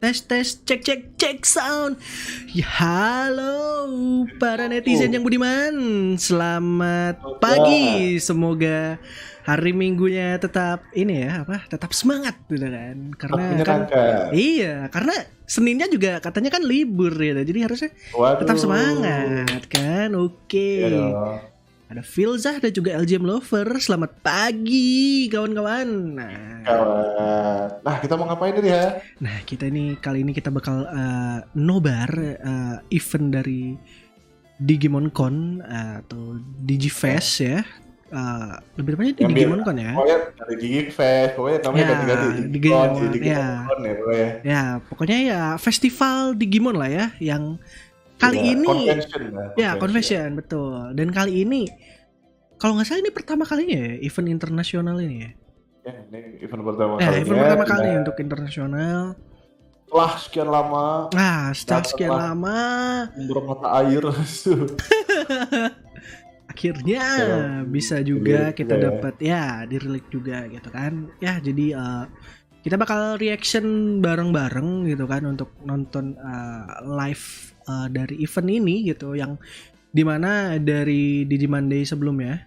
tes cek sound. Ya, halo para netizen yang budiman. Selamat pagi. Semoga hari Minggunya tetap tetap semangat gitu kan. Karena Seninnya juga katanya kan libur ya. Jadi harusnya tetap semangat kan. Oke. Iya. Ada Filzah dan juga LGM Lover. Selamat pagi kawan-kawan. Nah, kita mau ngapain nih ya? Nah, kali ini kita bakal nobar event dari DIGIMON Con atau DigiFest ya. Lebih tepatnya di DIGIMON Con ya. Pokoknya dari DigiFest, pokoknya namanya ganti-ganti DigiCon, DigiMon ya pokoknya. Ya, pokoknya ya festival DIGIMON lah ya, yang kali ini convention betul. Dan kali ini kalau nggak salah ini pertama kalinya ya event internasional ini ya. Ya, ini event pertama kalinya. Event pertama kali untuk internasional. Setelah sekian lama bermata air. Akhirnya bisa juga kita dapat dirilik juga gitu kan. Ya, jadi kita bakal reaction bareng-bareng gitu kan untuk nonton live dari event ini gitu, yang dimana dari DigiMonday sebelumnya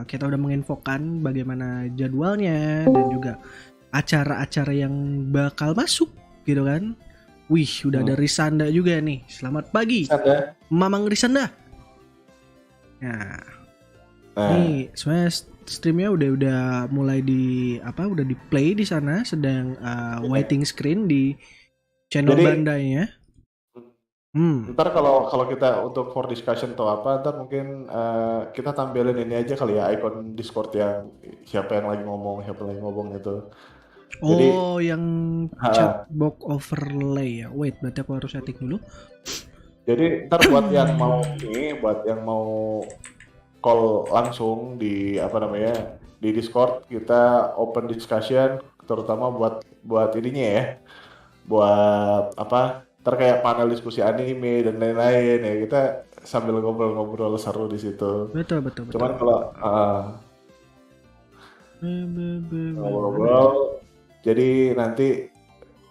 kita udah menginfokan bagaimana jadwalnya dan juga acara-acara yang bakal masuk gitu kan. Wih, udah ada Risanda juga nih. Selamat pagi Mamang Risanda. Nah, ini sebenarnya streamnya udah mulai udah di play di sana, sedang waiting screen di channel Bandainya. Ntar kalau kita untuk for discussion atau apa, ntar mungkin kita tampilin ini aja kali ya, icon Discord yang siapa yang lagi ngomong gitu. Jadi, yang chat box overlay ya. Wait, berarti aku harus setting dulu. Jadi ntar buat yang mau call langsung di di Discord, kita open discussion, terutama buat ininya ya, buat ntar kayak panel diskusi anime dan lain-lain ya, kita sambil ngobrol-ngobrol seru di situ. Betul. Cuman kalau ngobrol, jadi nanti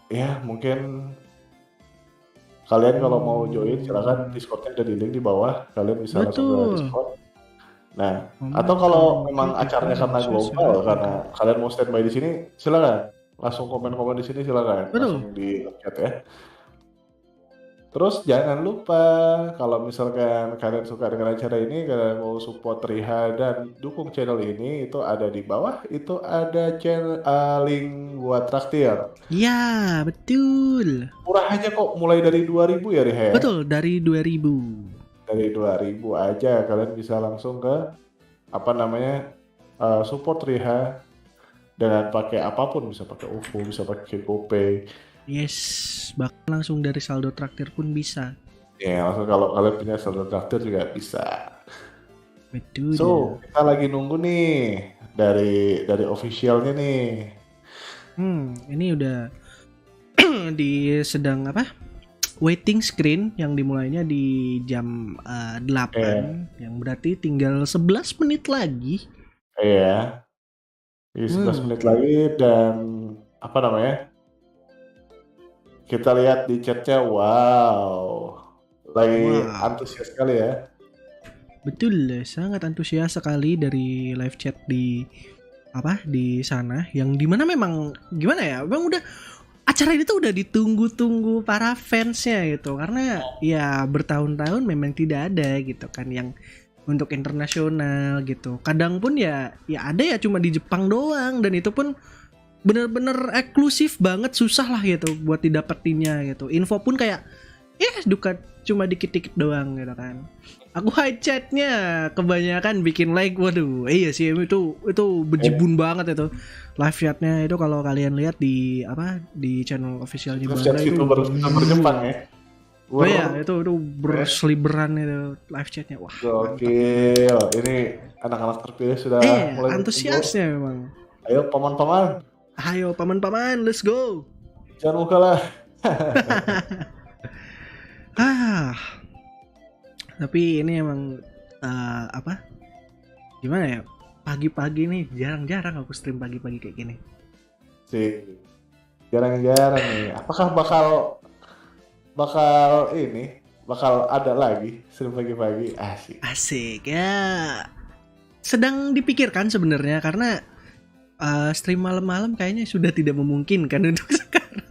ya mungkin kalian kalau mau join silakan, Discordnya ada di link di bawah, kalian bisa langsung ke Discord. Nah, atau kalau memang acaranya karena global, karena kalian mau standby di sini, silakan langsung komen-komen di sini, silakan langsung di chat ya. Terus jangan lupa kalau misalkan kalian suka dengan acara ini, kalian mau support Riha dan dukung channel ini, itu ada di bawah, itu ada channel link buat traktir. Ya, betul. Murah aja kok, mulai dari 2.000 ya Riha ya? Betul, dari 2.000. Dari 2.000 aja kalian bisa langsung ke support Riha dengan pakai apapun, bisa pakai OVO, bisa pakai GoPay. Yes, bahkan langsung dari saldo traktir pun bisa. Ya, langsung kalau kalian punya saldo traktir juga bisa. Betul. So, kita lagi nunggu nih dari officialnya nih. Ini udah di sedang waiting screen yang dimulainya di jam 8 yang berarti tinggal 11 menit lagi. Iya. 11 menit lagi dan kita lihat di chatnya, lagi antusias sekali ya. Betul, sangat antusias sekali dari live chat di sana, yang dimana memang gimana ya, memang udah acara ini tuh udah ditunggu-tunggu para fansnya gitu, karena ya bertahun-tahun memang tidak ada gitu kan yang untuk internasional gitu. Kadang pun ya ada ya cuma di Jepang doang, dan itu pun bener-bener eksklusif banget, susah lah gitu buat didapetinnya gitu. Info pun kayak cuma dikit-dikit doang gitu kan. Aku high chatnya kebanyakan bikin like, waduh, iya sih itu bejibun banget itu live chatnya itu. Kalau kalian lihat di channel officialnya Bandai itu Jepang ya. Oh iya, itu berseliberan itu live chatnya. Wah, gokil. Ini anak-anak terpilih sudah mulai antusiasnya memang. Ayo paman, let's go. Jangan lupa lah. Tapi ini emang gimana ya, pagi-pagi nih jarang-jarang aku stream pagi-pagi kayak gini. Jarang-jarang nih. Apakah bakal ada lagi stream pagi-pagi? Asik. Asik ya. Sedang dipikirkan sebenarnya karena stream malam-malam kayaknya sudah tidak memungkinkan untuk sekarang.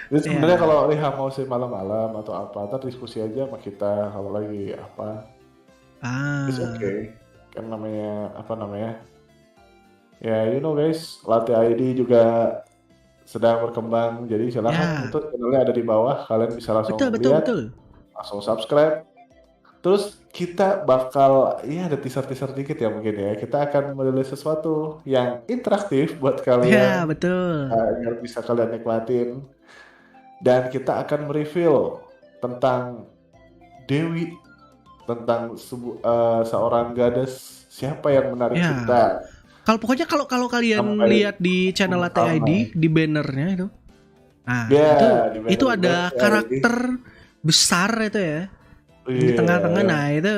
Jadi sebenarnya kalau Riha mau stream malam-malam atau apa, ntar diskusi aja sama kita kalau lagi apa. It's okay. Kan namanya ya, guys, Latte ID juga sedang berkembang, jadi silakan itu channelnya ada di bawah, kalian bisa langsung lihat, langsung subscribe. Terus kita bakal, ada teaser dikit ya mungkin ya, kita akan merilis sesuatu yang interaktif buat kalian. Ya, betul. Yang bisa kalian nikmatin. Dan kita akan mereview tentang Dewi, tentang seorang gadis, siapa yang menarik kita. Pokoknya kalau kalian lihat di channel Latte ID di bannernya itu, itu ada karakter besar itu ya, di tengah-tengah. Nah itu,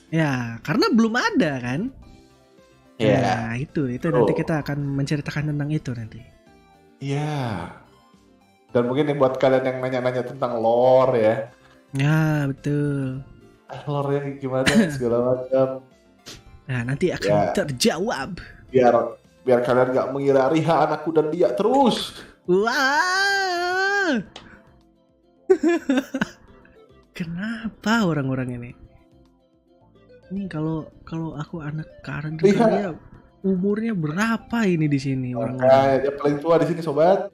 ya karena belum ada kan. Ya itu nanti kita akan menceritakan tentang itu nanti. Iya. Dan mungkin buat kalian yang nanya-nanya tentang lore ya. Ya betul. Lore-nya gimana segala macam. Nah nanti akan terjawab. Biar kalian nggak mengira Riha anakku dan dia terus. Wah. Kenapa orang-orang ini? Ini kalau aku anak Karen dia umurnya berapa ini di sini orang-orang? Dia paling tua di sini sobat.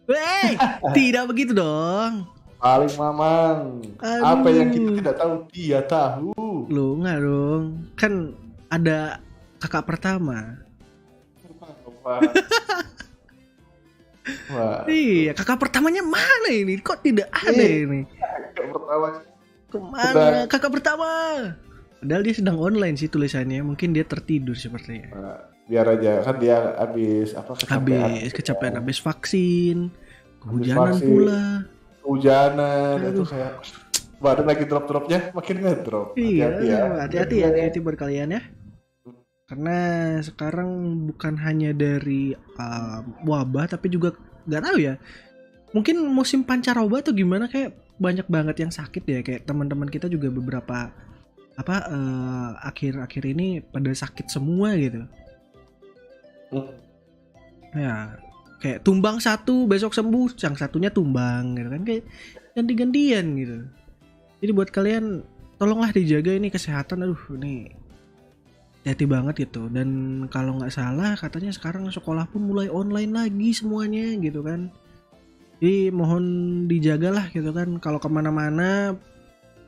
Tidak begitu dong. Paling mamang. Aduh. Apa yang kita tidak tahu dia tahu. Loh enggak dong. Kan ada kakak pertama. Wah. Iya, kakak pertamanya mana ini? Kok tidak ada ini? Kakak pertama. Kemana kakak pertama? Padahal dia sedang online sih tulisannya. Mungkin dia tertidur sepertinya. Biar aja, kan dia habis kecapean habis vaksin. Kehujanan pula. Itu kayak badan lagi drop-dropnya makin ngedrop. Iya, hati-hati buat kalian ya. Karena sekarang bukan hanya dari wabah, tapi juga nggak tahu ya. Mungkin musim pancaroba atau gimana, kayak banyak banget yang sakit ya. Kayak teman-teman kita juga beberapa akhir-akhir ini pada sakit semua gitu. Ya, kayak tumbang satu besok sembuh, yang satunya tumbang gitu kan, kayak ganti-gantian gitu. Jadi buat kalian tolonglah dijaga ini kesehatan. Ini hati banget gitu. Dan kalau nggak salah katanya sekarang sekolah pun mulai online lagi semuanya gitu kan. Jadi mohon dijagalah gitu kan. Kalau kemana-mana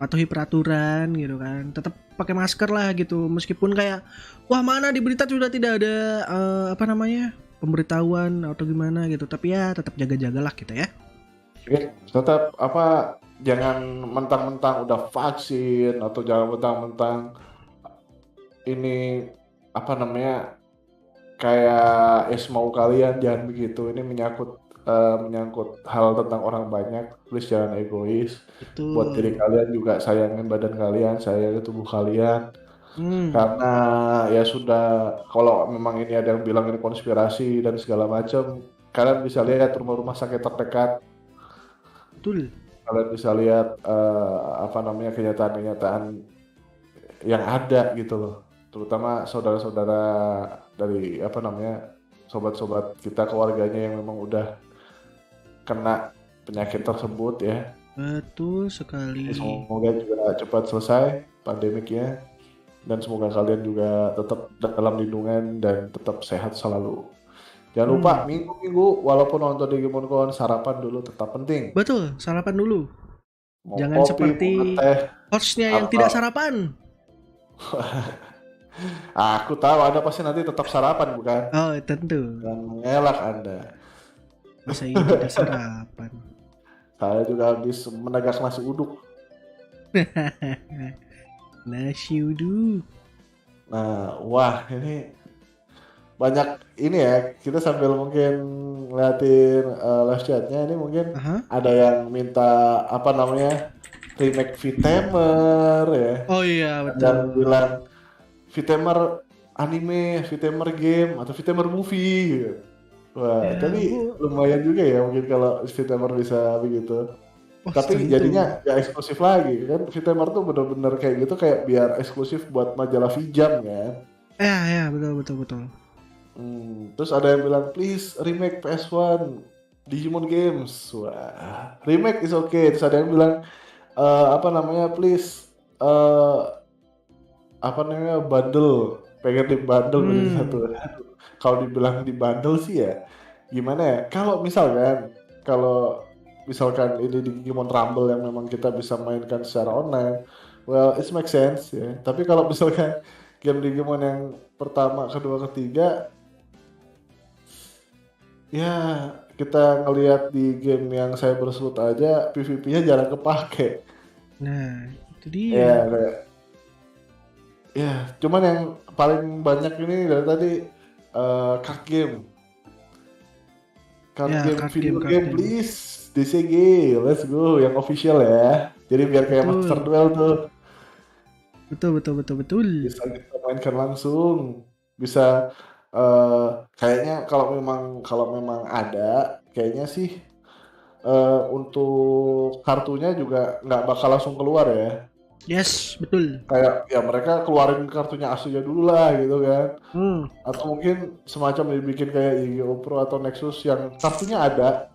patuhi peraturan gitu kan. Tetap pakai masker lah gitu. Meskipun kayak mana di berita sudah tidak ada pemberitahuan atau gimana gitu. Tapi ya tetap jaga-jagalah kita ya. Tetap jangan mentang-mentang udah vaksin atau jangan mentang-mentang ini kayak mau kalian, jangan begitu. Ini menyangkut hal tentang orang banyak. Please jangan egois. Betul. Buat diri kalian juga sayangin badan kalian, sayangin tubuh kalian. Karena ya sudah, kalau memang ini ada yang bilang ini konspirasi dan segala macam, kalian bisa lihat rumah-rumah sakit terdekat. Betul. Kalian bisa lihat kenyataan-kenyataan yang ada gitu loh. Terutama saudara-saudara dari sobat-sobat kita, keluarganya yang memang udah kena penyakit tersebut ya. Betul sekali. Semoga juga cepat selesai pandemiknya, dan semoga kalian juga tetap dalam lindungan dan tetap sehat selalu. Jangan lupa minggu-minggu walaupun nonton DIGIMON sarapan dulu tetap penting. Betul, sarapan dulu. Jangan kopi, seperti hostnya yang tidak sarapan. Aku tahu Anda pasti nanti tetap sarapan, bukan? Oh, tentu. Dan mengelak Anda. Masa ini tidak sarapan? Saya juga habis menegak nasi uduk. Nasi uduk. Nah, wah ini banyak ini ya. Kita sambil mungkin ngeliatin live chatnya ini, mungkin ada yang minta remake Vtuber ya. Oh iya betul. Dan bilang Vtuber anime, Vtuber game, atau Vtuber movie gitu. Wah, Ya, tapi lumayan juga ya mungkin kalau Vtuber bisa begitu. oh Tapi tentu. jadinya ya eksklusif lagi kan. Vtuber tuh bener-bener kayak gitu kayak biar eksklusif buat majalah Vjam kan. Ya, ya, betul, betul, betul. Terus ada yang bilang please remake PS1 Digimon Games. Wah, remake is okay. Terus ada yang bilang apa namanya please apa namanya bundle, pengen di bundle menjadi satu. Hmm, Aduh, kalau dibilang di bundle sih ya gimana ya? Kalau misalkan ini di Digimon Rumble yang memang kita bisa mainkan secara online, well it makes sense ya. Tapi kalau misalkan game Digimon yang pertama, kedua, ketiga, ya kita ngelihat di game yang saya bersulut aja PvP-nya jarang kepake. nah itu Ya dia. kayak ya cuman yang paling banyak ini dari tadi card game. Card Ya, game, card video game, card game game. please. DCG, let's go yang official ya. Jadi biar kayak Master Betul, Duel tuh betul, betul, betul, betul. bisa kita mainkan langsung. Bisa eh kayaknya kalau memang ada kayaknya sih untuk kartunya juga nggak bakal langsung keluar ya. Yes, betul. Kayak ya mereka keluarin kartunya aslinya dulu lah gitu kan. Hmm. Atau mungkin semacam dibikin kayak Yu-Gi-Oh! Pro atau Nexus yang kartunya ada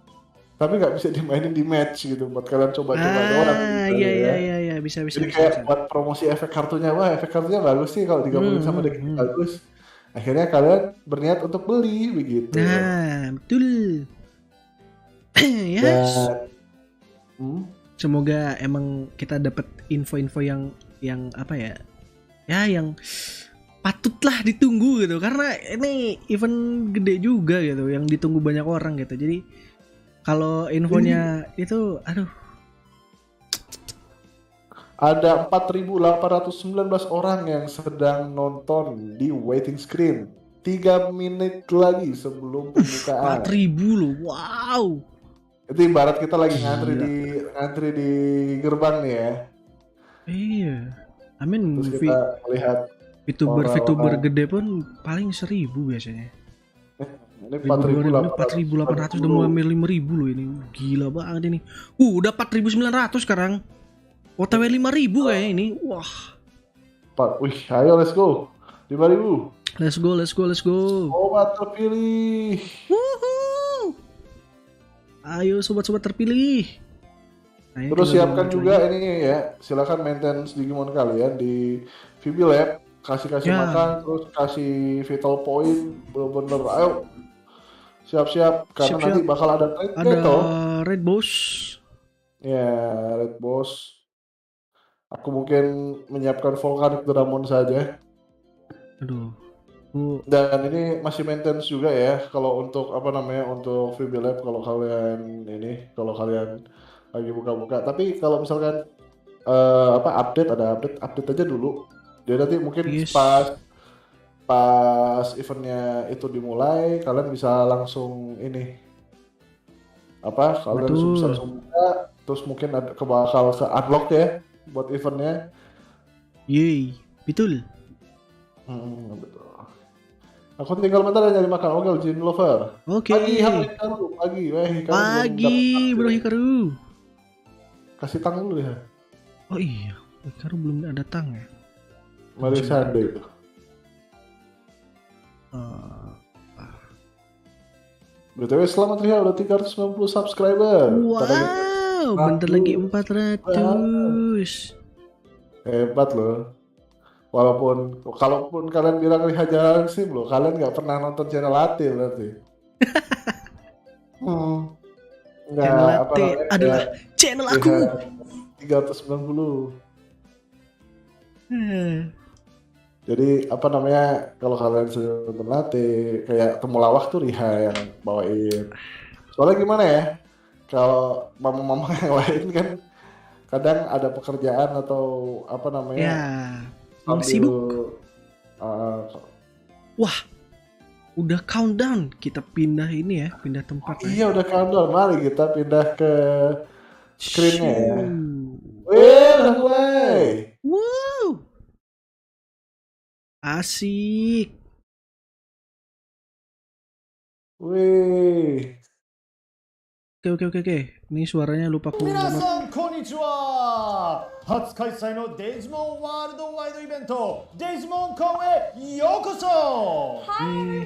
tapi nggak bisa dimainin di match gitu buat kalian coba-coba doang Ah, gitu iya, iya, ya. iya, iya, bisa, bisa, Jadi bisa, kayak bisa. buat promosi efek kartunya, wah efek kartunya bagus sih kalau digabungin Hmm, sama hmm, decknya hmm. bagus. Akhirnya kalian berniat untuk beli begitu. Nah, betul. Yes. Dan Semoga emang kita dapat info-info yang apa ya? Ya, yang patutlah ditunggu gitu, karena ini event gede juga gitu yang ditunggu banyak orang gitu. Jadi kalau ini infonya itu aduh. ada 4.819 orang yang sedang nonton di waiting screen. 3 menit lagi sebelum pembukaan. 4.000 loh. Wow. Itu ibarat kita lagi ngantri Gila. di ngantri di gerbang nih ya. Iya. Amin. Terus kita melihat VTuber orang-orang gede pun paling 1.000 biasanya. ini 1.000 2.000 ini 4.800 udah 4.890. mulai 5.000 loh ini. Gila banget ini. Udah 4.900 sekarang. OTW 5.000 kayaknya ini. Wah. Wih, ayo let's go. 5.000. Let's go, let's go, let's go. Sobat terpilih. Woohoo. Ayo sobat-sobat terpilih. Nah, ini Terus tinggal 2 siapkan menit juga lagi. ini ya. Silakan maintenance Digimon kalian di VB Lab. Kasih Ya, makan, terus kasih vital point. Bener-bener, ayo siap-siap. Karena nanti siap-siap. bakal ada trade Ada battle. Red Boss. Ya, Red Boss. Aku mungkin menyiapkan Volcanic Dramon saja. Aduh. Bu. Dan ini masih maintenance juga ya. Kalau untuk apa namanya untuk VB Lab kalau kalian lagi buka-buka. Tapi kalau misalkan apa update aja dulu. Jadi nanti mungkin Yes. pas eventnya itu dimulai, kalian bisa langsung ini kalian bisa Betul. langsung buka. Terus mungkin bakal ke unlock ya buat eventnya. Yeay. Betul. Betul. Aku tinggal bentar ya nyari makan. Oke, Jin Lover. Oke. Pagi, Hikaru. Pagi. Hikaru belum dapat Pagi, Bro vaksin. Hikaru. Kasih tang dulu ya. Oh iya, Hikaru belum datang ya. Tunggu Mari sebentar. Sunday itu. Uh, BTW selamat Riha udah 390 subscriber. wow, bentar lagi 400. Hebat loh. Kalaupun kalian bilang Riha jarang sih loh, kalian nggak pernah nonton channel Latte berarti. Nggak Channel apa Latte namanya adalah kayak channel Riha aku. 390. Hmm. Jadi apa namanya kalau kalian sudah nonton Latte kayak temulawak tuh Riha yang bawain. Soalnya gimana ya? Kalau mama-mama yang lain kan kadang ada pekerjaan atau apa namanya Ya, emang sambil sibuk. uh, Wah, udah countdown. Kita pindah ini ya, pindah tempat ya. iya udah countdown. Mari kita pindah ke screen-nya ya. Shoo. Wih, udah mulai. Wow, asik. Wih. Oke. Ini suaranya lupa aku banget. 皆さんこんにちは。初開催のデジモンワールドワイドイベントデジモンコンへようこそ。 Hi everyone,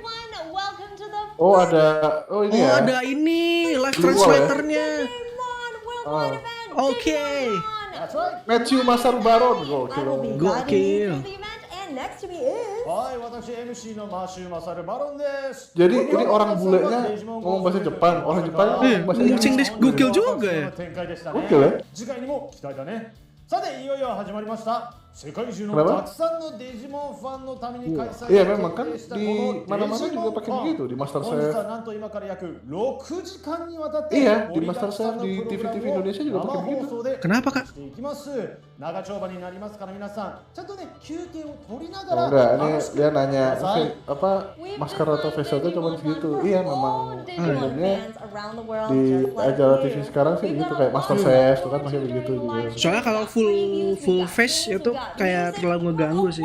welcome to the Oh ada, oh ini Oh ya. ada ini live Visual ya? translatornya. Digimon Worldwide Event. Oke. Digimon. That's right. Matthew Masar Baron, I will be gokil. Gokil. guiding you through the event, and next to me is. はい、私 MC のマシューマサルバロンです。 Jadi ini orang bulenya ngomong bahasa Jepang, orang Jepang ngomong bahasa ngomong Inggris. Inggris gokil juga ya. 展開でしたね。 Gokil ya. 次回にも期待だね。さていよいよ始まりました。世界中の Kenapa? たくさんのデジモンファンのために開催 Iya が memang kan 決定したこ di の mana-mana デジモ juga ン pakai コン begitu di Master 本日は Chef. なんと今から約6時間にわたって Iya, 盛 di りだ Master くさ Chef んの di プログラ TV-TV ムを Indonesia juga 生 pakai 放 begitu. 送で Kenapa, Kak? していきます長丁場になりますから皆さんちゃんとね休憩を取りな Oh, が enggak, ら ini 楽しく dia nanya ください apa We've masker atau designed facial itu cuma Digimon segitu. fun for Iya all memang Digimon sebenarnya fans around the world, di just like acara you. TV sekarang sih We've gitu got kayak a Master lot Chef of tuh kan pakai tutorials, begitu juga. live Soalnya kalau full face itu kayak terlalu ngeganggu sih.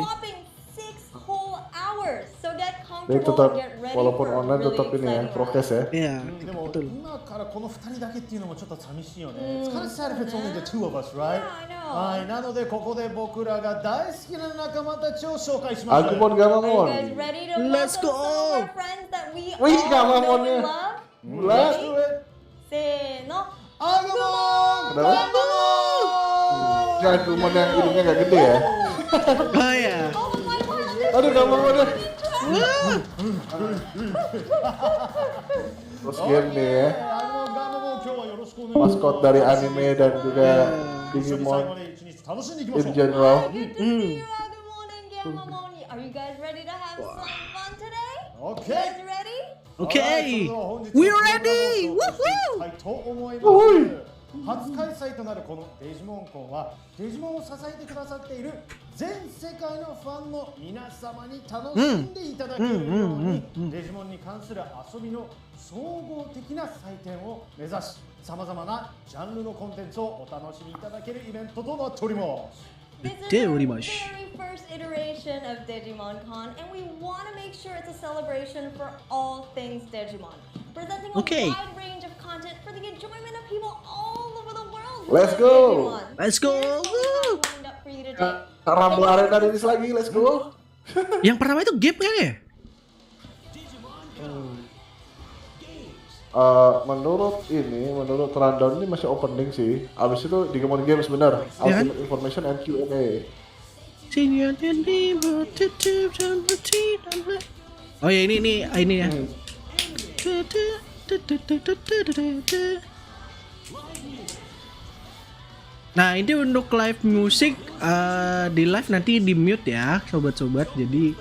Jadi tetap walaupun online tetap ini ya prokes ya. Iya, でも betul. 今からこの2人だけっていうのもちょっと寂しいよね。It's kind of sad if it's only the two of us, right? Yeah, I know. はい、なのでここで僕らが大好きな仲間たちを紹介します。 Agumon Are you Gamamon. guys ready to Let's welcome go. some of our friends that we Wih, all know Gamamonnya. and love? Bulat. Let's do it. せーの。 Agumon! Kenapa? Ya Agumon yang hidungnya nggak gede ya. Oh ya. Oh my god. Aduh Gamamon deh. Terus game nih ya. ガムも今日はよろしくお願いします。 Maskot dari anime dan juga 一緒に最 Digimon 後まで一日楽しんでいきましょ in う。 general. Good to see you, Agumon and Gamamon. Are you guys ready to have some fun today? You Okay. guys ready? Okay. はい、 We're それ ready. では本日のプログラムを紹介していき Woohoo. たいと思いおいます。初開催となるこのデジモンコンはデジモンを支えてくださっている全世界のファンの皆様に楽しんでいただけるようにデジモンに関する遊びの総合的な祭典を目指しさまざまなジャンルのコンテンツをお楽しみいただけるイベントとなっております。 This is Betul, our Dimas. very first iteration of DigimonCon, and we want to make sure it's a celebration for all things Digimon, presenting a Okay. wide range of content for the enjoyment of people all over the world. who Let's love go. Digimon. Let's go. Here's what we have lined up for you today. Rumble Arena rilis lagi, let's go. Yang pertama itu game kan ya? Menurut rundown ini masih opening sih. Abis itu Digimon Games bener. Iya kan? Ultimate Information and Q&A. Oh ya ini ya. Nah ini untuk live musik di live nanti di mute ya sobat-sobat. Jadi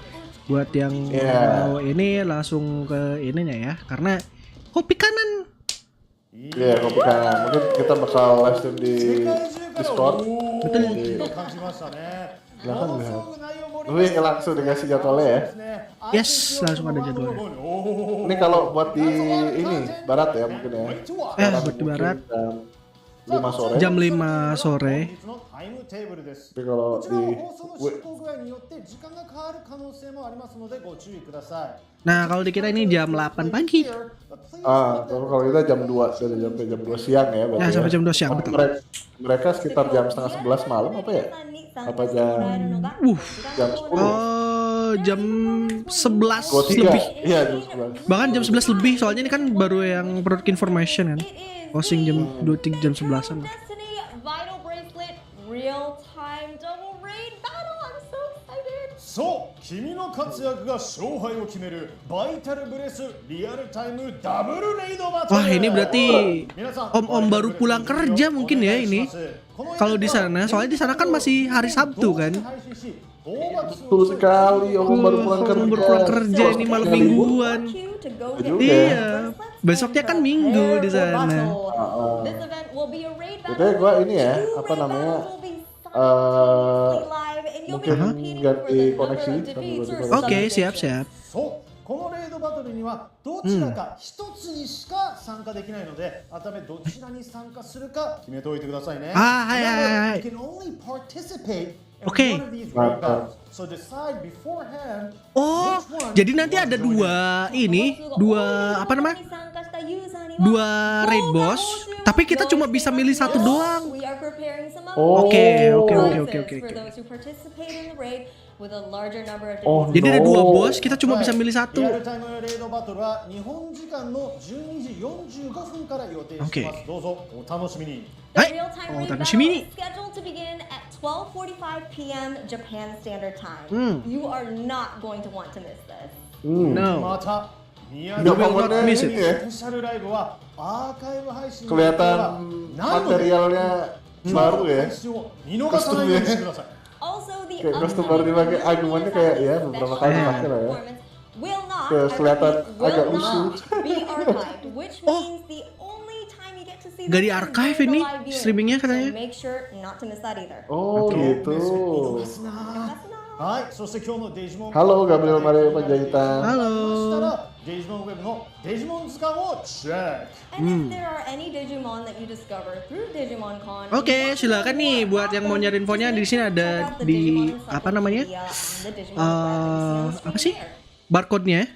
buat yang Yeah. mau ini langsung ke ininya ya. Karena kopi kanan. Iya, kopi kanan. Mungkin kita bakal live stream di Discord. Betul. 感じましたね。 Silahkan lihat. Wih, langsung dikasih jadwalnya ya. Yes, langsung ada jadwalnya. Ini kalau buat di ini barat ya mungkin ya. Buat di barat. Jam 5 sore. Jam 5 sore. Tapi kalau di Nah kalau di kita ini jam 8 pagi. tapi kalau kita jam 2 dari sampai jam 2 siang ya. Ya sampai jam 2 siang betul. Mereka sekitar jam setengah 11 malam apa ya? Apa jam jam 10? Oh jam 11 23. lebih. Iya, jam 11. Bahkan jam 11 lebih soalnya ini kan baru yang product information kan. Posting jam 23 jam 11-an. Destiny Vital Bracelet Real Time Double Raid Battle. I'm so excited. そう君の活躍が勝敗を決めるバイタルブレスリアルタイムダブルレイドバトル Wah ini berarti om-om baru pulang kerja mungkin ya ini. Kalau di sana, soalnya di sana kan masih hari Sabtu kan. Betul sekali, om baru pulang kerja. Om baru pulang kerja ini malam mingguan. Cue to go Juga. get Iya. Besoknya kan minggu di sana. This event will be a raid battle. Jadi gua ini ya, apa namanya? Mungkin ganti koneksi sambil Oke, siap-siap. そうこのレイドバトルにはどちらか一つにしか参加できないので、改めどちらに参加するか決めておいてくださいね。 Ah, hai hai hai. You can only participate Oke. one of these great battles. So decide beforehand Oh, which one jadi nanti you want ada to join in. dua raid boss, tapi kita cuma bisa milih satu doang. Oh. Oke. Oh, Jadi ada dua no. bos, kita cuma bisa milih satu. リアルタイムレードバトルは日本時間の12時45分から予定しています。どうぞお楽しみに。はい The real-time お raid 楽 battle しみに is scheduled to begin at 12:45 p.m. Japan Standard Time. Hmm. You are not going to want to miss this. No. また宮 You 崎 will の not miss it. スペシャルライブはアーカイブ配信 Kelihatan materialnya baru ya. 見逃さないようにしてください。 Also, the Kayak kostum upcoming baru dipakai, argumennya kayak ya beberapa kali Iya. pakai lah ya. performance will not, Kayak I kelihatan repeat, will agak not lucu. be archived, which Oh. means the only time you get to see Nggak this is di-archive during the ini live viewing. streamingnya katanya. So make sure not to miss that either. Oh gitu. はい、そして今日のデジモン Halo Gabriel Mario Panjaitan. Halo. デジモンウェブのデジモン図鑑をチェック。 And if there are any Digimon that you discover through DigimonCon, Oke, silakan nih buat yang mau nyari infonya di sini ada di apa namanya? Apa sih? Barcode-nya,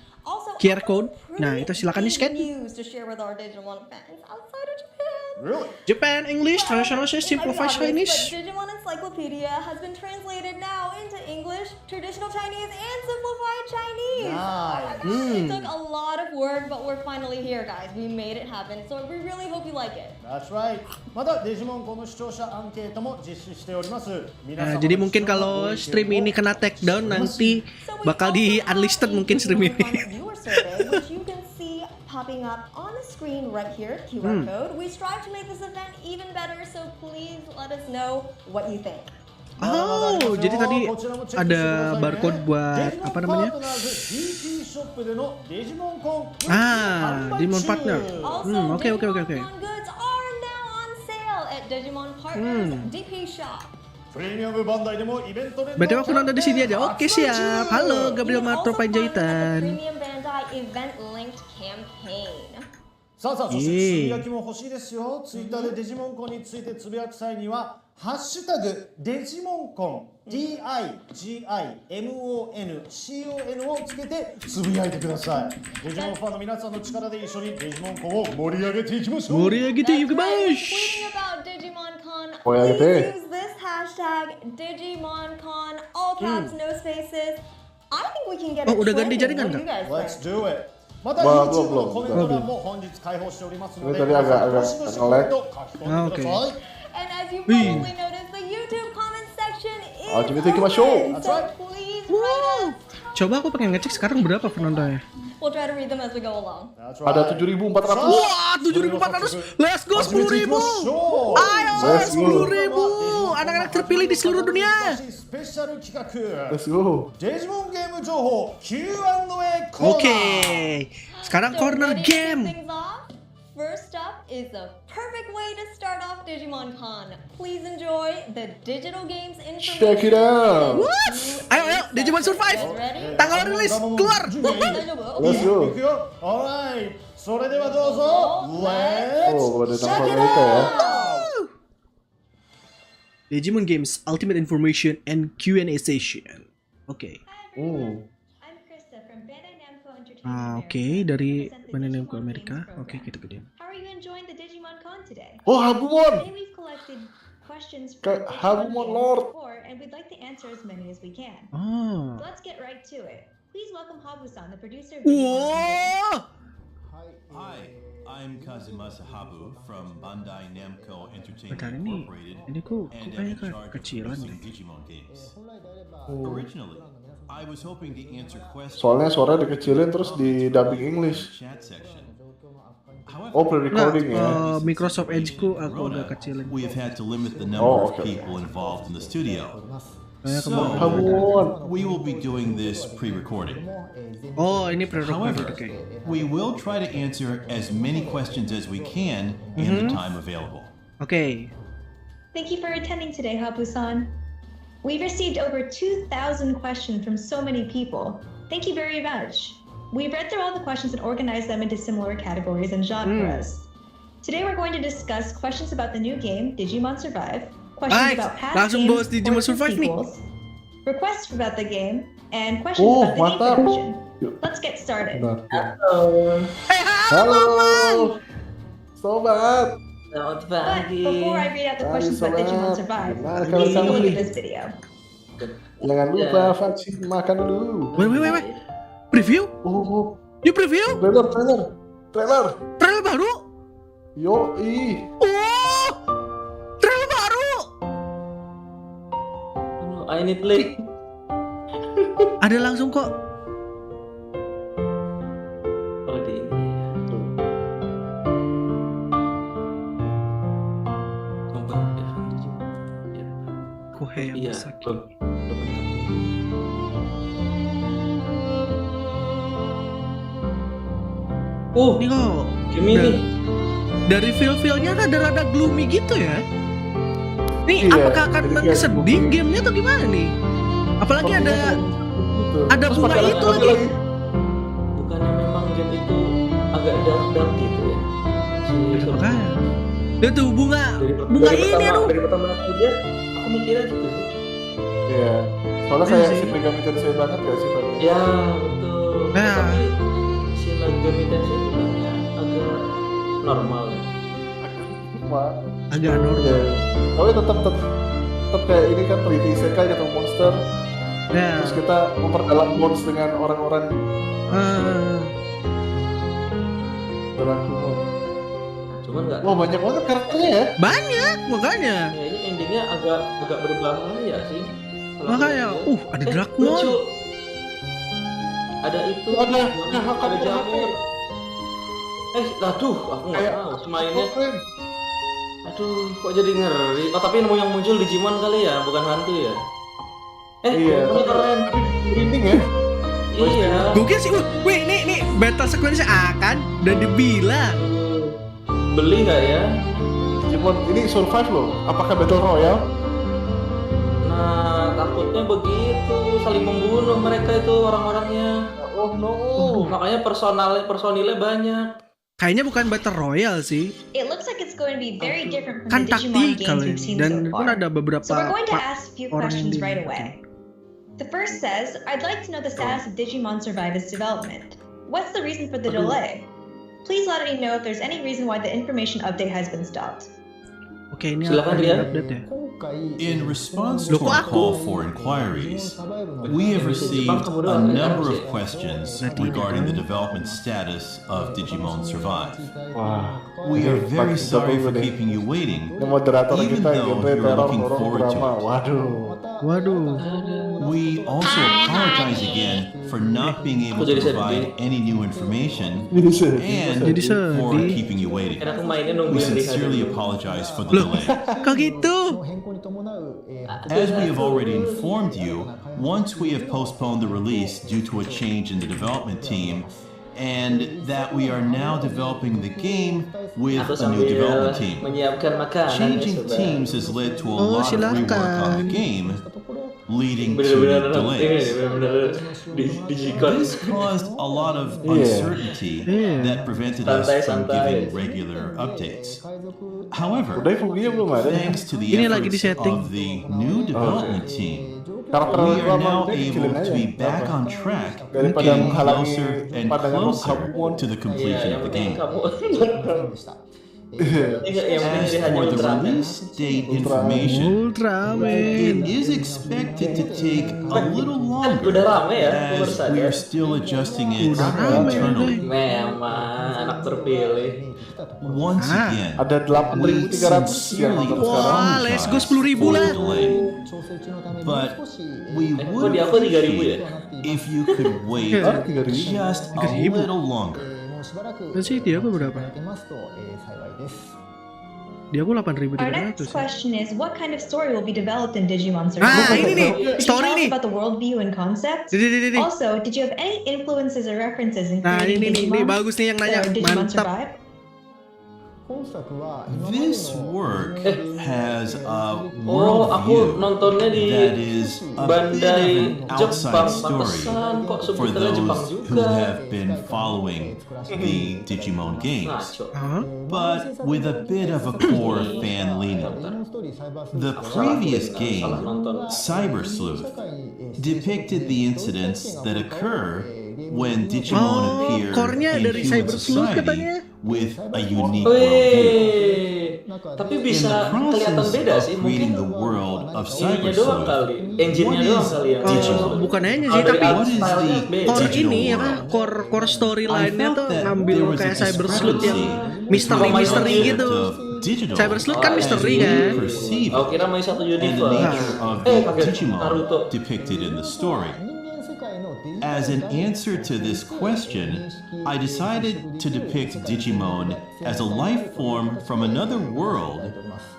QR code. Nah, itu silakan di-scan. News to share with our Digimon fans outside of Japan. Really? Japan English Translation Simplified Maybe obvious, Chinese. but Digimon Encyclopedia has been translated now into English, traditional Chinese, and simplified Chinese. Nice. Oh my God, it took a lot of work, but we're finally here, guys. We made it happen, so we really hope you like it. That's right. またデジモンこの視聴者アンケートも実施しております。皆 Nah, 様の jadi mungkin kalau stream ini kena take down nanti So we bakal also di have unlisted a mungkin stream ini. Digimon viewer survey, which you can see popping up on the screen right here, QR code. We strive to make this event even better, so please let us know what you think. Oh, jadi tadi ada barcode buat apa namanya? Ah, Digimon Partner. Also, Oke. DigimonCon goods are now on sale at Digimon Partners DP Shop. プレミアムバンダイでもイベントで BTW aku nonton di sini aja. Oke, siap. Halo Gabriel You can Marto also find them at the Panjaitan. Premium Bandai event linked campaign. さあそしてつぶやきも欲しいですよ。ツイッターでデジモンコンについてつぶやく際にはハッシュタグデジモンコン DIGIMON をつけてつぶやいてください。デジモンファンの皆さんの力で一緒にデジモンコンを盛り上げていきましょう。盛り上げていきま That's right. When し tweeting about DigimonCon, Oh, ya, please gitu. use this hashtag DigimonCon, all caps, no spaces. I think we can get Oh, it udah ganti trending. jaringan What do you guys Let's think? do it. またbelum, YouTube の belum. コメント欄も本日開放しておりますので、 Ini tadi agak どしどしコメント書き込んでください。 And as you Wih. probably noticed, the YouTube comment section is Ah, jadi kita masuk. open, That's so right. please write us. Coba aku pengen ngecek sekarang berapa penontonnya. We'll try to read them as we go along. That's Ada right. 7.400. Wah, 7.400. Let's go 10.000. Ayo, Let's go. 10.000. Anak-anak terpilih di seluruh dunia. スペシャル企画 Let's go. デジモンゲーム情報 Q&A コーナー。 Oke. Sekarang So corner ready to kick game. things off? First up is the perfect way to start off DigimonCon. Please enjoy the digital games information. Check it out. What? Ayo, Digimon Survive. Ready? Tanggal rilis keluar. Let's go. いくよ。Alright. それではどうぞ。Let's Oh, ada check tanggal it Amerika ya. out. Digimon Games Ultimate Information and Q&A Session. Oke. Hmm. I'm Krista from Bandai Namco Entertainment Oke, America. dari I present the Bandai Digimon Namco Amerika. Games Oke, program. kita gedein. How are you enjoying the DigimonCon today? Oh, Habumon. Today we've collected questions Kayak from Habumon Digimon Lord. Games before, and we'd like to answer as many as we can. Oh. Let's get right to it. Please welcome Habu-san, the producer of Digimon Games. Wow. Hi, I'm Kazumasa Habu from Bandai Namco Entertainment Bentar, ini Incorporated kok and am kayaknya in charge of kecilan producing deh. Digimon games. Originally, I was hoping to answer questions Soalnya suara dikecilin terus di dubbing English. chat section. Oh, However, Nah, pre-recording ya. Microsoft Edge ku aku agak kecilin. we have had to limit the number of okay. people involved in the studio. Kayak So, kemarin. Habumon. we will be doing this pre-recording. Oh, ini prerogatif However, oke. we will try to answer as many questions as we can in the time available. Oke. Thank you for attending today, Habu-san. We've received over 2,000 questions from so many people. Thank you very much. We've read through all the questions and organized them into similar categories and genres. Today we're going to discuss questions about the new game, Digimon Survive, questions Nice. about past Langsung games bahas Digimon or Survive nih. sequels, requests about the game, and questions Oh, about the game mantap. production. Yuk. Let's get started. Nah. Hey, Halo, sobat. Selamat But pagi. before I read out the Hai, questions about sobat. Digimon Survive, Gimana please take a kabar look kamu? at this video. Jangan lupa vaksin makan dulu. Wait. Preview? Oh, You preview? trailer. Trailer baru? Yoi. Oh, trailer baru. I need link. Ada langsung kok. Oh di ini. Nobar ya. Ya. Kohei Iya. Masaki. Ini kok Game ini. dari feel-feelnya rada-rada gloomy gitu ya. Nih, Iya, apakah akan jadi kayak sedih gloomy. gamenya atau gimana nih? Apalagi ada Terus bunga pakai itu lagu lagi. Bukannya memang game itu agak dark gitu ya. Makanya. Dia tuh bunga dari ini pertama, aduh. dari pertama aku lihat, aku mikirnya gitu sih. Iya. Soalnya Iya kayak sih. si Megami Tensei banget gak sih Pak? Ya betul. Nah. Tapi si Megami Tensei bukannya agak normal ya. Wah. Agak normal. Iya. Tapi tetap kayak ini kan teliti isekai ketemu monster. Ya. Terus kita memperdalam bonds dengan orang-orang berlaku. Cuman nggak. Wah, banyak banget karakternya ya. Banyak makanya. Kayaknya endingnya agak berbahaya sih. Kalau Makanya, aku lihat. ada Drakmon. Lucu. Ada itu. Ada ada jamur. Aduh, aku nggak Kayak tahu. Semainnya. keren. Aduh, kok jadi ngeri. Oh, tapi yang muncul Digimon kali ya, bukan hantu ya? Iya, keren. tapi merinding ya. Iya. Gokil sih. Wih, nih battle sequence akan udah dibilang. Beli nggak ya? Digimon ini survive loh. Apakah Battle Royale? Nah, takutnya begitu, saling membunuh mereka itu orang-orangnya. Oh no. Makanya personilnya banyak. Kayaknya bukan battle royale sih. It looks like it's going to be very different from Kan the Digimon taktikal games we've seen dan so pun far. ada beberapa So we're going to ask a few orang yang questions di- right away. The first says, I'd like to know the status of Digimon Survive's development. What's the reason for the delay? Please let me know if there's any reason why the information update has been stopped. Oke, ini Silakan, apa Rian. yang update ya? In response Loh, to kok our aku? call for inquiries, we have received a number of questions regarding the development status of Digimon Survive. Wah. We are very Patut sorry for deh. keeping you waiting. Ini moderator Even kita though genre you're teror, looking horor, forward to drama. it. Waduh. We also apologize again for not being able to provide any new information and Jadi for sedih. keeping you waiting. Kan aku mainnya nunggu We yang Riha sincerely dulu. apologize for the Loh, delay. kok gitu? As we have already informed you, once we have postponed the release due to a change in the development team, and that we are now developing the game with Aku a new sambil development team. menyiapkan makanan Changing ya, sobat. teams has led to a Oh, lot of rework on silakan. the game, leading to Bener-bener delays. digi-con. This caused a lot of Yeah. uncertainty Yeah. that prevented us from Santai-santai. giving regular updates. However, Udah Fuginya belum ada. thanks to the Ini lagi efforts di-setting. of the new development team, Karakter we are lama now udah able kecilin to aja. be back Apa? on track, Daripada getting menghalangi closer and pandangan closer kamu. to the completion of the game. Kamu Iya. yang As penting hanya for the Ultraman. release date information, Ultraman. it is expected to take a little Udah longer rame ya, aku baru as we sadar. are still adjusting it Udah rame, internally. Memang anak terpilih. Once Ah. again, Ada 8.300 yang sincerely nonton sekarang. Wah, let's go 10.000 lah. But we Kok would di aku 3.000 ya? appreciate if you could wait Ah, 3.000. just a 3.000. little longer. Dan sih dia aku berapa? Dia aku Our 8.300 next sih. question is, what kind of story will be developed in Digimon Ah, Survive? ini nih, Could you story tell us nih. about the worldview and concepts? Ini. Also, did you have any influences or references in Nah, creating ini Digimon bagus nih yang nanya. or Digimon Mantap. Survive? This work has a aku nontonnya di that is a Bandai bit of an outside Jepang. story Pantesan kok for subtitlenya Jepang those juga. who have been following the Digimon games, but with a bit of a core fan leaning. The previous game, Cyber Sleuth, depicted the incidents that occur when Digimon appear core-nya in dari human Cyber Sleuth katanya. society with a unique worldview. Tapi In the bisa kelihatan process beda of sih, creating mungkin the world of ininya Cyber doang Sleuth, kali, engine-nya what doang is kali yang Digimon? Bukan hanya sih, Kalau dari tapi art What is style-nya the beda. core digital ini apa world? core storyline-nya I tuh felt that ngambil there was kayak a Cyber Sleuth yang discrepancy misteri between gitu. the digital Cyber Sleuth kan as misteri we kan. perceive Aku it, kira main satu and the universe. nature of Kaget, the Digimon Naruto. depicted in the story. As an answer to this question, I decided to depict Digimon as a life form from another world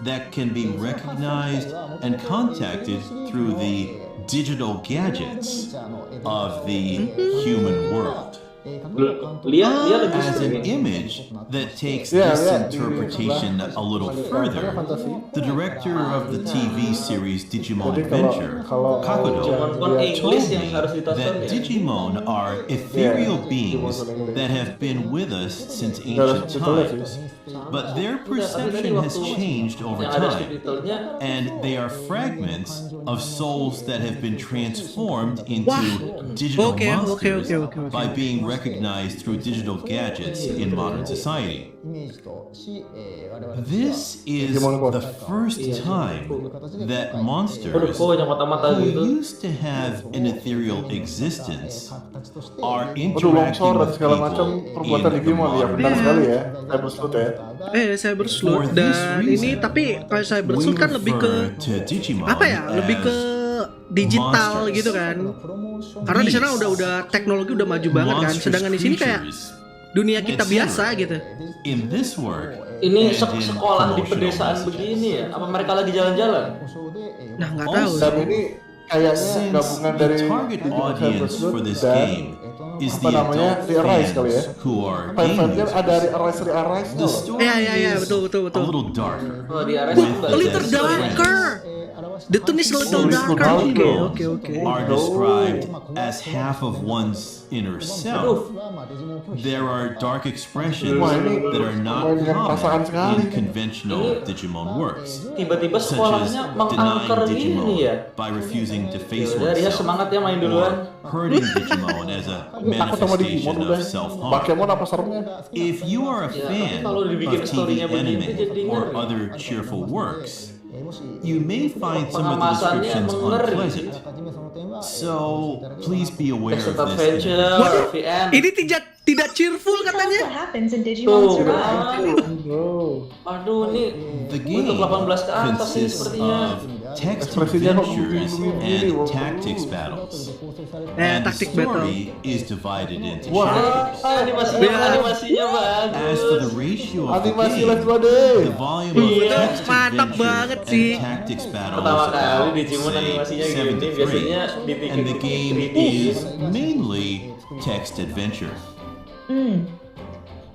that can be recognized and contacted through the digital gadgets of the human world. Dia lagi As an streaming. image that takes Yeah, this yeah, interpretation a little further, the director of the TV series Digimon Jadi Adventure, kalau Kakudo, Digimon English told yang me harus ditonton that ya. Digimon are ethereal beings that have been with us since ancient times, but their perception has changed over Yang ada time, subtitlenya and they are fragments of souls that have been transformed into digital Okay, monsters okay. by being recognized through digital gadgets in modern society. This is the first time that monsters yang mata-mata who gitu. used to have an ethereal existence are Aduh, interacting longsor dan with segala macam people perbuatan in the Digimon ya, benar modern sekali world. ya. Cyber Sleuth ya. Cyber For Sleuth this dan reason, ini tapi kalau Cyber We Sleuth kan lebih ke refer to Digimon apa ya? Lebih ke as digital monsters. gitu kan. Karena di sana udah teknologi udah maju banget kan. monstrous Sedangkan di sini kayak creatures. dunia kita etc. biasa gitu. In this work, Ini and in sekolah di promotional pedesaan messages. begini ya? Apa mereka lagi jalan-jalan? Nah, nggak tahu. Dan ini kayaknya Since gabungan the dari target Digimon Cyber audience Sleuth for this dan game is apa the namanya, adult Re-Arise kali ya. fans who are game Fan-fannya users, ada Re-Arise the story Ya, is betul. a little darker. Oh, di RS With A little the darker. The tone is a little darker. Oke. are described as half of one's inner self. There are dark expressions Wah, ini that are not main dengan perasaan common sekali. in conventional Digimon works, Tiba-tiba such as sekolahnya mengangker denying ini Digimon ya. by refusing to face Udah, dia oneself, semangat ya main duluan. or hurting Digimon as a Takut sama Digimon manifestation udah. of self-harm. Pokemon apa seremnya? If you are a Ya, fan tapi kalau dibikin of TV story-nya begini anime jadi or ngeri. other cheerful works, you may find some of the Pengemasannya descriptions mengeri. unpleasant. So please be aware Exit of this. Adventure, VN. Ini tidak cheerful Tell us katanya. what happens in Tuh, Digimon Survive. kan. Aduh, ini The game untuk 18 ke atas sih consists sepertinya. of text Ekspresinya kok adventures begini, and wah. tactics battles. And the Taktik battle. story is divided into Wah. chapters. Animasinya As for bagus. the ratio of the Animasi game, Let's Go deh. the volume of Iya. text Mantap banget sih. adventure and tactics battles Pertama kali about, Digimon say, animasinya 7 gini, to 3, biasanya dibikin and the game 3D. is mainly text adventure.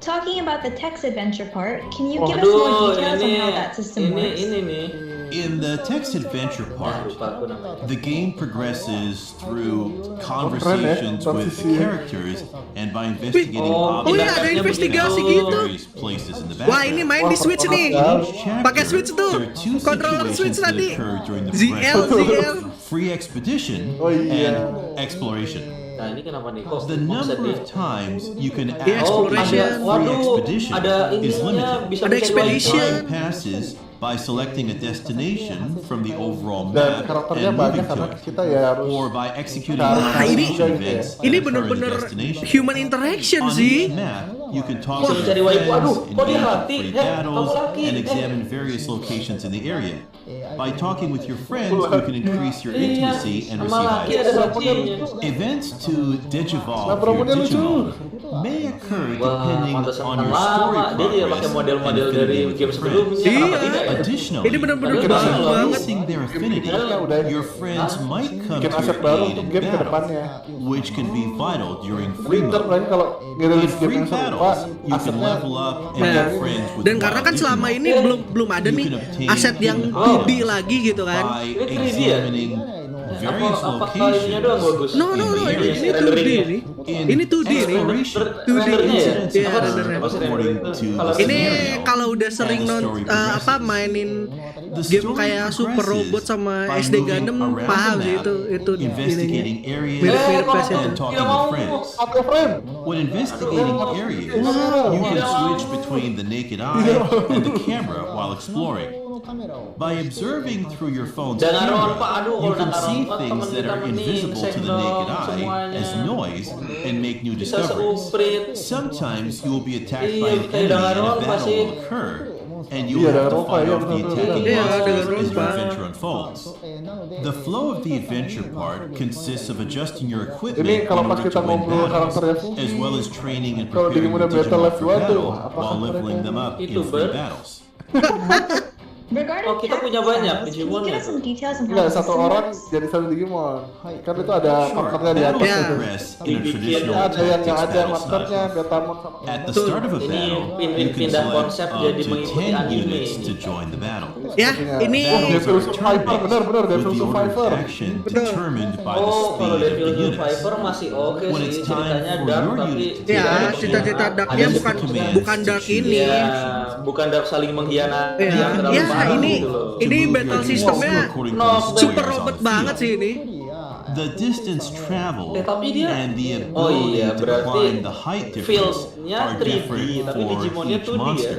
Talking about the text adventure part, can you give us more Aduh, details on ini how that system works? ini nih. In the text adventure part, Lupa aku namanya. the game progresses through conversations with the characters and by investigating Oh, iya, objects ada in investigasi gitu. various places in the Wah, ini background. main di Switch nih. Each chapter, Pakai Switch tuh. there are two Controller situations Switch that tadi. occur during the ZL. progression. Free expedition Oh, iya. and exploration. Nah, ini kenapa nih? Kok The kok number sedih? of times you can Iya, ask exploration. for free Waduh, expedition ada is ininya, limited. bisa Ada mencari expedition. Time passes by selecting a destination from the overall Dan map karakternya and banyak moving to karena it, kita ya harus or by executing Wah, conversation ini- events Ini that occur in the bener-bener destination. human interaction On sih. each map, you can talk Bisa to mencari your waifu. Aduh, friends, kok dia engage mati? in free Kamu battles, lagi. and examine various locations in the area. By talking with your friends, you can increase your intimacy and Sama receive laki ada items. sajinya. Events to digivolve Nah, your promonya lucu. Digimon may occur Wah, depending pantesan on kan your story lama. Dia tidak pakai progress and model-model dari affinity with game your sebelumnya. friends. Iya. Kenapa tidak ya? Additionally, Ini bener-bener Padahal bagus bisa loh. banget. increasing their affinity, udah your friends might come bikin to aset your baru aid untuk in game ke battle, depannya. which can be vital during free Ntar mode. paling kalau ngerilis game Free yang battle, you can asetnya level up and Nah, get friends with dan karena wild kan selama Digimon ini belum ada nih aset yang 2D lagi gitu kan. by Ini 3D ya? examining various Apa ininya doang bagus? No, ini 2D nih. Ini 2D nih. 2D Rendernya ya? Iya, Apa rendernya. according to Kalau the Ini scenario. kalau udah sering mainin game kayak Super Robot sama SD Gundam paham sih itu investigating ininya. areas Mirip-mirip kayak and situ. talking with friends. Oke, friend. When investigating areas, you can switch between the naked eye and the camera while exploring. By observing through your phone's Jangan camera, rompak, aduh, you kalau can udah see rompak, things that are temen kita invisible to the mending naked eye semuanya. as noise and make new Bisa discoveries. seuprit. Sometimes you will be attacked Iya, by an kayak enemy dengan and a rompak battle sih. will occur, and you Iya, will have dengan to rompak, fight iya, off the betul, attacking Iya, monsters dengan as your rompak. adventure unfolds. The flow of the adventure part consists of adjusting your equipment Ini in kalau pas order kita to win ngobrol battles, karakternya as well as training and Kalau preparing Digimon the Battle Digimon Live for 2 tuh, battle apakah while leveling mereka- them up in Vtuber? free battles. Regarding Oh, kita punya tactical banyak styles, can Digimon you give ya? us some details on how Enggak, the satu system orang works? jadi satu Digimon. Kan itu ada Sure, markernya di battles atas. Yeah. progress in a Dibikin traditional Ada yang nggak tactics ada battle markernya, style. Betamon sama. At the Betul. start of a Ini battle, pin- you can pindah select konsep up jadi to mengikuti 10 anime units ini. to join the battle. Ya, ini Oh, Devil Survivor, benar, with Devil the order Survivor. of action determined by the Oh, kalau speed of Devil the units. Survivor masih oke When sih, it's time ceritanya for dark your tapi unit to ya Ada cita-cita darknya ada bukan commands dark to choose. ini. ya bukan dark saling mengkhianati Ya, yang terlalu ya parah ini gitu loh. To ini move battle your units sistemnya according to no, the super squares on robot the banget field. sih ini. The distance traveled Tapi dia- and the Oh ability iya, to berarti climb the height difference fieldnya are 3D, different tapi for Digimonnya each 2D ya. monster.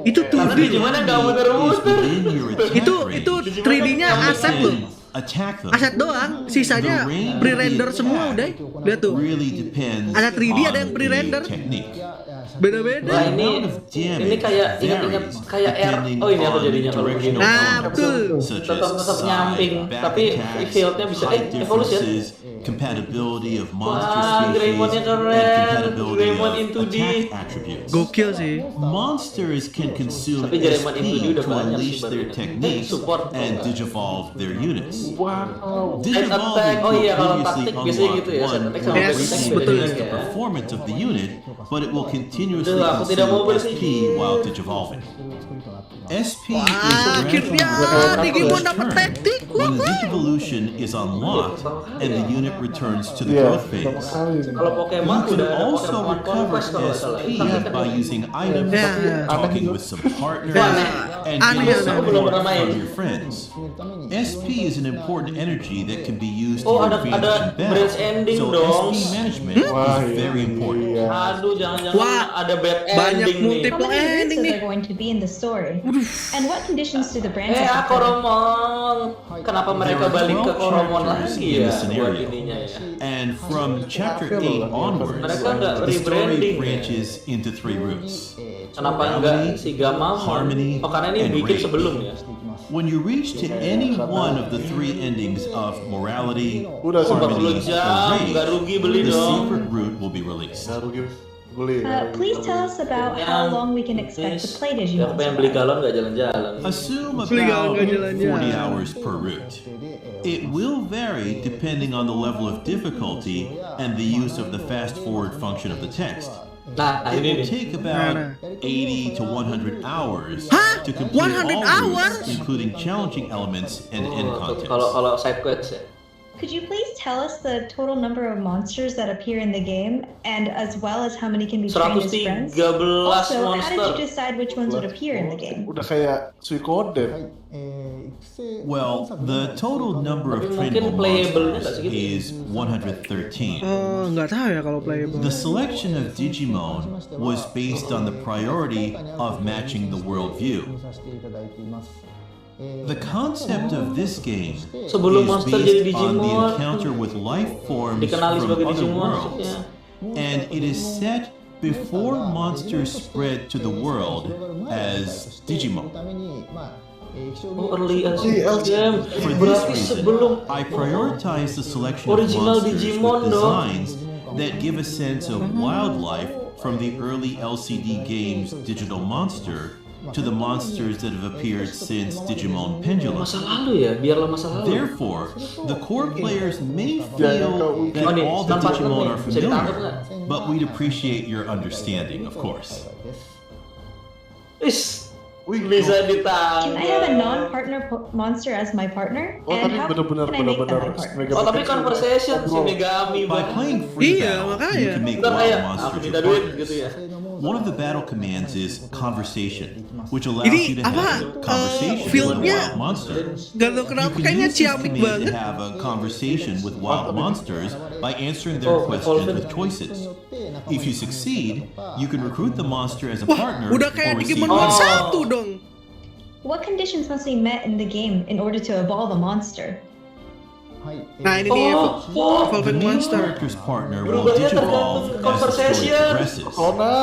Itu Karena 2D. Digimonnya nggak Is muter-muter. within your attack Itu range. 3D-nya aset loh. Attack them. Aset doang, sisanya pre-render semua udah. Lihat tuh. Really depends Ada 3D, ada yang on pre-render. the technique. Beda-beda. Nah ini amount of damage ini kayak ingat-ingat varies kayak air. depending Oh ini aku on jadinya kalau begini. directional Nah, elements, betul. such as Tetap side, nyamping, back tapi attacks, fieldnya bisa height evolusi ya. differences, compatibility of monster Wah, species, Greymonnya and keren. compatibility Greymon of into D. attack attributes. Gokil sih. Monsters can consume Tapi Greymon into D SP udah to banyak sih unleash baru their ini. techniques Support and kok. digivolve their units. Wow. Digivolving attack, oh iya, kalau previously taktik biasanya gitu ya, unlocked set one attack will sama Yes, basic greatly betul. increase the ya. performance of the unit, but it will continuously Duh, aku tidak mau consume SP berpikir. while digivolving. SP is Wah, akhirnya gradually Digimon return dapat taktik. when the digivolution is unlocked and the unit returns to the Iya, growth phase. Kalau Pokemon You can udah ada also Pokemon recover Conquest kalau nggak salah. SP by using items, Yeah. talking with some partners, Yeah. and Aneh, getting aneh. support Aku belum pernah main. from your friends. SP is an important energy that can be used to Oh, your ada advantage in battle. branch ending So dong. SP management Wah, is very important. iya. Aduh, jangan-jangan Wah, ada bad banyak ending nih. multiple How many routes ending are nih. there going to be in the story? And what conditions do the branches have to Koromon. Kenapa mereka There are balik ke 12 Koromon chapters lagi in ya the buat scenario. ininya ya? And from chapter 8 onwards, Mereka nggak the story rebranding ya? branches into 3 routes. Kenapa enggak si Gamamon? Harmony, Oh karena ini and bikin Rage. sebelum ya. When you reach to any one of the 3 endings of morality, Udah, harmony, 40 jam, or nggak rugi beli rage, the dong. secret route will be released. Nggak rugi beli. Please tell us about how long we can expect to play Ya, Digimon. aku pengen beli galon nggak jalan-jalan. Assume Beli about nggak jalan-jalan. 40 hours per route. It will vary depending on the level of difficulty and the use of the fast forward function of the text. Nah It ini will nih. take about 80 to 100 hours Hah? to complete 100 all hours? routes, including challenging elements and end Oh, contents. kalau side quest ya. Could you please tell us the total number of monsters that appear in the game, and as well as how many can be trained as friends? 113 Also, how did you monster. decide which ones would appear in the game? Udah kayak Suikoden. Well, the total number of Tapi trainable mungkin playable-nya monsters nggak segitu. is 113. Oh, nggak tahu ya kalau playable. The selection of Digimon was based on the priority of matching the worldview. The concept of this game Sebelum is monster jadi based on the Digimon, encounter with life forms dikenali from sebagai other Digimon worlds, maksudnya. and it is set before monsters spread to the world as Digimon. Oh early game. For this Berarti reason, sebelum I prioritize the selection of Original monsters Digimon with dong. designs that give a sense of wildlife from the early LCD games Digital Monster to the monsters that have appeared since Digimon Pendulum. Masa lalu ya, biarlah masa lalu. Therefore, the core players may feel that all the Digimon are familiar, but we'd appreciate your understanding, of course. Bisa ditangkap. Can I have a non-partner monster as my partner? Oh, And tapi how benar-benar can I make them my partner? Oh, tapi conversation si Megami. By playing free Iya, battle, makanya. you can make Ntar wild kayak, aku monsters minta your duit partners. gitu ya. One of the battle commands is conversation, which allows Ini you to apa, have conversation with a filmnya wild monster. Gak tau You kenapa can kayaknya use this ciamik command banget. to have a conversation with wild monsters by answering their questions with choices. If you succeed, you can recruit the monster as a Wah, partner udah or kayak receive Digimon money. 1 dong. What conditions must be met in the game in order to evolve a monster? Nah ini nih Oh, The Evolving main Monster. character's partner will Berubahnya digivolve tergantung as the story conversation. progresses. Corona.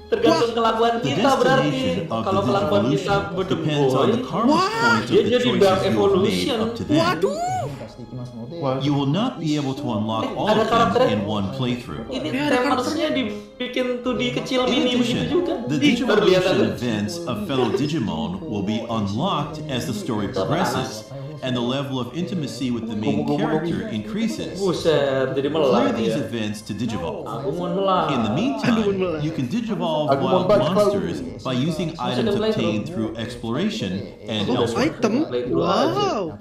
Tergantung kelakuan The kita berarti. destination of Kalau the kelakuan kita digivolution depends on the berdeboy, karma Wah, points dia of the jadi choices dark you have made evolution. up to then. Waduh. You will not be able to unlock all ada of them karakternya. in one playthrough. ini Ya, ada temersnya dibikin 2D kecil In mini begitu addition, juga. the Digivolution events of fellow Digimon will be unlocked as the story progresses, and the level of intimacy with the main character increases. Buset, jadi Clear melak these ya. events to digivolve. Agumon melak. In the meantime, you can digivolve Agumon wild baju monsters by using items obtained through exploration and Oh, elsewhere. item. Wow.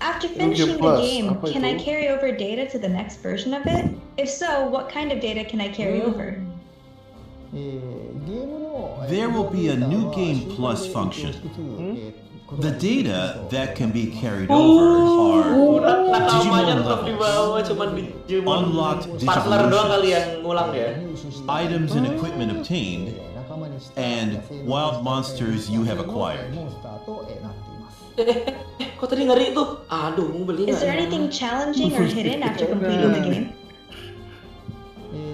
After finishing the Plus, game, apa can I itu? carry over data to the next version of it? If so, what kind of data can I carry over? There will be a new Game Plus function. The data that can be carried over are Nakamanya Digimon tetap di levels, bawah, cuman Digimon Unlocked partner doang Digivolutions. kali yang ngulang ya. items and equipment obtained, and wild monsters you have acquired. Kok tadi ngeri itu? Aduh, mau beli Is nggak there ya? anything challenging or hidden after completing the game?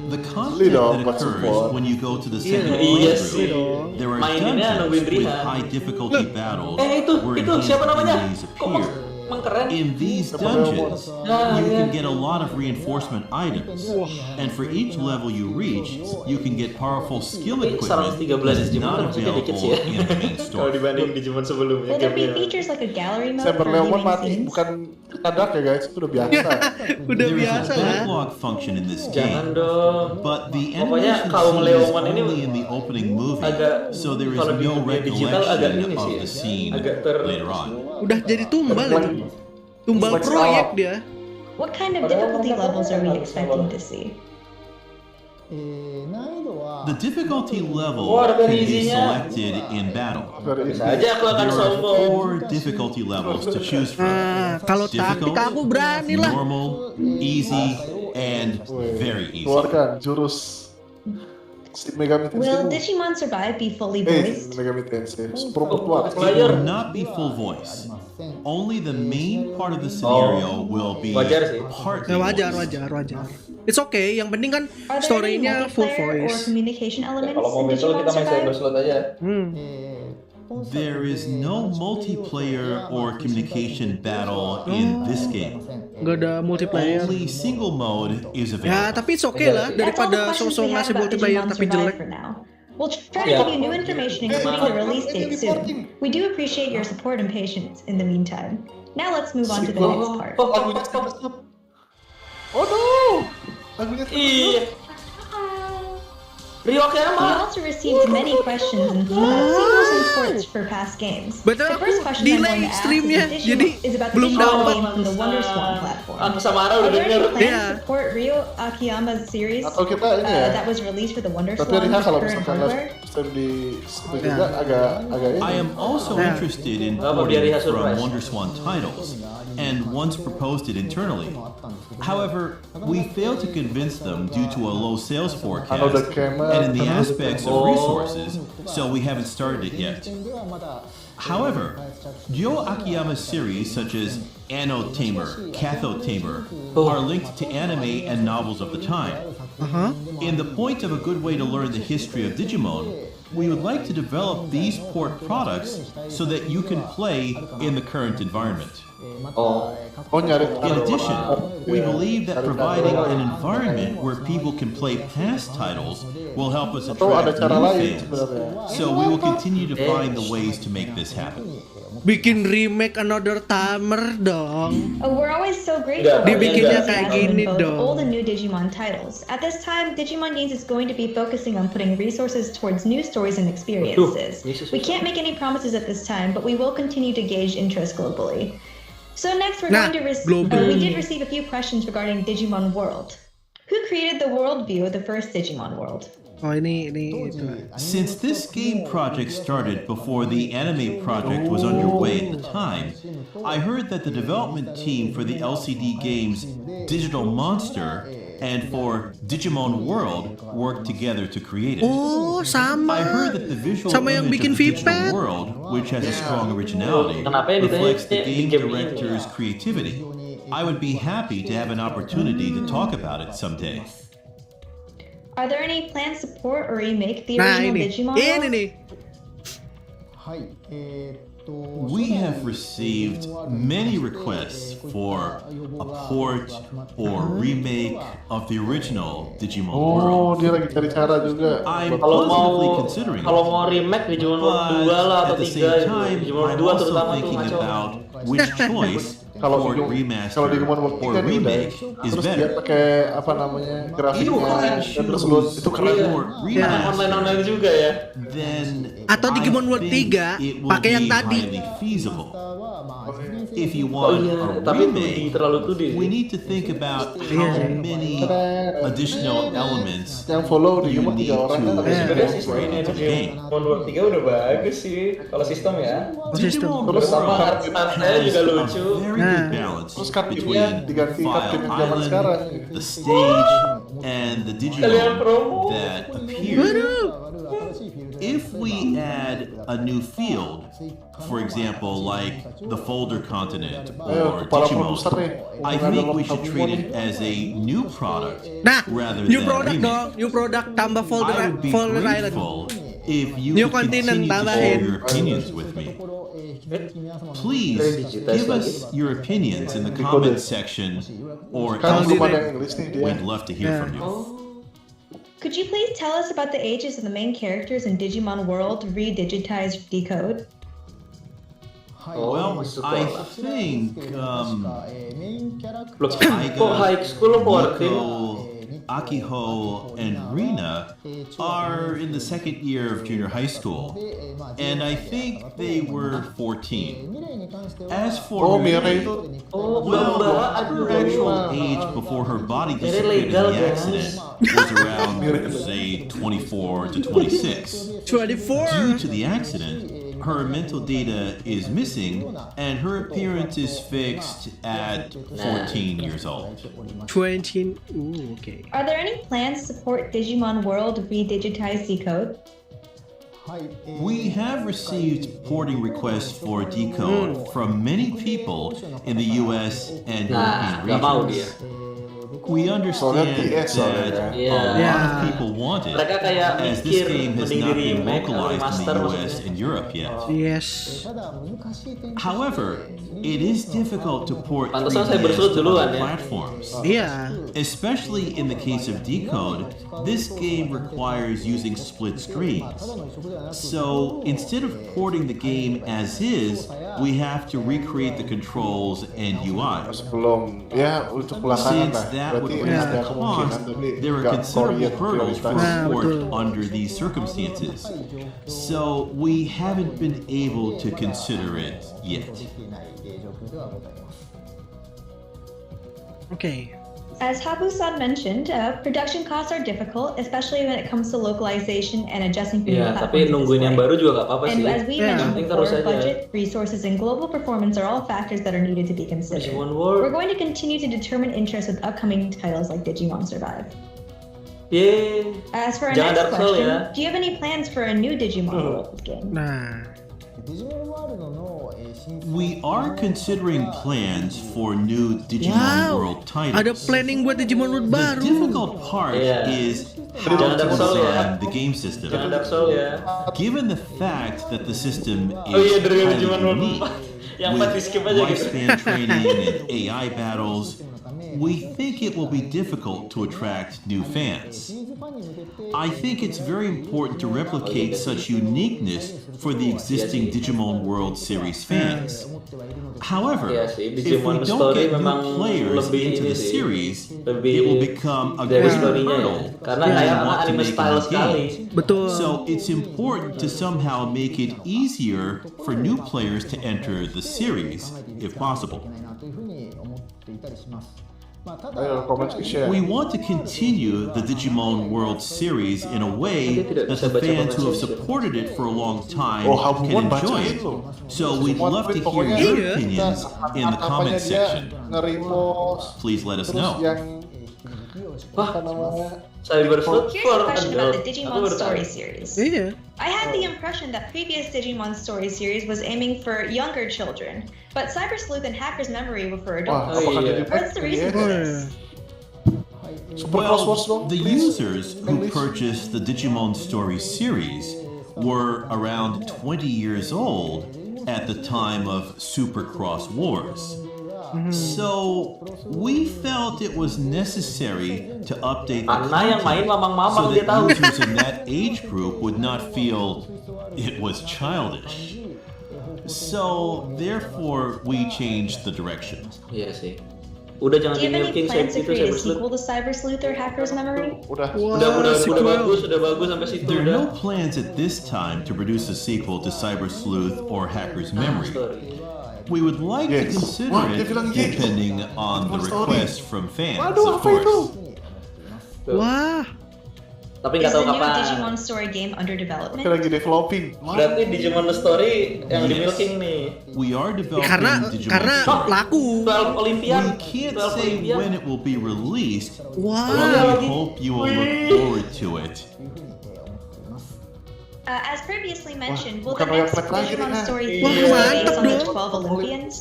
The content dong, that buat occurs support. when you go to the second Iya playthrough, sih. there are Maininnya nungguin dungeons with Riha. high difficulty battles Itu where siapa enhanced namanya? enemies Kok appear. emang keren? In these dungeons, you can get a lot of reinforcement items, and for each level you reach, you can get powerful skill Tapi equipment 113 that is Digimon not maksudnya dikit sih available ya. in the main Kalau story. dibanding Digimon sebelumnya. Will there be gamenya. features like a gallery mode Saber for Leomon viewing mati, scenes? bukan kadak ya guys, itu udah biasa. Udah There is biasa a lah. backlog function in this Jangan game, dong. but the Pokoknya animation kaum scene is Leomon ini only in the opening movie, agak- so there is kalau di no dunia digital agak recollection ini sih of ya, the scene agak later on. Udah jadi tumbal itu. Tumbal Refleks proyek alam. dia. What kind of difficulty levels are we expecting to see? The difficulty level Oh, ada can be variasinya. selected in battle. Bisa aja aku akan There are sombong. 4 difficulty levels to choose from. Nah, kalau taktik aku berani lah. Normal, easy, and very easy. Keluarkan jurus si Megami Will Tensei. Digimon Survive be fully Eh, voiced? Megami Tensei. Perempuan. It Player. will not be full voice. Only the main part of the scenario will be Wajar sih. partly Ya voiced. wajar. It's okay, yang penting kan Are there any story-nya full multiplayer or voice. communication elements Kalau mau in betul Digimon kita main Survive? cyberslot aja. There is no multiplayer or communication battle in this game. Nggak ada multiplayer. Only single mode is Ya, available. tapi it's okay lah That's all the daripada questions sosok we have ngasih about multiplayer Digimon tapi Survive jelek. for now. We'll try to give you new information, including the release date soon. We do appreciate your support and patience in the meantime. Now let's move on to the next part. Lagunya stop. Oh no! Lagunya stop. Iya. Rio We Akiyama. also received many questions about sequels and ports for past games. Betul, The first aku question I'm delay going to ask streamnya, is, jadi about the belum Digimon dapat. game from the WonderSwan platform. Aku sama Ara Are udah there any denger. plans Iya. to port Rio Akiyama's series Atau kita ini ya. that was released for the Tapi WonderSwan Riha with kalau current misalkan hardware? stream di situ juga agak ini. I am also Yeah. interested in Apa, biar porting Riha from surprise. WonderSwan titles, and once proposed it internally. However, we failed to convince them due to a low sales forecast Ano, the camera- and in the aspects of resources, so we haven't started it yet. However, Ryo Akiyama's series such as Anno Tamer, Katho Tamer are linked to anime and novels of the time. In the point of a good way to learn the history of Digimon, we would like to develop these port products so that you can play in the current environment. In addition, we believe that providing an environment where people can play past titles will help us attract new fans. So we will continue to find the ways to make this happen. Bikin remake Another Tamer dong. We're always so grateful for Dibikinnya the kayak enthusiasm gini in both dong. old and new Digimon titles. At this time, Digimon Games is going to be focusing on putting resources towards new stories and experiences. We can't make any promises at this time, but we will continue to gauge interest globally. So next, we did receive a few questions regarding Digimon World. Who created the world view of the first Digimon World? Oh ini itu. Since this game project started before the anime project was underway at the time, I heard that the development team for the LCD games Digital Monster and for Digimon World worked together to create it. Oh, sama. I heard that the visual Sama yang image bikin of the Digital Vpad. World, which has a strong originality, reflects the game director's creativity. I would be happy to have an opportunity to talk about it someday. Are there any plans to port or remake the Nah original ini, Digimon ini world? nih. We have received many requests for a port or remake of the original Digimon Oh, World. dia lagi cari cara juga. I'm Kalau positively mau considering kalau it, mau remake Digimon World 2 but lah atau at the 3 same gitu. time, Digimon World I'm 2 also terutama tuh thinking ngaco. about which choice, Kalau port, Digimon- remaster, kalau Digimon World or 3 nih udah, remake is terus dia better. pakai apa namanya grafiknya If I dan terus lu itu keren. Iya. Or Ada online juga ya. then Atau Digimon I World think 3 it will pakai yang be tadi. highly feasible. If you Oh want iya, a tapi remake, terlalu 2D. we need to think about how many additional elements Yang follow you Digimon 3 need orang kan to tapi Sebenarnya sebenarnya sistemnya into the game. Digimon World 3 udah bagus sih kalau sistem ya. Digimon Terus Sama World art-artnya juga has lucu. a very good balance Terus kartunya between diganti File kartun yang zaman Island, sekarang. the stage, and the Kalian Digimon promo. that appear. If we add a new field, for example, like the Folder Continent or kepala Digimon, produser nih. I think we should treat it as a new product Nah, rather new than product remake. dong, new product tambah I folder would be folder island. grateful if you New could continent continue to tambahin. share your opinions with me. Please give us your opinions in the comments section or Kan belum ada elsewhere. yang English nih dia. We'd love to hear from you. Could you please tell us about the ages of the main characters in Digimon World Redigitized Decode? Well, I think Loh, kok high school porting? Akiho, and Rina are in the second year of junior high school, and I think they were 14. As for Oh, Mira Miri, itu. well, her actual age before her body disappeared in legal, the guys. accident was around, say, 24 to 26. 24. Due to the accident, her mental data is missing, and her appearance is fixed at 14 years old. 20. Ooh, okay. Are there any plans to support Digimon World Redigitized Decode? We have received porting requests for Decode from many people in the US and Nah, European nggak mau dia. regions. We understand DS that soalnya. a lot of Yeah. people want it, Mereka kayak as this mikir game has mending not di been remake atau localized in remaster the US maksudnya. and Europe yet. Yes. However, it is difficult to port Pantesan saya 3DS bersurut to duluan other ya. platforms. Iya. Especially in the case of Decode, this game requires using split screens. So instead of porting the game as is, we have to recreate the controls and UI. Sebelum ya untuk belakangan Since lah. that would Berarti raise ada the kemungkinan cost, tapi there are nggak considerable Korean hurdles for prioritas. Nah, support betul. under these circumstances. So we haven't been able to consider it yet. Okay. As Habu-san mentioned, production costs are difficult, especially when it comes to localization and adjusting for new Iya, tapi platforms. nungguin yang baru juga gak apa-apa And sih. as we Yeah. mentioned Penting before, terus aja. budget, resources, and global performance are all factors that are needed to be considered. Digimon We're World. going to continue to determine interest with upcoming titles like Digimon Survive. Yeay. As for our Jangan next Dark Soul question, ya. do you have any plans for a new Digimon World game? Nah, We are considering plans for new Digimon Wow, World titles. ada planning buat Digimon World The baru. difficult part is how Jangan to Dark Soul ya. design the game system. Jangan Dark Soul ya. Given the fact that the system Oh iya, is dari highly Digimon World unique, 4. Yang 4 di skip aja gitu. lifespan training and AI battles, we think it will be difficult to attract new fans. I think it's very important to replicate such uniqueness for the existing Digimon World series fans. However, Iya sih, if we Digimon don't Story get memang new players lebih into ini the sih, series, lebih it will become a dari great story-nya ya. hurdle Karena if kayak we want to anime make a style new sekali. game. Betul. So it's important to somehow make it easier for new players to enter the series, if possible. Ayo, comment share. We want to continue the Digimon World series in a way that the fans who have supported it for a long time can enjoy it. So we'd love to hear your opinions in the comment section. Please let us know. Cybersleuth Here's for a question about the adult. Digimon Story series. Iya. I had the impression that previous Digimon Story series was aiming for younger children, but Cyber Sleuth and Hacker's Memory were for Wah, adults. apakah iya. jadi What's the reason for this? Super Crosswords dong, The please. users who purchased the Digimon Story series were around 20 years old at the time of Super Cross Wars. So we felt it was necessary to update the Karena yang main content mamang-mamang so dia that tahu. users in that age group would not feel it was childish. So therefore we changed the direction. Iya sih. Udah jangan Do you have any dimilkin plans to gitu create a Cybersleuth. sequel to Cyber Sleuth or Hacker's Memory? Udah. Udah bagus sampai situ There are udah. no plans at this time to produce a sequel to Cyber Sleuth or Hacker's Memory. Story. We would like to Yes. consider Wah, it dia bilang yes. depending on the Digimon Story. request from fans, Waduh, of apa itu? course. Wah, Tapi nggak Is the tahu new kapan. Digimon Story game under development? Kita lagi developing. Berarti Digimon Story yang Yes. dimilking nih. We are developing karena Digimon Story. laku. 12 Olympian. We can't 12 say Olympian. when it will be released, Wah. but we hope you will look forward to it. As previously mentioned, will bukan the next Royal Flag lagi Digimon nih, Story Wah, game be based on the mantap 12 Olympians?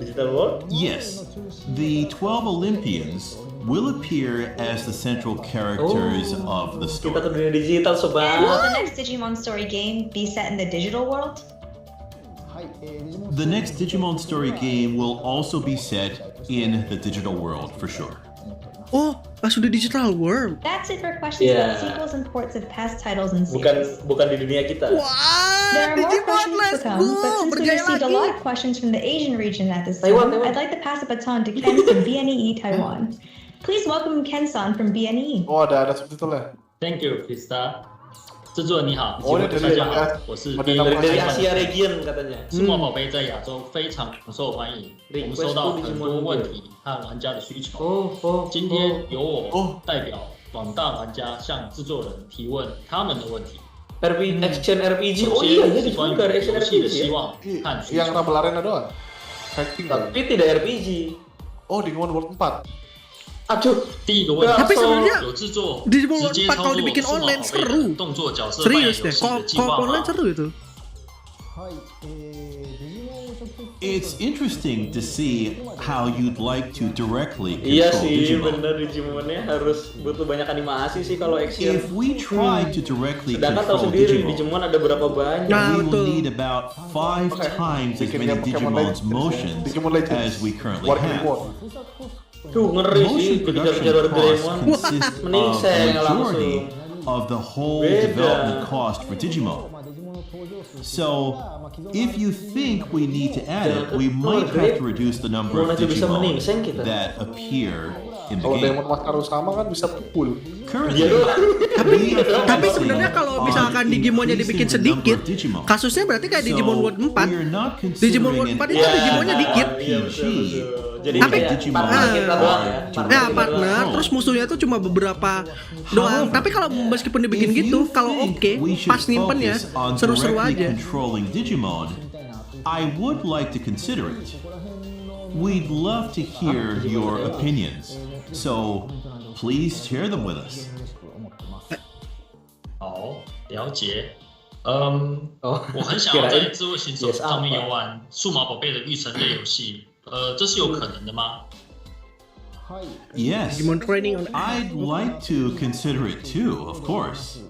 Digital World? Yes, the 12 Olympians will appear as the central characters of the Kita story. ke dunia digital And will sobat. the next Digimon Story game be set in the digital world? The next Digimon Story game will also be set in the digital world for sure. Oh, pas udah digital world. That's it for questions Yeah. about sequels and ports of past titles and Bukan series. bukan di dunia kita. There Wah, are more Digimon, questions let's to come, go. but since we Berjaya received a lot lagi. of questions from the Asian region at this time, Taiwan. I'd like to pass the baton to Ken from BNE Taiwan. Please welcome Ken-san from BNE. Oh, ada subtitle-nya. Thank you, Krista。制作人你好，哦大家好，我是 Dari Asia region katanya. 数码宝贝在亚洲非常受欢迎，我们收到很多问题和玩家的需求。今天由我代表广大玩家向制作人提问他们的问题。 Action RPG. 首 Oh iya, 先 jadi 是关于 juga action 游戏的 RPG 希 ya. 望和需 Yang 求。 Rumble Arena doang. Fighting kan? Tapi tidak RPG. Oh, Digimon World 4. Aduh. 第一个问题 Tapi sebenarnya 有制作 Digimon 直接 4 操 kalau 作 dibikin 数码宝 online 贝 seru. 的动作角色扮演 Serius 游 deh, 戏的 kalau 计划 online 吗？ seru itu. It's interesting to see how you'd like to directly Iya control sih, Digimon. bener Digimonnya harus butuh banyak animasi sih kalau action. If we try to directly Sedangkan tahu control sendiri Digimon, Digimon ada berapa banyak. Nah, we will betul. need about 5 times as Bikin many yang Pokemon Digimon's Legends, motions Digimon Legends. as we currently War have. Digimon. Duh, ngeri sih Motion dikejar-kejar production costs Doraemon. consist Mending of saya the yang majority langsung. of the whole Beda. development cost for Digimon. So, if you think we need to add it, we might have to reduce the number of Mau aja bisa Digimon meningseng kita. that appear in the Kalau game. Diamond Maskaro sama kan bisa full. Currently, Tapi sebenarnya kalau misalkan Digimonnya dibikin sedikit, kasusnya berarti kayak Digimon World 4. Digimon World 4 itu Digimonnya dikit. Iya, betul. Jadi Tapi kayak Digimon partner kita doang ya. Ya partner, terus musuhnya tuh cuma beberapa doang. Tapi kalau meskipun dibikin gitu, kalau oke, pas nyimpennya seru-seru aja. Controlling Digimon, I would like to consider it. We'd love to hear your opinions, so please share them with us. 好，了解。我很想要在智慧型手机上面游玩数码宝贝的育成类游戏，这是有可能的吗？ Yes, Digimon training on I'd like to consider it too, of course.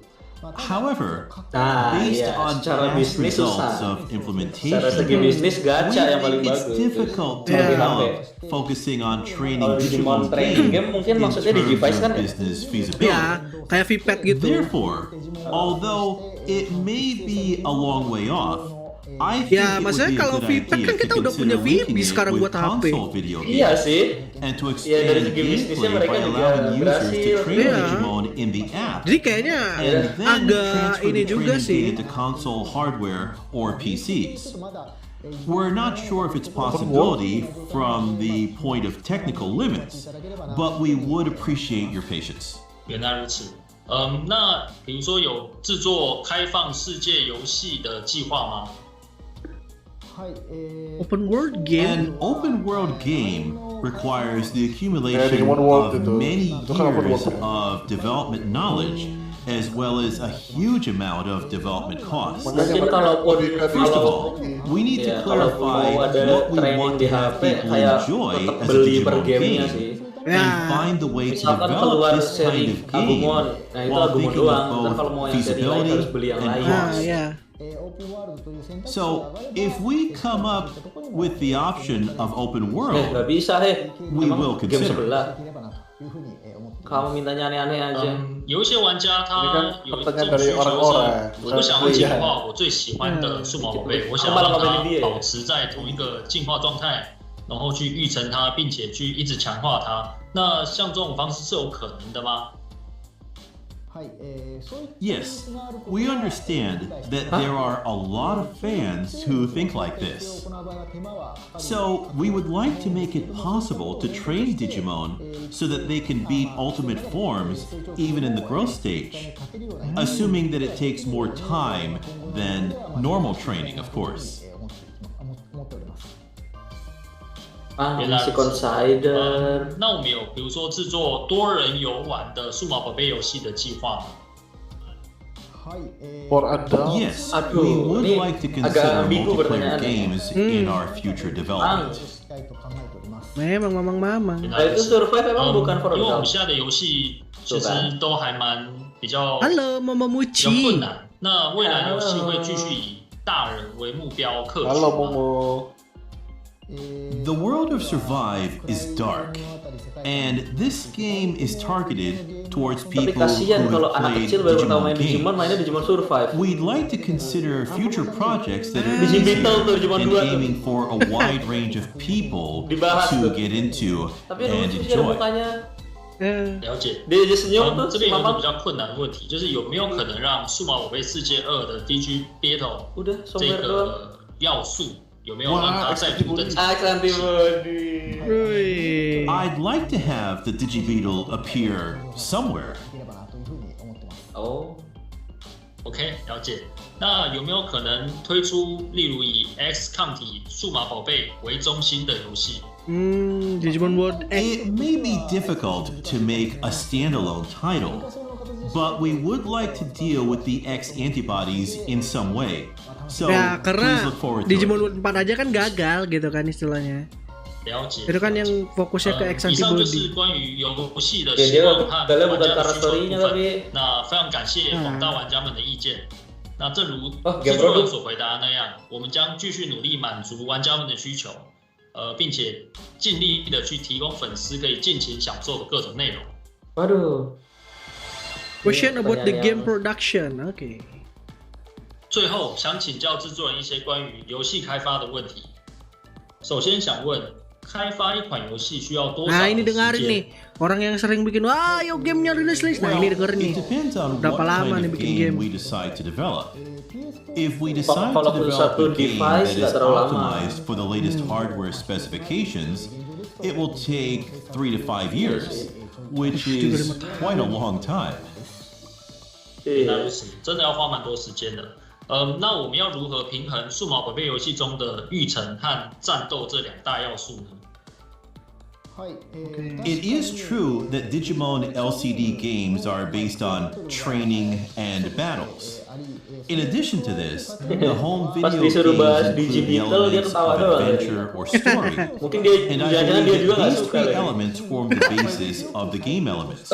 However, based on past results of implementation, we think it's difficult to develop focusing on training Digimon games in terms of business feasibility. Ya, kayak Vpad gitu. Therefore, although it may be a long way off, I think Ya, it would maksudnya be a kalau good Vpad idea kan to kita udah consider punya linking VB it sekarang with buat HP. console video games. Iya sih. And to Iya, dari expand segi bisnisnya gameplay mereka by juga allowing users to berhasil. train Iya. Digimon in the app. Jadi kayaknya And then agak transfer ini the juga training sih. data to console hardware or PCs. We're not sure if it's a possibility from the point of technical limits, but we would appreciate your patience. 原来如此。那比如说有制作开放世界游戏的计划吗？ Open world An game. open world game requires the accumulation Digimon World of itu. many Itu kan open years world. of development knowledge, as well as a huge amount of development costs. Mungkin kalaupun First of all, we need to ya, kalaupun clarify mau ada what we training want di to have HP people kayak enjoy tetap as a beli per Digimon gamenya game, sih. Ya. and find the way to Misalkan develop keluar this kind seri of game Agumon, nah itu while Agumon thinking doang. of Ntar kalau mau both yang seri lain harus beli feasibility yang and lain. Ah, cost. ya. So, if we come up with the option of open Nggak world, bisa we will game consider. sebelah. Kamu mintanya aneh-aneh aja. 有一些玩家他有一种 pertanyaan 需 dari 求是， orang-orang 我不想要进化我最喜欢的数码宝贝，我想要让它保持在同一个进化状态，然后去育成它，并且去一直强化它。那像这种方式是有可能的吗？ Yes, we understand that there are a lot of fans who think like this. So, we would like to make it possible to train Digimon so that they can beat ultimate forms even in the growth stage, assuming that it takes more time than normal training, of course. 原来是 Consider。那我们有比如说制作多人游玩的数码宝贝游戏的计划吗？ For adult. Yes, Aduh, we would ini like to agak consider ambigu multiplayer pertanyaannya. games in our future development. Memang mamang. 原 Nah 来 itu Survive emang bukan for 因为我们 adult. 现在的游戏其实都还蛮比较 Halo, Mama 比较 Muci. 困难。那未来游戏会继续以大人为目标客群 Halo 吗？ Momo. The world of Survive is dark, and this game is targeted towards Tapi people kasihan who kalau have anak played kecil baru pertama Digimon main Digimon, mainnya games. Digimon Survive. We'd like to consider future projects that are Digital tuh, easier Digimon and 2 tuh. aiming for a wide range of people Dibahas tuh. to get into Tapi and lucu sih ada enjoy. mukanya. 了解。 Dia aja senyum tuh 这边有一个 mamam. 比较困难的问题，就是有没有可能让《数码宝贝世界2》的 DG Battle Udah 这 somewhere doang. 个要素有没有让它再度登场？ Antibody. Wih. I'd like to have the Digibeetle appear somewhere. Oh. OK， 了解。那有没有可能推出例如以 X 抗体数码宝贝为中心的游戏？ Digimon World X. It may be difficult to make a standalone title, but we would like to deal with the X antibodies in some way. So Ya, please karena look forward to Digimon it. World 4 aja kan gagal gitu kan istilahnya. 了解。 Itu kan yang fokusnya ke X 以上就是 antibody. 关于游戏的 Ya 希 dia 望和 kalian 玩 bukan 家的 karena 需求的 story-nya 部分。 tapi 那非常感谢广大玩家们的意见。那正如 Oh, 制 game 作人 product. 所回答的那样，我们将继续努力满足玩家们的需求，并且尽力的去提供粉丝可以尽情享受的各种内容。 Waduh. Question about the Pertanyaan game yang- production. Oke. 最后想请教制作人一些关于游戏开发的问题。首先想问，开发一款游戏需要多少 Nah 的 ini 时 dengerin 间 nih. Orang yang sering bikin, wah ayo gamenya rilis. Nah Well, ini dengerin nih. it depends on Berapa what lama kind nih of bikin game game? we decide to develop. If we decide Kalau to develop satu a game device that nggak is terlalu lama. optimized for the latest hardware specifications, it will take 3 to 5 years, which is quite a long time. 原来如此，真的要花蛮多时间的。那我们要如何平衡数码宝贝游戏中的育成和战斗这两大要素呢？ It is true that Digimon LCD games are based on training and battles. In addition to this, the home video games include the elements of adventure or story, and I believe that these three elements form the basis of the game elements.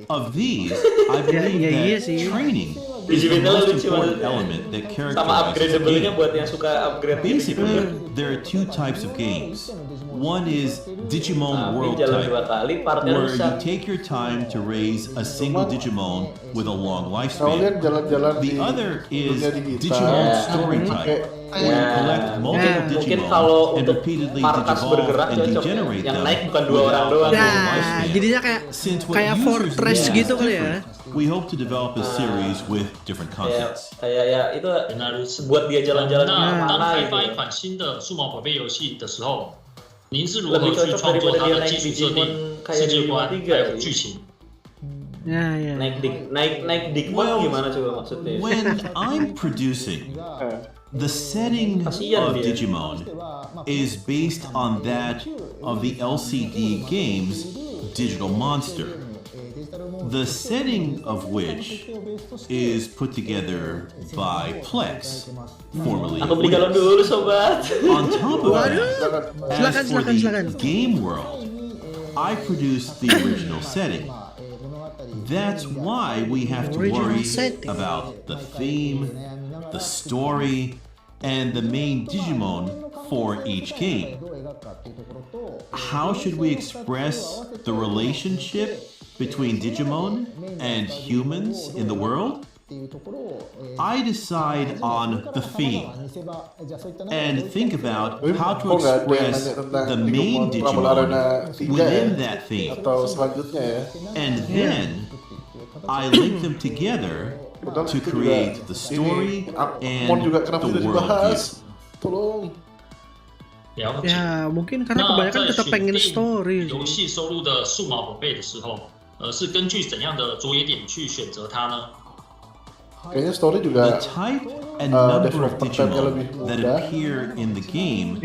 Of these, I believe that training is the most important element that characterizes the game. Basically, there are two types of games. One is Digimon World type, where you take your time to raise a single Digimon with a long lifespan. The other is Digimon Story type, where you collect multiple Digimon and repeatedly digivolve and degenerate them without a long lifespan. Jadinya kayak Fortress gitu kali ya. We hope to develop a series with different contents. Ya itu buat dia jalan-jalan kemana 当开 gitu. 发一款新的数码宝贝游戏的时候，您是如何去创作它的基础设定、世界观还有剧情？ Naik Digimon gimana coba maksudnya? When I'm producing, the setting of Digimon is based on that of the LCD game's Digital Monster, the setting of which is put together by Plex, formerly Aku beli galon dulu sobat. On top of that, as for the game world, I produced the original setting. That's why we have to worry about the theme, the story, and the main Digimon for each game. How should we express the relationship between Digimon and humans in the world? I decide on the theme and think about how to express the main Digimon within that theme. And then I link them together to create the story and the worldview. 了解。 Ya mungkin karena kebanyakan tetap pengen story. 游戏收录的数码宝贝的时候，是根据怎样的着眼点去选择它呢？ Kayaknya story juga the type and number of Digimon that appear in the game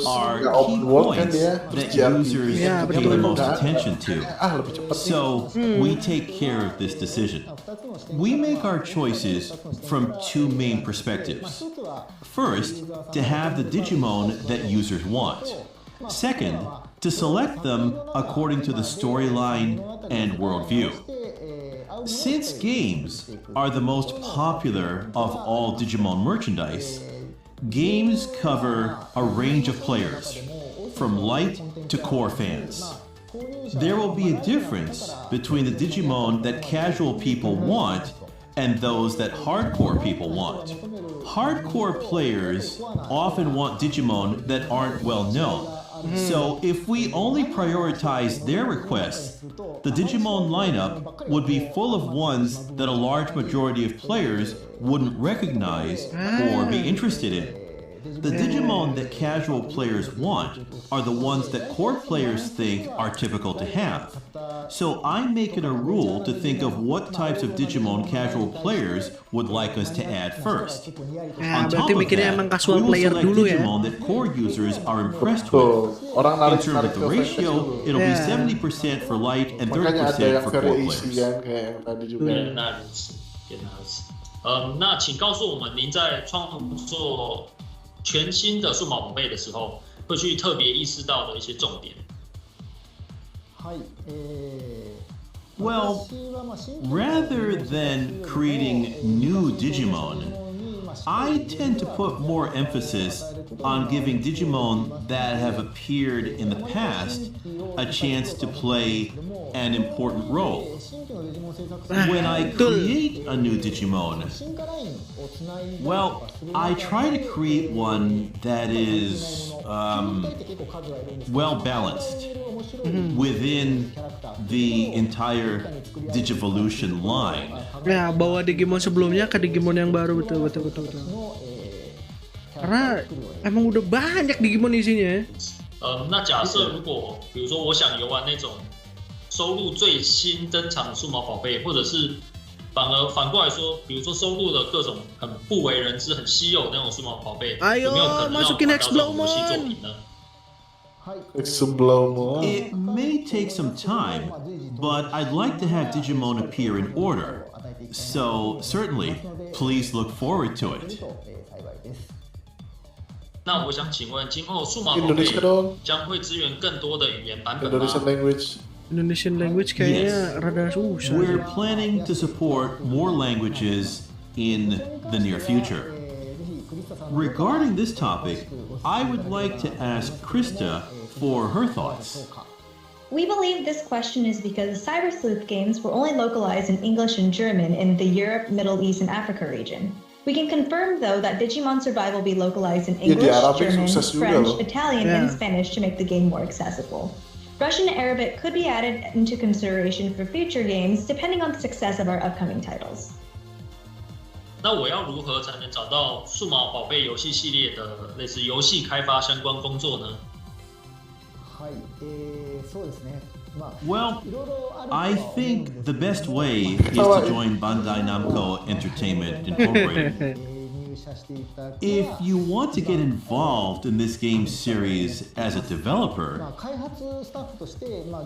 are key points that users pay the most attention to. So we take care of this decision. We make our choices from two main perspectives. First, to have the Digimon that users want. Second, to select them according to the storyline and worldview. Since games are the most popular of all Digimon merchandise, games cover a range of players, from light to core fans. There will be a difference between the Digimon that casual people want and those that hardcore people want. Hardcore players often want Digimon that aren't well known. So if we only prioritize their requests, the Digimon lineup would be full of ones that a large majority of players wouldn't recognize or be interested in. The Digimon that casual players want are the ones that core players think are typical to have. So I make it a rule to think of what types of Digimon casual players would like us to add first. On top of that, we will select Digimon that core users are impressed with. In terms of the ratio, it'll be 70% for light and 30% for core players. 原来如此，原来如此。那请告诉我们，您在创作全新的数码宝贝的时候，会去特别意识到的一些重点。 Well, rather than creating new Digimon, I tend to put more emphasis on giving Digimon that have appeared in the past a chance to play an important role. When I create a new Digimon, well, I try to create one that is well balanced within the entire Digivolution line. Ya, bawa Digimon sebelumnya ke Digimon yang baru, betul. Karena emang udah banyak Digimon isinya. 那假设如果比如说我想游玩那种收录最新登场的数码宝贝，或者是反过来说，比如说收录了各种很不为人知、很稀有的那种数码宝贝，有没有可能让我玩到这种游戏作品呢？ Sebelum It may take some time, but I'd like to have Digimon appear in order. So, certainly, please look forward to it. 那我想请问，今后数码宝贝 Indonesia dong. 将会支援更多的语言版本吗？ Indonesian language. Indonesian language kayaknya rada susah. We're planning to support more languages in the near future. Regarding this topic, I would like to ask Krista for her thoughts. We believe this question is because Cyber Sleuth games were only localized in English and German in the Europe, Middle East, and Africa region. We can confirm, though, that Digimon Survive will be localized in English, German, French, Italian, and Spanish to make the game more accessible. Russian and Arabic could be added into consideration for future games, depending on the success of our upcoming titles. 那我要如何才能找到数码宝贝游戏系列的类似游戏开发相关工作呢？ Well, I think the best way is to join Bandai Namco Entertainment Incorporated. If you want to get involved in this game series as a developer,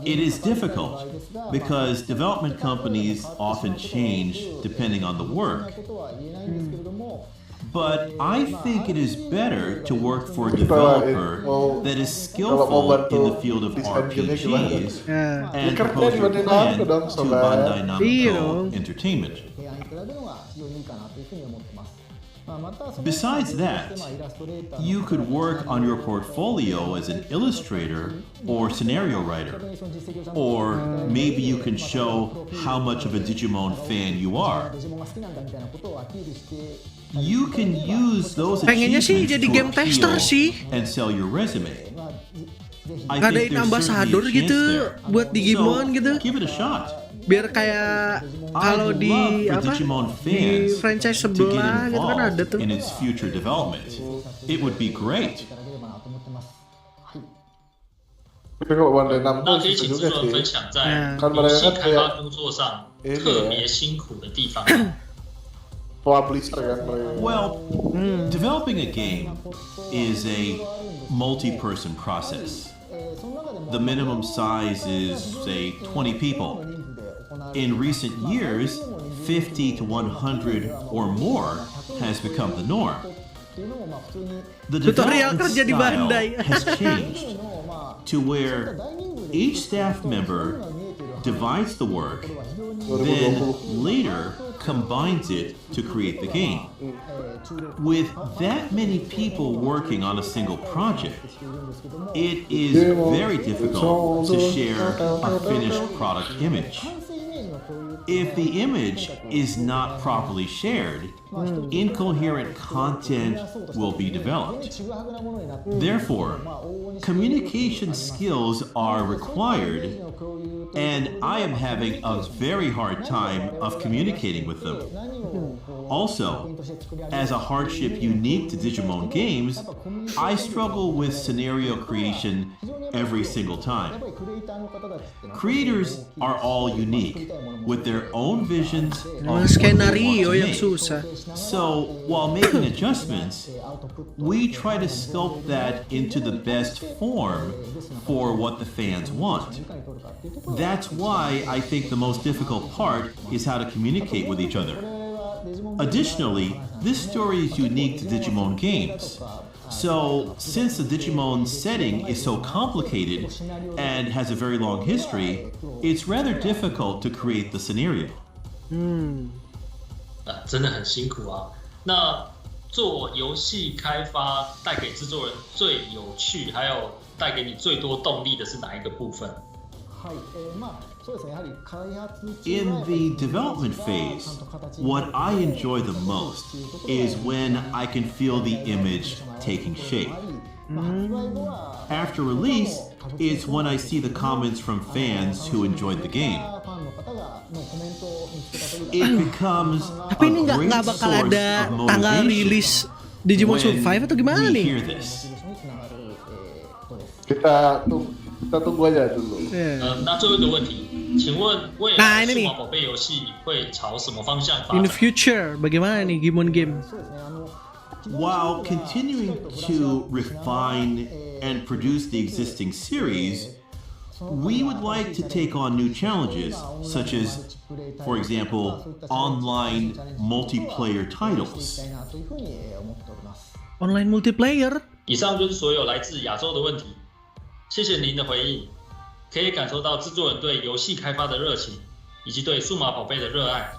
it is difficult because development companies often change depending on the work. But I think it is better to work for a developer that is skillful in the field of RPGs and propose your plan to Bandai Namco Entertainment. Besides that, you could work on your portfolio as an illustrator or scenario writer. Or maybe you can show how much of a Digimon fan you are. You can use those Pengennya sih achievements jadi to game tester appeal sih. and sell your resume. I Ngadain think there's ambassador certainly a chance gitu there. buat Digimon So, gitu. give it a shot. Biar kayak kalau I'd di love for Digimon di fans franchise to get sebelah gitu kan ada involved tuh. in its future development. It would be great. Tapi kalau Bandai Namco 那可以 susah 请制 juga 作人分 sih. 享在 Kan 游戏 mereka 开发 kayak 工作上 ini 特 ya, 别辛苦的地方吗？ publisher kan mereka. Well, developing a game is a multi-person process. The minimum size is, say, 20 people. In recent years, 50 to 100 or more has become the norm. The Tutorial development kerja di Bandai. style has changed to where each staff member divides the work, then later combines it to create the game. With that many people working on a single project, it is very difficult to share a finished product image. If the image is not properly shared, incoherent content will be developed. Therefore, communication skills are required, and I am having a very hard time of communicating with them. Also, as a hardship unique to Digimon games, I struggle with scenario creation every single time. Creators are all unique, with their own visions on what they want Skenario to yang make. susah. So, while making adjustments, we try to sculpt that into the best form for what the fans want. That's why I think the most difficult part is how to communicate with each other. Additionally, this story is unique to Digimon games. So, since the Digimon setting is so complicated and has a very long history, it's rather difficult to create the scenario. 真的很辛苦啊。那做游戏开发带给制作人最有趣，还有带给你最多动力的是哪一个部分？ In the development phase, what I enjoy the most is when I can feel the image taking shape. After release, it's when I see the comments from fans who enjoyed the game. It becomes a Tapi ini great nggak bakal source ada of tanggal motivation rilis Digimon when Survive atau gimana we nih? hear this. Kita tunggu aja dulu. 那最后一个问题，请问未 Nah, 来 ini 数 nih. 码宝贝游戏会朝什么方向发 In the 展？ future, bagaimana nih Digimon game? While continuing to refine and produce the existing series, we would like to take on new challenges, such as, for example, online multiplayer titles. Online multiplayer. 以上就是所有来自亚洲的问题，谢谢您的回应，可以感受到制作人对游戏开发的热情，以及对数码宝贝的热爱，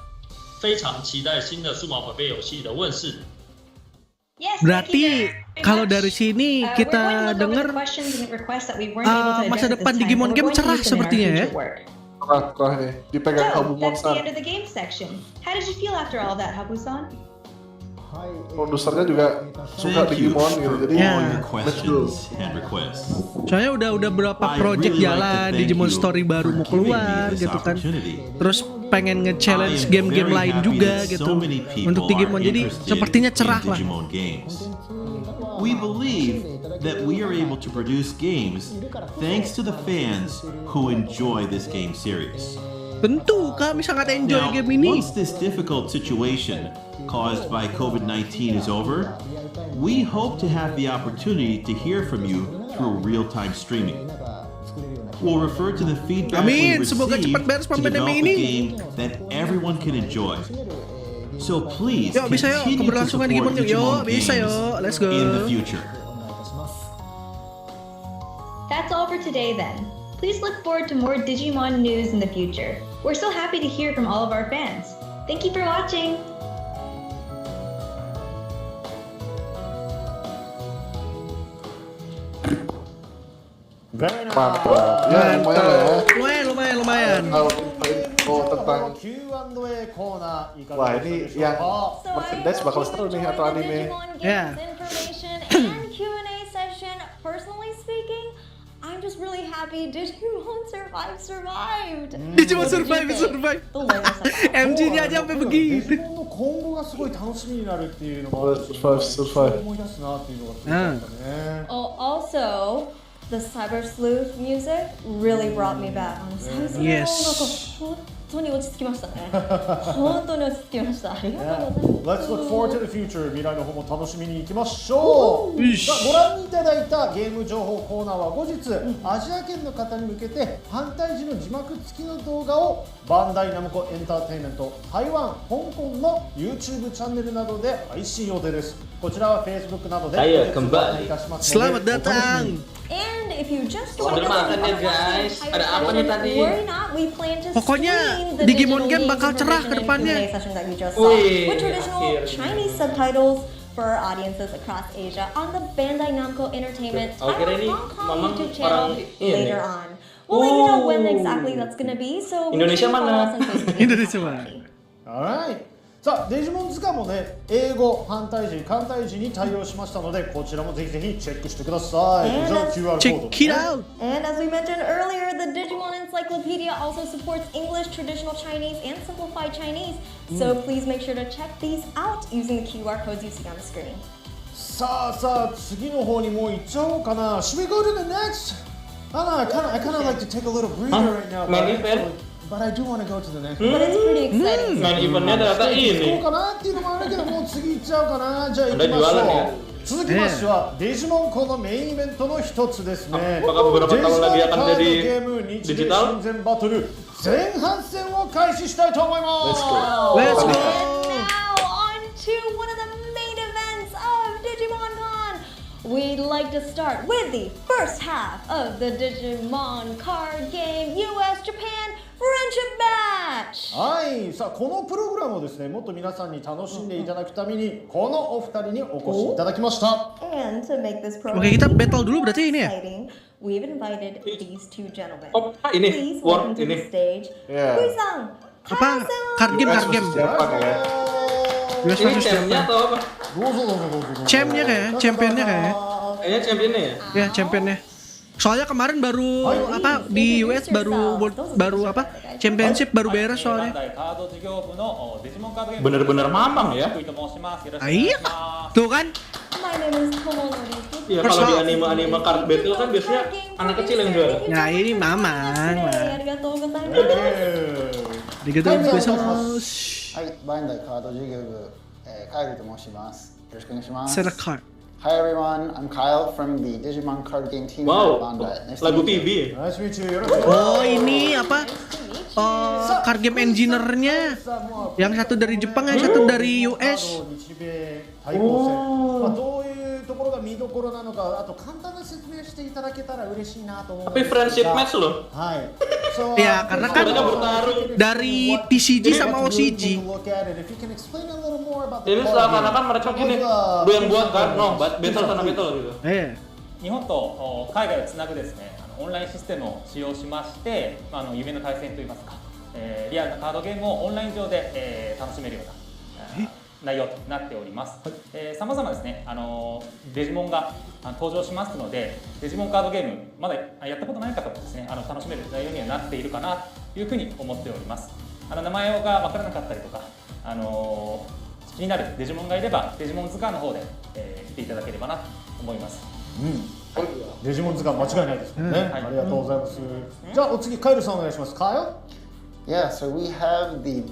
非常期待新的数码宝贝游戏的问世。 Berarti kalau dari sini kita dengar masa depan Digimon Game cerah sepertinya ya. Cerah nih, dipegang Habu Monster. How did you feel after all that, Habu-san? Produsernya juga suka Digimon gitu, jadi all your questions and requests. Soalnya udah berapa project jalan, Digimon Story baru mau keluar gitu kan. Terus pengen nge-challenge game-game lain juga gitu untuk Digimon, jadi sepertinya cerah lah. We believe that we are able to produce games thanks to the fans who enjoy this game series. Tentu kami sangat enjoy Now, game ini. once this difficult situation caused by COVID-19 is over, we hope to have the opportunity to hear from you through real-time streaming. We'll refer to the feedback we Amin, semoga received cepat beres to develop pandemi a ini. game that everyone can enjoy. So please Yuk bisa yuk, continue to keberlangsungan support Digimon yuk, bisa games yuk, let's go. in the future. That's all for today then. Please look forward to more Digimon news in the future. We're so happy to hear from all of our fans. Thank you for watching! Very nice. mantap. Ya lumayan lah ya. Lumayan. Kalau info tentang Q&A コーナーいか wah がで ini しょう yang か merchandise bakal seru nih atau anime. Yeah. Information and Q&A session. Personally speaking, I'm just really happy Digimon survived. Digimon What did you survive. think? The latest episode. MG-nya aja sampai デ begitu. ジモンの今後がすごい楽しみになるっていうのもあるし、 Survive. 思い出すなっていうのがすごかったね。 Oh, also, the cyber sleuth music really brought me back. Yes. 本当に落ち着きましたね。本当に落ち着きました。ありがとうございます Let's look forward to the future. 未来の方も楽しみに行きましょう。さあご覧いただいたゲーム情報コーナーは後日、アジア圏の方に向けて反対時の字幕付きの動画をバンダイナムコエンターテインメント台湾、香港の YouTube チャンネルなどで配信予定です。こちらは Facebook などでご説明いたしますので Selamat datang. And if you just joined Sambil us makan ya, on guys. the Ada apa nih tadi? Worry not, we plan to Pokoknya stream the Digimon Game digital bakal cerah ke information and depannya. Q&A session that you just saw Wih, with traditional akhirnya. Chinese subtitles for audiences across Asia on the Bandai Namco Entertainment Akhirnya Taiwan ini Hong Kong Mamang YouTube channel orang ini. later on. We'll let you know when exactly that's gonna be. So Indonesia follow mana? us on Facebook. Indonesia mana? Alright. さあデジモン図鑑もね英語反対時簡体字に対応しましたのでこちらもぜひぜひチェックしてください。こちらの QR コード Check it out. And as we mentioned earlier, the Digimon Encyclopedia also supports English, traditional Chinese, and simplified Chinese. So please make sure to check these out using the QR codes you see on the screen. さあ次の方にもう行っちゃおうかな。Should we go to the next? I kind of like to take a little breather right now. But I do want to go to the next. But it's pretty exciting. Main eventnya ternyata 行こう ini. かなっていうのもあるけどもう次行っちゃおうかな。じゃあ行きまし Anda jualan ょ ya? う。続きましては、デジモンコのメインイベントの一つですね。 Apakah beberapa デジモン tahun lagi カ akan ード jadi ゲーム日米 digital? 親善バトル前半戦を開始したいと思います。 Let's And go. now on to one of the main events of DigimonCon. We'd like to start with the first half of the Digimon card game US-Japan Friendship Match. はい、さあこのプログラムをですね、もっと皆さんに楽しんでいただくためにこのお二人にお越しいただきました。 And to make this program Oke, kita battle dulu berarti ini ya? exciting, we've invited these two gentlemen. Oh, ini Please welcome War to the ini. stage. Yeah. Kui-san, Apa? Card game, card game. Siapa ya? US Ini versus championnya Japan. atau apa? どうぞどうぞどうぞどうぞ。 Championnya kayaknya, championnya kayaknya. Kayaknya championnya ya. Ya, championnya. Soalnya kemarin baru apa di US baru apa championship baru beres soalnya. Bener-bener mamang ya. Ah, iya. Tuh kan? My name is Tomonori. Iya kalau di anime card battle kan biasanya anak kecil yang juara. Nah, ini mamang lah. Arigatou gozaimasu. Digital Business. はい、バンダイカード事業部、カイルと申します。よろしくお願いします。 Set a card. Hi everyone, I'm Kyle from the Digimon card game team here Wow, at Bandai. Nice to lagu meet you. TV. Nice to meet you. Yoroshiku. Oh, ini apa? Card game engineer-nya. Yang satu dari Jepang, yang satu dari US. 日米対抗戦、どういうところが見どころなのか、あと簡単な説明していただけたら嬉しいなと思うんで Tapi すが。 friendship match loh. はい。So, Ya, karena kan mereka bertarung. dari TCG sama OCG. Ini seakan-akan mereka gini, lu yang buat kan, no, battle sana battle gitu. 日本と海外をつなぐですね、オンラインシステムを使用しまして、夢の対戦といいますか、リアルなカードゲームをオンライン上で、楽しめるような内容となっております。さまざまですね、デジモンが登場しますので、デジモンカードゲームまだやったことない方もですね、楽しめる内容にはなっているかなというふうに思っております。名前が分からなかったりとか、気になるデジモンがいればデジモン図鑑の方で、見ていただければなと思います。デジモン図鑑間違いないですもんね。ありがとうございます。じゃあお次カイルさんお願いします。カイル。Yeah, so we have the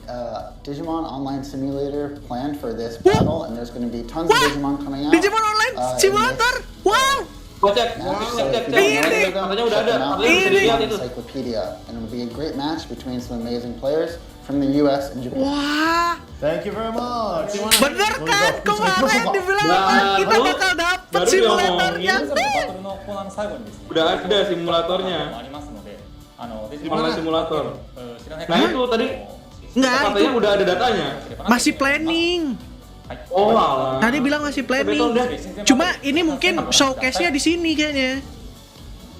Digimon Online Simulator planned for this battle, and there's going to be tons of Digimon coming out. Digimon Online Simulator? Wow! Gua cek. Katanya udah ada. Encyclopedia, and it'll be a great match between some amazing players from the US and Japan. Wah, Thank you very much. bener kan? Kemarin dibilang kita bakal dapet simulatornya. バトルのコーナーの最後にですね、 Udah ada simulatornya. ありますので、デジ Di モン online simulator. 知らない Nah itu tadi Enggak, katanya itu udah ada datanya. masih planning. Oh alah. Tadi bilang masih planning. Cuma ini mungkin showcase-nya di sini kayaknya.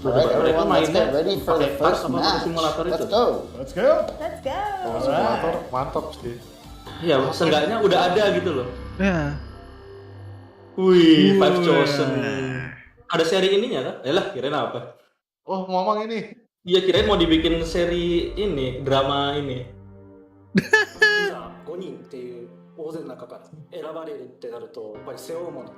Alright, everyone, let's get ready for the first match. Let's go. Let's go. Let's go. Simulator mantap sih. Ya, seenggaknya udah ada gitu loh. Ya. Wih, Five Chosen. Ada seri ininya kan? Yalah, kirain apa? Oh, ngomong ini. Iya, kirain mau dibikin seri ini, drama ini. 5人っていう大勢の中から選ばれるってなるとやっぱり背負うもの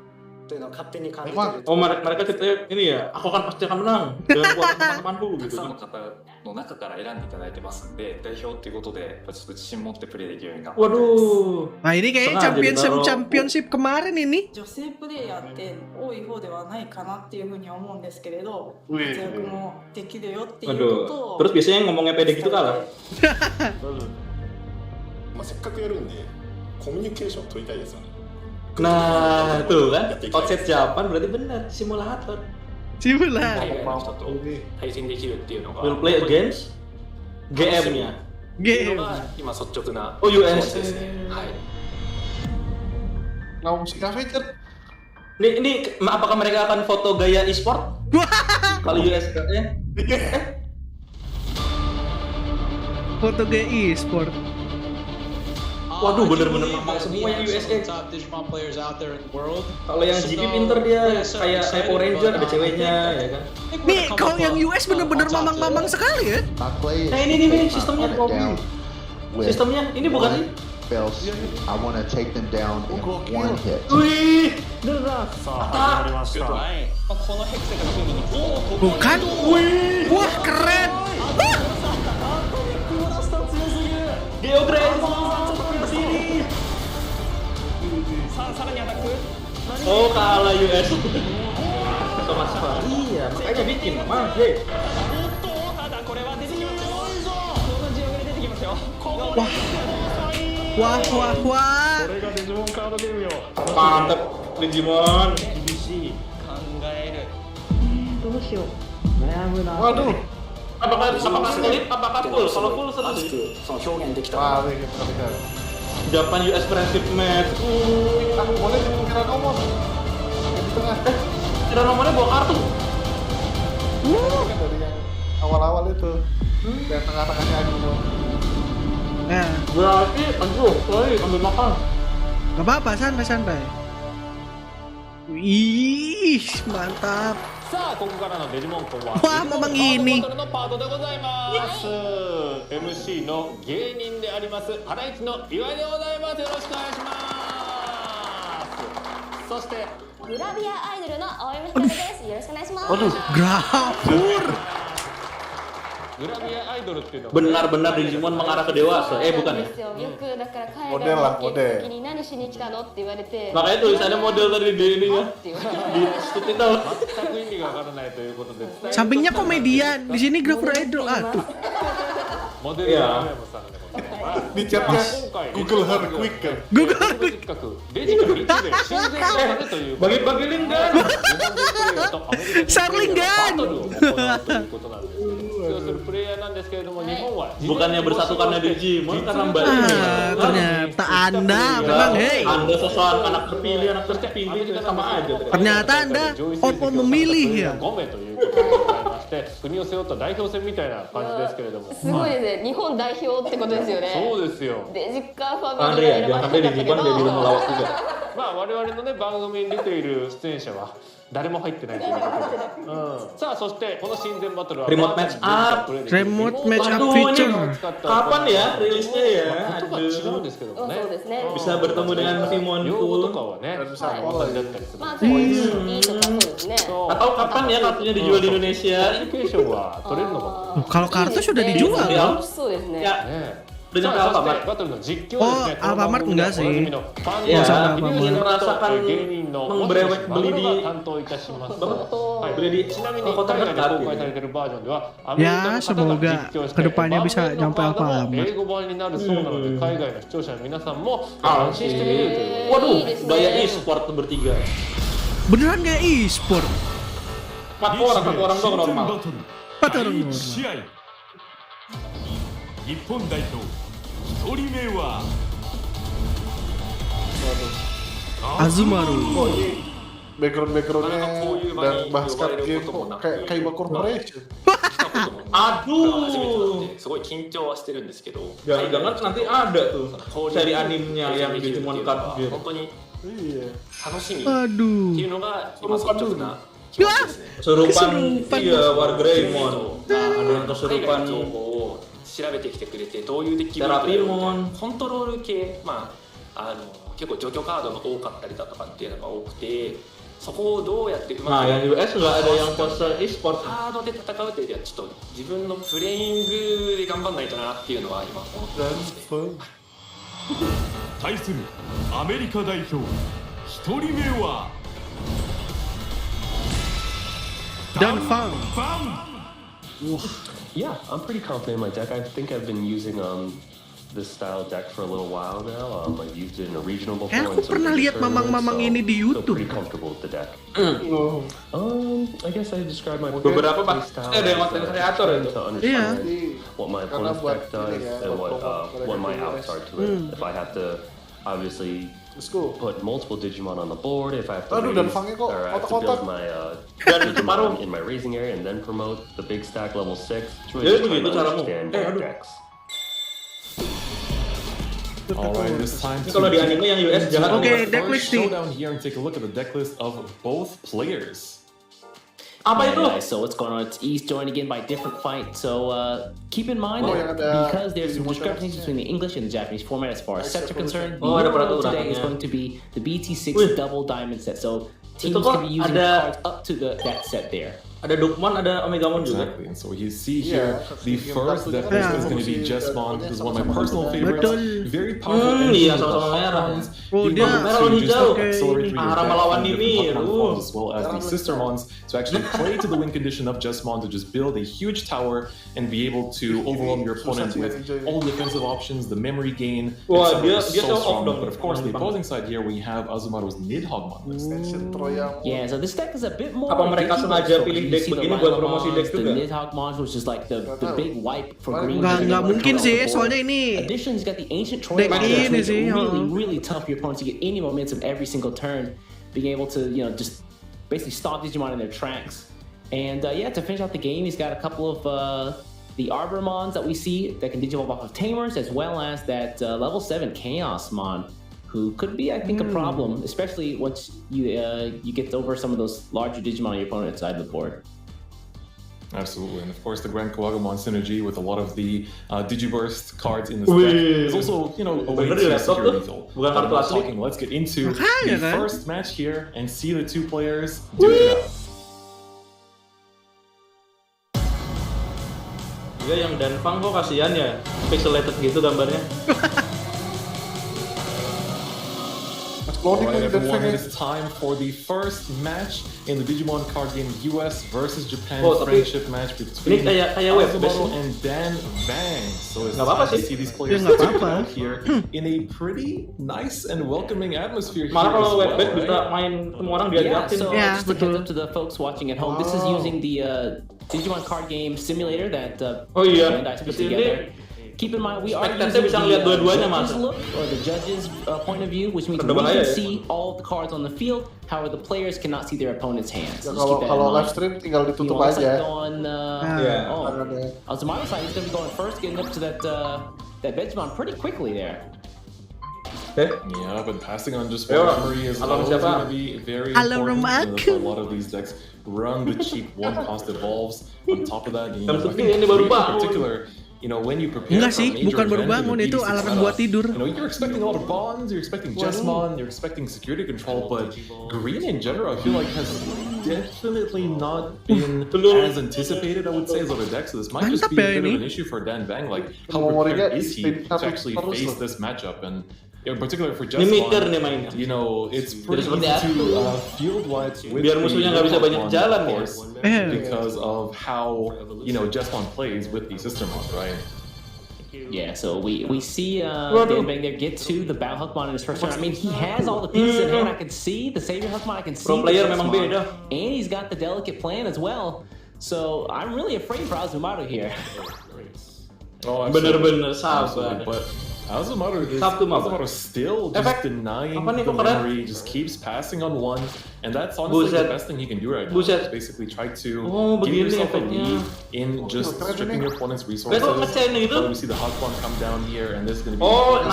というのを勝手に感じてる Oh, mereka ceritanya ini ya, aku kan pasti akan menang dengan kuat teman-temanku たく gitu. さんの方の中から選んでいただいてますんで代表っていうことでやっぱちょっと自信持ってプレーできるように頑張ってます Waduh. Nah ini kayaknya championship kemarin ini. 女性プレイヤーって多い方ではないかなっていうふうには思うんですけれど、 Wih. 活躍もできるよっていうこと Waduh. を Terus biasanya yang ngomongnya pede gitu kalah. まあせっかくやるんでコミュニケーション取りたいですよね Nah, tuh kan. Outset Japan berarti benar, simulator. Simulator. 海外の人と対戦できるっていうのが Will play against GM-nya. っていうのが今率直な Oh, 気持 US. ちですねはい Nah, musik apa itu? Ini apakah mereka akan foto gaya e-sport? Kalau US ya? Foto gaya e-sport. Waduh, bener-bener memang semua yang USA. Kalau yang GB pinter dia kayak Power Ranger ada ceweknya ya kan. Nih, kalau yang US bener-bener mamang-mamang sekali ya. Nah ini sistemnya. Sistemnya ini bukan sih? I want to take them down in one hit. Wih, さあ始まりました。 Bukan? Wah, keren. Geografi. Oh, kalah US. Sama sekali. Iya, makanya bikin mah. Wah. Mantap, Digimon. Waduh. Apakah sulit? Apakah full? Kalau full 熱 seru. くその表現できた Wah, kita. Japan US Friendship Match. Ah, boleh kira nomor. Di tengah. Kira nomornya bawa kartu. Dari yang awal-awal itu. Yang tengah-tengahnya aja. Nah, Berarti, aduh, ambil makan. gak apa-apa, santai. Wih, mantap. さあここからのデジモンコンは Wah, memang gini. バトルのパートでございます MC の芸人でありますハライチの岩井でございます。よろしくお願いします。そしてグラビアアイドルの大山ひかるです。よろしくお願いします。Waduh, grafur. Benar-benar Digimon mengarah ke dewasa. Bukan ya? Model lah, model. Makanya tulisannya model tadi di ini ya. Di subtitle. Sampingnya komedian, di sini grafer idol. Aduh. Iya. Di chatnya Google Her Quick kan. Bagi-bagi link kan. Share link kan. Bukannya bersatukannya Digimon karena Mbak ini. Ternyata Anda memang Anda sesuatu anak terpilih itu sama aja. Ternyata Anda opo memilih ya. 国を背負った代表戦みたいな感じですけれども。すごいですね。日本代表ってことですよね。そうですよ。デジカファミリーが選ばれたんだけど。まあ我々のね番組に出ている出演者は誰も入ってないということで。さあそしてこの親善バトルはリモートマッチアップ。リモートマッチアップフィーチャー。 Kapan ya rilisnya ya? 言葉違うんですけどもね。そうですね。 Bisa bertemu dengan Timon 用語とかはね、同じだったりする。まあ全部いいとかそうですね。 Atau kapan ya kartunya dijual di Indonesia? コミュニケーションは取れるのか。 Kalau kartu sudah dijual loh. そうですね。 Udah nyampe Alfamart. Oh, Alfamart enggak sih. Ya, ini ingin merasakan membrewek beli di kota dekat. Ya, semoga kedepannya bisa nyampe Alfamart. Waduh, gaya e-sport bertiga. Beneran gaya e-sport. 4 orang dong normal. 4 orang normal. 日本代表1人目は Azumaru. Backgroundnya dan bahas card game kayak Kaiba Corporation. Aduh. すごい緊張はしてるんですけど。 Jangan-jangan nanti ada tuh seri animenya yang Digimon card game. 本当に楽しみって Aduh. いうのが今率直な気持ちですね。 Kesurupan iya Wargreymon. Ada yang kesurupan 情報を調べてきてくれてどういうデッキがコントロール系、結構除去カードが多かったりだとかっていうのが多くて、そこをどうやってうまく yang US nggak ada yang pose e-sport カードで戦うというよりはちょっと自分のプレイングで頑張んないとなっていうのは今思ってますね。対するアメリカ代表1人目は Dan Fang. Yeah, I'm pretty confident in my deck. I think I've been using this style deck for a little while now. I've used it in a regional before. Aku pernah lihat mamang-mamang ini di YouTube. Pretty comfortable with the deck. I guess I describe my beberapa play style ada yang konten kreator itu. to understand what my opponent's deck does and what my outs are to it. If I have to obviously put multiple Digimon on the board, if I have to raise, or I have to build my Digimon in my raising area and then promote the big stack level 6. It's really just trying to understand both decks. Alright, this time to kalau di anime yang US jangan. Okay, deck list showdown here and take a look at the deck list of both players. Apa itu? Guys, so what's going on? It's East joined again by different fight. So keep in mind that because there's some discrepancies between the English and the Japanese format as far as sets are concerned, the Euro today is going to be the BT6 double diamond set. So teams can be using cards up to that set there. Ada Dukman, ada Omegamon juga. Exactly, and so you see here the first deck list is going to be Jesmon. This is one of my personal favorites. Very powerful iya, sama-sama merah. Merah lawan hijau. Arah melawan diri. As well as the Sistermons to actually play to the win condition of Jesmon to just build a huge tower and be able to overwhelm your opponent with all defensive options, the memory gain. It's so strong. But of course, the opposing side here we have Azumaru's Nidhoggmon list. Yeah, so this deck is a bit more. Apa mereka sengaja pilih deck begini buat promosi deck juga? The Nidhoggmon, which is like the big wipe for green. Nggak mungkin sih, soalnya ini. Addition's got the ancient Troy ini sih. Really tough for your opponents to get any momentum every single turn, being able to just basically stop Digimon in their tracks. And to finish out the game, he's got a couple of the Arbormons that we see that can digivolve off of Tamers, as well as that level 7 Chaosmon, who could be, I think, a problem, especially once you get over some of those larger Digimon on your opponent's side of the board. Absolutely, and of course the Grand Kuwagamon synergy with a lot of the Digiburst cards in this deck is also, a way to secure lethal. Let's get into the first match here and see the two players do it out. Ya yang Danfang kok kasihan ya, pixelated gitu gambarnya. Alright, everyone, it is time for the first match in the Digimon card game US versus Japan friendship match between Azumaru and Dan Bang. So it's time to see these players take out here in a pretty nice and welcoming atmosphere here as well, right? Yeah, so just to head up to the folks watching at home, this is using the Digimon card game simulator that Bandai's put together. Keep in mind, we are using the judges' look, or the judges' point of view, which means we can see all the cards on the field. However, the players cannot see their opponent's hands. Ya, kalau live stream tinggal ditutup aja. Azumaru's side, he's going to be going first, getting up to that Vegemon pretty quickly there. Yeah, but passing on just one memory is always going to be very important. That's why a lot of these decks run the cheap one-cost evolves. On top of that, you know, I think in particular, you know, when you prepare Enggak sih, bukan baru bangun, itu alarm buat tidur. You know, you're expecting a lot of bonds, you're expecting Jesmon, you're expecting security control, but green in general, I feel like has definitely not been as anticipated, I would say, as other decks. So this might just be a bit of an issue for Dan Bang. Like, how prepared is he to actually face this matchup? And in particular for Jesmon, you know, it's pretty easy to field wipe with biar musuhnya nggak bisa banyak jalan ya. Because of how, you know, Jesmon plays with the sister mod, right? Yeah, so we see Dan Bang there get to the Battle Huckmon in his first turn. I mean, he has all the pieces in hand. I can see the Savior Huckmon, I can see Pro player memang beda. And he's got the delicate plan as well. So I'm really afraid for Azumaru here. Oh, bener-bener sabar. But Azumaru is still just denying the memory, just keeps passing on one, and that's honestly the best thing he can do right now. Just basically try to give yourself a lead in just stripping your opponent's resources. We see the Huckmon come down here, and this is going to be of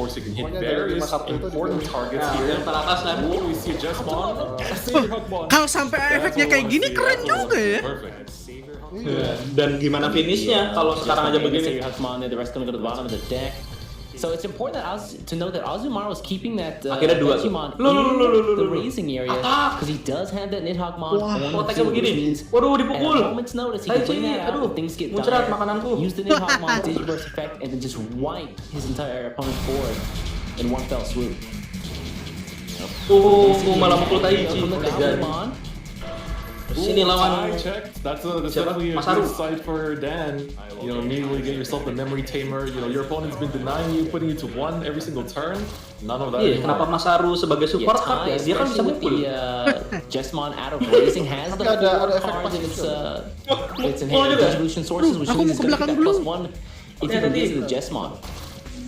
course you can hit various important targets here. We see Jesmon, Kalau sampai efeknya kayak gini keren juga ya. Perfect. Dan gimana finishnya kalau sekarang aja begini? The rest gonna go to the bottom of the deck. So it's important to know that Azumaru is keeping that Digimon in the raising area because he does have that Nidhoggmon on the field, which means at a moment's notice he can bring that out when things get dire, use the Nidhoggmon Digiburst effect, and then just wipe his entire opponent's board in one fell swoop. Malah mukul Taichi. Sini lawan that's definitely a good sight for Dan. You know, immediately get yourself the memory tamer. You know, your opponent's been denying you, putting you to one every single turn. None of that. Kenapa Masaru sebagai support card ya? Dia kan bisa mukul. Jesmon out of raising has the cards in its inherent distribution sources, which means it's going to get that +1 if you can get to the Jesmon.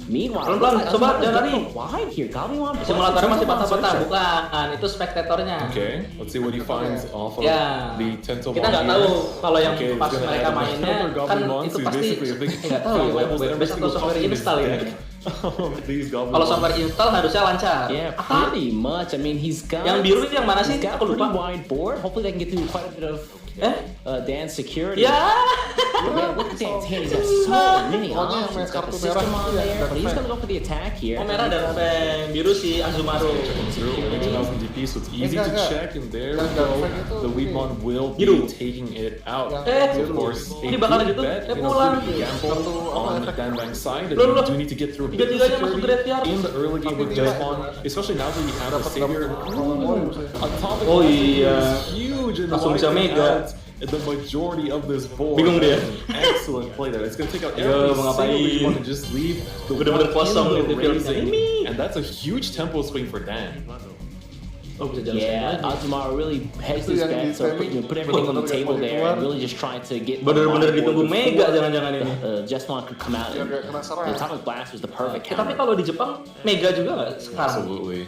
Meanwhile, pelan-pelan, sobat, jangan lari. Wide here, Gallimon. Simulatornya masih patah-patah, bukan. Itu spektatornya. Okay, let's see what he finds off of the Tento. Kita nggak tahu kalau yang pas mereka mainnya kan itu pasti nggak tahu ya web-based atau software install ya. Kalau software install harusnya lancar. Yeah, pretty much. I mean, he's got. Yang biru itu yang mana sih? He's got a pretty wide board. Hopefully, they can get through quite a bit of Dan's security. Yeah. Look at Dan's hand. He's got so many options. He's got the system on there, but he's gonna go for the attack here. Merah dan biru si Azumaru. 2000 DP, so it's easy to check, and there we go. The Weedmon will be taking it out. Of course, ini bakalan gitu. Gamble on Dan Bang's side. And you do need to get through a bit of security in the early game with Jesmon, especially now that you have the Savior. Atomic is huge in the the majority of this board. Bingung dia. Excellent play there. It's going to take out every single one and just leave the and that's a huge tempo swing for Dan. Yeah, Azumaru really hedged his bets, so put everything on the table there and really just trying to get. Bener-bener ditunggu Mega jangan-jangan ini. Jesmon could come out. And the Atomic Blast was the perfect counter. Tapi kalau di Jepang Mega juga nggak sekarang? Absolutely.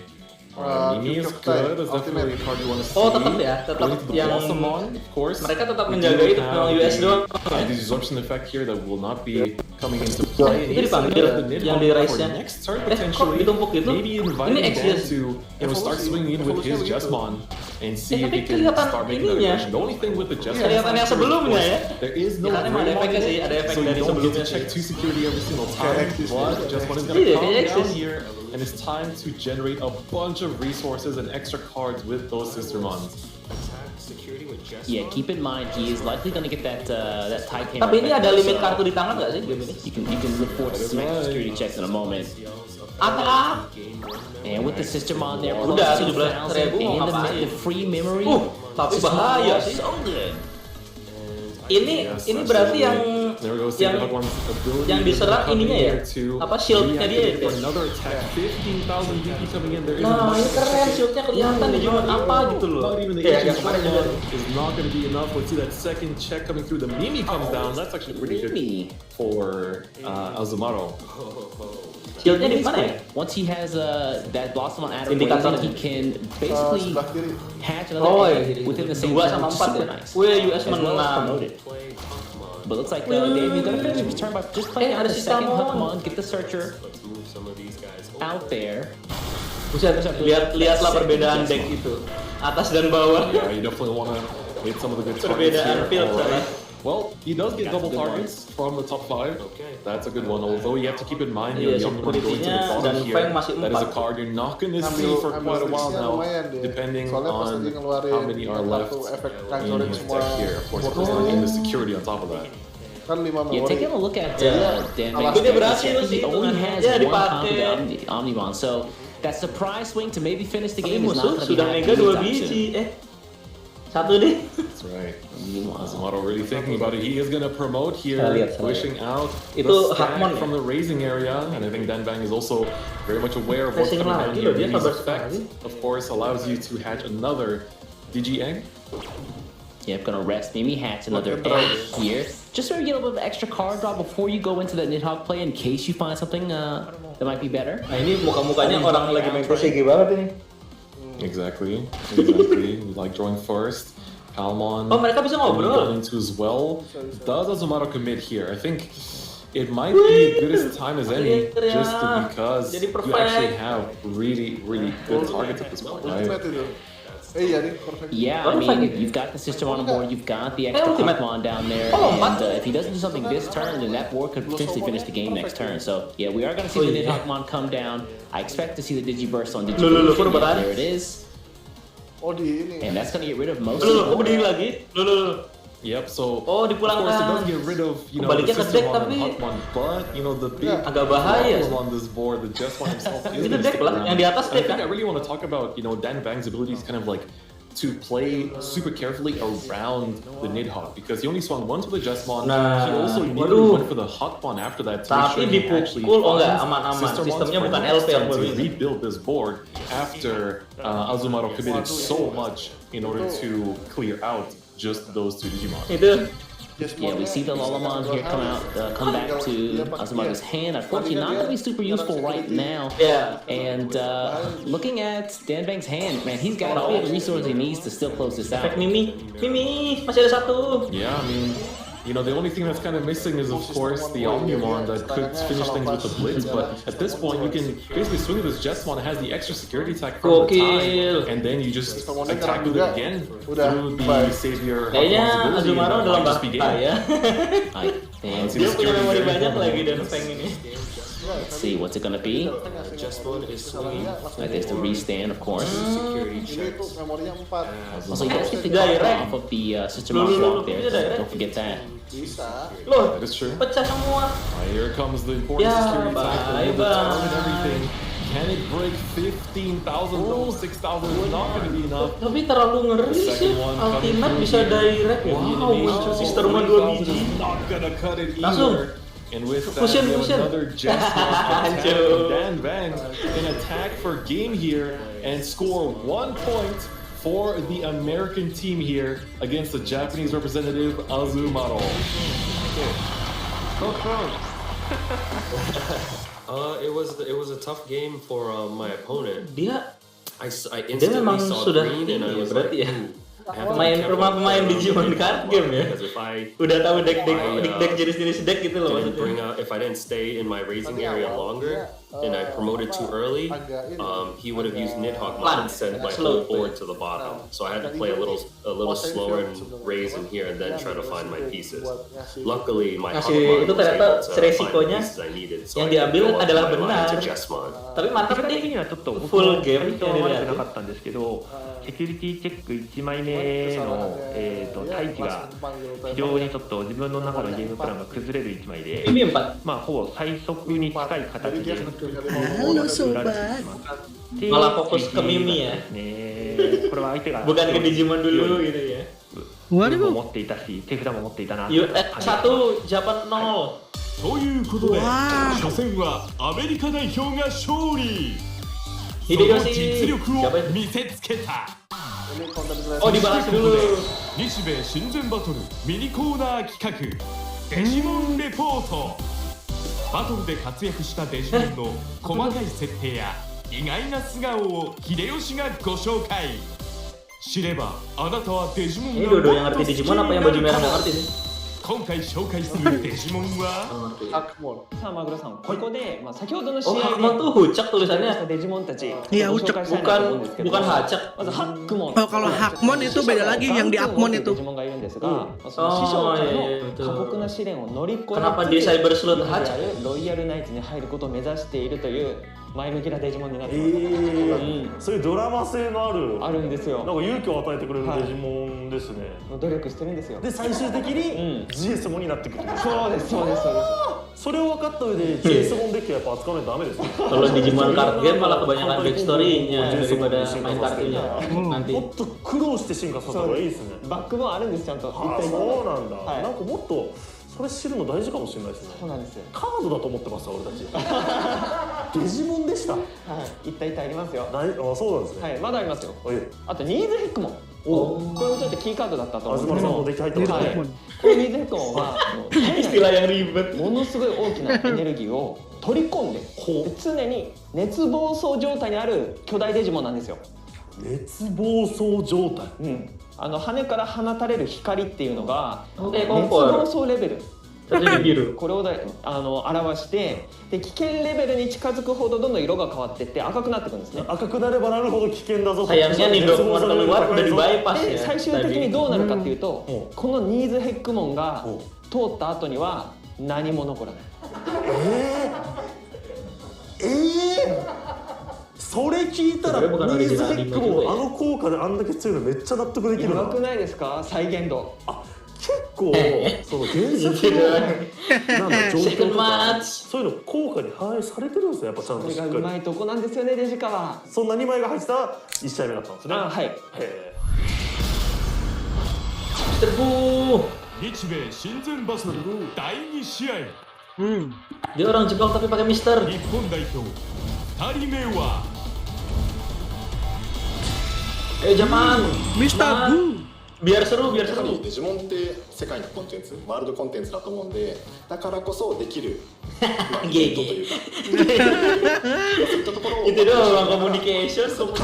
Ini is good. That's definitely a card you want to see. Oh, tetap ya, tetap yang of course. Mereka tetap menjaga itu yang US doang. The absorption effect here that will not be coming into play. Ini dipanggil yang di race-nya. Next turn potentially. Maybe inviting Dan to start swinging in with his Jesmon and see if he can start making that aggression. The only thing with the Jesmon kelihatan yang sebelumnya ya. There is no ada efeknya sih, ada efek dari sebelumnya. So you don't get to check 2 security every single time. But Jesmon is going to come down here. And it's time to generate a bunch of resources and extra cards with those Sistermons. Yeah, keep in mind he is likely going to get that type hammer. Tapi ini ada limit kartu di tangan nggak sih game ini? You can look forward to some extra security checks in a moment. And with the system on there, udah 17,000 and the free memory. Tapi bahaya sih. Ini berarti yang diserang ininya ya? Apa shieldnya dia ya? Nah ini keren shieldnya kelihatan Digimon apa gitu loh. Kayak yang kemarin juga. Is not going to be enough. Let's see that second check coming through. The Mimi comes down. That's actually pretty good for Azumaro. Shieldnya di mana ya? Once he has that Blossom on Adam, he can basically hatch another egg within the same turn, which is super nice. US as well as promoted. But looks like Dave is going to finish his turn by just playing out the second Pokemon, get the Searcher out there. Lihatlah perbedaan deck itu, atas dan bawah. Yeah, you definitely want to hit some of the good targets here. Well, he does get double targets from the top 5. That's a good one. Although you have to keep in mind, you know, going to the bottom here. That is a card you're not going to see for quite a while now, depending on how many are left in his deck here. Of course, if there's not in the security on top of that. Yeah, taking a look at Dan he only has one copy of Omnimon, so that surprise swing to maybe finish the game is not going to be happening. Satu deh. That's right. Azumaro really thinking about it. He is going to promote here, pushing out the stack from the raising area. And I think Danbang is also very much aware of what's coming down here. Mimi's effect, of course, allows you to hatch another Digi-egg. Yeah, I'm going to rest Mimi, hatch another egg here. Just so you get a little bit of extra card draw before you go into that Nidhogg play in case you find something that might be better. Nah ini muka-mukanya orang lagi main TCG banget ini. Exactly. We like drawing first. Palmon mereka bisa ngobrol into as well. Does Azumaro commit here? I think it might be as good a time as any, just because you actually have really good targets at this point, right? Yeah, I mean, you've got the system on board, you've got the extra Pokemon down there, and if he doesn't do something this turn, then that board could potentially finish the game next turn. So, yeah, we are going to see the Nidhoggmon come down. I expect to see the Digiburst on Digiburst. There it is. And that's going to get rid of most of the Yep, so dipulangkan. Of course it does get rid of, you know, the system on Hotmon, but, you know, the big problem on this board, the Jesmon himself is going to stick around. Yang di atas I think I really want to talk about, you know, Dan Bang's abilities kind of like to play super carefully around the Nidhogg, because he only swung once with the Jesmon. He also immediately went for the Hotmon after that to make sure he actually sistemnya bukan LP yang to rebuild this board after Azumaro committed so much in order to clear out just those two Digimon. Yeah, we see the Lolamon here come back to Azumaro's hand. Unfortunately, not going to be super useful right now. Yeah. And looking at Danbang's hand, man, he's got all the resources he needs to still close this out. Mimi, masih ada satu. Yeah, I mean, you know, the only thing that's kind of missing is, of course, the Omnimon that could finish things with the Blitz, but at this point, you can basically swing with this Jesmon. It has the extra security attack from the time, and then you just attack with it again through the Savior. Kayaknya Azumaro dalam bahaya. Dia punya memori banyak lagi dan Feng ini. Let's see, what's it gonna be? There's the restand, of course. Also, you guys get the guy off of the system on block there, so don't forget that. Loh, that is true. Pecah semua. Here comes the important security attack, the town and everything. Can it break 15,000? No, 6,000 is not going to be enough. Tapi terlalu ngeri sih. Ultimate bisa direct. Wow, Sister Mon 2 biji. Not gonna cut it either. And with that, we have another Jesmon attack. Dan Bang can attack for game here and score 1 point for the American team here against the Japanese representative Azumaro. It was a tough game for my opponent. Dia instantly memang saw sudah green and I was berarti like, pemain Digimon card game ya. Udah tahu deck jenis-jenis deck gitu loh maksudnya. If I didn't stay in my raising area longer, and I promoted too early, he would have used Nidhogg and sent my whole board to the bottom. So I had to play a little slower and raise in here and then try to find my pieces. Luckily, my itu ternyata resikonya I needed, so yang diambil adalah benar. Jesmon. Tapi mantap nih, full game yang dilihat. セキュリティチェック1枚目の、待機が非常にちょっと自分の中のゲームプランが崩れる1枚で、まあほぼ最速に近い形で売られてしまって、 malah fokus ke Mimi ya. これは相手が bukan ke Digimon dulu gitu ya. も持っていたし、手札も持っていたな。1 Japan 0。ということで、初戦はアメリカ代表が勝利。その実力を見せつけた。dibahas dulu。日米親善バトルミニコーナー企画デジモンレポート。バトルで活躍したデジモンの細かい設定や意外な素顔を秀吉がご紹介。知ればあなたはデジモンがもっと好きになるかも。今回紹介するデジモンはさあマグロさん、ここで、先ほどの試合でHucak tulisannya デジモンたち Iya, Hucak. bukan Hacak. まずハックモン。 Kalau Hakmon itu beda lagi, yang di Akmon itu. デジモンがいるんですが、その師匠からの過酷な試練を乗り越え Kenapa di Cyber Sleuth Hacak? ロイヤルナイツに入ることを目指しているという前向きなデジモンになってます。そういうドラマ性のあるんですよ。なんか勇気を与えてくれるデジモンですね。努力してるんですよ。で最終的に GS モンになってくる。そうですそうですそうです。それを分かった上で GS モンデッキはやっぱ扱わないとダメですね。 Kalau Digimon card game malah kebanyakan backstory-nya daripada main kartunya. もっと苦労して進化させた方がいいですね。バックボーンあるんですちゃんと。そうなんだ。なんかもっとそれ知るの大事かもしれないですね。そうなんですよ。カードだと思ってました俺たち。デジモンでした。はい。一体ありますよ。あ、そうなんですね。はい、まだありますよ。あとニーズヘックモン。これもちょっとキーカードだったと思うんですけど。東さんもでき入ってますね。このニーズヘックモンはistilah yang ribet。ものすごい大きなエネルギーを取り込んで、常に熱暴走状態にある巨大デジモンなんですよ。熱暴走状態。うん。羽から放たれる光っていうのが熱暴走レベル。これを表してで危険レベルに近づくほどどんどん色が変わっていって赤くなっていくんですね。赤くなればなるほど危険だぞと。で最終的にどうなるかっていうと、このニーズヘックモンが通った後には何も残らない。それ聞いたらニーズヘックモンあの効果であんだけ強いのめっちゃ納得できるな。やばくないですか再現度。結構その原作のなんだ状況とかそういうの効果に反映されてるんですよやっぱちゃんとしっかり。それがうまいとこなんですよねデジカは。そんな2枚が入ってた1試合目だったんですね。はい。日米親善バトル第2試合。Dia orang Jepang tapi pakai Mister。日本代表2人目は。Japan。Mister。biar seru。デジモンって世界のコンテンツ、ワールドコンテンツだと思うんで、だからこそできるゲーというか。Itu doang communication oke.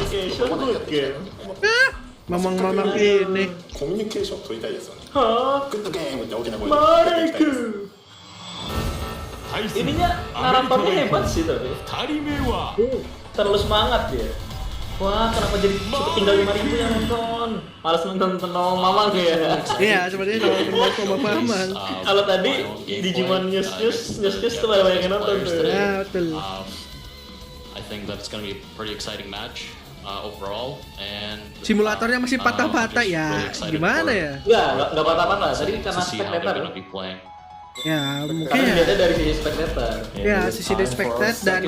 Mamang ini コミュニケーション取りたいですよね。はあ。グッドゲームって大きな声で言っていきたいです。 Ininya naratornya hebat sih tapi. Terlalu semangat dia. Wah, kenapa jadi tinggal 5.000 yang nonton? Malas nonton Mamang ya. Iya, sepertinya nonton Mamang. Kalau tadi Digimon news tuh banyak yang nonton tuh. Ya, betul. I think that's gonna be a pretty exciting match overall and simulatornya masih patah-patah ya. Gimana ya? Enggak patah-patah. Tadi karena spectator. Ya mungkin ya dari sisi spectator. Ya sisi dari spectator dan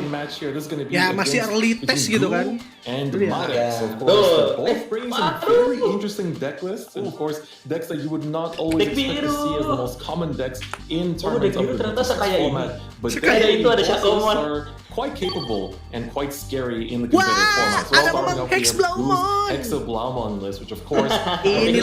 ya masih early test gitu kan. And Marex, of course, both bring some very interesting deck lists, and of course decks that you would not always expect to see as the most common decks in tournaments of the format. But decks are quite capable and quite scary in the competitive format. So starting off we have Exa Blaumon list, which of course is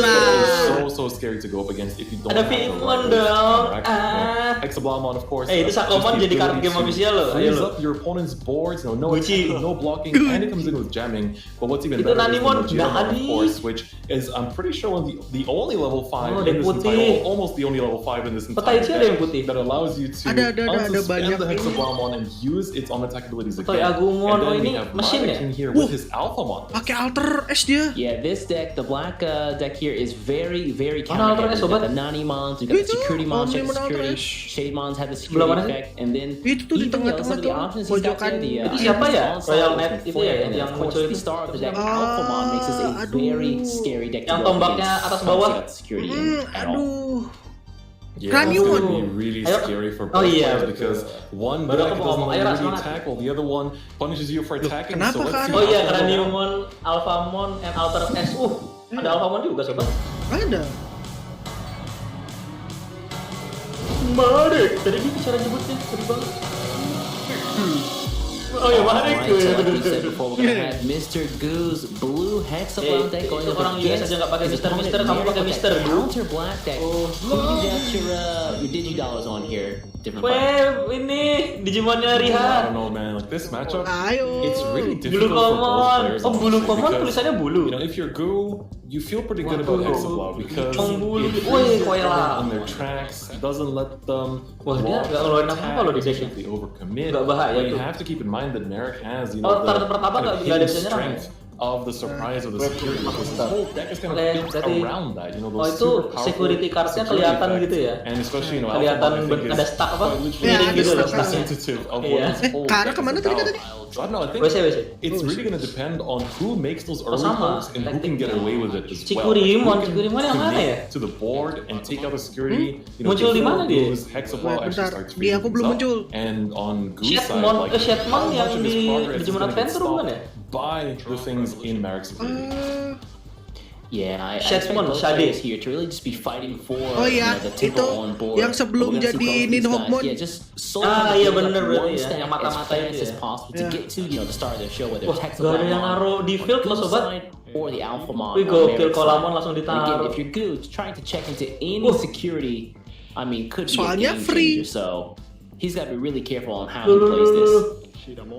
so scary to go up against if you don't have the right deck. Exa Blaumon, of course, itu Sakomon jadi card game official loh. Frees up your opponent's boards, no attacking, no blocking, and it comes in with jamming. But what's even better is the Budiman, of course, which is I'm pretty sure the only level 5 in this entire, almost the only level 5 in this entire deck that allows you to banyak the ini. Hexabomon and use its on-attack abilities again. Agumon, And then ini we have mesin ya? Latte here with his Alphamon. Pakai Alter S dia. Yeah, this deck, the black deck here is very Mana Alter counter-heavy. S, We've got sobat? the Nani Mons, we've got the security Mons, check the security. Shade Mons have the security effect, and then itu tuh di tengah-tengah tuh pojokan. Itu siapa ya? Royal Net itu ya yang muncul the itu. star of the deck, Alphamon makes this a very scary deck. Yang tombaknya atas bawah. Security at all. Aduh. Yeah, it's Cranium. gonna be really scary for both players because one deck doesn't really attack while the other one punishes you for attacking. Kenapa, so let's see Oh iya, how Craniumon, Alphamon, and Alter S. Ada Alphamon juga sobat. Ada. Marek. Tadi gitu cara nyebutnya, sedih banget. Oh ya, Marek. Right, so like we said before, we're gonna have Mr. Goo's blue Hexabomb deck going up orang US aja nggak pakai Mister, kamu pakai Mister counter black deck. You got your DigiDollars on here. Different Weh, ini Digimonnya I Riha. don't know, man. Like this matchup, Ayo. it's really Bulu difficult for both Common. players. Oh, Bulu honestly, Common because, tulisannya bulu. You know, if you're Goo, you feel pretty good about Hexablow because Bulu. it Wih, freezes koela. on their tracks, doesn't let them Wah, dia nggak ngeluarin apa-apa loh di decknya. they overcommit. Nggak bahaya But you tuh. have to keep in mind that Merrick has, you Oh, know, turn pertama kind of nggak ada hidden bisa nyerang ya? strength of the surprise of the security because the whole deck is kind of built berarti- around that. You know, Oh, those itu super powerful security card-nya security kelihatan effects. gitu ya? And especially, you know, Kelihatan Alphamon, I think, ada is stack apa? quite literally Miring gitu loh stacknya. representative of Iya. what this whole Kara deck kemana is tadi about. tadi? So I don't know, I think WC. it's really going to depend on who makes those early sama. pokes and who can get away with it as well. Cikurimon, Who can Cikurimon yang mana ya? commit to the board and take out the security. You know, Muncul di mana dia? Goose Hexablow actually Bentar, starts di aku freezing belum up. muncul. And on Goose side, Shetmon, like Shetmon how yang much of di his progress is Digimon going to get Adventure bukan ya? stopped by the things in Merrick's security. Yeah, I Shetmon, expect both Shade. players here to really just be fighting for Oh iya, the itu tempo on board. yang sebelum We're gonna see jadi both these Nidhoggmon. guys, yeah, just so Iya bener one berarti ya, step yang as mata-mata fast itu as ya. possible to get to the start of their show, whether Wah, it's gak ada yang naruh di field loh sobat. or the Alphamon. Wih, on gokil, Merrick's Kolamon side. langsung And again, ditaruh. if you're good, trying to check into any security, I mean, could be a Soalnya game free. changer. So he's got to be really careful on how he plays this.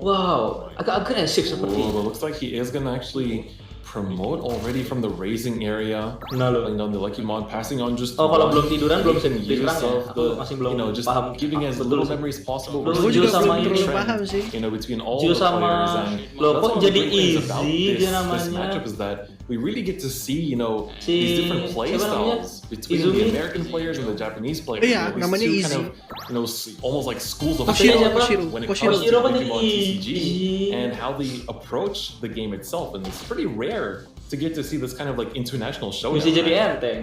Wow, agak agresif seperti Well, ini. it looks like he is gonna actually promote already from the raising area, Nah, loh. playing down the Lucymon, passing on just Oh, kalau one, belum tiduran belum bisa making diserang use ya? of Aku the, masih belum you know, just paham. giving as Betul little sih. memories possible. Belum We're juga seeing sama the ini. trend, Paham sih. you know, between all Jujur the sama- players, and Loh, that's kok one of the jadi great things about easy this dia namanya? matchup is that we really get to see, you know, Si- these different play siapa namanya? styles between Izumi? the American players and the Japanese players. Iya, You know, these namanya two easy. kind of, you know, almost like schools of Koshiro, thought Koshiro, when it Koshiro. comes to Koshiro kan Digimon jadi TCG easy. and how they approach the game itself, and it's pretty rare to get to see this kind of like international showdown. Bisa jadi right? enteng.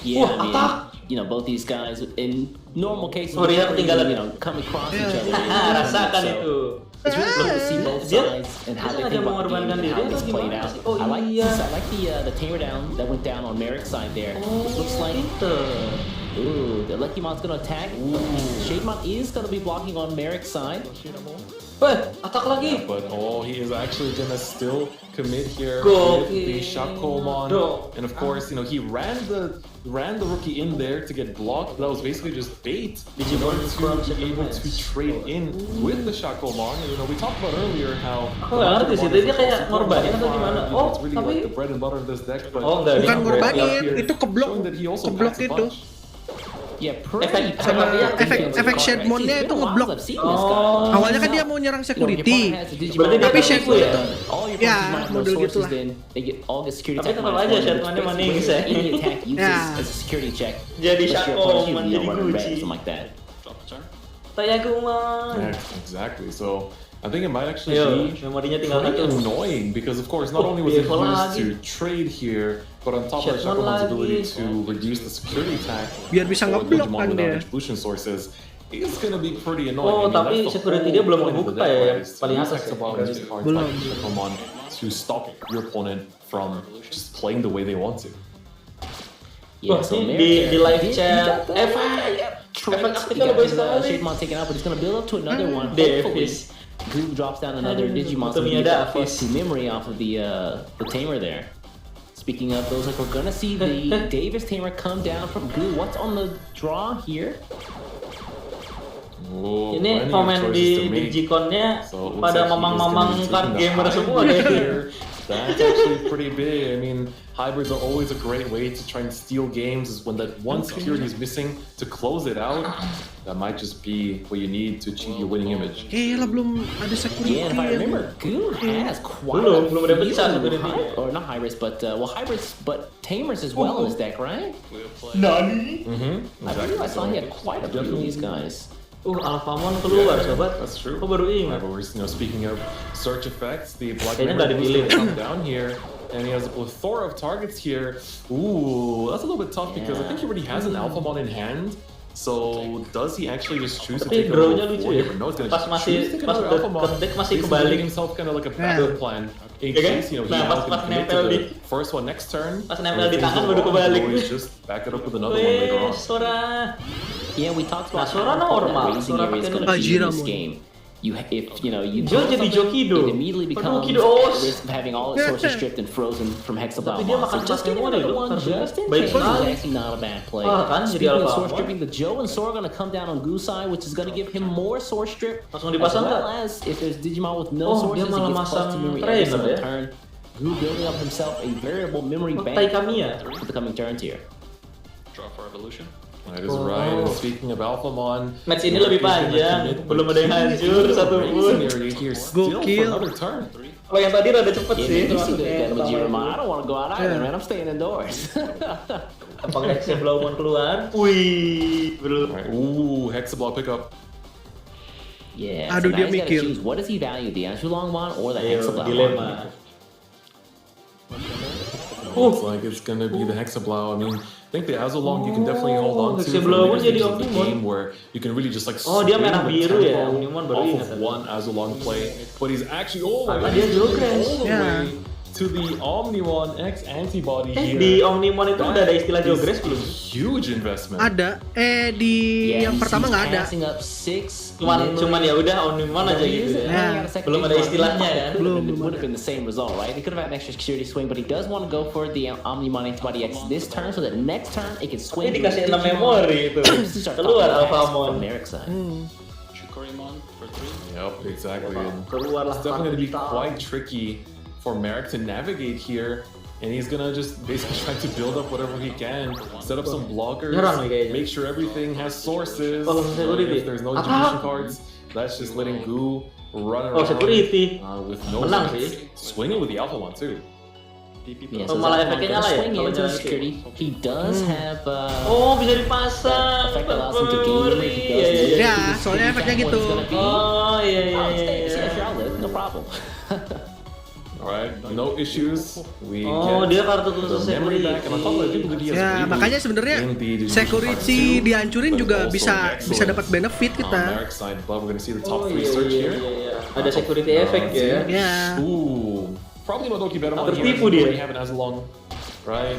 Yeah, Wah, I mean, attack. you know, both these guys in normal cases, Oh, dia ketinggalan. you know, come across each other. Rasakan So, itu. it's really cool to see both Dia sides and how they sengaja think about the game mengorbankan and diri how atau it's played gimana out. sih? Oh, I like iya. the tamer down that went down on Merrick's side there. Looks like Pinter. ooh, the Lucky Mon's gonna attack. Shademon is gonna be blocking on Merrick's side. Weh, atak lagi. But he is actually gonna still commit here Go. with the Shakomon, Go. and of course, you know, he ran the rookie in there to get blocked. That was basically just bait in order to be able to trade in with the Shakomon. You know, we talked about earlier how Aku nggak ngerti sih, dia kayak ngorbanin atau gimana? you know, Oh, it's really tapi like the bread and butter of this deck, but Oh, enggak, Bukan dia ngorbanin, itu keblok, showing that he also keblok packs a itu. bunch. Yeah, Efek- sama efek- efek Shadmonnya itu ngeblok. Oh. Awalnya kan dia mau nyerang security, Berarti dia tapi pakai Shadmon itu ya? itu ya model gitu lah. Tapi tetap aja Shadmonnya maning saya. Ya. Jadi Shakomon, jadi Gucci. Tayaguman. Yeah, exactly. So I think it might actually Yo, be memorinya tinggal pretty satu. annoying because, of course, not only was it used to trade here, but on top of the Shadmon Shakomon's lagi. ability to reduce the security attack Biar bisa for ngeblok Digimon kan without dia. explosion sources, is gonna be pretty annoying. Oh, I mean, tapi that's the security whole dia belum point of the ngebuka deck, ya, right? yang Is to paling use atas ya. Hexabomb and just cards Belum. like Shakomon to stop your opponent from just playing the way they want to. Wah, ini di live chat efek aktifnya bagus sekali. Shademon taken out, but he's gonna build up to another one. Davis. Hopefully, Groove drops down another Digimon so he Untungnya can get that Davis. plus 2 memory off of the tamer there. Speaking of those, like we're gonna see the Davis tamer come down from Goo. What's on the draw here? Oh, Ini plenty of komen choices di to make. digi-connya So it looks pada like he is mamang-mamang gonna be card taking the gamer high semua road deh. here. That's actually pretty big. I mean, hybrids are always a great way to try and steal games. Is when that one security is missing to close it out. That might just be what you need to achieve your winning image. Lah belum ada security. Yeah, if I remember, Goon has quite a few, or not hybrids, but hybrids, but tamers as well in his deck, right? Nani? I believe I saw he had quite a few of these guys. Alphamon keluar, sobat. That's true. Kok baru ingat? But we're, speaking of search effects, the black Kayaknya nggak memory dipilih. is come down here, and he has a plethora of targets here. Ooh, that's a little bit tough because I think he already has an Alphamon in hand. So does he actually just choose to Tapi take draw-nya another lucu four? ya. Never know. He's gonna Pas choose to take another Alphamon. deck masih Basically kebalik. giving himself kind of like a backup plan in case he Nah, now pas can commit nempel to di the first one next turn. Pas nempel and di things tangan go baru wrong, kebalik. he always just back it up with another one later on. Sora. Yeah, we talked about Sora how normal. raising Sora area is pakai going to be in this Jiramon. game. You you Jual build jadi something, Jokido. it immediately becomes Jokido, at risk of having all its sources stripped and frozen from Tapi Hexablow. dia So makan just getting Pokemon another loh, one just in baik case is sekali. actually not a bad play. Kan jadi Speaking of Alpha source stripping, the Joe and Sora are going to come down on Gusai, which is going to give him more source strip. Langsung As dipasang well nggak? as if there's Digimon with no Oh, dia sources, he malah gets plus masang 2 memory every trainer single ya? turn. Gu building up himself a variable memory bank Kamiya. for the coming turns here. Draw for evolution. That is right. And speaking of Alphamon, Match ini lebih panjang, belum ada yang hancur satupun. Gokil. Another turn. Oh yang tadi rada cepet Yeah, sih. man, you see that Budiman. I don't want to go out either, man. I'm staying indoors. Apakah Hexablow keluar? Wih, bro. Ooh, Hexablow pickup. Yeah, Aduh, so dia now he's gotta mikir. choose what does he value, the Anshulongmon or the Ayo, Hexablow? dilema. Looks like it's gonna be the Hexablow. I mean, I think the Azulong you can definitely hold on to. Hexablow for jadi the Omnimon. game where you can really just like Oh, dia swing merah the biru ya, tempo Omnimon baru off ingat. of one Azulong play, but he's actually Karena dia Jogres. all the Yeah. way to the Omnimon X antibody here. Di Omnimon itu udah ada istilah That is Jogres belum? Huge investment. Ada. Di Yeah, yang pertama nggak ada. passing up 6. Cuman ya udah Omnimon aja gitu ya. Belum ada istilahnya kan. It would have been the same result, right? He could have had an extra security swing, but he does want to go for the Omnimon Antibody X this turn, so that next turn it can swing. Ini dikasih 6 memori itu. Keluar Alphamon. From Eric's side. Chukurimon for 3. Yep, exactly. And Keluarlah it's definitely going to be Parta. quite tricky for Merrick to navigate here. And he's gonna just basically try to build up whatever he can, set up some blockers, Nyerang nih kayaknya. make sure everything has sources. Oh, security. If there's no Apa? distribution cards, that's just letting Goo run around. Oh, security. With no Menang limits. sih. Swinging with the Alpha one too. Yeah, Oh, so malah Zalman efeknya gonna nyala ya swing kalau into jalan security. He does have Oh, bisa dipasang. effect that allows him to gain memory if he does. Ya, soalnya efeknya gitu. Oh, iya iya I'll iya. stay, iya. see if you're outlive, no problem. Alright, no issues. We Oh, get dia kartu the khusus memory security. back, and on top of that, I do believe he has Ya, reboot makanya sebenarnya in the digital security part two, dihancurin but juga also bisa excellent dapat benefit on kita. Merrick's side, but we're gonna see the top Oh, 3 iya, search iya, here. iya, iya. Ada security effect ya. Ya. Ooh, probably Madoki better on here. Tertipu We dia. already have an Azulong, right?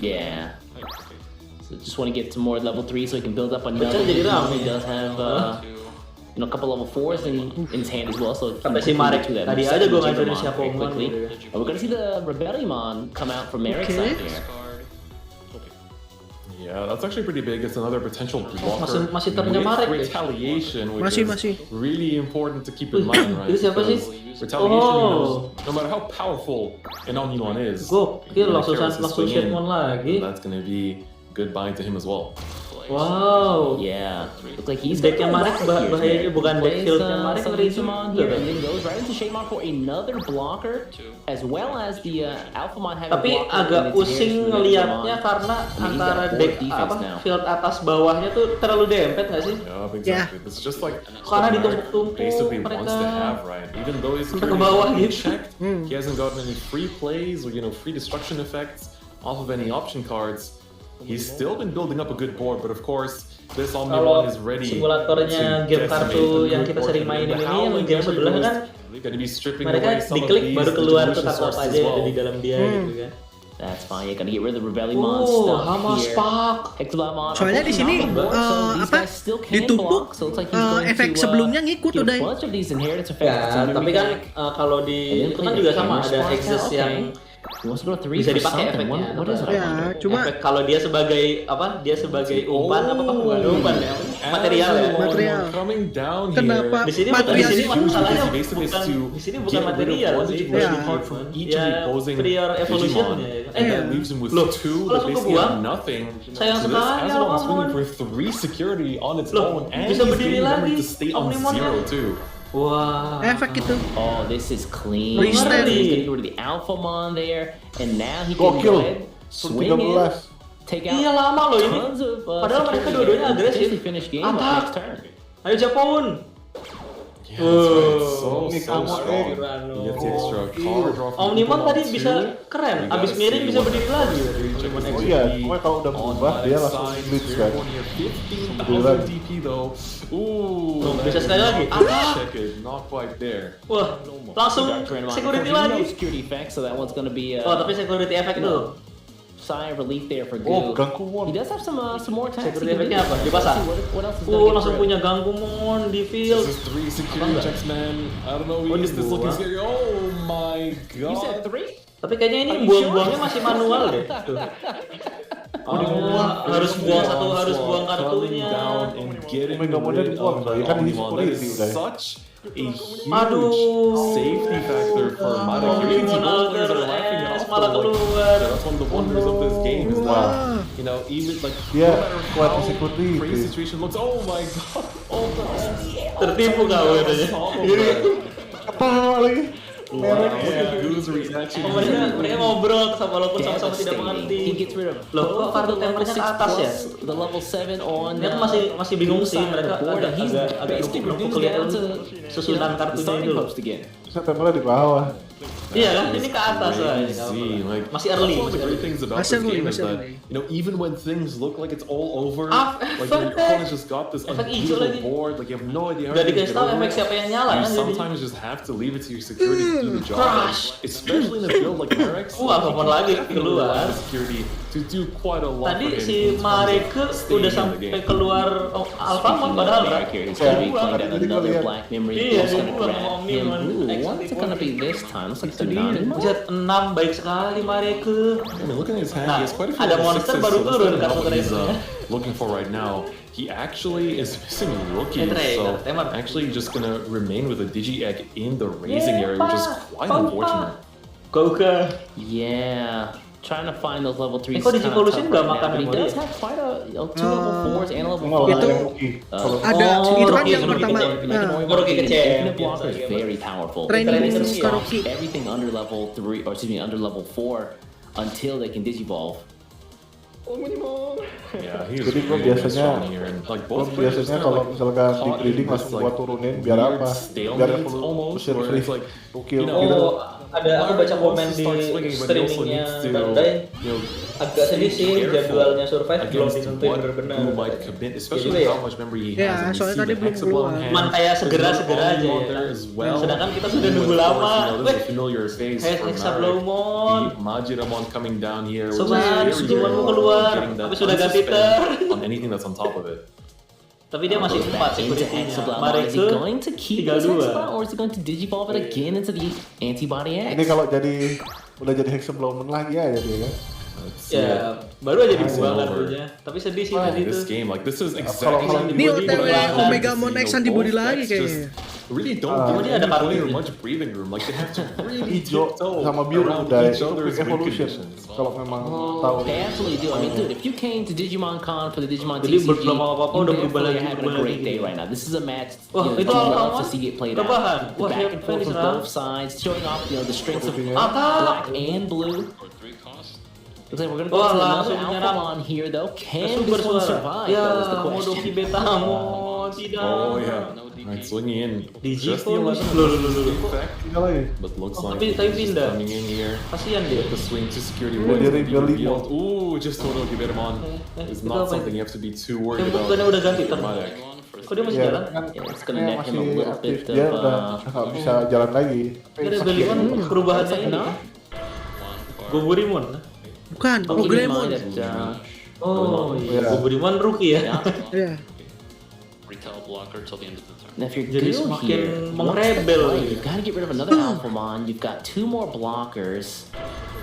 Yeah. So just want to get to more level 3 so he can build up another. Pecah jadi Digimon. rame. He does have a couple level 4s in his hand as well, so he Kata can si Marek, do that. tadi Move aja gue second ngancurin Digimon siapa very Mohon quickly. gitu ya. And we're gonna see the Rebellion come out from Eric's Okay. side here. Yeah, that's actually pretty big. It's another potential blocker masih ternyata Marek with ya? retaliation, which Masih. is really important to keep in mind, right? Itu siapa sih? Because retaliation, Oh. knows, no matter how powerful an Omnimon is, Gokil, langsung careless to langsung swing in, Shedmon lagi. that's gonna be goodbye to him as well. Wow. Yeah, looks like he's Decknya gonna Marek go for it bahayanya here. bukan deck Plays, fieldnya Marek some ngeri Digimon juga. here, and then goes right into Shademon for another blocker, as well as the Alphamon having Tapi blocker agak in its pusing hairs for the ngelihatnya Digimon. karena I mean, he's antara got deck four defense apa now. field atas bawahnya tuh terlalu dempet nggak sih? Yup, exactly. It's just like Karena what Merrick ditumpuk-tumpuk basically mereka. wants to have, right? Even though his Sampai ke security bawah is gitu. checked, he hasn't gotten any free plays or free destruction effects off of any option cards. He's still been building up a good board, but of course, this Kalau Omnimon is ready simulatornya to game decimate kartu the yang good kita board. sering And mainin the ini yang Howling game Memory sebelah Boost kan gonna be stripping mereka away some of diklik these baru keluar tuh distribution kartu apa sources aja as yang ada well. di dalam dia gitu kan. That's fine. You're gonna get rid of the Rebellion Oh, stuff Hamas here. Pak. Hexablow. Soalnya di sini apa ditumpuk efek sebelumnya ngikut udah. Ya, tapi kan kalau di itu kan juga sama ada exhaust yang bisa dipakai efeknya. What is it? Ya, cuma efek kalau dia sebagai apa? Dia sebagai umpan apa bukan umpan ya? material ya. Material. Coming down Kenapa Di sini material masalahnya basically is to bukan material sih. from each of the opposing prior evolution Digimon, and that leaves him with two that basically have nothing. Sayang So this sekali Azumon is Mohon. swinging for 3 security on its Loh, own, and bisa he's berdiri getting lagi remembered to stay on Omnimonnya. 0 too. Wah. Efek itu. Oh, this is clean. Reset. He's getting rid of the Alphamon there, and now he can Gokil. go ahead, swing in, 13. take out Iya lama loh ini. tons of Padahal mereka dua-duanya agresif. Finish game Attack. next turn. Ayo Japun. Yeah, that's right. So strong. Tirano. You get the extra card draw from Omnimon tadi Digimon bisa 2. keren. You Abis gotta miring see bisa what berdiri lagi. Oh iya, pokoknya kalau udah berubah dia langsung glitch kan. 15,000 DP though. Ooh, Bisa sekali lagi. check it, not quite there. Wah, langsung security lagi. Security effect, so that one's gonna be. Oh, tapi security effect tuh. Sigh of relief there for Go. Oh, Gangkumon. He does have some more attacks. Security effect-nya apa? Dipasang. What else is gonna Langsung get punya Gangkumon di field. This is 3 security checks, man. I don't know, is this looking scary? Oh my god. You said 3? Tapi kayaknya ini buang-buangnya masih manual deh. Tuh. Harus buang satu, harus buang kartunya. Megamonnya dibuang, kan ini security udah. Such a huge safety factor for Mada. People are laughing at us malah keluar. That's one of the wonders of this game is that, you know, even like no matter how crazy situation looks, oh my god, oh tertipu kau katanya. Apa lagi? Mereka ngobrol walaupun sama-sama tidak mengerti. Loh, kok kartu tempernya ke atas ya? The level 7 on. Dia masih bingung sih, mereka agak nunggu kelihatan susunan kartunya itu. September di bawah. Iya kan, ini ke atas lah. Masih early. One of the great things about this game is that, you know, even when things look like it's all over, like your opponent just got this unbeatable board, like you have no idea how to get over it. You sometimes just have to leave it to your security to do the job, especially in a build like Merrick's. Apapun lagi keluar. Security to do quite a lot. Tadi si Mareke udah sampai keluar Alphamon padahal kan. Iya, dia buang Omniman. What's it gonna be this time? Looks like the Jet 6 baik sekali Mareke. Look at his hand. He has quite a few ada monster baru turun kartu what he's terakhirnya. looking for right now. He actually is missing rookies, so actually just gonna remain with a Digi-Egg in the raising area, which is quite unfortunate. Goka. Yeah. Trying to find those level 3s. Kok Digipolution nggak makan but he memori? does have quite a 2 level 4s and level 5. Ada itu kan yang pertama. Infinite blocker is very powerful. Training everything under level 3 or excuse me under level 4 until they can digivolve. Yeah, he's Jadi gue really biasanya, strong here, and like both biasanya kalau misalkan di breeding langsung gua turunin biar apa? Biar evolusi free. Aku baca komen di streamingnya Bandai, agak sedih sih jadwalnya Survive belum ditentuin benar-benar. Ya, soalnya tadi belum keluar. Cuman kayak segera-segera aja ya. Sedangkan kita sudah nunggu lama. Hexablomon. Majiramon coming down here. Sobat, Digimon mau keluar, tapi sudah ganti turn. On anything that's on top of it. Tapi dia masih 4 security-nya. Is he going to keep this Hexablomon or is he going to digivolve it again into the antibody X? Ini kalau udah jadi Hexablomon lagi aja dia kan. Ya, baru aja dibuang kartunya. Tapi sedih sih tadi itu. This game, like this is exactly ini OTW Omegamon X antibody lagi kayaknya. Really don't give any player much breathing room. Like they have to really hijau sama biru udah evolution. Kalau memang tahu. They absolutely do. I mean, dude, if you came to Digimon Con for the Digimon Jadi TCG, belum apa-apa udah berubah lagi. You're having a great day right now. This is a match. Wah, itu love to see it played out. Rebahan. The back and forth from both sides, showing off the strengths of black and blue. Looks like we're gonna go to another Alphamon here though. Can this one survive? That was the question. Betamon, tidak. Oh yeah. Right, swinging in. Just the 11 effect. But looks like he's coming in here. Kasian dia. The swing to security would be revealed. Ooh, just total Giberamon. It's not something you have to be too worried about. Bukannya udah ganti turn. Kok dia masih jalan? It's gonna net him a little bit dia udah nggak bisa jalan lagi. Dia Budiman perubahannya ini. Budiman. Bukan, Budiman. Oh, iya. Budiman rookie ya. Iya. Retail blocker till the end of the turn. Now if you're Jadi good semakin here, mengrebel. you've got to get rid of another Alphamon. You've got 2 more blockers.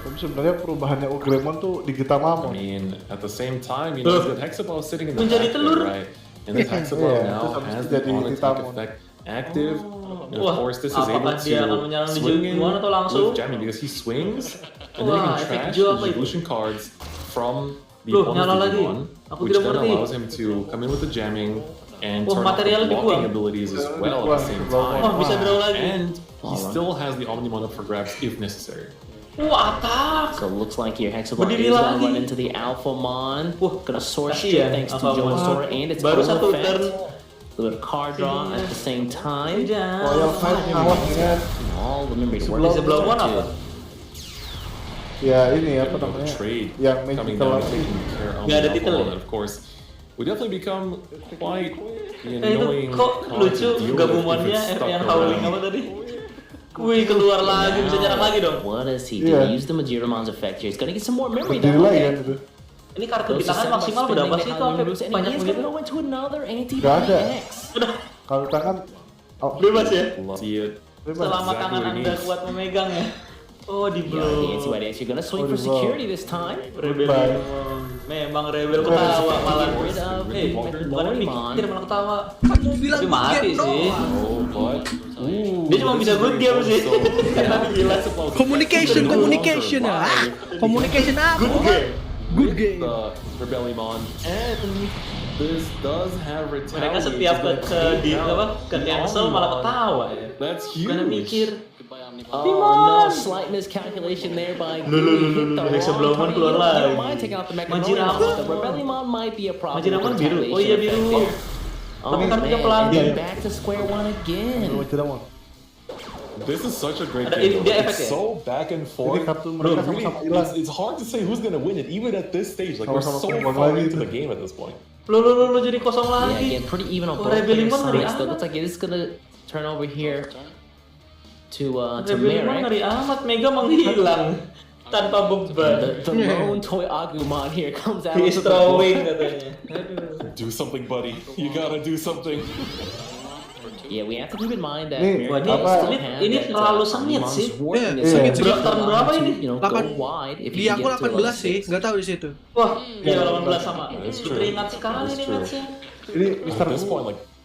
Tapi sebenarnya perubahannya Ugremon tuh di Gitamamon. I mean, at the same time, you know, the Hexaball sitting in the Menjadi back telur. there, right? And the Taxabot now has the on-attack effect active. And of course, this is able to swing in with jamming because he swings and then he can trash the Digivolution cards from the opponent's Digimon, which then allows him to come in with the jamming and turn off the blocking abilities as well at the same time. And he still has the Omnimon up for grabs if necessary. Attack! So it looks like your Hexagon is going to run into the Alphamon. Gonna source straight thanks to Joe's Store and its own effect. A little bit of card draw at the same time. All the memories work too. Ya ini apa namanya? Trade yang coming magical down and taking care of the Alphamon. And of course, we definitely become quite annoying. Kok lucu gabungannya yang howling apa tadi? Wih, keluar lagi, bisa nyerang lagi dong. What does he do? Use the Majiramon's effect here. He's gonna get some more memory down. Ini kartu di tangan maksimal berapa sih? Kok sampai banyak begitu? Gak ada. Kalau tangan bebas ya? Bebas. Selama tangan Anda kuat memegang ya. Oh, di blow. You're gonna swing for security this time. Rebel memang rebel ketawa malah. Bukan mikir malah ketawa. Tapi mati sih. Dia cuma bisa good game sih. Communication ah. Communication apa? Good game. Rebellion and this does have retaliation. Mereka setiap ke cancel malah ketawa ya. That's huge. Bukan mikir. Oh no, slight miscalculation there by Sebelumnya keluar lagi. Majiramon's. The Rebellion might be a problem. Majiramon's biru. Oh iya biru. Tapi kartunya pelan. Back to square one again. This is such a great game. It's so back and forth. It's hard to say who's gonna win it, even at this stage. Like we're so far into the game at this point. Lo jadi kosong lagi. Yeah, again, pretty even on both sides. Though looks like it is gonna turn over here to Merrick. Ngeri amat, Mega menghilang tanpa beban. The lone toy Agumon here comes out. He's throwing katanya. Do something, buddy. You gotta do something. Yeah, we have to keep in mind that ini terlalu sengit sih. Sengit tahun berapa ini? Di aku 18 sih, nggak tahu di situ. Wah, iya 18 sama. Teringat sekali nih matchnya. Ini Mister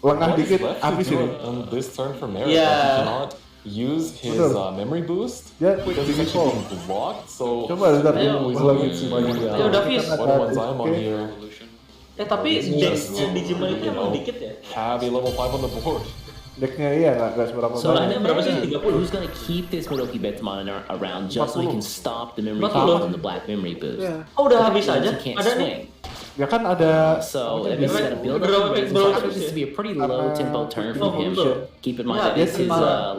lengah dikit habis ini. On this turn for Merrick, he cannot use his memory boost because he's actually being blocked. So coba lihat udah fis. What ones I'm on here. Tapi decknya Digimon itu emang dikit ya. Have a level 5 on the board. Decknya iya nggak seberapa banyak. Soalnya berapa sih? 30. Who's gonna keep this Midoki Betamon around just so he can stop the memory from the black memory boost? Oh udah habis aja. Ada nih. Ya kan ada. So that means he's gonna build up. This is to be a pretty low tempo turn for him. Keep in mind that this is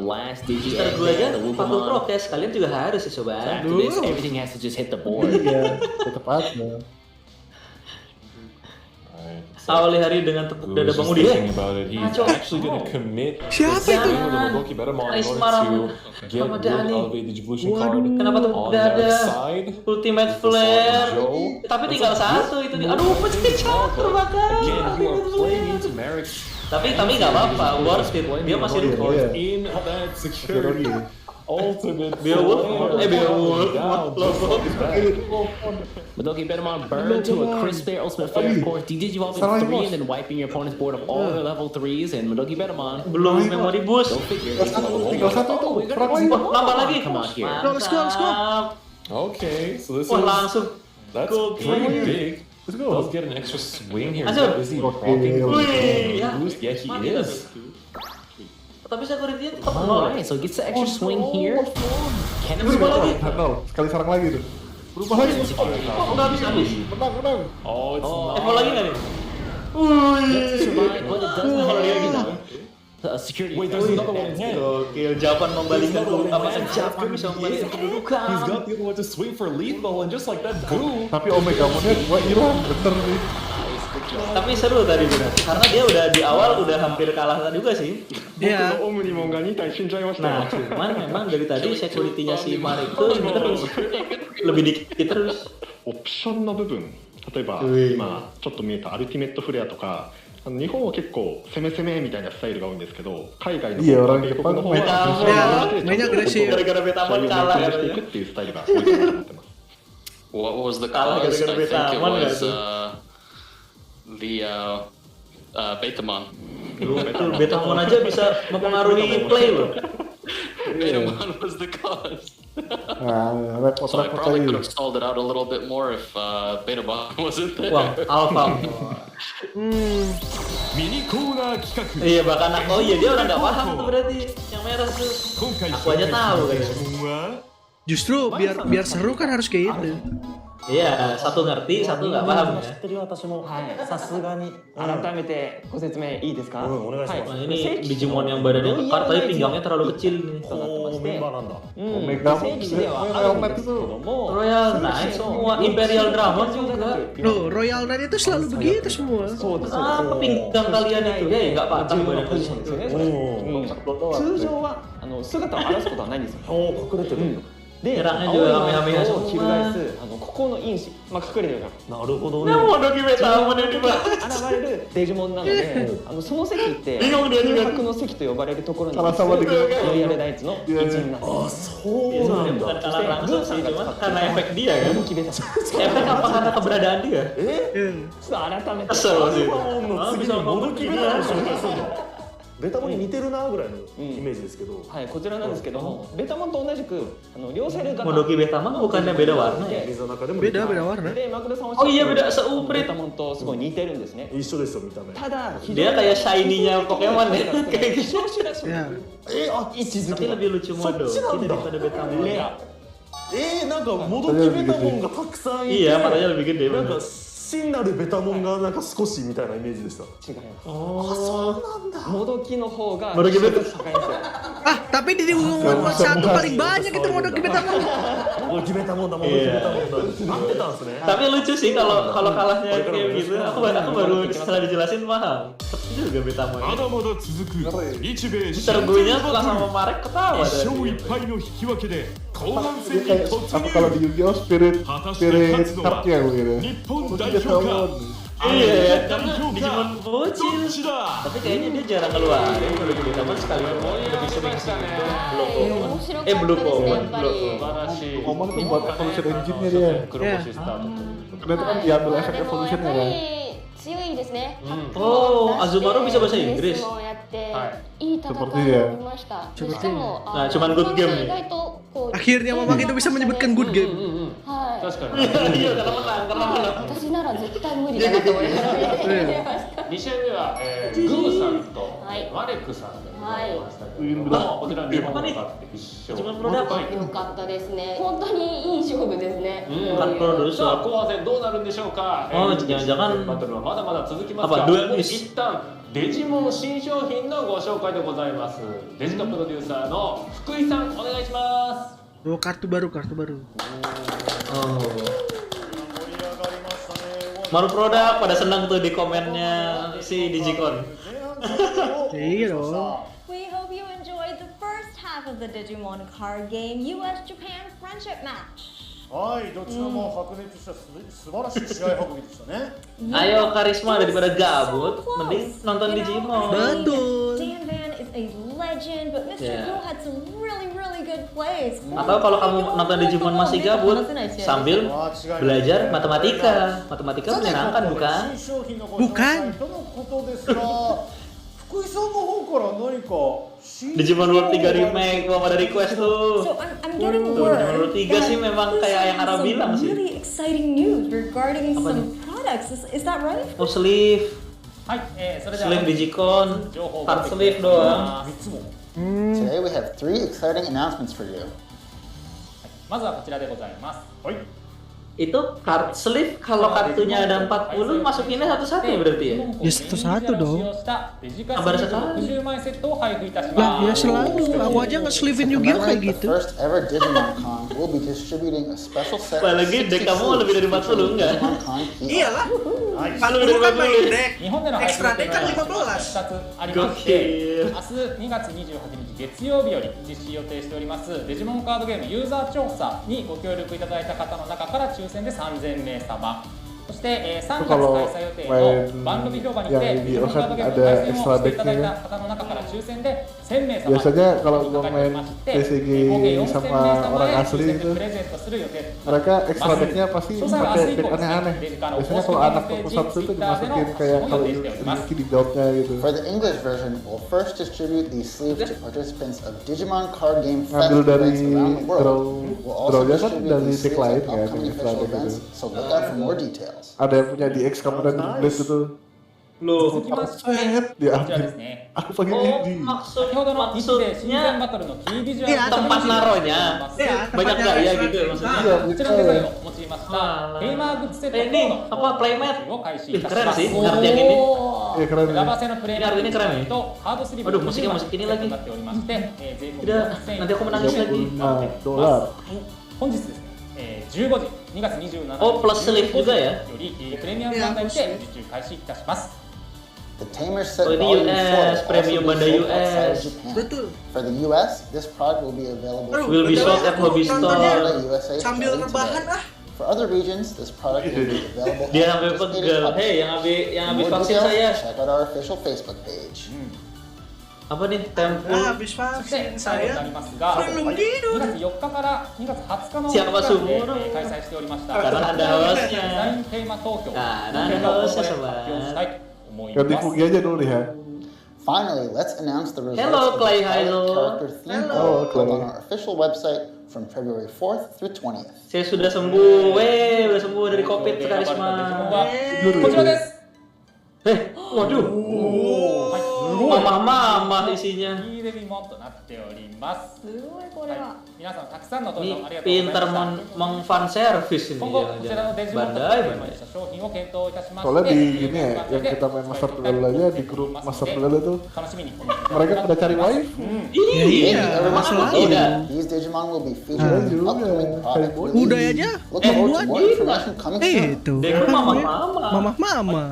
last digi egg. The Wupamon. Protes kalian juga harus sih sobat. After this, everything has to just hit the board. Iya, tetap aja. Awali hari dengan tepuk dada Bang Udi. He's actually gonna commit. Siapa itu? Kenapa tepuk dada? Ultimate Flare. Tapi tinggal satu itu. Aduh, pecah terbakar. Tapi nggak apa-apa. Worth it. Dia masih record. In that security. Ultimate Beowulf. Midoki Betamon burn to a crisp there. Ultimate Flare, of course. De-digivolving 3 and then wiping your opponent's board of all their level 3s. And Midoki Betamon belum memory boost. Go figure. Tinggal satu tuh. Nambah lagi. Come on here. Let's go. Okay, so this is langsung. That's pretty big. Let's go. Does get an extra swing here. Is he blocking the boost? Yeah, he is. Tapi security-nya tetap Alright, so gets the extra swing here. Can it berubah lagi? Sekali sarang lagi tuh. Berubah lagi. Udah habis. Menang. Oh, it's not. Evo lagi nggak nih? Survive, but it doesn't have security. Wait, there's another one in hand. Gokil, Japan membalikan Japan bisa membalikan kedudukan. He's got the other one to swing for lethal and just like that, goo. Tapi Omega-monnya gua hilang, bener nih. Tapi seru tadi benar, karena dia udah di awal udah hampir kalah juga sih. Iya. Nah, cuman memang dari tadi security-nya si Mariko ini terus lebih dikit terus. オプションの部分、例えば今ちょっと見えたアルティメットフレアとか、日本は結構攻め攻めみたいなスタイルが多いんですけど、海外の米国の方はgara-gara Betamon kalahしていくっていうスタイルが多いかなと思ってます。What was the cause? I think it was the Betamon. Betul, Betamon aja bisa mempengaruhi play loh. Betamon was the cause. Repot So I probably could have stalled it out a little bit more if Betamon wasn't there. Wah, Alpha. Mini コーナー企画 Iya, bahkan oh iya dia orang nggak paham tuh berarti yang merah tuh. Aku aja tahu kayaknya. Justru biar seru kan harus kayak gitu. Iya, satu ngerti, satu nggak paham ya. 知ってる私もさすがに改めてご説明いいですか？ Wah, ini Digimon yang badannya kekar tapi pinggangnya terlalu kecil nih. メンバーなんだ。 正規ではあるんですけども Royal Knight semua Imperial Dramon juga. Loh, Royal Knight itu selalu begitu semua. Apa pinggang kalian itu ya nggak patah badan kalian. 通常は姿を現すことはないんですよ。隠れてる。で、 Nyerangnya juga kamehameha を semua. 翻すここの因子、隠れてるから。なるほどね。 Nah, mau doki Betamon ini Pak. 現れるデジモンなので、その席って空白の席と呼ばれるところにロイヤルナイツの一員なんです。そうなんだ。 Bukan karena langsung sih, cuma karena efek dia kan. Efek apa karena keberadaan dia? 改めて Kesel sih. 次にもどきベタモン紹介するんだ。ベタモンに似てるなぐらいのイメージですけど。はい、こちらなんですけども、ベタモンと同じく両セル型。 Modoki Betamon bukannya beda warna ya? Beda warna. で、マクロさん Oh iya beda seuprit. ベタモンとすごい似てるんですね。一緒ですよ見た目。ただ Dia kayak shiny-nya Pokemon ya. Kayak gitu. あ、位置づ Tapi け。 lebih lucu Modoki daripada Betamon. なんかモドキベタモンがたくさんいて、 Iya, matanya lebih gede. なんか真なるベタモンがなんか少しみたいなイメージでした。違います。そうなんだ。モドキの方が Modoki Betamon. Ah, tapi di umur satu paling banyak itu Modoki Betamon. モドキベタモンだモドキベタモンだ。合ってたんですね。 Tapi lucu sih kalau kalahnya kayak gitu. Aku baru setelah dijelasin paham. Tapi juga Betamon. まだまだ続く日米新 Tergunya setelah sama Marek ketawa 一 dari. 勝一敗の引き分けで後半 Ini 戦に kayak 突 apa kalau 入 di Yu-Gi-Oh spirit cardnya begitu. 日本代 Kita 表 tahu. か Iya ya, 代 karena 表 Digimon か bocil. どっちだ Tapi kayaknya dia jarang keluarin Modoki Betamon sekali lebih sering sih itu Blue Pomon. Ngomong tuh buat evolution engine-nya dia. Ternyata kan diambil efek evolution-nya kan. 強いですね。 Oh, Azumaru bisa bahasa Inggris. いい戦いを見ました。しかも Nah, cuman good game nih. 意外とこう Akhirnya Mamang itu bisa menyebutkan good game. はい。 Iya, karena menang, karena menang. 私なら絶対無理だなと思いました。 2試合目は、グーさんとマレクさんでございましたけれども、こちら日本が勝って一勝。よかったですね。本当にいい勝負ですね。 Kan produser. さあ後半戦どうなるんでしょうか。 Oh, jangan-jangan バトルはまだまだ続きますが、 apa duel nih? 一旦デジモン新商品のご紹介でございます。デジカプロデューサーの福井さんお願いします。 Oh, kartu baru. Oh. Baru produk pada senang tuh di komennya si DIGIMON. Iya dong. We hope you enjoyed the first half of the Digimon card game US-Japan friendship match. はい、どちらも白熱した素晴らしい試合運びでしたね。 Ayo karisma daripada gabut, mending nonton Digimon. Betul. Dan Van is a legend, but Mr. Go had some really good plays. Atau kalau kamu nonton Digimon masih gabut, sambil belajar matematika. Matematika menyenangkan bukan? Bukan. 福井さんの方から何か Digimon World 3 remake, gua pada request tuh. So I'm getting Tuh, word Digimon World 3 sih memang kayak yang Ara bilang sih. really exciting news regarding some products. Is that right? Oh, sleeve. はい、それでは Sleeve Digicon, card sleeve doang. Today we have 3 exciting announcements for you. まずはこちらでございます。はい。 Itu card sleeve kalau kartunya ada 40 masukinnya satu-satu berarti ya? Ya satu-satu dong. Kabar sekali. Ya selalu. Aku aja nge-sleeve-in Yu-Gi-Oh kayak gitu. The first ever Digimon Con will be distributing a special set. Apalagi deck kamu lebih dari 40 enggak? Iyalah. Kalau udah kan main deck. Extra deck kan 15. ありまして明日2月28日月曜日より実施予定しておりますデジモンカードゲームユーザー調査にご協力いただいた方の中から抽選で3000名様そして、3月 kalau 開催予定の番組広場にて yang デジモンカードゲームの ada 対戦を extra していただい deck-nya た方の中から抽選で1000名様 biasanya kalau に gua かかり main まして、 TCG 合計4000名 sama 様 orang へ asli 抽選で itu プレゼントする予定です。 mereka extra deck-nya pasti 詳細は pakai 明日以 deck 降ですね、 aneh-aneh デジカの公 biasanya 式 kalau ホー anak ムペー toko ジ、 satu itu Twitter での dimasukin 発 kayak 信を kalau 予定しております Yuki di jawabnya gitu. For the English version, we'll first distribute these sleeves to participants of Digimon Card Game Fest Ngambil dari events around the world. We'll also draw-nya kan distribute dari these deck sleeves lain at kan, upcoming yang extra official deck events, itu. so look out for more details. Ada yang punya DX kemudian Blade itu. Loh, dia ambil. Aku pakai Digi. 先ほどの日米親善バトルのキービジュアル tempat naruhnya banyak gaya gitu maksudnya. こちらのデザインを用いましたテーマーグッズセット等の apa playmat を開始いたし keren ます。 sih art yang ini. Kerenのプレイヤー ini keren ya. とハードスリーブ Aduh, musiknya musik ini lagi. となっておりまして、税込み Udah, nanti aku menangis lagi. $45. 本日ですね、15時2月27日 Oh, plus sleeve juga ya? よりプレミアム版内で受注開始いたします。 The Tamer Set Oh, ini Volume 4 US, will premium also be banda sold outside US. Japan. For the US, this product will be available Will be sold at Hobby Store. USA Sambil starting rebahan today. For other regions, this product will be available Dia at sampai participating pegel. Hey, yang habis For more vaksin details, saya. check out our official Facebook page. Apa nih? Tempul. Habis vaksin 最後にな saya りますが、 belum 2 tidur. 月4日から2月20日の Siapa 期間で suruh? 開催しておりました Karena ada hostnya. デザインテーマ東京 Karena ada これをここで hostnya, 発 sobat. 表したいと思い Ganti ます。 Fugi aja dulu nih ya. Finally, let's announce the results Hello, of the Clay pilot Hazel. character theme Hello, poll Clay. on our official website from February 4th through 20th. Saya sudah sembuh, udah sembuh dari COVID karisma. こちらです。 Waduh, mama isinya. いいデビモンとなっております。すごいこれは。皆さんたくさんの投 Ini 票ありがとうございま pinter した。 meng-fan service ini 今後こちらのデジモンと Bandai テーマにした商品を検討いたしまして、 Soalnya di gini ya, yang kita main Master Duel aja di grup Master Duel itu 楽しみに。 mereka pada cari waifu. Iya, masalah These Digimon will be featured in upcoming product release. Udah aja Look forward to buat more information coming soon. itu Mama. mama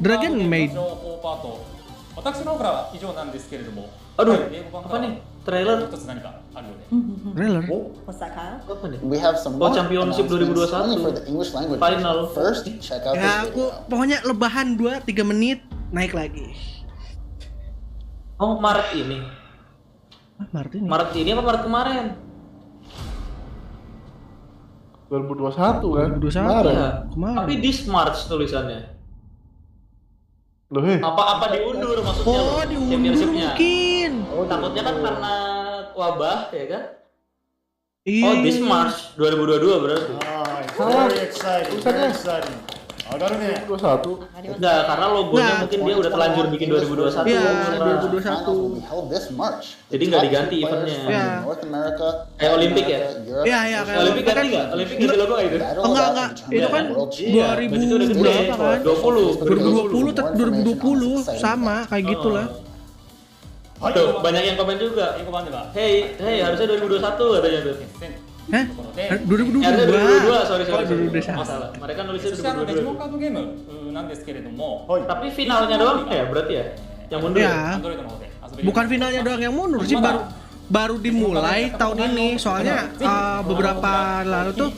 Dragon Maid 情報パート。私の方からは以上なんですけれども、 Aduh, 英語版 apa nih? Trailer? 一つ何かあるようで。 trailer What's that, Kyle? Apa nih? We have some Oh, more Championship announcements 2021. only for the English language. Final. First, check out ya this aku video. pokoknya lebahan 2-3 menit naik lagi. Oh, Maret ini. Maret ini Apa Maret kemarin? 2021 kan? 2021 Iya. kemarin. Tapi this March tulisannya. Loh, heh. Apa diundur maksudnya? Oh, loh, diundur championship-nya? mungkin. Takutnya kan karena wabah ya kan? Iya. Oh, this March 2022 berarti. Very exciting, very exciting. 上がるね。 21. Enggak, karena logonya mungkin dia udah terlanjur bikin 2021. Iya, Finals 2021. will be held this March. Jadi nggak diganti eventnya. Ya. North America, Kayak Olimpik ya? Europe, Iya, iya, kayak Olimpik ganti nggak? Olimpik ganti logo nggak itu? battle Enggak, that enggak. determine Itu kan world 2000 berapa kan? 20. 2020 sama kayak gitulah. Tuh, banyak yang komen juga. Hey, harusnya 2021 katanya tuh. Hah? 2022. Harusnya 2022, sorry. 2021. Masalah. Mereka nulisnya そしてデジモン 2022. カードゲームなんですけれども、 Tapi finalnya doang ya berarti ya? Yang mundur ya? Ya. Android の方で遊べる。 Bukan finalnya doang yang mundur sih, baru dimulai tahun ini. Soalnya beberapa lalu tuh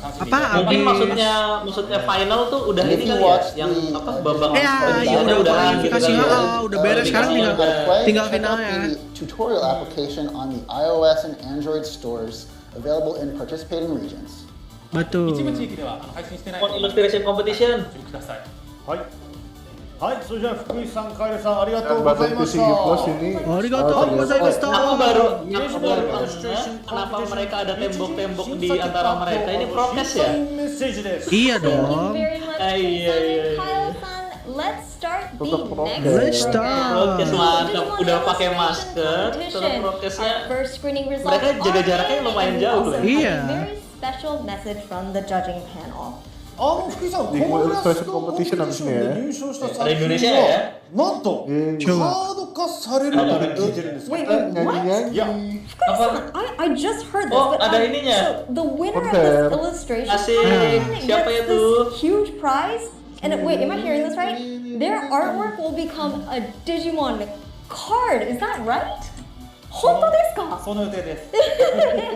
apa Mungkin abis maksudnya final tuh udah ini kali ya, yang apa babak udah kualifikasi udah beres, sekarang tinggal Check out finalnya. the tutorial application on the iOS and Android stores available in participating regions. 一部 Betul. 地域では配信してない on illustration competition. ご注意ください。はい。はい、それじゃあ福井さん、カエルさん、ありがとう Dan ござい Badan まし TCG Plus た。 ini Arigatou gozaimashita. Aku baru kenapa mereka ada tembok-tembok di antara mereka ini prokes ya? メッセージです。 Iya Thank you dong. very much, Iya. Kyle-san. Let's start the next Let's program. start. Prokes mantap, Digimon udah pakai Illustration masker, terus Competition. prokesnya Our first screening results mereka jaga are jaraknya in, lumayan and we jauh also loh. have Iya. a very special message from the judging panel. 福井さん、di コーラス illustration トコンペテ competition ィ habis シ ini ョン ya. で優勝した作 Ada 品 Indonesia は ya? なんとカ Coba. ード化されるって聞いてるんですけど。 Nyanyi-nyanyi. いや、 I just heard this, Oh, but ada ininya. so the winner of Konser. this illustration Asik. Siapa gets itu? this huge prize. And wait, am I hearing this right? Their artwork will become a Digimon card. Is that right? 本当ですか？その予定です。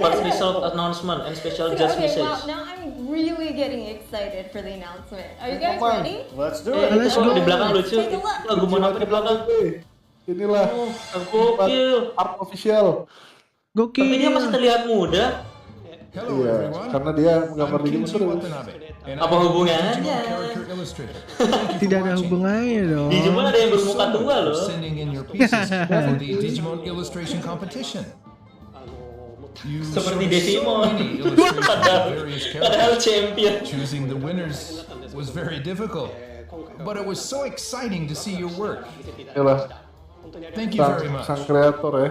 First result announcement and special judge Okay, message. wow, now I'm really getting excited for the announcement. Are you guys ready? Let's do Let's go. Di belakang lucu. Take a look. Lagu mana apa di belakang? Inilah Gokil. art official. Gokil. Tapi dia masih terlihat muda. Iya, karena dia menggambar Digimon terus. Apa hubungannya? Tidak ada hubungannya dong. Digimon ada yang bermuka tua loh. Sending in your pieces for the Digimon illustration competition. Seperti Digimon. Padahal champion. Choosing the winners was very difficult, but it was so exciting to see your work. Yalah. Thank you very much. Sang kreator ya.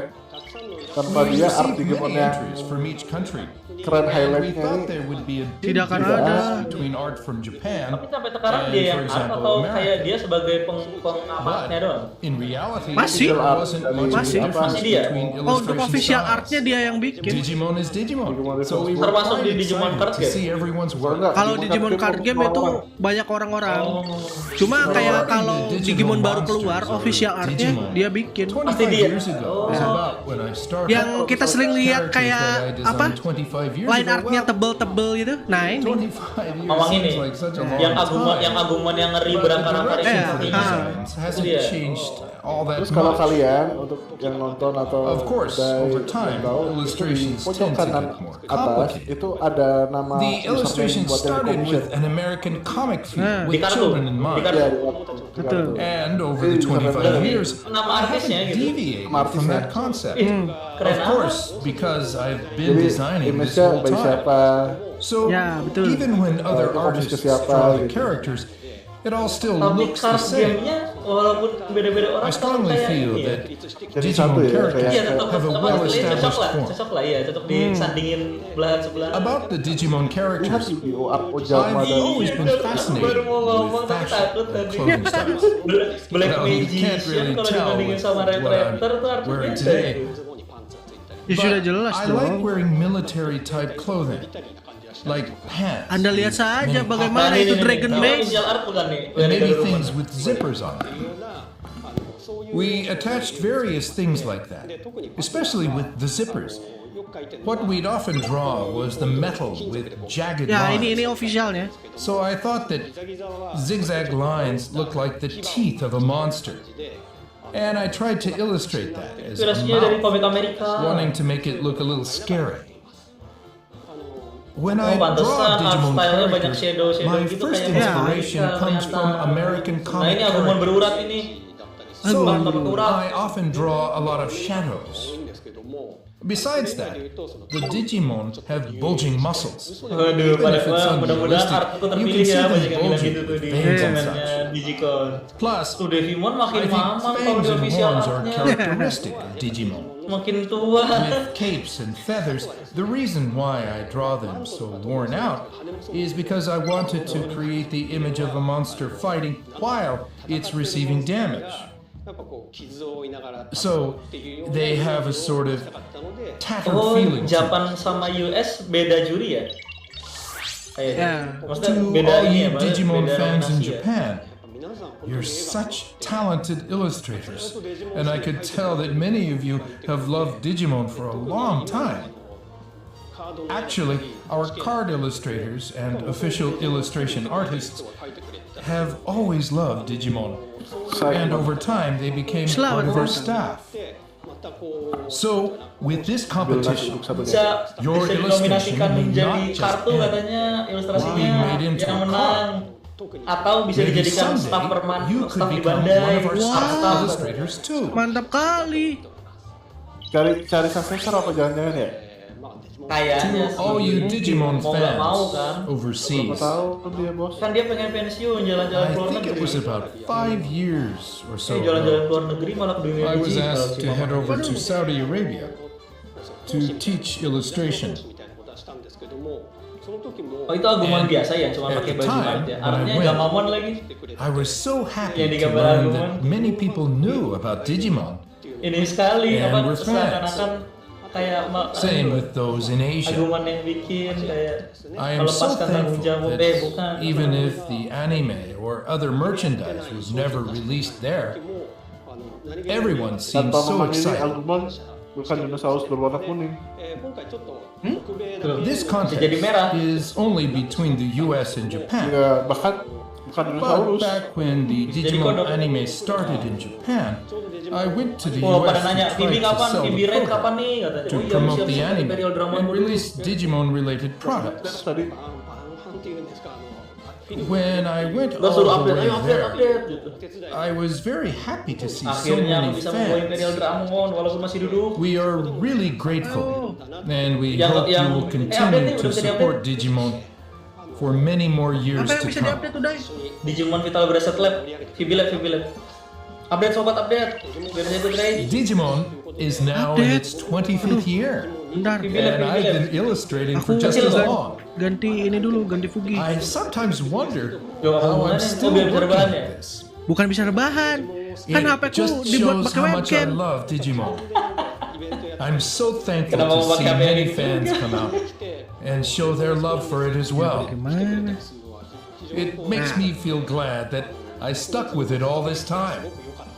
Tanpa dia art Digimonnya from each country. Keren We highlightnya thought ini. there would be a Tidak akan ada. between art from Japan Tapi sampai sekarang dia yang art atau kayak dia sebagai pengamatnya doang? In reality, Masih. there wasn't much Masih. difference Masih dia. between Oh, untuk illustration official styles. artnya dia yang bikin. Digimon is Digimon. So we were Termasuk quite di Digimon excited card to game. see everyone's work. Kalau Digimon card game itu banyak orang-orang. Cuma kayak kalau Digimon baru keluar, official artnya dia bikin. 25 years ago was about when I started. Yang kita sering lihat Characters kayak that I designed apa? 25 years Line ago, artnya well, tebel-tebel gitu. Nah ini. 25 years Ngomong ini, seems like such a long yang Agumon, time. yang Agumon yang ngeri But the berakar-akar direction itu. for the designs hasn't Iya. changed all that Terus kalau much. kalian untuk yang nonton atau Of course, dari over time, yang tahu, itu di illustrations pojok tend to kanan get more atas complicated. itu ada nama The username illustration buat yang started commission. with an American comic feed Nah. with Di kartu. children in Di mind. kartu. Iya, di kartu. Betul. And over the 25 years, Nama I artisnya haven't gitu. deviated from that concept. Keren Of course, because I've been Jadi designing this image-nya whole by time. siapa? So Ya, betul. even when other Itu artists ke siapa, draw the gitu. characters, it all still Tapi looks the card same. gamenya walaupun beda-beda orang I strongly kayak feel iya. that Jadi satu Digimon ya, characters Iya tetap have a cocok well-established lah, form. cocok lah ya, cocok disandingin belahan sebelah. About the Digimon Lihat characters, Yu-Gi-Oh! Art Ojama I've dan always been fascinated Baru mau ngomong with tapi fashion takut and tadi. clothing styles. Black Well, you can't Magician really kalau tell dibandingin sama what Red I'm Raptor tuh artinya wearing beda. today. Ya sudah But jelas I like dong. wearing military type clothing, like pants. Anda lihat saja many bagaimana Nah, itu ini, Dragon ini. Maid. Official art bukan nih? and Dari many rumah. things with zippers on them. We attached various things like that, especially with the zippers. What we'd often draw was the metal with jagged Ya lines. ini officialnya. So I thought that zigzag lines looked like the teeth of a monster. And I tried to illustrate that as a Inspirasinya dari mouth, komik Amerika. wanting to make it look a little scary. When Oh, I pantesan draw art Digimon style-nya banyak characters, shadow my gitu first kayak inspiration Amerika comes from ternyata. American Nah comic ini Agumon characters. berurat ini. So Agumon berurat. I often draw a lot of shadows. Besides that, the Digimon have bulging muscles. Waduh, Even if it's mudah-mudahan unrealistic, artku you terpilih can see ya, them banyak yang bilang bulging gitu tuh with di veins and komennya such. DIGIMON. Plus, Tuh Digimon makin I think mamam kalau fangs di and official horns are artnya. characteristic of Digimon. Makin tua. With capes and feathers, the reason why I draw them so worn out is because I wanted to create the image of a monster fighting while it's receiving damage. So they have a sort of tattered Oh, feeling. Japan sama US beda juri ya? Ya. Maksudnya To beda all ini ya, you Digimon beda fans in nominasi ya? Japan, you're such talented illustrators, and I could tell that many of you have loved Digimon for a long time. Actually, our card illustrators and official illustration artists have always loved Digimon, and over time they became part of our staff. So, with this competition, Bisa your illustration dinominasikan may menjadi not just kartu end. katanya ilustrasinya Being made into yang a menang atau bisa Maybe dijadikan someday staf you staf could di become bandai, one of our art staff staff. illustrators too. Mantap kali. Cari successor apa jangan-jangan ya? Kayaknya To all you Digimon mau nggak mau kan? fans overseas, Tahu dia bos. Kan dia pengen pensiun jalan-jalan I keluar think it negeri. was about 5 years or so Jalan-jalan ago, keluar negeri malah ke dunia I was digital asked sih, to head Mama. over to Saudi Arabia to teach illustration. Oh itu Agumon biasa ya, cuma At pakai the baju time, art ya. when I Artinya went, Gamamon lagi. I was so happy Yang to digambar learn Agumon. that many people knew about Digimon. Ini sekali And apa we're fans. seakan-akan kayak Same with those in Asia. Agumon yang bikin kayak I am so melepaskan tanggung thankful jawab that bukan. even if the anime or other merchandise was never released there, everyone seems Tanpa so memahami excited. Agumon Bukan dinosaurus berwarna kuning. This contest is only between the US and Japan. Ya, bukan But dinosaurus. back when the Digimon anime started in Japan, I went to the Oh, US pada nanya, and tried Bibi to kapan? sell the Bibi Red program kapan nih? Katanya. to Oh iya, promote the siap-siap anime Imperial Drama and dulu. release Digimon-related products. When I went Gua all suruh the update, way ayo there, update gitu. I was very happy to see so Akhirnya aku many bisa membawa Imperial fans. Dramon walaupun masih duduk. We are really grateful, and we Yang- hope you yang- will update continue nih, to udah bisa support Digimon for many more years Apa yang to bisa come. diupdate udah? Digimon Vital Bracelet Lab, VB Lab. Update sobat, update. Biar saya ikut Ray. Digimon is now in its 25th year, Bentar. and I've been illustrating for just as long. Ganti ini dulu, ganti Fugi. I sometimes wonder Yo, how I'm hubungannya? still Oh, biar bisa working rebahan at ya? this. Bukan bisa rebahan. Kan It HP ku just dibuat shows pakai how much I webcam. love Digimon. I'm so thankful Kenapa to mau see pakai HP many gitu? fans come out and show their love for it as well. Gimana? It makes me feel glad that I stuck with it all this time.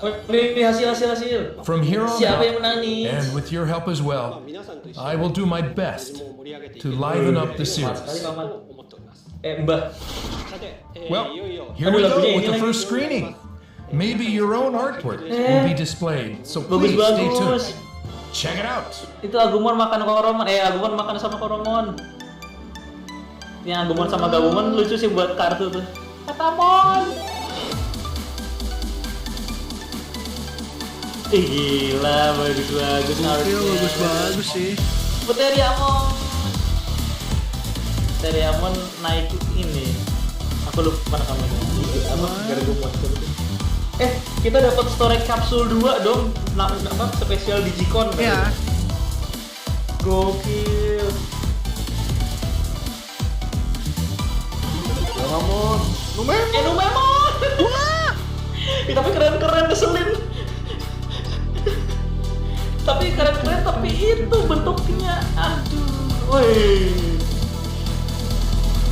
Ini hasil. From here on Siapa out, yang menangis? and with your help as well, I will do my best to liven up the series. Mbah. Well, here we go with the first screening. Maybe your own artwork will be displayed, so please stay tuned. Check it out. Itu Agumon makan Koromon. Agumon makan sama Koromon. Yang Agumon sama Gabumon lucu sih buat kartu tuh. Katamon. Gila, bagus artnya. Bagus sih. Teriamon naik ini. Aku lupa namanya. Apa? Gargumon. Kita dapat storage kapsul 2 dong. Apa? Spesial digi-con. Iya. Gokil. Numemon. Numemon. Wah. Tapi keren-keren, keselin. Tapi keren-keren, tapi itu bentuknya, aduh, woi.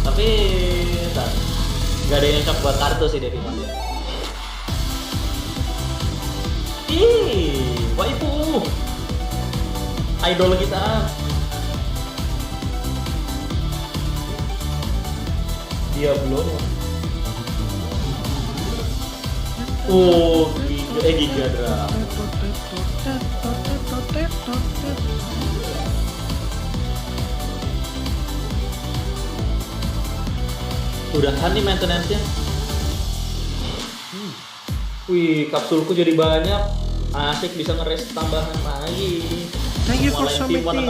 Tapi nggak ada yang cocok buat kartu sih dari mana. Waifu, idol kita. Dia belum. Oh, Giga Dra. Udahan nih maintenance-nya. Wih, kapsulku jadi banyak. Asik bisa ngeres tambahan lagi. Thank you for submitting.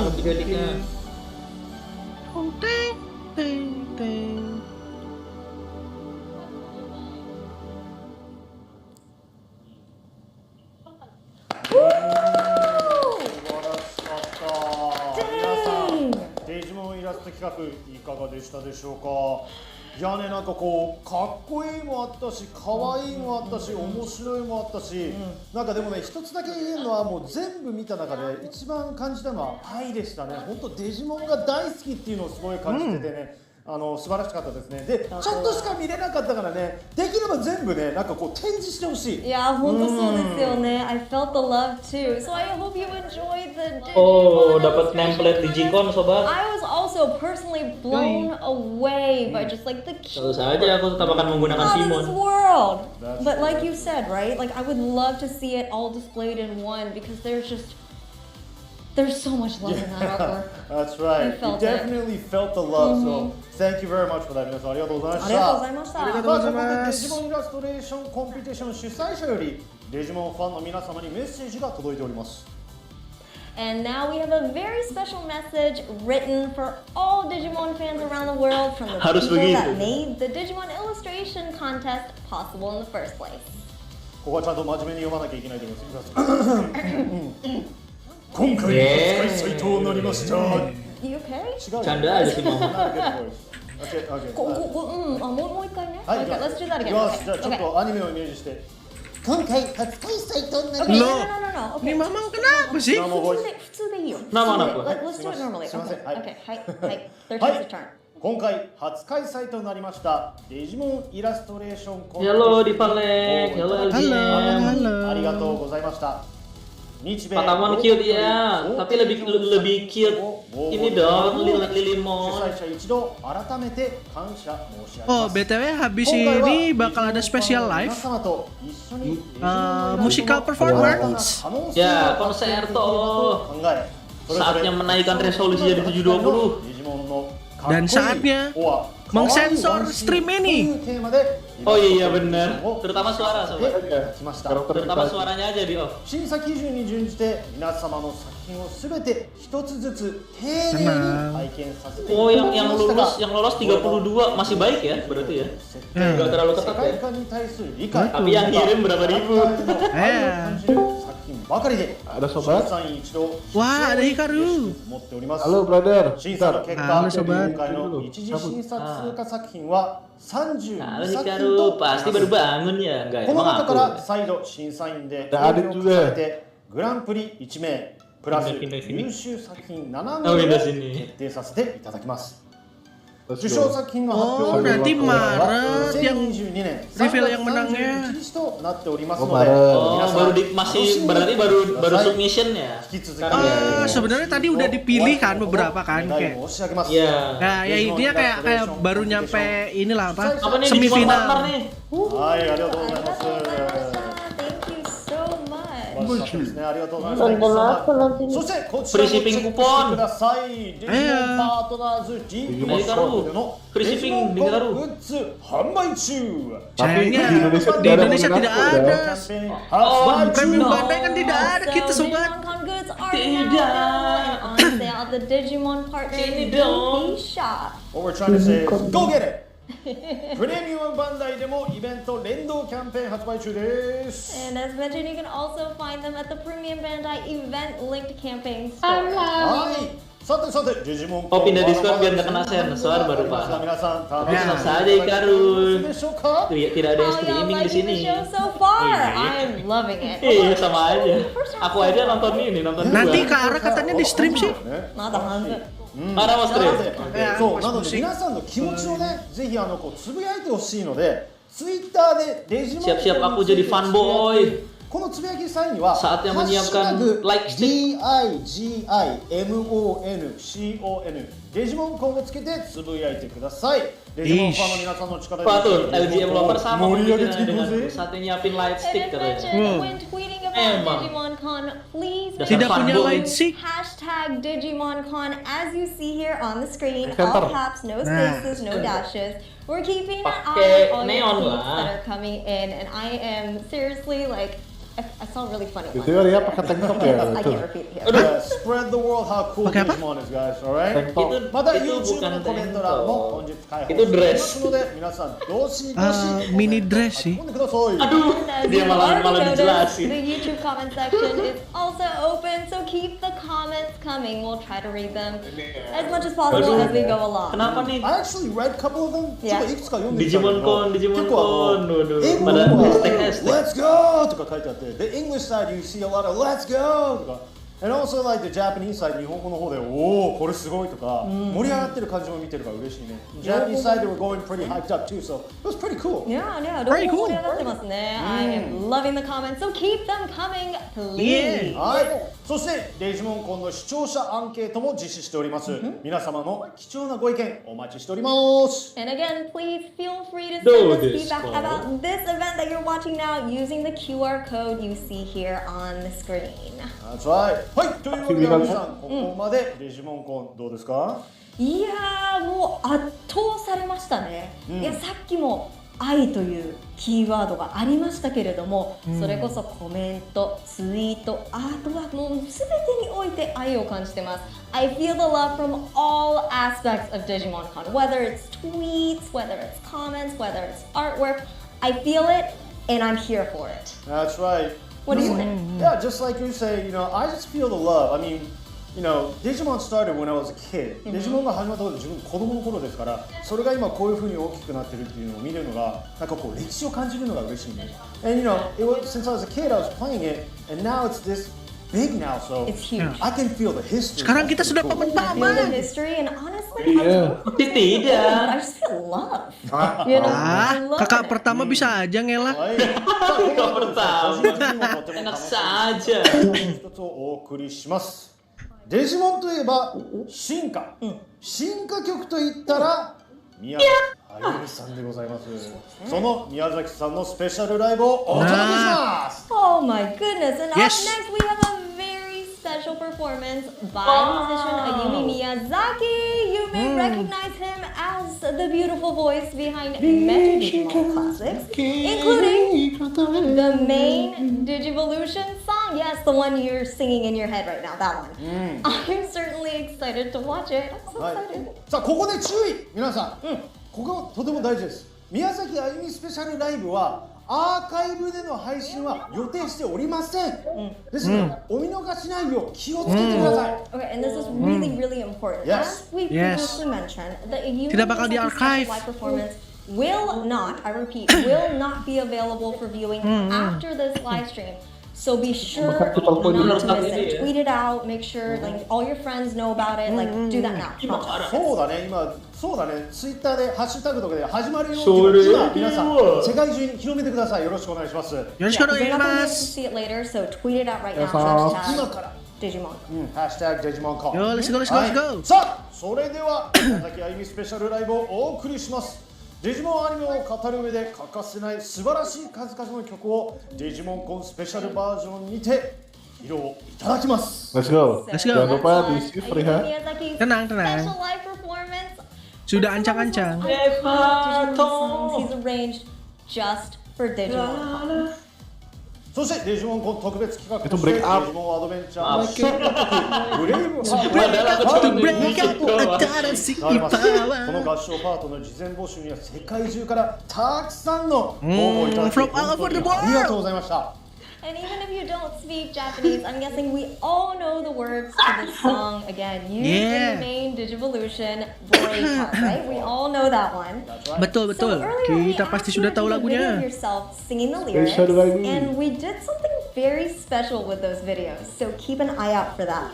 Digimon イラスト企画いかがでしたでしょうか。いやね、なんかこうかっこいいもあったし、可愛いもあったし、面白いもあったし、なんかでもね、一つだけ言えるのはもう全部見た中で一番感じたのは愛でしたね。本当デジモンが大好きっていうのをすごい感じててね。素晴らしかったですね。で、ちょっとしか見れなかったからね、できれば全部ね、なんかこう展示してほしい。いや、本当そうですよね。I felt the love too. So I hope you enjoyed the Digimon. Oh, dapat template digi-con sobat. I was also personally blown away by just like the Terus aja aku tetap akan menggunakan this Simon. world. But like you said, right? Like I would love to see it all displayed in one because there's so much love in that artwork. That's right. You felt You definitely felt the love. So thank you very much for that. 皆さんありがとうございました。ありがとうございました。ありがとうございます。デジモンイラストレーションコンペティション主催者よりデジモンファンの皆様にメッセージが届いております。And now we have a very special message written for all Digimon fans around the world from the Harus people begitu. that made the Digimon illustration contest possible in the first place. ここはちゃんと真面目に読まなきゃいけないと思います。今回初開催となりました。 You okay? Canda aja sih mau. Okay, okay. もう一回ね。はい、 Okay, let's do that いき again. ます。 Okay. じゃあちょっ Okay. とアニメをイメージして今回初開催とな Okay, り no, ま no, no, no, no. Okay. Ini Mamang kenapa sih? 普通でいいよ。生の Let's do it normally. すいません。 Okay. はい。 Okay. はい。Their は turn い to turn. 今回初開催となりましたデジモンイラストレーションコンテスト Hello Dipalek, hello LGM. ありがとうございました。Patamon cute ya, tapi lebih cute ini dong, Lilimon. Oh, BTW habis ini bakal ada special live musical performance. Ya, konser toh. Saatnya menaikkan resolusi jadi 720. Dan saatnya mengsensor stream ini. Oh iya benar, terutama suara sobat. Terutama suaranya aja di off. Oh yang lolos 32 masih baik ya berarti ya. Enggak terlalu ketat ya. Tapi yang kirim berapa ribu? Ada sobat? Wah, ada Hikaru. Halo brother. Halo sobat. Halo Hikaru, pasti baru bangun ya? Enggak, emang aku. Ada Adit juga. グランプリ1名プラス優秀作品7名を決定させていただきます。受賞作品の発表は2022年reveal yang menangnya. となっておりますので、masih berarti baru submission ya. Sebenarnya tadi udah dipilih kan beberapa kan kayak. Iya. Nah, ya intinya kayak baru nyampe inilah apa? Nih, semifinal. Hai, ありがとうございます。 ありがとうございます。そしてこちらもチェックしてください。デジモンパートナーズ DIGIMON のデジモンコングッズ販売中。 Sayangnya di Indonesia tidak ada. Oh, premium Bandai kan tidak ada kita sobat. Tidak. On sale at the Digimon partner shop. What we're trying to say is go get it. プレミアムバンダイでもイベント連動キャンペーン発売中です。 And as mentioned, you can also find them at the Premium Bandai event linked campaign store. はい。さてさて、デジモン Oh pindah Discord biar nggak kena sensor baru pak. Bisa saja Hikaru. Tidak ada yang streaming di sini. So far, I'm loving it. Iya sama aja. Aku aja nonton ini nonton. Nanti Kara katanya di stream sih.まだそうなので皆さんの気持ちをねぜひこうつぶやいてほしいのでツイッターでデジモン siap-siap aku jadi fanboy このつぶやき際には saatnya menyiapkan like stick DIGIMON デジモンコンをつけてつぶやいてください。デジモンファンの皆さんの力で Betul, LGM lover sama盛り上げていくdengan ぜ。 saatnya nyiapin light stick katanya. When tweeting about DigimonCon, please tidak punya light stick. Hashtag DigimonCon as you see here on the screen. All caps, no spaces, no dashes. We're keeping an eye on all the tweets that are coming in, and I am seriously like. I sound really funny. Itu dia pakai tank top ya. I can't repeat it here. Spread the world how cool Digimon is, guys. Alright? Itu また YouTube のコメント欄も本日開放しておりますので皆さんどしどし mini dress sih. 込んでください。 Aduh, dia malah dijelasin. The YouTube comment section is also open, so keep the comments coming. We'll try to read them as much as possible as we go along. Kenapa nih? I actually read a couple of them. ちょっといくつか読んでみたんだけど DigimonCon,英語の方で Let's go とか書いてあって The English side you see a lot of Let's go とか And also like the Japanese side 日本語の方でおおこれすごいとか盛り上がってる感じも見てるから嬉しいね Japanese side they were going pretty hyped up too so it was pretty cool Yeah, pretty cool. I am loving the comments, so keep them coming, please. はいそしてデジモンコンの視聴者アンケートも実施しております皆様の貴重なご意見お待ちしております And again, please feel free to send us feedback about this event that you're watching now using the QR code you see here on the screen. That's right. はい、というわけで皆さんここまでデジモンコンどうですか？いやーもう圧倒されましたね。いやさっきも愛というキーワードがありましたけれども、それこそコメント、ツイート、アートワークもうすべてにおいて愛を感じてます。I feel the love from all aspects of DigimonCon, whether it's tweets, whether it's comments, whether it's artwork. I feel it and I'm here for it. That's right. What do you think? Yeah, just like you say, I just feel the love. I mean, Digimon started when I was a kid. Digimon が始まった頃自分子供の頃ですから、それが今こういう風に大きくなってるっていうのを見るのがなんかこう歴史を感じるのが嬉しいね。And it was since I was a kid I was playing it, and now it's this big now, so It's huge. I can feel the history. Sekarang kita sudah Feel the paman-paman. history, and honestly, Tidak. I just feel love. You know, I love Kakak it. pertama bisa aja ngelak. Kakak pertama. Enak saja. 一つをお送りします。デジモンといえば進化、進化曲といったら宮崎あゆみさんでございます。その宮崎さんのスペシャルライブをお届けします。Oh my goodness! And Yes. up next we have a very special performance by musician Ayumi Miyazaki. You may recognize him as the beautiful voice behind many Digimon classics, including the main Digivolution song. Yes, the one you're singing in your head right now. That one. I'm certainly excited to watch it. I'm so はい excited. さあここで注意皆さん、こことても大事です。宮崎あゆみスペシャルライブはアーカイブでの配信は予定しておりません。ですので、お見逃しないよう気をつけてください。 Okay, and this is really, really important. Yes. As we Yes. previously mentioned, the Yumi Tidak bakal Miyazaki di-archive. live performance will not, I repeat, will not be available for viewing after this live stream. So be sure not to miss it. Tweet it out, make sure like all your friends know about it. Like do that now. そうだね、今、そうだね、ツイッターでハッシュタグとかで始まるように今皆さん世界中に広めてください。よろしくお願いします。よろしくお願いし You're not ま gonna be able to す。 see it later, so tweet it out right now. 今から Digimon. ハッシュタグデジモンコン。よー、let's go, let's go, let's go. さあ、それでは宮崎あゆみスペシャルライブをお送りします。デジモンアニメを語る上で欠かせない素晴らしい数々の曲をデジモンコンスペシャルバージョンにて披露いただきます。 Let's go. Let's go. Jangan lupa di shift Riha. Miyazaki's Tenang, tenang. special live performance. Sudah ancang-ancang. Digimon songs he's arranged just for Digimon. そしてデジモンコン特別企画と Itu してデ break up. ジモンアドベンチャーの新曲ブレイブハートこの合唱パートの事前募集には世界中からたくさんの応募いただき from 本 all 当 over に the ありがとう world. ございました。 And even if you don't speak Japanese, I'm guessing we all know the words to this song again. Used in the main Digivolution break part, right? We all know that one. Betul, betul. So earlier Kita we pasti asked you sudah to tahu video lagunya. yourself singing the lyrics, Spesial lagu. and we did something very special with those videos. So keep an eye out for that.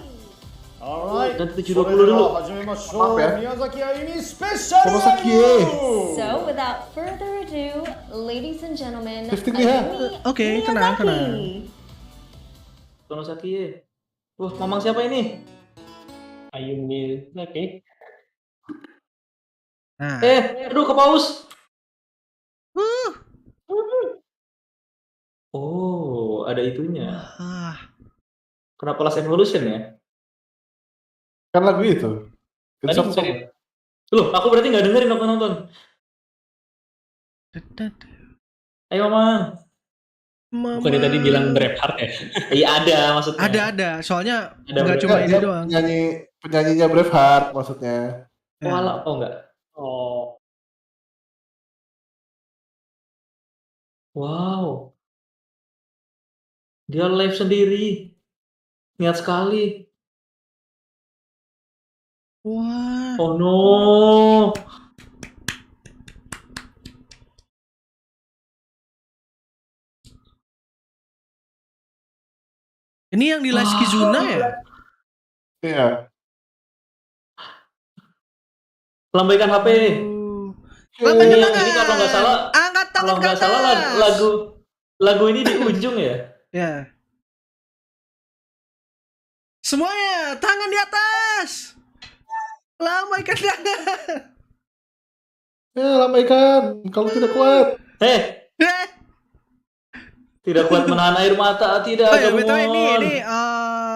Alright, それ Nanti で judul dulu. は始めましょう。 Maaf ya. 宮崎あゆみスペシャルライブ So without further ado, ladies and gentlemen, Shifting Riha. Ayumi Oke, tenang, Miyazaki. tenang. Tonosaki ya. Wah, mamang siapa ini? Ayumi Miyazaki. Nah, Aduh, kepaus. Oh, ada itunya. Kenapa Last Evolution ya? Kan lagu itu. Tadi It's a bisa song. Loh, aku berarti nggak dengerin waktu nonton. Ayo, Mamang. Bukannya tadi bilang Braveheart ya? Iya ada maksudnya. ada. Soalnya Ada nggak cuma ini doang. Penyanyinya Braveheart maksudnya. Oh, alah, oh enggak. Oh. Wow. Dia live sendiri. Niat sekali. Wah. Oh no. Ini yang di Last Kizuna ya? Iya. Lambaikan HP. Lambaikan Ini, tangan. ini kalau nggak salah, Angkat tangan kalau nggak ke salah atas. lagu ini di ujung ya. Ya. Semuanya tangan di atas. Lambaikan tangan. Ya, lambaikan. Kalau tidak kuat. Tidak kuat menahan air mata, tidak. Oh ya, Come BTW on. ini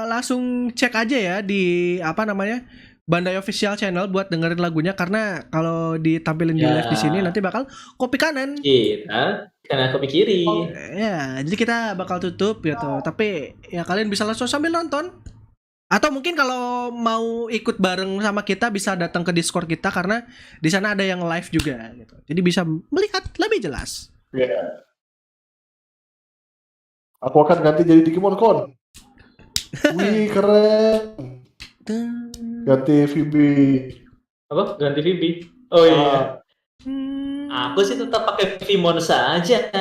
langsung cek aja ya di apa namanya Bandai Official Channel buat dengerin lagunya, karena kalau ditampilin di live di sini nanti bakal kopi kanan. Kita karena kopi kiri. Ya, jadi kita bakal tutup gitu. Tapi ya kalian bisa langsung sambil nonton. Atau mungkin kalau mau ikut bareng sama kita bisa datang ke Discord kita, karena di sana ada yang live juga gitu. Jadi bisa melihat lebih jelas. Iya. Aku akan ganti jadi Digimon Con. Wih, keren. Ganti Vibi. Apa? Ganti Vibi? Oh iya. Aku sih tetap pakai Vimon saja.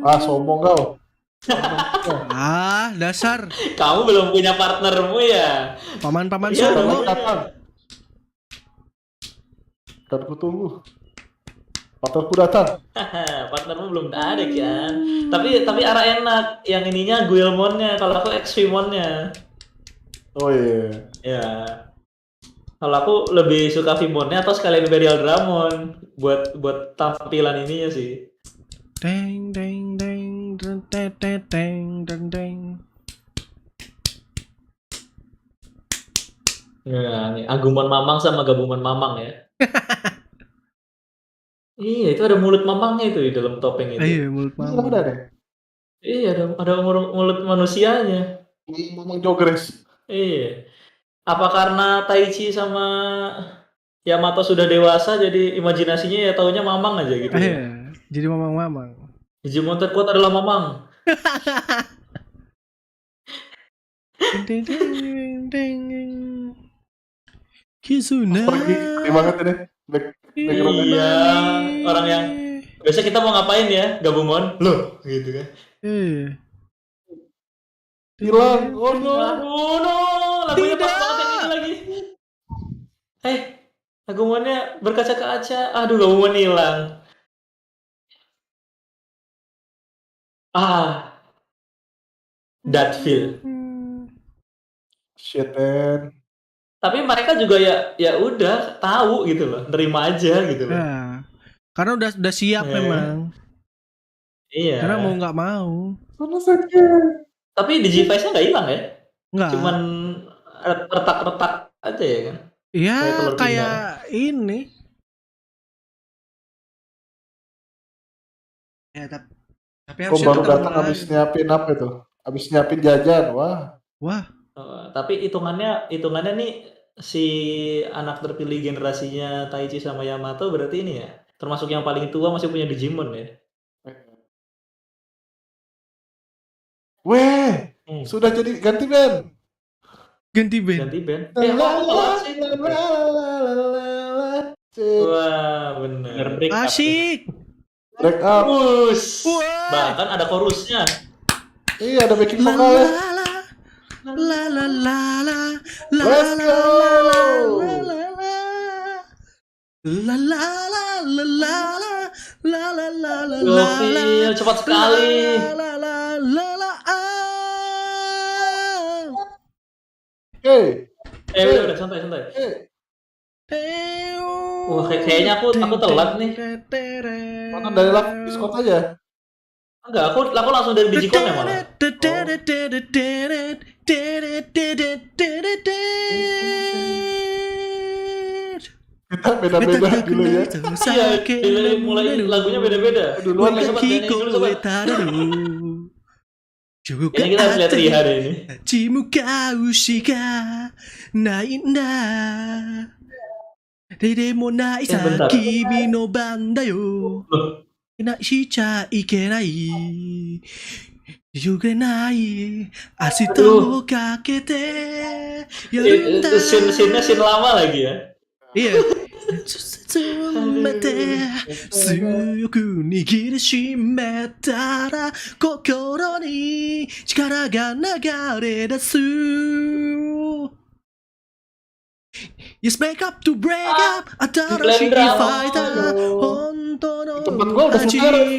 Ah, sombong kau. Dasar. Kamu belum punya partnermu ya? Paman-paman Iya, Solo. Kan ku tunggu. Partnerku datang. Partnermu belum ada kan? Tapi arah enak. Yang ininya Guilmonnya, kalau aku X-Vimonnya. Oh iya. Ya. Kalau aku lebih suka Vimonnya atau sekalian Imperial Dramon buat tampilan ininya sih. Deng deng deng deng deng deng deng deng. Ya, nih Agumon Mamang sama Gabumon Mamang ya. Iya, itu ada mulut mamangnya itu di dalam topeng itu. Iya, mulut mamang. Ada deh. Iya, ada mulut manusianya. Mamang jogres. Iya. Apa karena Taichi sama Yamato sudah dewasa jadi imajinasinya ya taunya mamang aja gitu ya. Iya, jadi mamang-mamang. Digimon terkuat adalah mamang. Deng deng deng deng. Kizuna. Pergi banget ini. Iya, orang yang biasa kita mau ngapain ya, Gabumon? Loh, gitu kan. Hilang. Oh no. Aduh, no. Lagunya pas banget yang ini lagi. Agumonnya berkaca-kaca. Aduh, Gabumon hilang. That feel. Shit, man. Tapi mereka juga ya udah tahu gitu loh, nerima aja gitu loh. Ya, karena udah siap memang. Iya. Karena mau nggak mau. Tapi Digivice-nya nggak hilang ya? Nggak. Cuman retak-retak aja ya kan? Iya, kayak ini. Ya, tapi harus baru datang habis nyiapin apa itu? Habis nyiapin jajan, wah. Tapi hitungannya nih si anak terpilih generasinya Taichi sama Yamato berarti ini ya, termasuk yang paling tua masih punya Digimon ya. Weh, sudah jadi ganti band. Ganti band. Kok aku telat sih? Wah, bener. Asik. Break up. Bahkan ada chorusnya. Iya, ada backing vokalnya. La la la la la. Let's go. La la la la la la la la la la. Gokil, cepat sekali. La la la la. Udah santai. Wah, kayaknya aku telat nih. Nonton dari live Discord aja. Enggak, aku langsung dari Digi-con ya malah. Kita beda-beda dulu ya. Iya, mulai lagunya beda-beda. Duluan sobat. Ini kita harus lihat Riha deh ini. Chimuka ushika nai nda. Dede mo nai sa kimi no ban da yo. Nai shicha ikenai. Yugenai ashita wo kakete. Scene lama lagi ya. Iya. Tsumete suyoku nigiri shimeta kokoro ni chikara ga nagare dasu. Yes, make up to break up. Atarashi fighter. Honto no hajimaru.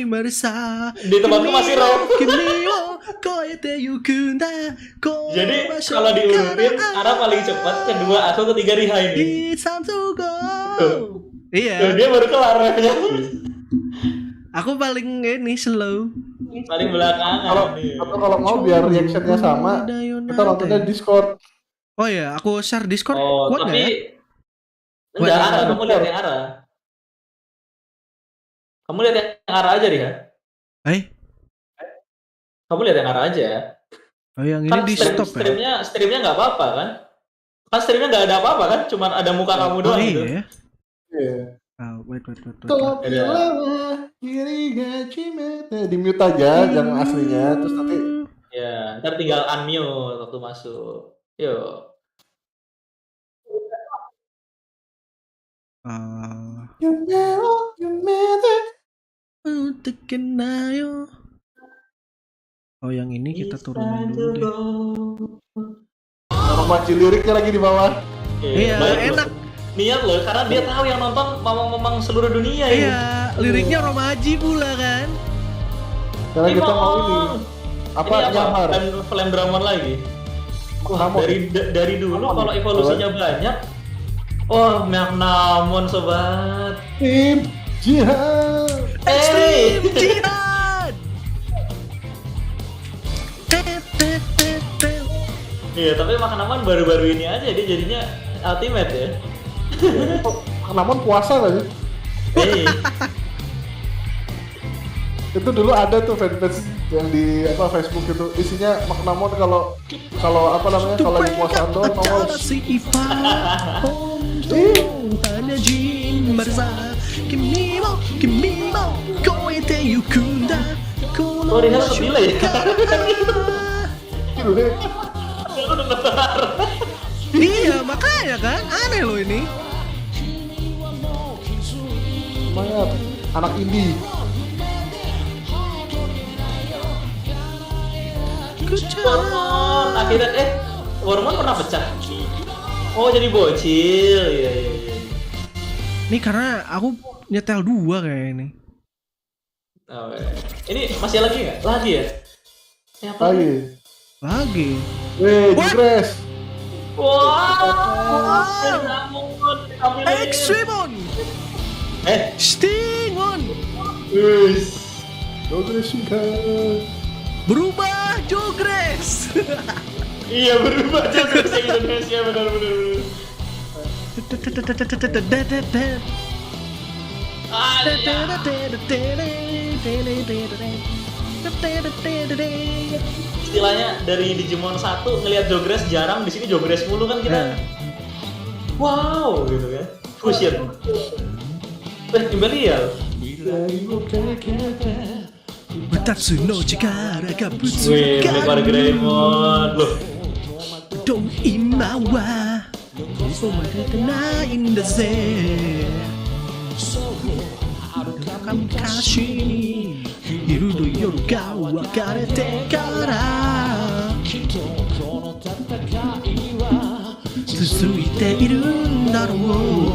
Di tempatku masih rock. Kimi wo koete yukunda. Jadi kalau diurutin Ara paling cepat, kedua aku, ketiga Riha ini. It's time to go. Iya. Dia baru kelar rapnya. Aku paling ini slow. Paling belakangan. Kalau mau biar reactionnya sama, kita nontonnya di Discord. Oh ya, aku share Discord. Kuat tapi enggak Ara, kamu lihat yang Ara. Kamu lihat yang Ara aja, Riha. Kamu lihat yang Ara aja. Oh, yang kan ini di stop ya? Streamnya nggak apa-apa kan? Kan streamnya nggak ada apa-apa kan? Cuman ada muka kamu doang gitu. Iya. Wait. Di mute aja, jangan aslinya. Terus nanti. Ya, ntar tinggal unmute waktu masuk. Yuk. Oh yang ini kita turunin dulu deh. Nama liriknya lagi di bawah. Iya, enak. Niat loh, karena dia tahu yang nonton mamang-mamang seluruh dunia ya. Iya, liriknya romaji pula kan. Karena kita mau ini apa nyamar. Flame Dramon lagi. Dari dulu kalau evolusinya banyak. Oh, Magnamon sobat. Tim Jihad. Extreme Jihad. Iya, tapi Magnamon baru-baru ini aja dia jadinya ultimate ya. Magnamon puasa tadi. Itu dulu ada tuh fanpage yang di Facebook itu isinya Magnamon kalau apa namanya kalau di puasaan doang nongol. Hanya jin merasa kimi mo koete yukunda. Oh, Riha lebih ya. Iya, makanya kan aneh loh ini. Semangat anak indie. Hormon akhirnya hormon pernah pecah. Oh jadi bocil, iya. Ini karena aku nyetel 2 kayak ini. Oh, ini masih lagi nggak? Lagi ya? Lagi. Jugres. Wow. Extremon. Stingon. Jugres juga. Berubah Jugres. Iya berubah Jugres yang Indonesia benar-benar. Istilahnya dari Digimon 1 ngelihat Jogres jarang, di sini Jogres mulu kan kita. Wow gitu kan. Fusion. Kembali ya. Betatsu no chikara ga butsu ga Greymon loh. Don ima wa omarete nai nda ze. Kamikashi ni iru no yoru ga wakarete kara tsusuite iru n darou.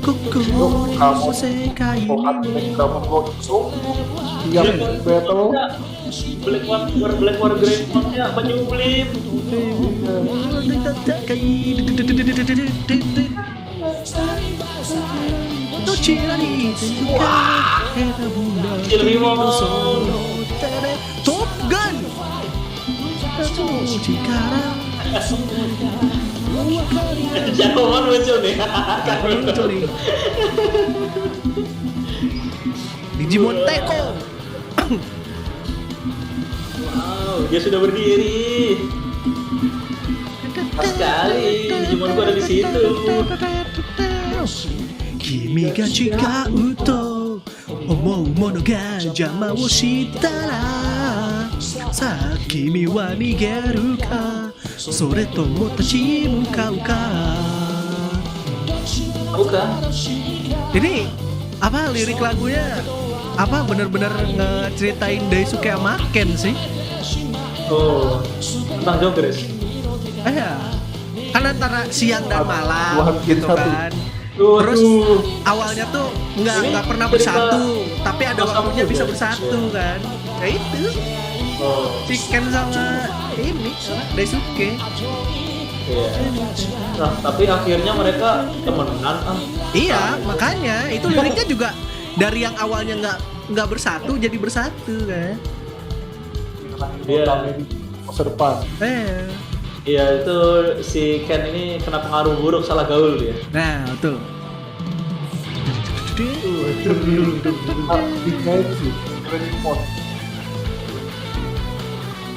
Kamu sekai ini yang battle Black War Greymon-nya penyulim. Top Gun. Jagoan muncul nih. Digimon Teko. Wow, dia sudah berdiri. Pas sekali Digimon gua ada di situ. Kimi ga chikau to omou mono ga jama wo shitara sa kimi wa nigeru ka sore tomo tachi mukau ka. Bukan. Ini apa lirik lagunya? Apa benar-benar ngeceritain Daisuke sama Ken sih? Oh, tentang Jogres. Iya. Kan antara siang dan malam gitu kan. Terus awalnya tuh nggak pernah bersatu, tapi ada waktunya bisa bersatu kan. Ya itu. Si Ken sama ini Daisuke. Iya. Nah, tapi akhirnya mereka temenan. Iya, makanya itu liriknya juga dari yang awalnya nggak bersatu jadi bersatu kan. Iya. Masa depan. Iya itu si Ken ini kena pengaruh buruk salah gaul dia. Nah betul.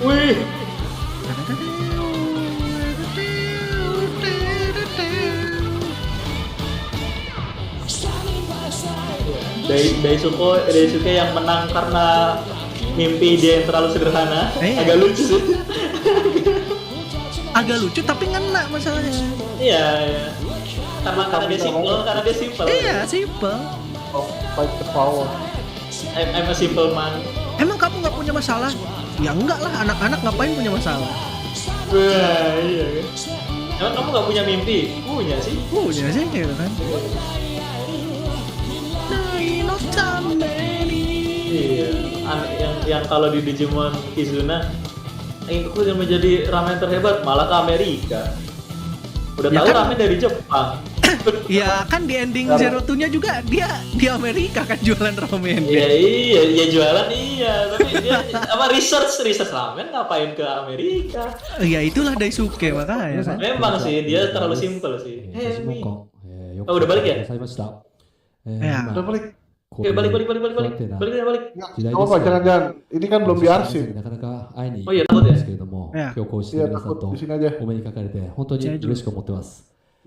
Wih. Daisuke yang menang karena mimpi dia yang terlalu sederhana. Agak lucu sih. Agak lucu tapi ngena masalahnya. Iya. Karena dia simple, Iya, simple. Fight the power. I'm a simple man. Emang kamu nggak punya masalah? Ya enggak lah, anak-anak ngapain punya masalah? Iya. Emang kamu nggak punya mimpi? Punya sih gitu kan. Iya. Yang kalau di Digimon Kizuna aku yang menjadi ramen terhebat malah ke Amerika. Udah Ya tahu kan? ramen dari Jepang. Ya kan di ending Zero Two-nya juga dia di Amerika kan jualan ramen. Iya jualan iya, tapi dia research ramen ngapain ke Amerika? Ya itulah Daisuke makanya kan. Memang sih dia terlalu simpel sih. Oh, udah balik ya? Ya. Udah balik. Oke, balik. Nggak apa-apa, jangan. Ini kan belum diarsip. Oh iya, takut ya? Ya. Iya, takut di sini aja.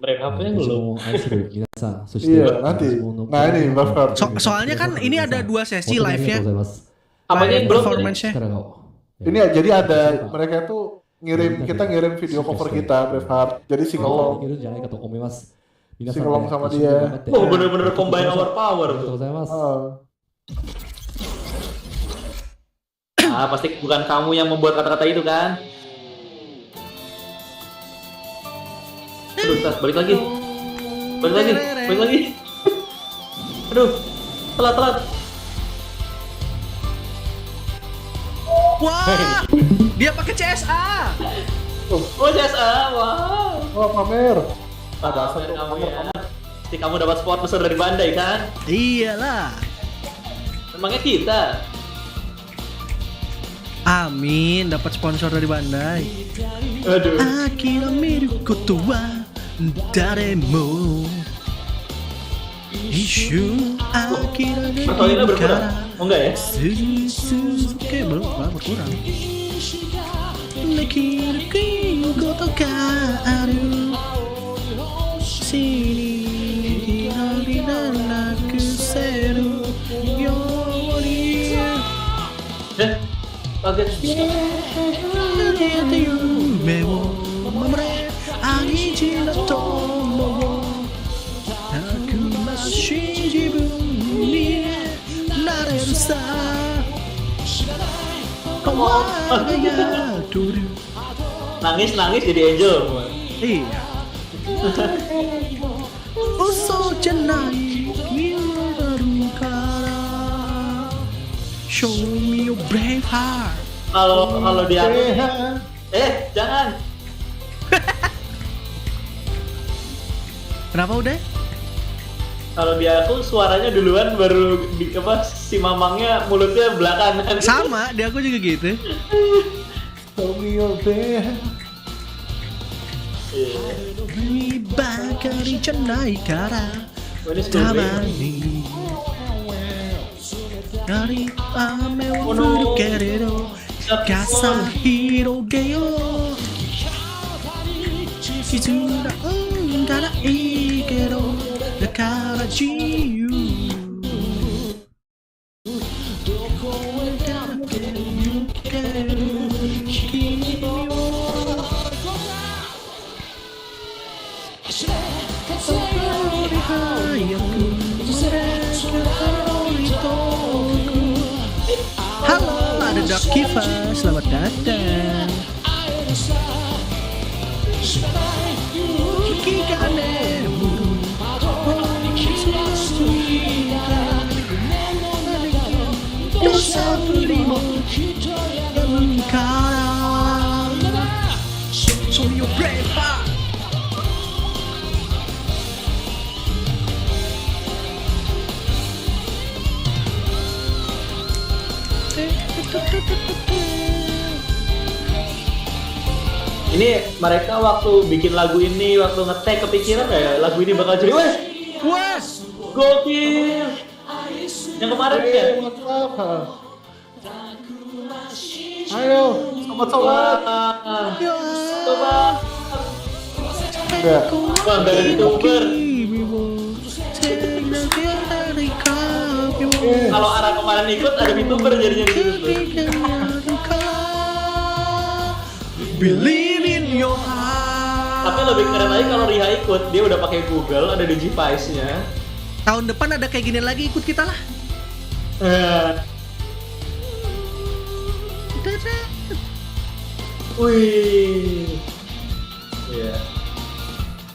Brand HP-nya belum. Iya, nanti. Nah ini buffer. Soalnya kan ini ada 2 sesi live-nya. Apanya yang belum? Performance-nya. Ini jadi ada mereka tuh kita ngirim video cover kita Braveheart. Jadi singelong sama dia. Oh, bener-bener combine our power tuh. Pasti bukan kamu yang membuat kata-kata itu kan? Aduh, balik lagi. Aduh, telat. Wah, dia pakai CSA. Oh, CSA, wow. Oh, pamer. Ada kamu ya. Pasti kamu dapat spot besar dari Bandai kan? Iyalah. Emangnya kita. Amin, dapat sponsor dari Bandai. Aduh. Akira miru koto wa daremo. Ishu akira de Pertolongannya berkurang? Oh enggak ya? Suzuki belum berkurang. Nekiru koto ga aru. Sini hirari dan kuseru yori. Kaget. Yume wo mamare aiji no tomo wo takumashi jibun ni nareru sa kawagaya toru. Nangis jadi angel. Iya. Uso janai miru kara. Show me your brave heart. Kalau dia jangan. Kenapa udah? Kalau dia aku suaranya duluan baru si mamangnya mulutnya belakangan. Sama, dia aku juga gitu. Show me your brave heart. Bakari janai kara. Tamani. Dari ame wo furukeredo kasa hirogeyo. Kizuna ga nai kedo dakara jiyu. Doko e dakeru kimi wo halo, ada Dark Kiva, selamat datang. Kikane buru, dosa berimu yang kalah. Show me your brave heart. Ini mereka waktu bikin lagu ini, waktu nge-tag kepikiran ya lagu ini bakal jadi wes gokil. Yang kemarin ya. Ayo, sobat-sobat. Coba. Enggak. Wah, dari Vtuber. Kalau arah kemarin ikut ada Vtuber jadinya di situ. Believe in your heart. Tapi lebih keren lagi kalau Riha ikut, dia udah pakai Google, ada Digivice-nya. Tahun depan ada kayak gini lagi, ikut kita lah. Wih. Iya.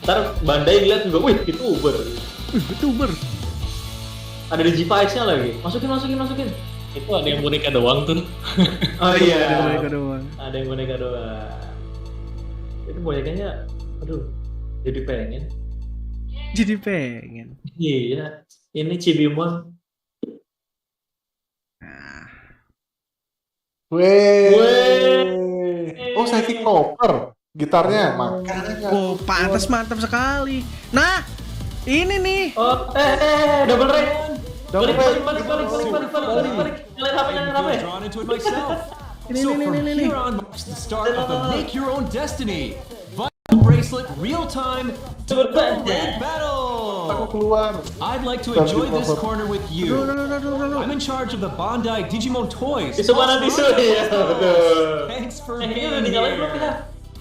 Ntar Bandai ngeliat juga, wih, Vtuber. Vtuber. Ada DIGIMON-nya lagi. Masukin. Itu ada yang boneka doang tuh. Oh iya. Ada boneka doang. Ada yang boneka doang. Itu bonekanya, aduh, jadi pengen. Iya. Ini Cibimon. Oh, Psychic Nobar. Gitarnya makanya. Oh, pantas mantap sekali. Nah, ini nih. Oh, double red. Balik. Nyalain HP. So from here on marks the start of the make your own destiny. Vital bracelet real time double red battle. Aku keluar. I'd like to enjoy this corner with you. I'm in charge of the Bandai Digimon toys. Bisa mana bisa ya. Thanks for Ini being udah dinyalain belum kita?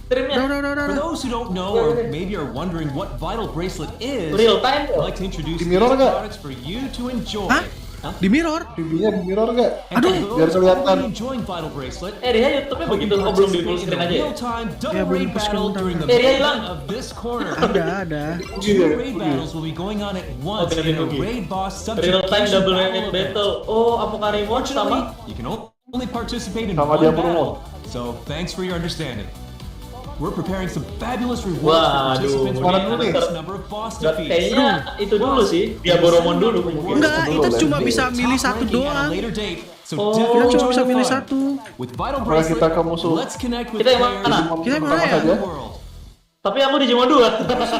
Trimnya. For those who don't know or maybe are wondering what Vital Bracelet is, Real time. I'd like to introduce Di these mirror nggak? products for you to enjoy. Hah? Di mirror? TV-nya di mirror nggak? And for biar those who are kelihatan. already enjoying Vital Bracelet, Riha YouTube-nya begitu, oh belum di full screen aja ya? real-time Ya, double belum raid full battle screen during the Riha middle hilang. of this corner. Ada. Two raid battles will be going on at once Oke, in a oke. raid boss Real time subjugation double battle red event. battle. Oh, Apocarimon Fortunately, sama you can only participate in Sama one dia battle. So thanks for your understanding. We're preparing some fabulous rewards for participants with the highest number of boss defeats. kayaknya itu dulu sih, dia Boromon dulu. Enggak, itu cuma bisa milih satu doang. Kita cuma bisa milih satu. With Vital Apalagi Bracelet, kita ke musuh. let's connect with Kita yang players mana? Kita yang mana from ya? around the world. Tapi aku Digimon 2.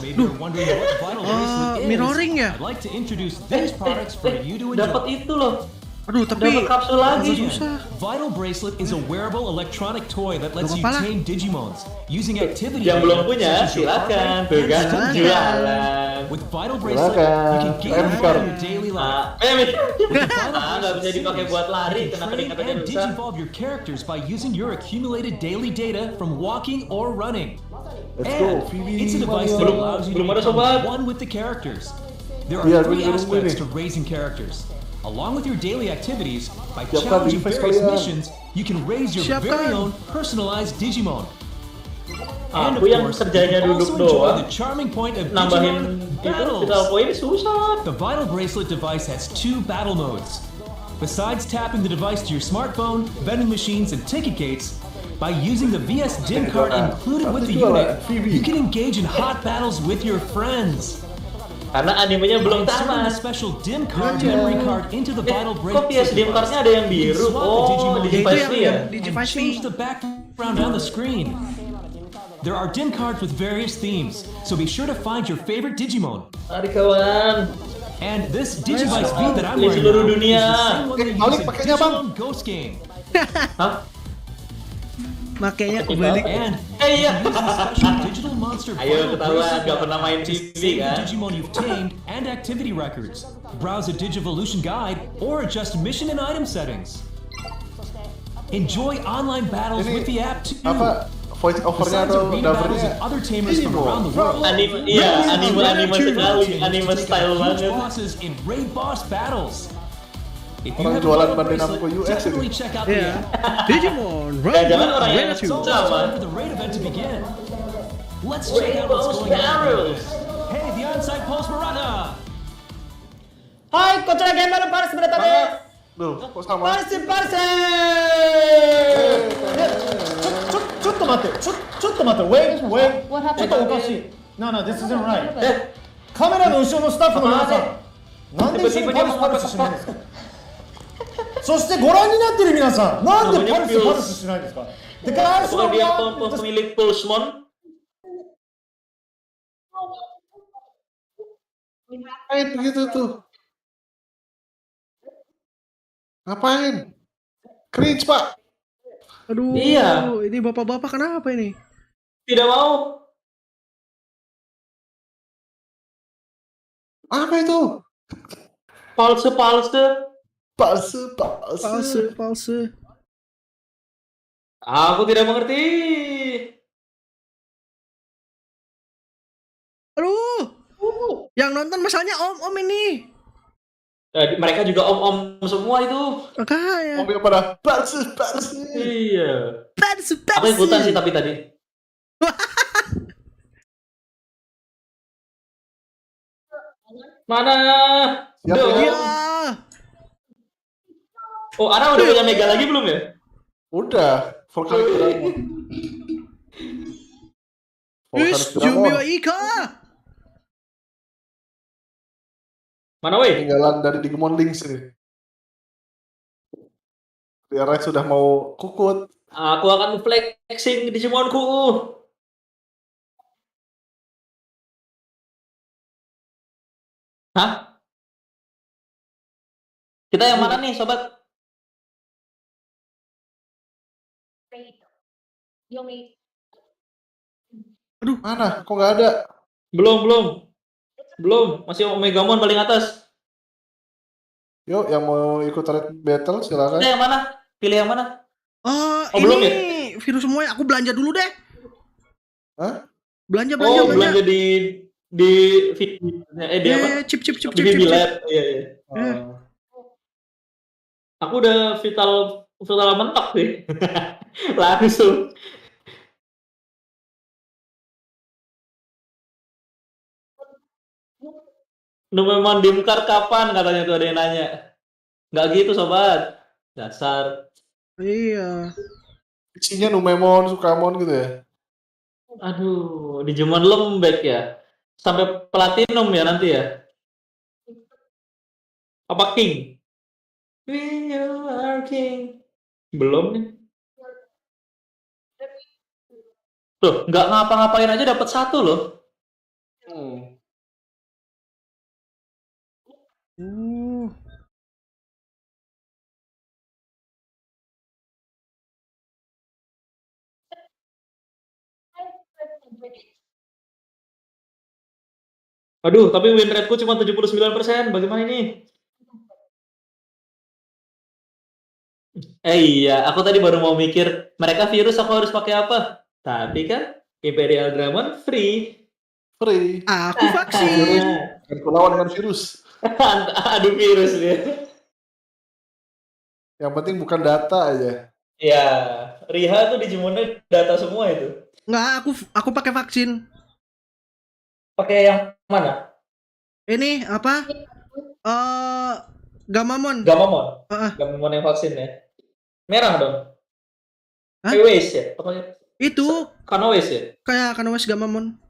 Maybe you're wondering what Vital Bracelet is. Mirroring ya? I'd like to introduce these products for you to enjoy. Dapat itu loh. Aduh, tapi Dapat kapsul lagi. susah. Vital Bracelet is a wearable electronic toy that lets you Gak apa-apa lah. tame Digimons using activity Yang belum data punya, such as your heart silakan. rate Tuh and kan, stamina. jualan. With Vital Bracelet, Silakan. you can gain Keren, more Kak. in your daily life. Nggak bisa dipakai buat lari, kena Train keringatnya and rusak. digivolve your characters by using your accumulated daily data from walking or running. Let's go, And Phoebe. it's a device that allows you to belum ada become sobat. one with the characters. There are Iya, three gue juga aspects nungguin to raising characters. Along with your daily activities, by Siapkan challenging device various kalian. missions, you can raise your Siapkan. very own personalized Digimon. And of Aku yang course, kerjanya you can duduk also enjoy doang, the charming point of nambahin Digimon itu battles. vital point susah. The Vital Bracelet device has two battle modes. Besides tapping the device to your smartphone, vending machines, and ticket gates, by using the VS DIM card included with the unit, you can engage in hot battles with your friends. Karena animenya belum Inserting the tamat. special DIM card memory card into the Vital Kok Bracelet PS DIM cardnya ada yang biru? Oh, Digivice ya. and change the background on the screen. There are DIM cards with various themes, so be sure to find your favorite Digimon. Mari kawan. And this Digivice V that I'm Di wearing seluruh now is dunia. the same one they use Balik in pakainya, Bang. Digimon Ghost Game. Hah? Makanya kebalik. And Iya. you can use the special digital monster Ayo Vital ketahuan, Bracelet gak pernah main to TV save the kan? Digimon you've tamed and activity records. Browse a Digivolution guide or adjust mission and item settings. Enjoy online battles Ini with the app too. Apa voice overnya Besides atau our raid battles dubbernya? with other tamers from around the world. Anime, iya, anime sekali, anime style Huge banget. bosses in raid boss battles. If you Orang have a jualan Vital banding Bracelet, ke US definitely ini. check out the Ya. app. Digimon, Jangan orang yang Relative. It's almost time for the raid event to begin. Let's check out what's going on. Battles. Hey, the on-site Pulse Marana! Hai, こちら現場のパルス村田です。 Duh, kok sama? パルスパルスちょっと待って、ちょっと待って、wait, wait. What happened? ちょっとおかしい。No, no, this isn't right. カメラの後ろのスタッフの皆さん、なんで一緒にパルスパルスしないんですか。そしてご覧になってる皆さん、なんでパルスパルスしないんですか。The guys Apakah from dia pemilik Pulsemon? Ngapain begitu tuh? Ngapain? Cringe, Pak. Aduh, Iya. ini bapak-bapak kenapa ini? Tidak mau. Apa itu? Palsu. Palsu. Aku tidak mengerti. Aduh, yang nonton masalahnya om ini. Mereka juga om-om semua itu. Makanya. Om yang pada barsu. Iya. Barsu. Aku ikutan sih tapi tadi. Mana? Siapa ya? Oh, Ana udah punya Mega lagi belum ya? Udah. Volcanic Dragon. Jumio Ika. Mana weh? Tinggalan dari Digimon Links ini. Dia sudah mau kukut. Aku akan flexing Digimonku. Hah? Kita yang mana nih, sobat? Aduh, mana? Kok nggak ada? Belum. Masih Omegamon paling atas. Yuk, yang mau ikut Red Battle silakan. Kita yang mana? Pilih yang mana? Oh, ini belum ya? Virus semua. Aku belanja dulu deh. Hah? Belanja. Belanja di apa? Chip. Di Lab. Iya. Aku udah vital mentok sih. Langsung. Numemon dimkar kapan katanya tuh ada yang nanya. Nggak gitu sobat. Dasar. Iya. Isinya Numemon, Sukamon gitu ya. Aduh, Digimon lembek ya. Sampai platinum ya nanti ya. Apa King? We are King. Belum nih. Tuh, nggak ngapa-ngapain aja dapat 1 loh. Aduh, tapi win rate-ku cuma 79%. Bagaimana ini? Iya, aku tadi baru mau mikir, mereka virus aku harus pakai apa? Tapi kan Imperial Dragon free. Aku vaksin. Aku lawan dengan virus. Aduh virus dia. Yang penting bukan data aja. Ya, Riha tuh Digimonnya data semua itu. Enggak, aku pakai vaksin. Pakai yang mana? Ini apa? Gamamon. Gamamon yang vaksin ya. Merah dong. Kanoes ya? Itu Kanoes ya? Kayak Kanoes Gamamon.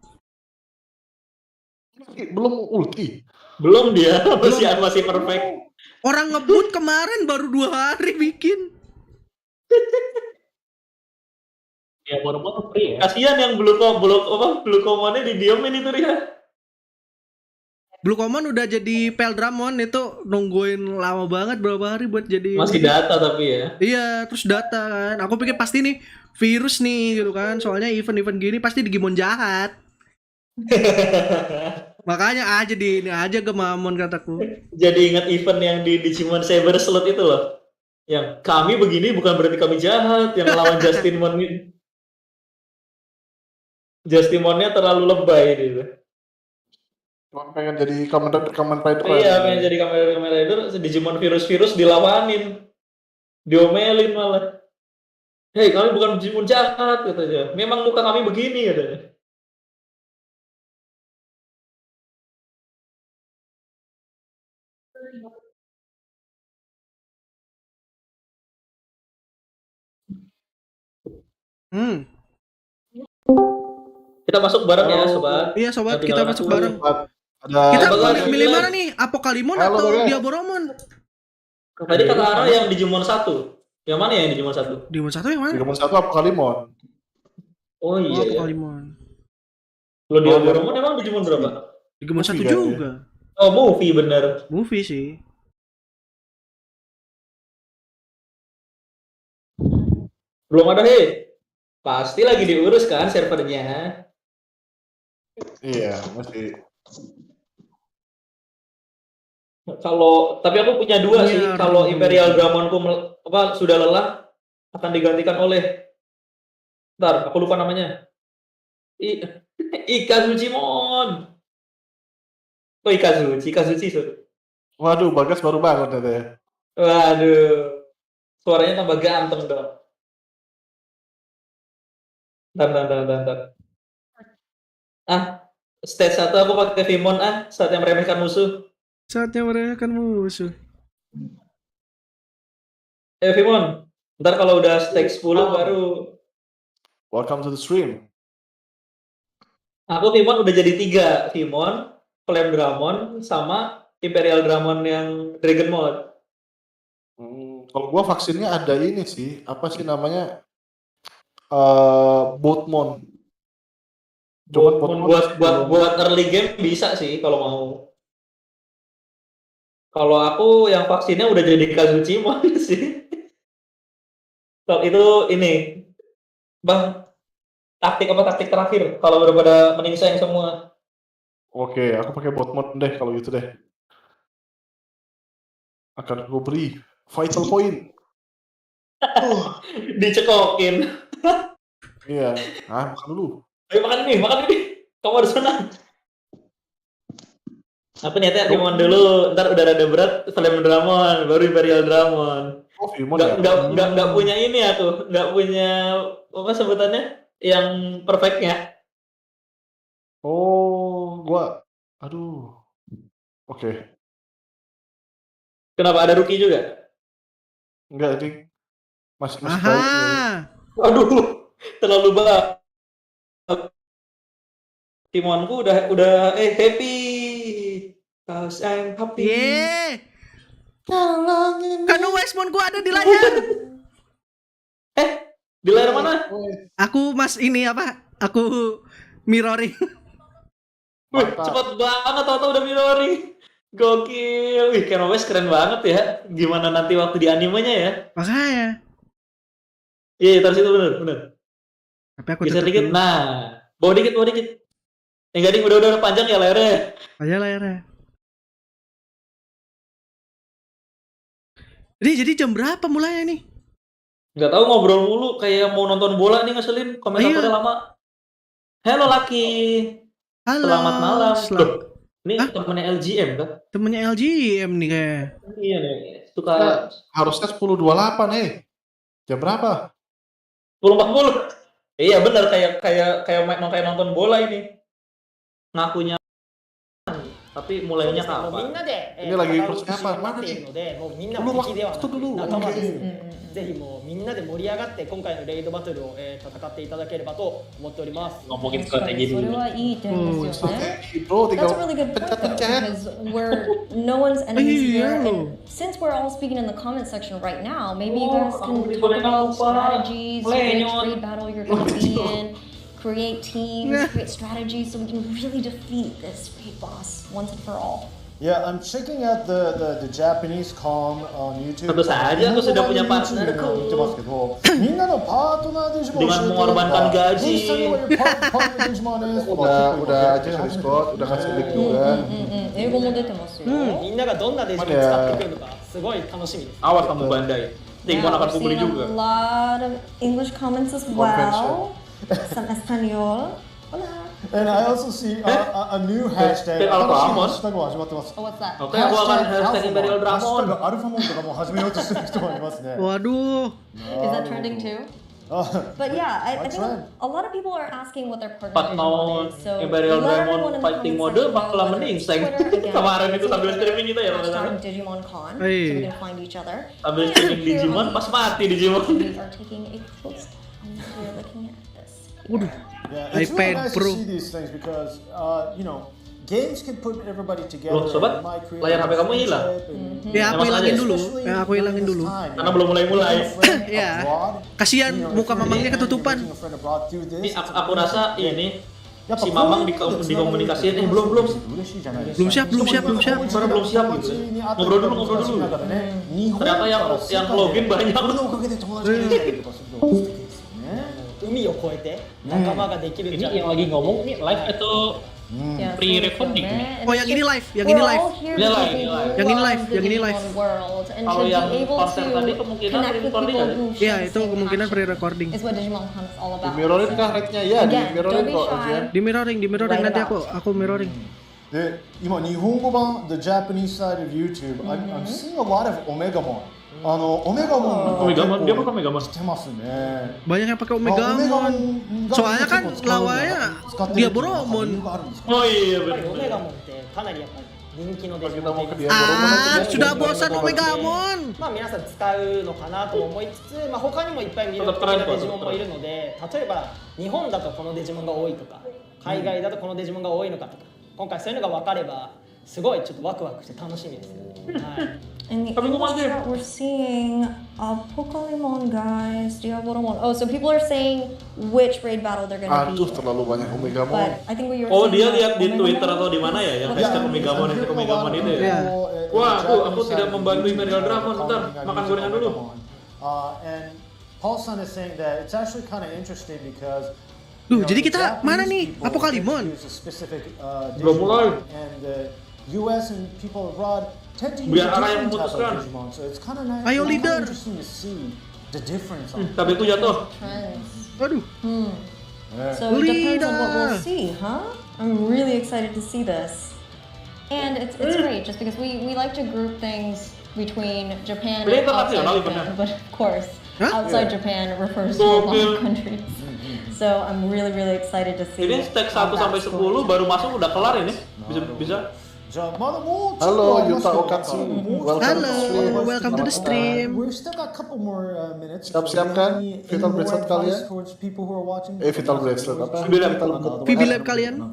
Belum ulti. Belum dia, masih perfect. Orang ngebut kemarin baru 2 hari bikin. Ya baru free ya. Kasihan yang Blue Commonnya didiemin itu dia. Blue Common udah jadi Peldramon itu nungguin lama banget berapa hari buat jadi. Masih data tapi ya. Iya, terus data kan. Aku pikir pasti nih virus nih gitu kan. Soalnya event-event gini pasti Digimon jahat. Makanya ini aja Gamamon kataku. Jadi ingat event yang di Digimon Saber Slot itu loh. Yang kami begini bukan berarti kami jahat. Yang lawan Justinmon ini. Justinmonnya terlalu lebay gitu. Pengen jadi Kamen Rider. Iya, pengen jadi Kamen Rider. Digimon virus dilawanin. Diomelin malah. Hei, kami bukan Digimon jahat katanya. Memang muka kami begini katanya. Kita masuk bareng ya sobat. Iya sobat, kita masuk bareng. Kita milih mana nih? Apokalimon atau Diaboromon? Tadi kata Ara yang Digimon 1. Yang mana ya yang Digimon 1? Digimon 1 yang mana? Digimon 1 Apokalimon. Oh iya. Apokalimon. Lo Diaboromon emang Digimon berapa? Digimon 1 juga. Oh, movie bener. Movie sih. Belum ada Pasti lagi diurus kan servernya. Iya, mesti. Tapi aku punya 2 sih. Kalau Imperial Dragonku sudah lelah, akan digantikan oleh. Bentar, aku lupa namanya. Ikazujimon. Oh, Ikazuchi, sorry. Waduh, Bagas baru bangun katanya. Waduh. Suaranya tambah ganteng dong. Bentar. Stage 1 aku pakai Vimon saat yang meremehkan musuh. Saatnya meremehkan musuh. Vimon, ntar kalau udah stage 10 baru. Welcome to the stream. Aku Vimon udah jadi 3. Vimon, Flame Dramon, sama Imperial Dramon yang Dragon Mode. Kalau gua vaksinnya ada ini sih, apa sih namanya? Botmon. Buat early game bisa sih kalau mau. Kalau aku yang vaksinnya udah jadi Kazuchimon sih. Kalau itu ini, Bang, taktik terakhir kalau udah pada meningseng semua. Oke, aku pakai Botmon deh kalau gitu deh. Akan gue beri vital point. Dicekokin. Iya, makan dulu. Ayo makan ini. Kamu harus menang. Aku niatnya Vimon dulu, ntar udah rada berat Flame Dramon, baru Imperial Dramon. Oh, Vimon nggak punya ini aku, nggak punya apa sebutannya yang perfectnya. Oh, aduh. Oke. Kenapa ada rookie juga? Enggak, ini masih baik. Aduh, terlalu banget. Timonku udah happy. Cause I'm happy. Kan Westmon gua ada di layar. Di layar mana? Aku ini apa? Aku mirroring. Wih, cepet banget tau udah mirroring. Gokil. Wih, Ken West keren banget ya. Gimana nanti waktu di animenya ya? Makanya. Iya, taruh situ bener. Tapi aku geser dikit. Nah, bawa dikit. Yang gading udah panjang ya layarnya. Panjang layarnya. Jadi jam berapa mulainya nih? Nggak tahu, ngobrol mulu kayak mau nonton bola nih, ngeselin. Komentatornya lama. Hello Laki. Halo. Selamat malam. Ini temennya LGM kan? Temennya LGM nih kayak. Iya nih. Suka harusnya 10.28 Jam berapa? 10.40. Iya benar, kayak nonton bola ini. Ngakunya tapi mulainya kapan? Ini lagi persiapan mana nih? Waktu dulu. ぜひもうみんなで盛り上がって今回のレイドバトルを戦っていただければと思っております。 Ngomongin strategi dulu. それはいい点ですよね。That's a really good point though, because no one's enemies here, and since we're all speaking in the comment section right now, maybe you guys can talk about strategies, which trade battle you're going to be in, create teams, create strategies, so we can really defeat this big boss once and for all. Yeah, I'm checking out the Japanese com on YouTube. Tentu saja aku sudah punya partner Dengan mengorbankan gaji. Udah aja Discord, udah kasih link juga. 英語も出てますよ。みんながどんなデジモンを使ってくるのかすごい楽しみです。 Awas kamu bandai. Digimon akan kubeli juga. A lot of English comments as well. Some Espanol. And I also see a new hashtag. What's that? Oke, aku akan hashtag Imperial Dramon. Alphamon とかも始めようとしてる人もいますね。 Waduh. Is that trending too? But yeah, I think a lot of people are asking what their partner Pas mau Imperial Dramon fighting mode bakalan meningseng. Kemarin itu sambil streaming kita ya. Digimon Con, so we can find each other. Sambil streaming Digimon, pas mati Digimon. We are taking a close look. We're looking at this. Waduh. Yeah, it's really iPad nice Pro. to see these things because, games can put everybody together. Loh, sobat, layar HP kamu hilang. Ya, aku hilangin dulu. Karena belum mulai. Ya. Kasihan muka mamangnya ketutupan. Ini aku rasa ini si Mamang dikomunikasiin belum siap. Baru belum siap gitu. Ngobrol dulu. Ternyata yang login banyak. 海を越えて仲間ができるんじゃないか。 Ini yang lagi ngomong nih live atau pre-recording nih? Oh, yang ini live. Yang ini live. Kalau yang konser tadi kemungkinan pre-recording kan? Iya, itu kemungkinan pre-recording. Di mirroring kah rate-nya? Ya, di mirroring kok. Di mirroring nanti aku mirroring. で、今日本語版 the Japanese side of YouTube, I'm seeing a lot of Omegamon. オメガモンdia pakai Omegamon 来てますね。 Banyak yang pakai Omegamon. Soalnya kan lawannya dia Boromon. Oh iya やっぱり benar. オメガモンってかなりやっぱり人気のデジモンといいますか Ah, sudah bosan Omegamon. まあ皆さん使うのかなと思いつつ、まあ他にもいっぱい魅力的なデジモンもいるので、例えば日本だとこのデジモンが多いとか、海外だとこのデジモンが多いのかとか、今回そういうのが分かればすごいちょっとワクワクして楽しみですね。はい。 In the English chat, we're seeing Pokemon guys, Diaboromon. Oh, so people are saying which raid battle they're gonna be. Aduh, terlalu banyak Omegamon. But I think we were Oh dia saying lihat di Omegamon. Twitter atau di mana ya yang hashtag Omegamon itu ya? Wah, aku tidak membantu Imperial Dragon. Bentar, makan gorengan dulu. And Paul-san is saying that it's actually kind of interesting because Duh, jadi kita mana nih? Apokalimon. Belum mulai. And the US and people abroad tend to use Biar a arah yang different type memutuskan. of Digimon. So it's kind of nice. Ayo, leader. Interesting to see the difference. On Tabelku jatuh. Waduh. So it depends on what we'll see, huh? I'm really excited to see this. And it's great just because we like to group things between Japan and outside Japan, but of course, outside Japan refers to a lot of countries. So I'm really excited to see. Ini stack 1 sampai 10 baru masuk udah kelar ini. Bisa. Halo Yuta Okatsu, welcome to the stream. We've still got a couple more minutes. Siap-siap kan? Vital bracelet kalian? Vital bracelet apa? VB Lab kalian?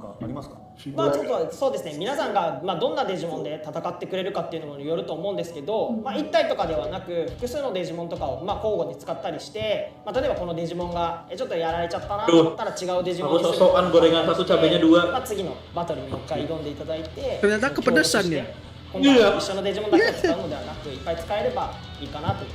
まあちょっとそうですね、皆さんがまあどんなデジモンで戦ってくれるかっていうのもよると思うんですけど、まあ1体とかではなく複数のデジモンとかをまあ交互に使ったりして、まあ例えばこのデジモンがちょっとやられちゃったなと思ったら違うデジモンにする。 Sopan gorengan 1 cabenya 2. まあ次のバトルにもう一回挑んでいただいて、 Ternyata kepedesan ya. 今回一緒のデジモンだけを使うのではなくいっぱい使えればいいかなと。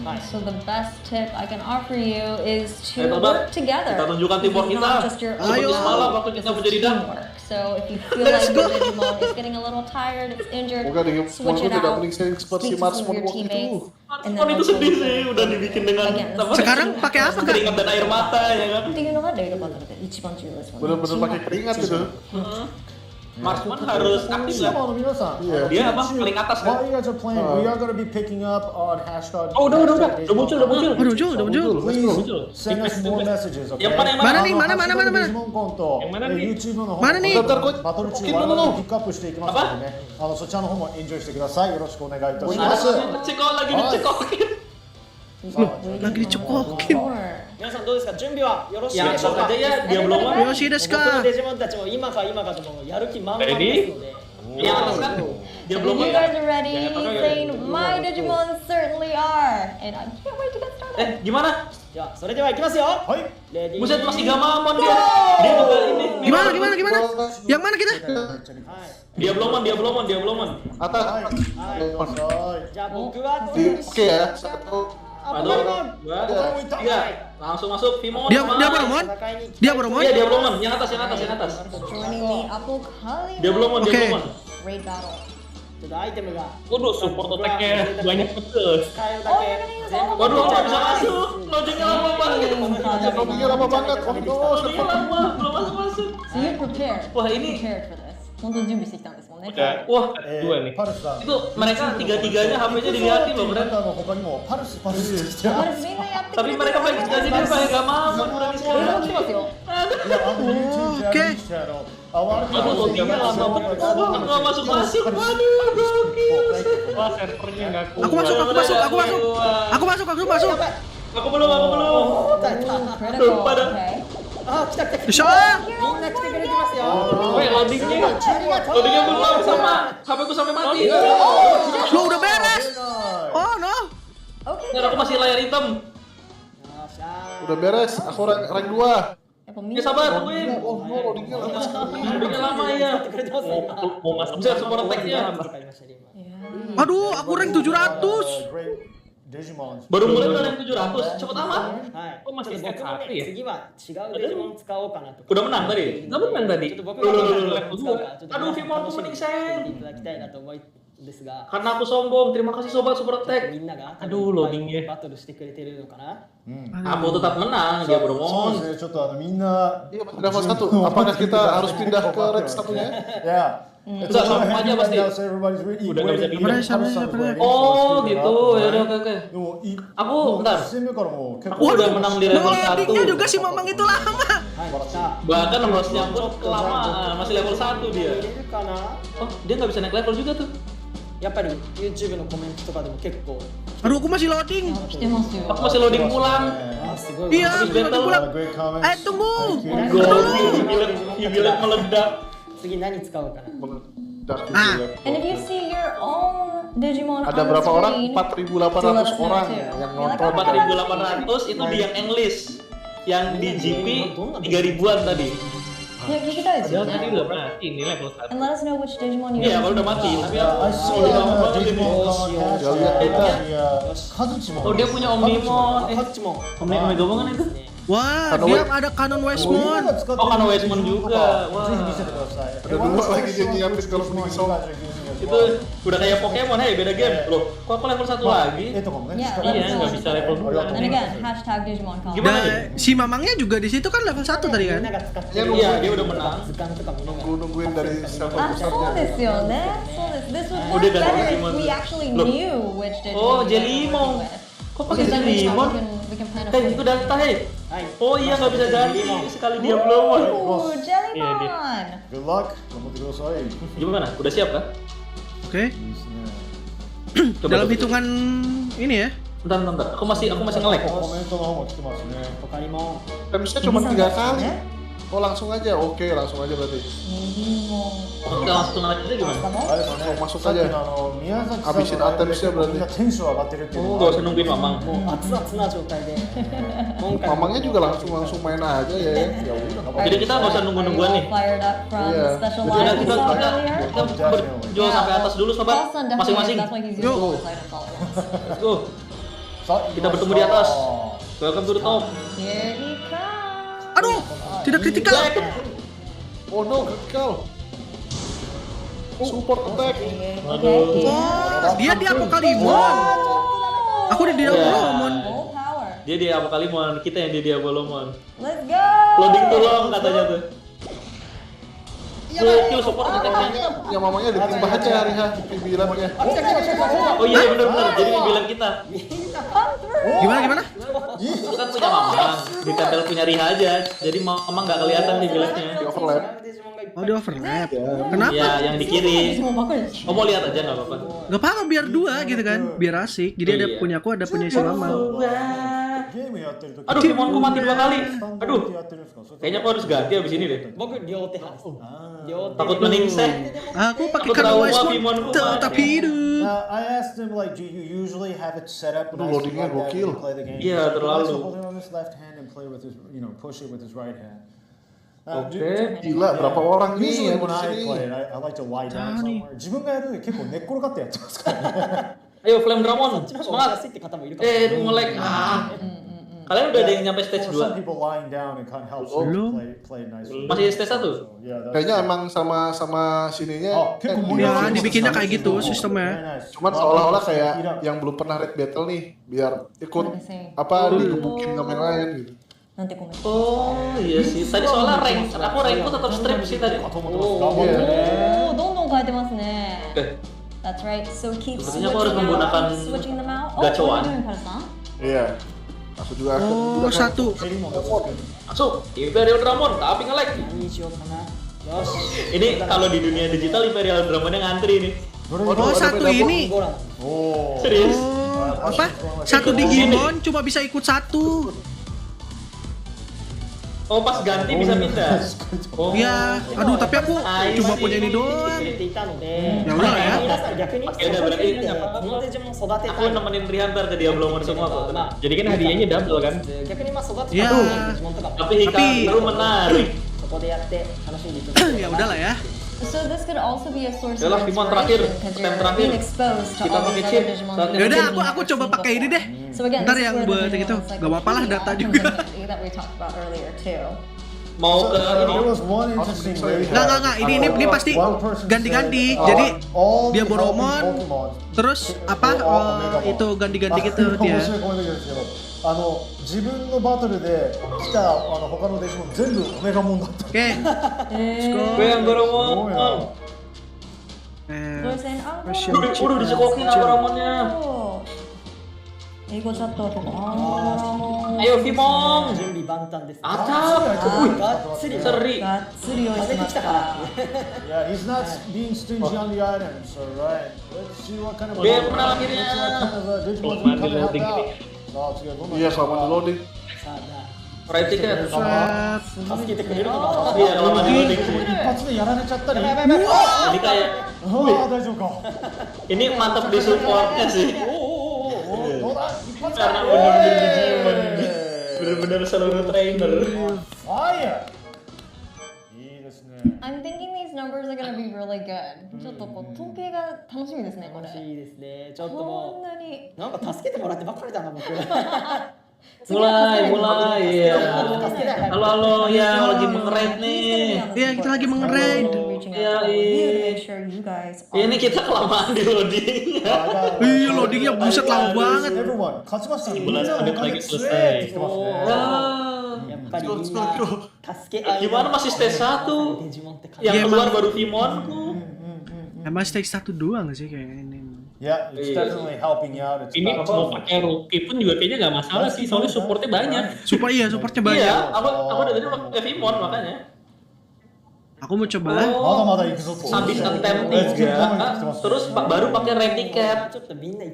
はい。 So the best tip I can offer you is to work together. Kita tunjukkan teamwork kita. Not just your own. Seperti semalam waktu kita menjadi dan. So if you feel like your Digimon is getting a little tired, it's injured, switch it out, speak to some of your teammates, and then itu sedih sih, udah dibikin dengan sekarang pakai apa kan? Keringat dan air mata ya kan? Bener-bener pakai keringat gitu. Marksman harus aktif lah. Dia apa? Paling atas kan? While you guys are playing, we are going to be picking up on hashtag. Oh, udah muncul. Please send us more messages, okay? Yang mana? Mana nih? Mana? Yang mana nih? YouTube の方 Mana nih? バトル中我々ピックアップしていきますのでね、そちらの方もエンジョイしてください。よろしくお願いいたします。 Lagi dicekokin. Lagi dicekokin. 皆さんどうですか、準備はよろしいでしょうか。 ya, dia belum. よろしいですか。僕のデジモンたちも今かともやる気満々ですので。 Dia kan? Dia If belum. you guys are ready, saying my Digimon certainly are, and I can't wait to get started. Gimana? じゃあそれでは行きますよ。はい。 Buset masih Gamamon dia. Dia juga ini. Gimana? Yang mana kita? Dia belum. Atas. じゃあ僕は Oke ya. 1, 2, 3. Langsung masuk Vimon. Dia Boromon? Iya, dia Boromon. Yang atas. Joining the Apocalypse. Dia Boromon. Raid battle. ちょっとアイテムが Waduh, support attack-nya banyak betul. Waduh, nggak bisa masuk. Loading-nya lama banget. Loading-nya lama banget. Loading-nya lama, belum masuk. So you prepared. Wah, ini prepared for this. 本当に準備してきたんですもんね。 wah, 2 nih. Itu mereka tiga-tiganya HP-nya dilihatin loh, keren. Tapi mereka pakai jadi dia pakai Gamamon berani sekali. Oke. Aduh, loading-nya lama banget. Nggak masuk. Waduh, gokil. Wah, servernya nggak kuat. Aku masuk. Aku belum. Critical. Pada. Bisa. みんな来てくれてますよ。 Woi, loadingnya belum sama HP-ku sampai mati. Lo udah beres. Oh no. Dan aku masih layar hitam. Udah beres, aku rank 2. Ya sabar, tungguin. Loadingnya lama ya. Mau masuk bisa support attack-nya. Aduh, aku rank 700. Baru mulai udah rank 700, cepet amat. Kok masih set 1 ya? 次は違うデジモン使おうかなと。 Udah menang tadi? Udah menang tadi. Aduh, Vimon aku mending seng. いただきたいなと思うんですが。 Karena aku sombong, terima kasih sobat support attack. みんなが Aduh, loadingnya. バトルしてくれてるのかな。 Aku tetap menang, dia Boromon. ちょっとみんな Level 1, apakah kita harus pindah ke rank 1-nya? Yeah. Enggak, sama aja pasti. Udah nggak bisa pindah. Oh gitu, ya udah oke. Aku bentar. Aku udah menang di level 1. Loadingnya juga si Mamang itu lama. Bahkan harusnya pun kelamaan, masih level 1 dia. Oh, dia nggak bisa naik level juga tuh. やっぱり YouTube のコメントとかでも結構 Aduh, aku masih loading. Aku masih loading pulang. Iya, aku loading pulang. Tunggu. Hibilet meledak. 次何使おうかな And if you see your own Digimon Ada on berapa the orang? screen, 4.800 orang yang nonton. 4.800 itu di yang English. Yang di GP 3.000-an tadi. Ya, kita aja. Padahal tadi udah pernah ini level 1. And let us know which Digimon you Iya, kalau udah mati. Tapi aku udah lama banget ini. Oh, dia punya Omnimon. Omega banget itu. Wah, dia ada Canon Westmon. Oh, Canon Westmon juga. Wah. Ada dua lagi dia nyiapin kalau punya song. Itu udah kayak Pokemon, hey beda game. Loh, kok aku level 1 lagi? Iya, nggak bisa level 2. And again, hashtag Digimon Con. Dan si Mamangnya juga di situ kan level 1 tadi kan? Iya, dia udah menang. Nungguin dari server besarnya. そうですよね。そうです。This would work better if we actually knew which Digimon. Oh, Jellimon. Kok pakai Jellimon? Hei, itu data, hei. Oh iya, nggak bisa ganti. Sekali dia belum. Oh, Jellimon. Good luck. Gimana? Udah siap kan? Oke. Dalam hitungan ini ya. Bentar. Aku masih nge-lag. Temsnya cuma 3 kali. Oh langsung aja, oke langsung aja berarti. Udah langsung aja gimana? Masuk aja. Habisin attempts-nya berarti. Oh, gak usah nungguin Mamang. Mamangnya juga langsung main aja ya. Ya udah. Jadi kita nggak usah nungguan nih. Iya. Kita berjuang sampai atas dulu sobat. Masing-masing. Go. Let's go. Kita bertemu di atas. Welcome to the top. Here he comes. Aduh, tidak kritikal. Oh no, kritikal. Support attack. Oh, dia di Apokalimon. Aku di Diabolomon. Dia di Apokalimon, kita yang di Diabolomon. Let's go. Loading tolong katanya tuh. Kill support attack-nya. Ya mamanya ditimbah aja Riha, bibilangnya. Oh iya benar. Jadi bilang kita. Gimana? Itu kan punya Mamang, ditempel punya Riha aja. Jadi Mamang nggak kelihatan di bilangnya. Di overlap. Oh, di overlap. Kenapa? Iya, yang di kiri. Oh, mau lihat aja nggak apa-apa. Gak apa-apa, biar 2 gitu kan, biar asik. Jadi ada punya aku, ada punya si Mamang. Aduh, Timonku mati 2 kali. Aduh, kayaknya aku harus ganti abis ini deh. Takut meningseh. Aku pakai Canon Westmon, tapi hidup. I asked him like, do you usually have it set up nice loadingnya like that when gokil. you play the game? Iya, terlalu. He likes to hold it on his left hand and play with his, push it with his right hand. Oke, gila berapa orang nih Usually yang when di I sini? play it, I like to lie down somewhere. 自分がやる時結構寝っ転がってやってますからね。 Ayo Flame Dramon, semangat. Nge-lag. Kalian udah ada yang nyampe stage 2? Some people lying down and kind of helps play nicely. Masih stage 1? Kayaknya emang sama sininya. Ya, dibikinnya kayak gitu sistemnya. Cuman seolah-olah kayak yang belum pernah raid battle nih, biar ikut digebukin sama yang lain gitu. Oh iya sih, tadi soalnya aku rankku tetap strip sih tadi. Oh, どんどん変えてますね。That's right. So keep Sepertinya aku harus menggunakan switching them out. gacoan. Iya. Aku juga Oh, 1. Masuk, Imperial Dramon, tapi nge-lag. Ini kalau di dunia digital Imperial Dramonnya ngantri nih. Oh, 1 ini. Serius? Apa? 1 Digimon cuma bisa ikut 1. Oh, pas ganti bisa pindah. Oh. Iya, aduh tapi aku cuma punya ini doang. Ya udah ya. Ya udah berarti aku nemenin Rihan ntar ke Diabolomon semua kok. Jadi kan hadiahnya double kan? Iya. Tapi Hikaru menarik. Ya udahlah ya. So this could also be a source Yalah, of Timon terakhir, inspiration because stem you're terakhir. being exposed to Kita all pakai these chip. other Digimon. Ya udah, aku coba pakai ini deh. So again, Ntar this is yang where the buat Digimon gitu, encyclopedia gak apa-apa lah data juga. that we talked about earlier too. Mau ke ini. Enggak, ini pasti ganti-ganti. Jadi dia Boromon, terus apa itu ganti-ganti gitu dia. 自分のバトルで来た他のデジモン全部オメガモンだった。Oke. Gue yang Boromon. Tulisin Udah dicekokin Abaramonnya. Eigo chatとか Ayo Vimon. 準備万端です。あたー、がっつりSeri. がっつり用意しました。 Yeah, he's not being stingy on the items, alright. Let's see what kind of Game menang akhirnya. Digimon can help out. Iya, sama loading. Right ticket. 助けてくれるのか。 Iya, kelamaan di loading sih. 一発でやられちゃったり。 Ini kayak, 大丈夫か。 ini mantap di supportnya sih. どうだ一発 Karena bener-bener Digimon. Bener-bener seluruh trainer. Fire! いいですね。 I'm thinking these numbers are gonna be really good. ちょっとこう統計が楽しみですねこれ。楽しいですね。ちょっとこんもなに。うなんか助けてもらってばっかりだな僕。 Mulai ya. Halo ya, lagi meng-raid nih. Iya, kita lagi meng-raid. Iya, ini kita kelamaan di loading. Iya, loadingnya buset lama banget. 11 menit lagi selesai. Gimana masih stage 1? Yang keluar baru Vimonku. Emang stage 1 doang sih kayak ini. Yeah, it's definitely helping out. It's Ini mau pakai rookie pun juga kayaknya nggak masalah sih, soalnya supportnya banyak. Supportnya banyak. Iya, aku dari tadi pakai Vimon makanya. Aku mau coba. Habis ngetem 3, terus baru pakai red ticket.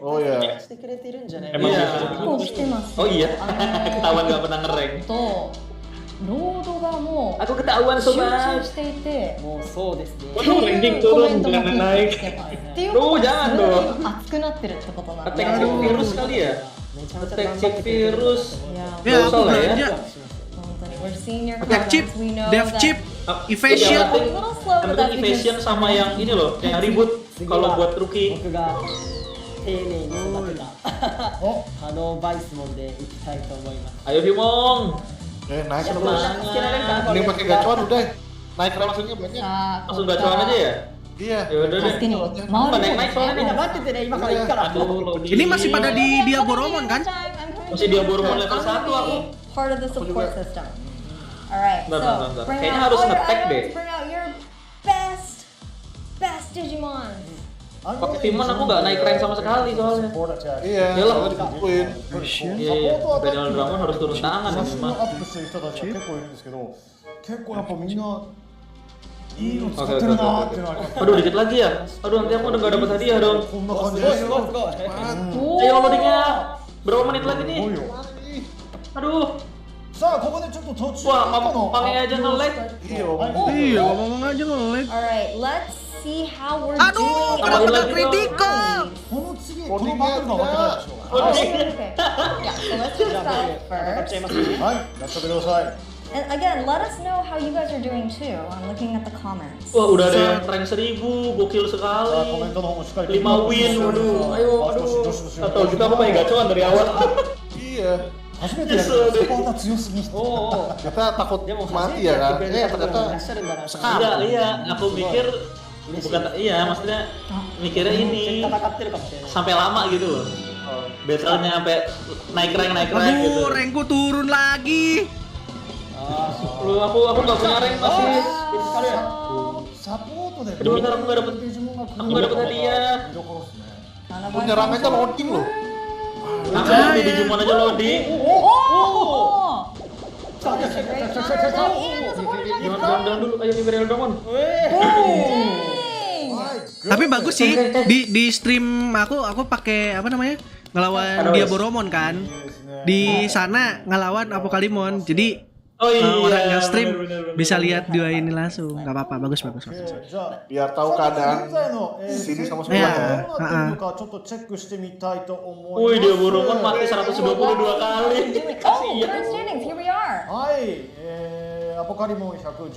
Oh ya. Iya. Oh iya. Ketahuan nggak pernah ngerank. Aku ketahuan sobat. もうそうですね。 Waduh, ranking turun, jangan naik. Duh, jangan dong. 熱くなってるってことなんだ。 Attack check virus kali ya? Attack check virus. Ya, aku belanja. We're senior Attack chip, dev chip, evasion. Yang penting evasion sama yang ini loh, yang ribut kalau buat rookie. 僕が丁寧に育てたハローバイスモンでいきたいと思います。 Ayo Vimon. Naik terus. Ini pakai gacuan udah. Naik langsungnya banyak. Langsung gacuan aja ya? Iya. Ya udah deh. Apa naik soalnya nih? Ini masih pada di Diaboromon kan? Masih Diaboromon level 1 aku. Part of the support system. Alright, Bentar. so bring Kayaknya out harus all your nge-tag deh. items, bring out your best Digimon. Pakai Vimon aku nggak naik rank sama sekali soalnya. Iya. Iyalah. Dibukuin. Iya. Imperial Dragon harus turun tangan nih memang. 結構やっぱみんないいの使 Oke, って oke, るな oke. っていうのあります Aduh, dikit lagi ya. Aduh, nanti aku udah nggak dapat hadiah dong. こんな感じですよ Ayo loadingnya. Berapa menit lagi nih? Aduh. さあここでちょっと途中 Wah, ngomong aja nge-lag. Iya, ngomong aja nge-lag. Alright, let's see how we're Aduh, doing. kenapa nggak critical? この次このバトルが分からないでしょ Okay. Yeah, so let's do that first. はいやっちゃってください And again, let us know how you guys are doing too. I'm looking at the comments. Wah, udah ada yang rank 1000, gokil sekali. コメントの方もしっかり 5 win, waduh. Aduh. Atau kita apa pakai gacuan dari awal. Iya. 初めてやるサポーター強すぎ Kita takut mati ya kan? Ternyata sekarang. Iya, aku mikir bukan iya, maksudnya mikirnya ini sampai lama gitu loh. Battle-nya sampai naik rank gitu. Aduh, rankku turun lagi. Lu aku nggak punya rank masih. サポートで Aduh, bentar aku nggak dapet hadiah. Penyerang aja loading loh. Nah, di Digimon aja loading. Jangan dulu, ayo Imperial Dragon. Tapi bagus sih di stream aku pakai apa namanya? Ngelawan Diaboromon kan. Di sana ngelawan Apokalimon. Jadi orang yang stream bisa lihat dua ini langsung. Enggak apa-apa, bagus. Biar tahu keadaan sini sama sebelah. Wih, Diaboromon mati 122 kali. Kasihan. Here we are. アポカリモン118、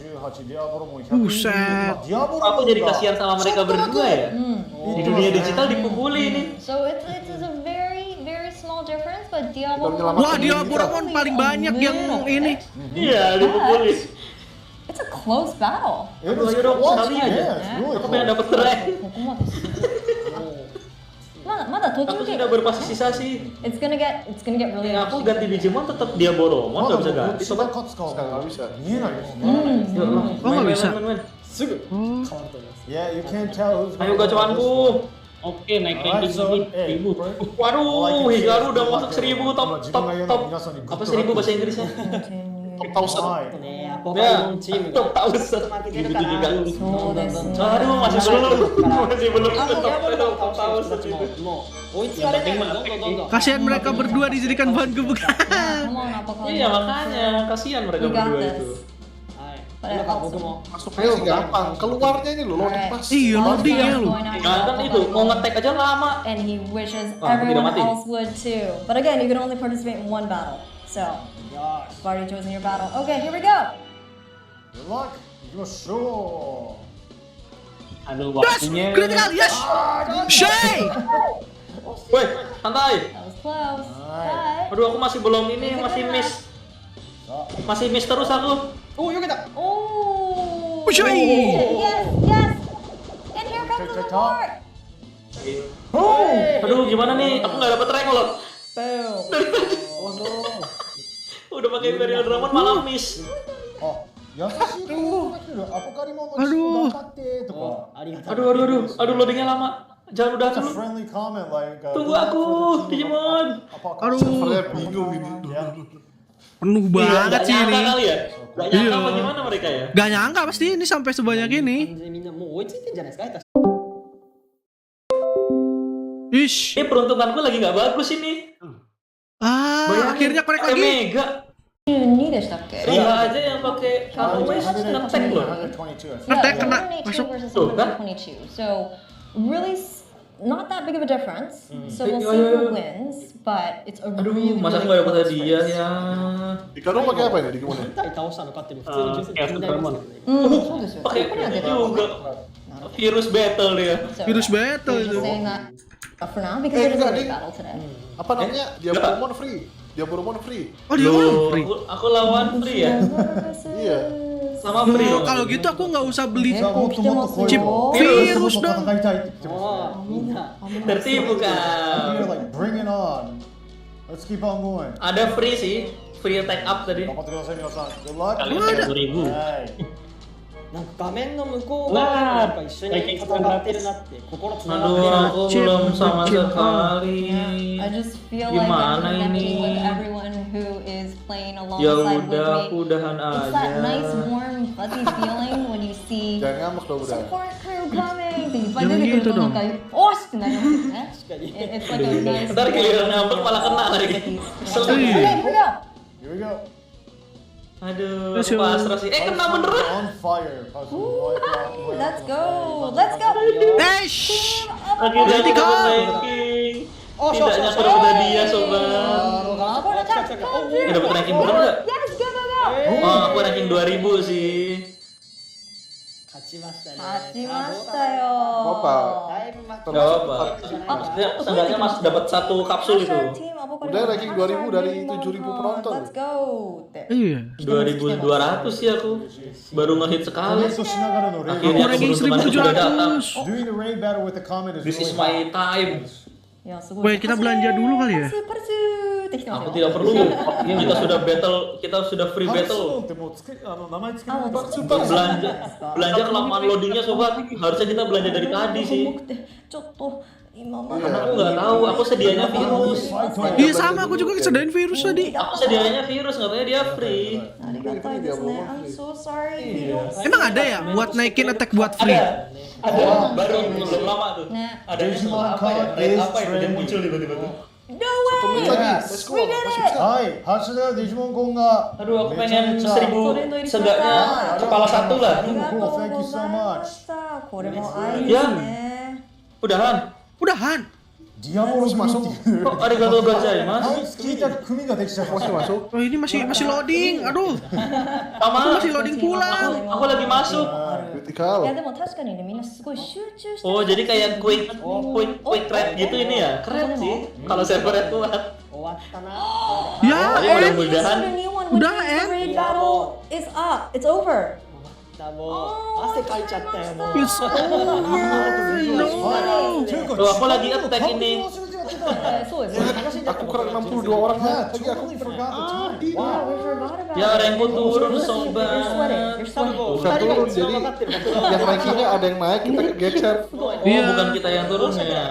ディアボロモン100。 Buset. Aku jadi kasihan sama mereka berdua ya. Di dunia digital dipukuli ini. So it's a very small difference, but Diaboromon. Wah, Diaboromon paling banyak yang ini. Iya, dipukuli. It's a close battle. Aduh, ayo dong, sekali aja. Aku pengen dapet rank. Aku sudah berpasisasi. It's gonna get really. Aku ganti Digimon tetap Diaboromon, nggak bisa ganti sobat. Sekarang nggak bisa. Oh nggak bisa. すぐ変わると思います。Yeah, you can't tell who's Ayo gacuanku. Oke, naik ranking lagi 1000. Waduh, Higaru udah masuk 1000 top. Apa 1000 bahasa Inggrisnya? Top 1000. Ya, top 1000. Aduh, masih belum top 1000. Kasihan mereka berdua dijadikan bahan gebekan. Iya, makanya kasihan mereka berdua itu. Masuknya sih gampang, keluarnya ini loh loading pas. Iya, loadingnya loh. Kan itu mau ngetek aja lama. And he wishes everyone else would too. But again, you can only participate in one battle. So, you've already chosen your battle. Okay, here we go. Good luck. Yosho. Aduh, Yes! waktunya. Critical, yes! Shay! Woi, santai. That was close. Aduh, aku masih belum ini, masih miss. Masih miss terus aku. Oh, yo kita. Oh. Shay! Yes, yes. And here comes the board. Aduh, gimana nih? Aku nggak dapet rank loh. Boom. Udah pakai Imperial Dramon malah miss. 優しい子供が来てるアポカリモンの頑張ってとか。Aduh, loadingnya lama. Jangan udah Just a dulu. friendly comment like. Tunggu aku, Digimon. Aduh. Servernya bingung ini. Penuh banget sih ini. Kali ya? Gak nyangka apa gimana mereka ya? Gak nyangka pasti ini sampai sebanyak ini. Ish. Ini peruntunganku lagi nggak bagus ini. Akhirnya korek lagi. Mega. Ini deh stakke. Riha aja yang pakai Always ngetek loh. Ngetek kena masuk. So really not that big of a difference. So we'll see who wins, but it's a really. Masa nggak dapat hadiah ya? Dikado pakai apa ini? Digimon? Pakai juga. Virus battle dia. Virus battle itu. For now, because it is a battle today. Apa namanya? Diabomon free. Diabomon free. Oh, Diabomon free. Aku lawan free ya? Iya. Sama free dong. Kalau gitu aku nggak usah beli chip virus dong. Tertipu kan. Bring it on. Let's keep on going. Ada free sih. Free attack up tadi. Good luck. Kali attack 2000. なんか画面の向こう側が一緒に戦ってるなって心つながってる Aduh, aku belum sama sekali. I just feel like I'm connecting with everyone who is playing alongside with me. Aku udahan It's that nice, warm, fuzzy feeling when you see support crew coming. Tiba-tiba gitu tuh kayak, oh, it's like a nice. Ntar giliran ngambek malah kena lagi. Okay, here we go. Here we go. Aduh, pasrah sih. Kena beneran. On fire. Let's go. Let's go. Eish. Akhirnya kita ranking. Tidak nyangka dapat hadiah, sobat. Dapat ranking bener nggak? Yes, go, go, go. Oh, aku ranking 2000 sih. 勝ちましたね。勝ちましたよ。Gak apa-apa. Seenggaknya mas dapat satu kapsul itu. Udah ranking 2000 dari 7000 penonton. Let's go. Iya. 2200 sih aku. Baru ngehit sekali. Akhirnya aku ranking beruntungan sudah datang. Doing the raid battle with the comment is This is my time. Baik, kita belanja dulu kali ya. Aku tidak perlu. Kita sudah battle, kita sudah free battle. Belanja kelamaan loadingnya sobat. Harusnya kita belanja dari tadi sih. Karena aku nggak tahu, aku sedianya virus. Iya sama, aku juga sediain virus tadi. Aku sedianya virus, katanya dia free. I'm so sorry. Emang ada ya buat naikin attack buat free? Ada, baru belum lama tuh. Adanya setelah apa ya? Rate apa ya? Dia muncul tiba-tiba tuh. No way! We did it! Hai, hashtag Digimon Con ga. Aduh, aku pengen 1000 seenggaknya kepala satu lah. Thank you so much. Ya, udahan. Udahan. Diabolo masuk. Kok arigatou gozaimasu? Masuk. Oh, ini masih loading. Aduh. Sama. Aku masih loading pulang. Aku lagi masuk. Critical. Oh, jadi kayak quick rate gitu ini ya. Keren sih. Kalau servernya kuat. Ya, mudah-mudahan. Udah, battle is up. It's over. もう汗かいちゃったよもう。 It's over. No. Tuh, aku lagi attack ini. そうですね。 Aku kurang 62 orang lagi aku. Wow, we forgot about Ya, rank it. turun You're sobat. sweating. You're sweating. Bukan turun, jadi yang rankingnya ada yang naik, kita kegeser. Oh, bukan kita yang turun ya.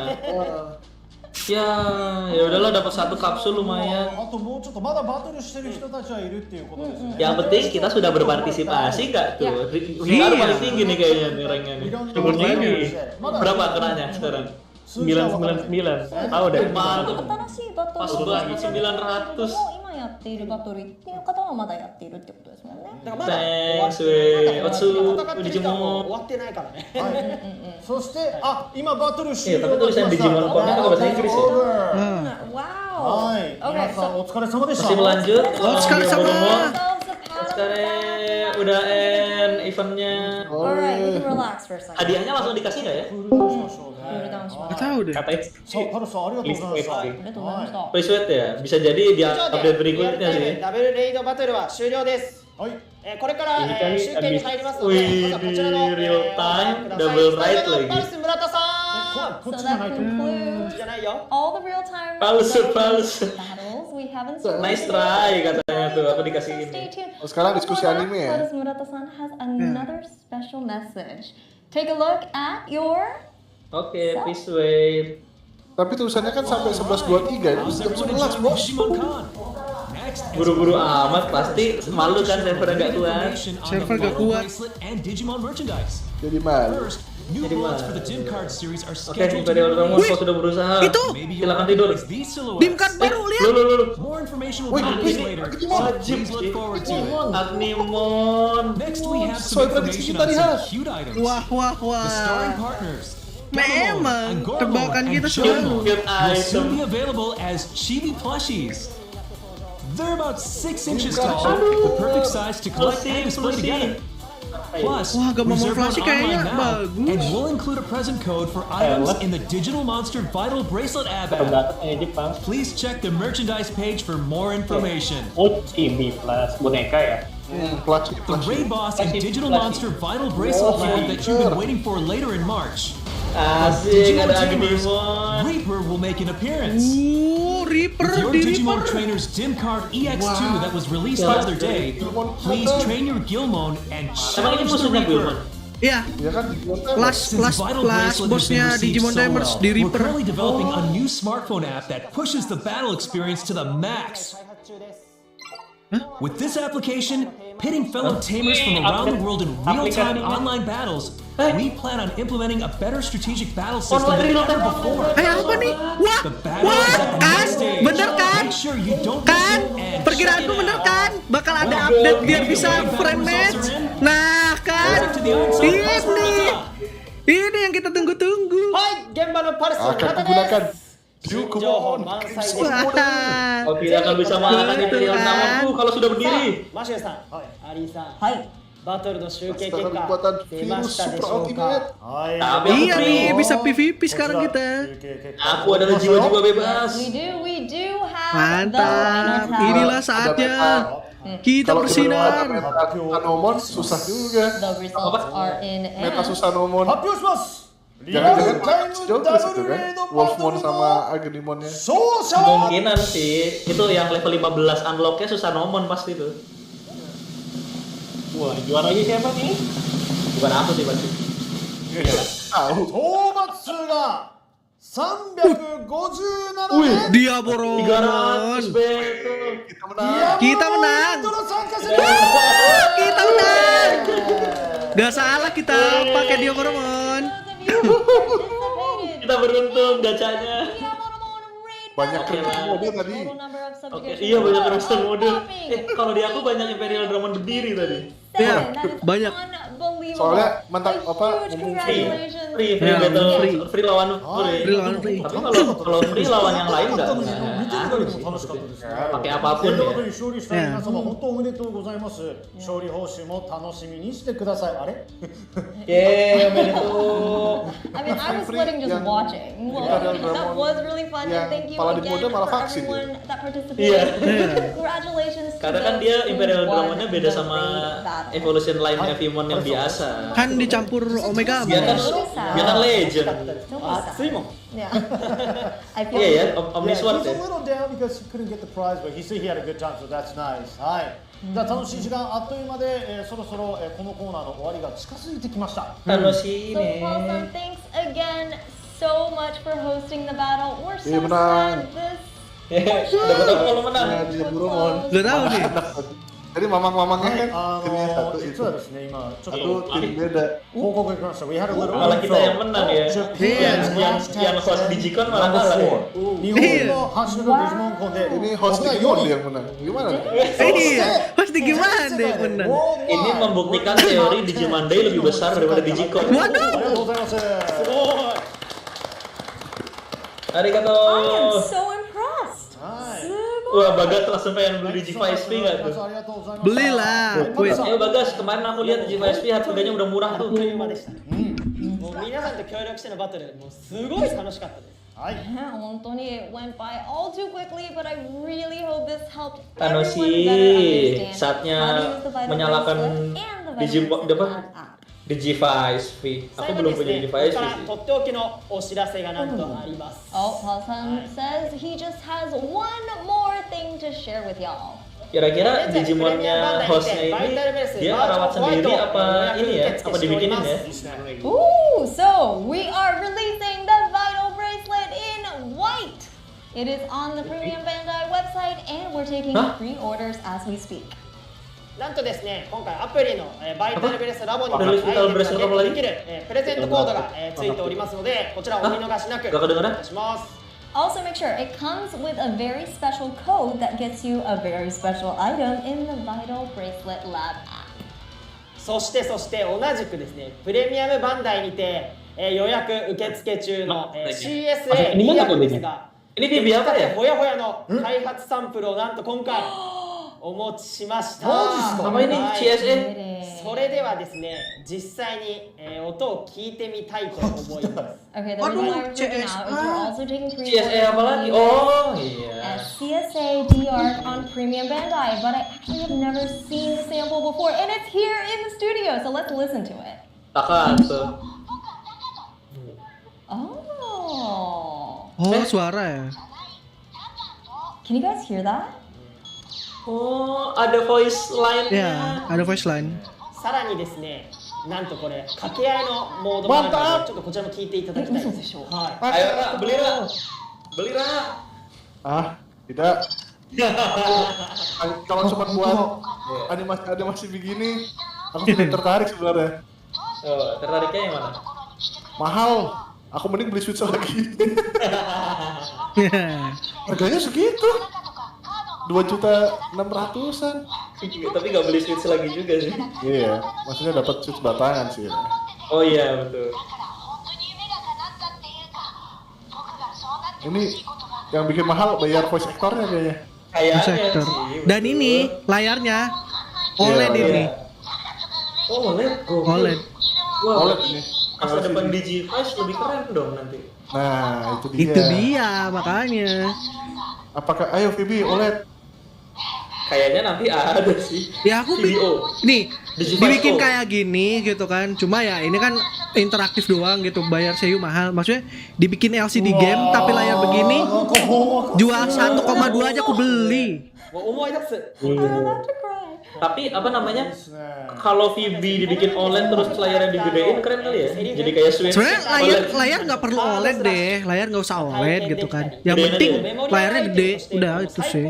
Ya udahlah dapat 1 kapsul lumayan. あともうちょっとまだバトルしてる人たちはいるっていうことですね。 Yang penting kita sudah berpartisipasi nggak tuh? Riha paling tinggi nih kayaknya nih ranknya nih. Cukup tinggi. Berapa kenanya sekarang? 999. Tahu deh. Mantap. 新しいバトル Pas を banget 900. 今やっているバトルっていう方はまだやっているってことですもんね。 Thanks, weh. Otsu, 戦ってる人はもう終わってないからね。そして今バトル終 Iya, 了 tapi しま tulisan した。 Digimon Con-nya pakai bahasa Inggris ya. Wow. はい、 Okay, 皆さんお疲れ様でした。 Masih melanjut. Otsukare-sama. Otsukare, udah end eventnya. Alright, we can relax for a second. Hadiahnya langsung dikasih nggak ya? クールダウンします。 Nggak tahu deh. Katanya そう、パルさんありがとうございました。ありがとうございました。 free sweat ya. Bisa jadi di 以上 update でリアル berikutnya タイム sih. ダブルレイドバトルは終了です。はい。これから集計に入りますの Wih, で、まずはこちらの di real time ご覧ください double スタジ right オの lagi. パルス村田さん。 こっ So ちじゃ that ないと。 concludes じゃないよ。 all the real-time Palsu, palsu. battles we haven't started. Nice try katanya tuh, aku dikasih So ini. stay tuned. Oh, sekarang diskusi Before that, anime ya? Paris Murata-san has another special message. Take a look at your Oke, please wait. Tapi tulisannya kan sampai 11.23, ini jam 11 bos. Buru-buru amat pasti malu kan server nggak kuat. Server nggak kuat. And Digimon merchandise. Jadi malu. First, new Jadi loads malu. for the Dim Card series are Oke, scheduled to Imperial be Drama released. kok sudah berusaha. Itu! Silakan tidur. These silhouettes. Dim card baru lihat. Lu. More information will be released later, so please look forward to it. Agnemon. Next, we have some information on some cute items. Wah, wah, The starring wah. partners. Memang Gamamon, tebakan and kita Jomon selalu. will soon be available as chibi plushies. They're about 6 inches tall, the perfect size to collect and display together. Plus, Wah, Gamamon reserve one Flashy kayaknya online now, bagus. and we'll include a present code for items in the Digital Monster Vital Bracelet app. Please check the merchandise page for more information. Boneka ya. The Raid Boss and Digital Monster Vital Bracelet lab that you've been waiting for later in March. Asik, Digimon ada Tamers, Agnemon. Reaper will make an appearance. Reaper With your di Digimon Reaper. Trainer's Dim Card EX2 that was released the other day, please train your Gilmon and Emang ini challenge the musuhnya Reaper. Gilmon? Iya. Ya kan Kelas Vital kelas Bracelet has bosnya been received Digimon so Tamers well, di we're Reaper. currently developing a new smartphone app that pushes the battle experience to the max. With this application, pitting fellow tamers from around the world in real-time online battles, we plan on implementing a better strategic battle system than ever before. Apa nih? Wah, The battle is at the kan? next stage. Bener kan? Make sure you don't Kan? miss it and Perkiraanku check it bener out. kan? Bakal ada update biar bisa friend match. Nah kan? Ini yang kita tunggu-tunggu. はい、現場のパルス村 akan 田 kugunakan です。情報満載です。 Wah. Oh, tidak akan bisa mengalahkan Imperial kan? Drama kalau sudah berdiri. マシューさん、アリーさん、バトルの集計結 Astaga 果 kekuatan 出ま virus したでし super ょう ultimate. か。 はい。 Tapi Iya aku nih, free. bisa PVP sekarang kita. Aku adalah jiwa-jiwa bebas. We do have Mantap. the Inilah saatnya kita Kalau bersinar. meta Susanomon susah juga. The results are in Meta and Susanomon. 発表します。リア Jangan-jangan ルタイム jauh ダ ke ブ situ ルレ kan? ードバト Wolfmon ル sama の Agnemonnya. 勝者は Kemungkinan sih itu yang level 15 unlocknya susah nomon pasti tuh. Wah, juaranya siapa nih? Bukan aku sih pasti. Tahu. 討伐数が357 Wih, 名 dia boron. 300 betul. Kita menang. との参加者 Kita menang. Gak salah kita pakai dia Boromon. Kita beruntung gacanya. Banyak kredit mobil tadi. Oke, iya banyak custom mode. Kalau di aku banyak Imperial Dramon berdiri tadi. Iya, banyak. Soalnya mentang apa Free battle, free lawan free. Tapi kalau free lawan yang lain enggak. Pakai apapun という ya. ことに勝利した皆様本当おめでとうございます。勝利報酬も楽しみにしてください。あれ？ Yeay, betul. I mean, I was sitting just watching. Well, that was really fun, and thank you again for everyone that participated. Iya. Congratulations to Karena kan those dia who Imperial won Dramonnya beda the sama raid battle. evolution lainnya Vimon yang biasa. Kan dicampur Omega. Dia kan legend. Yeah. I feel Iya ya, he's Omnisword a ya. little down because he couldn't get the prize, but he said he had a good time, so that's nice. はい。じゃあ楽しい時間あっという間で、そろそろ、このコーナーの終わりが近づいてきました。楽しい So ね。 Paul-san, thanks again so much for hosting the battle. We're so menang. sad this Dapat apa kalau menang? Gak tahu nih. Jadi mamang-mamangnya kan timnya satu 実 itu. はですね、今ちょっ Satu と tim beda. 報告が来ました。We had a little Malah kita yang menang ya. Yang host DIGICON malah kalah ya. 日本のハッシュタグデジモンコンで Ini host Digimon yang menang. Gimana? Iya, pasti gimana deh bener. Ini membuktikan teori Digimon Day lebih besar daripada DIGICON. ありがとうございます。 Arigato. I am so impressed. Wah, Bagas langsung pengen beli Digi5SP nggak tuh? Belilah. Wait. Ayo Bagas, kemarin aku lihat Digi5SP harganya udah murah tuh. もう皆さんと協力してのバトル、もうすごい楽しかったです。Yeah, 本当に it went by all too quickly, but I really hope this helped Tanoshi, everyone better understand saatnya how to use the Vital menyalakan Bracelet and the Vital Digimon Bracelet apa? Digi5SP. Aku belum punya ここ Digi5SP から sih. とっておきのお知らせがなんとあります。 Oh, Paul-san says he just has one more thing to share with y'all. Kira-kira Digimonnya hostnya ini dia rawat sendiri apa ini ya? Apa dibikinin ya? Ooh, so we are releasing the Vital Bracelet in white. It is on the Premium Bandai website and we're taking pre-orders as we speak. なんとですね、今回アプリのバイタルブレスラボにアイテム Vital がゲ Bracelet ットできるプレゼントコードがついておりますので、こちらお見逃しなくお願いします。 Also make sure it comes with a very special code that gets you a very special item in the Vital Bracelet Lab app. そして同じくですね、プレミアムバンダイにて予約受付中の CSA リアルですが、Ini PB apa ya? ほやほやの開発サンプルをなんと今回お持ちしました。Apa ini CSA? それではですね、実際に音を聞いてみたいと思います。 Okay, the reason why we're freaking out is we're also taking pre-orders CSA apa lagi? Oh iya. as CSA DR on Premium Bandai, but I actually have never seen the sample before, and it's here in the studio, so let's listen to it. Takato. Oh. Oh, suara ya. Can you guys hear that? Oh, ada voice line-nya. Ya, ada voice line. さらにですね、なんとこれ掛け合いのモードもあるので、ちょっとこちらも聞いていただきたいです。はい。 Ayo Ra, beli Ra. Beli Ra. Ah, tidak. Kalau cuma buat animasi begini, aku tidak tertarik sebenarnya. Oh, tertariknya yang mana? Mahal. Aku mending beli Switch lagi. Harganya segitu. 2.600.000-an. Tapi nggak beli Switch lagi juga sih. Iya, maksudnya dapat Switch batangan sih. Oh iya betul. Ini yang bikin mahal bayar voice actor-nya kayaknya. Voice actor. Dan ini layarnya OLED ini. Oh OLED. OLED. Wah, OLED ini. Masa depan Digi5 lebih keren dong nanti. Nah, itu dia. Itu dia makanya. Apakah ayo Vibi OLED? Kayaknya nanti ada sih. Ya aku nih dibikin kayak gini gitu kan. Cuma ya ini kan interaktif doang gitu. Bayar sewa mahal. Maksudnya dibikin LCD game tapi layar begini jual 1,2 aja aku beli. Tapi apa namanya? Kalau VB dibikin OLED terus layarnya digedein keren kali ya. Jadi kayak Switch. Sebenarnya layar nggak perlu OLED deh. Layar nggak usah OLED gitu kan. Yang penting layarnya gede. Udah itu sih.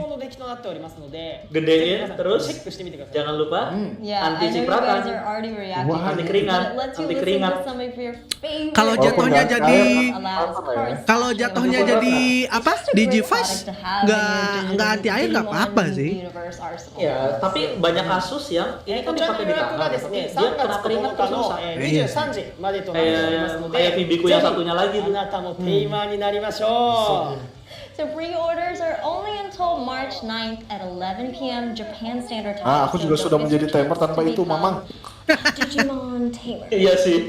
Gedein terus jangan lupa anti cipratan, anti keringat, anti keringat. Kalau jatuhnya jadi apa? Digivice nggak anti air nggak apa-apa sih. Ya, tapi banyak kasus yang ini kan dipakai di tangan, dia kena keringat terus susah. Kayak Vibiku yang satunya lagi tuh. So pre-orders are only until March 9th at 11 p.m. Japan Standard Time. Aku juga sudah menjadi timer tanpa itu, Mamang. Digimon Tamer. Iya sih.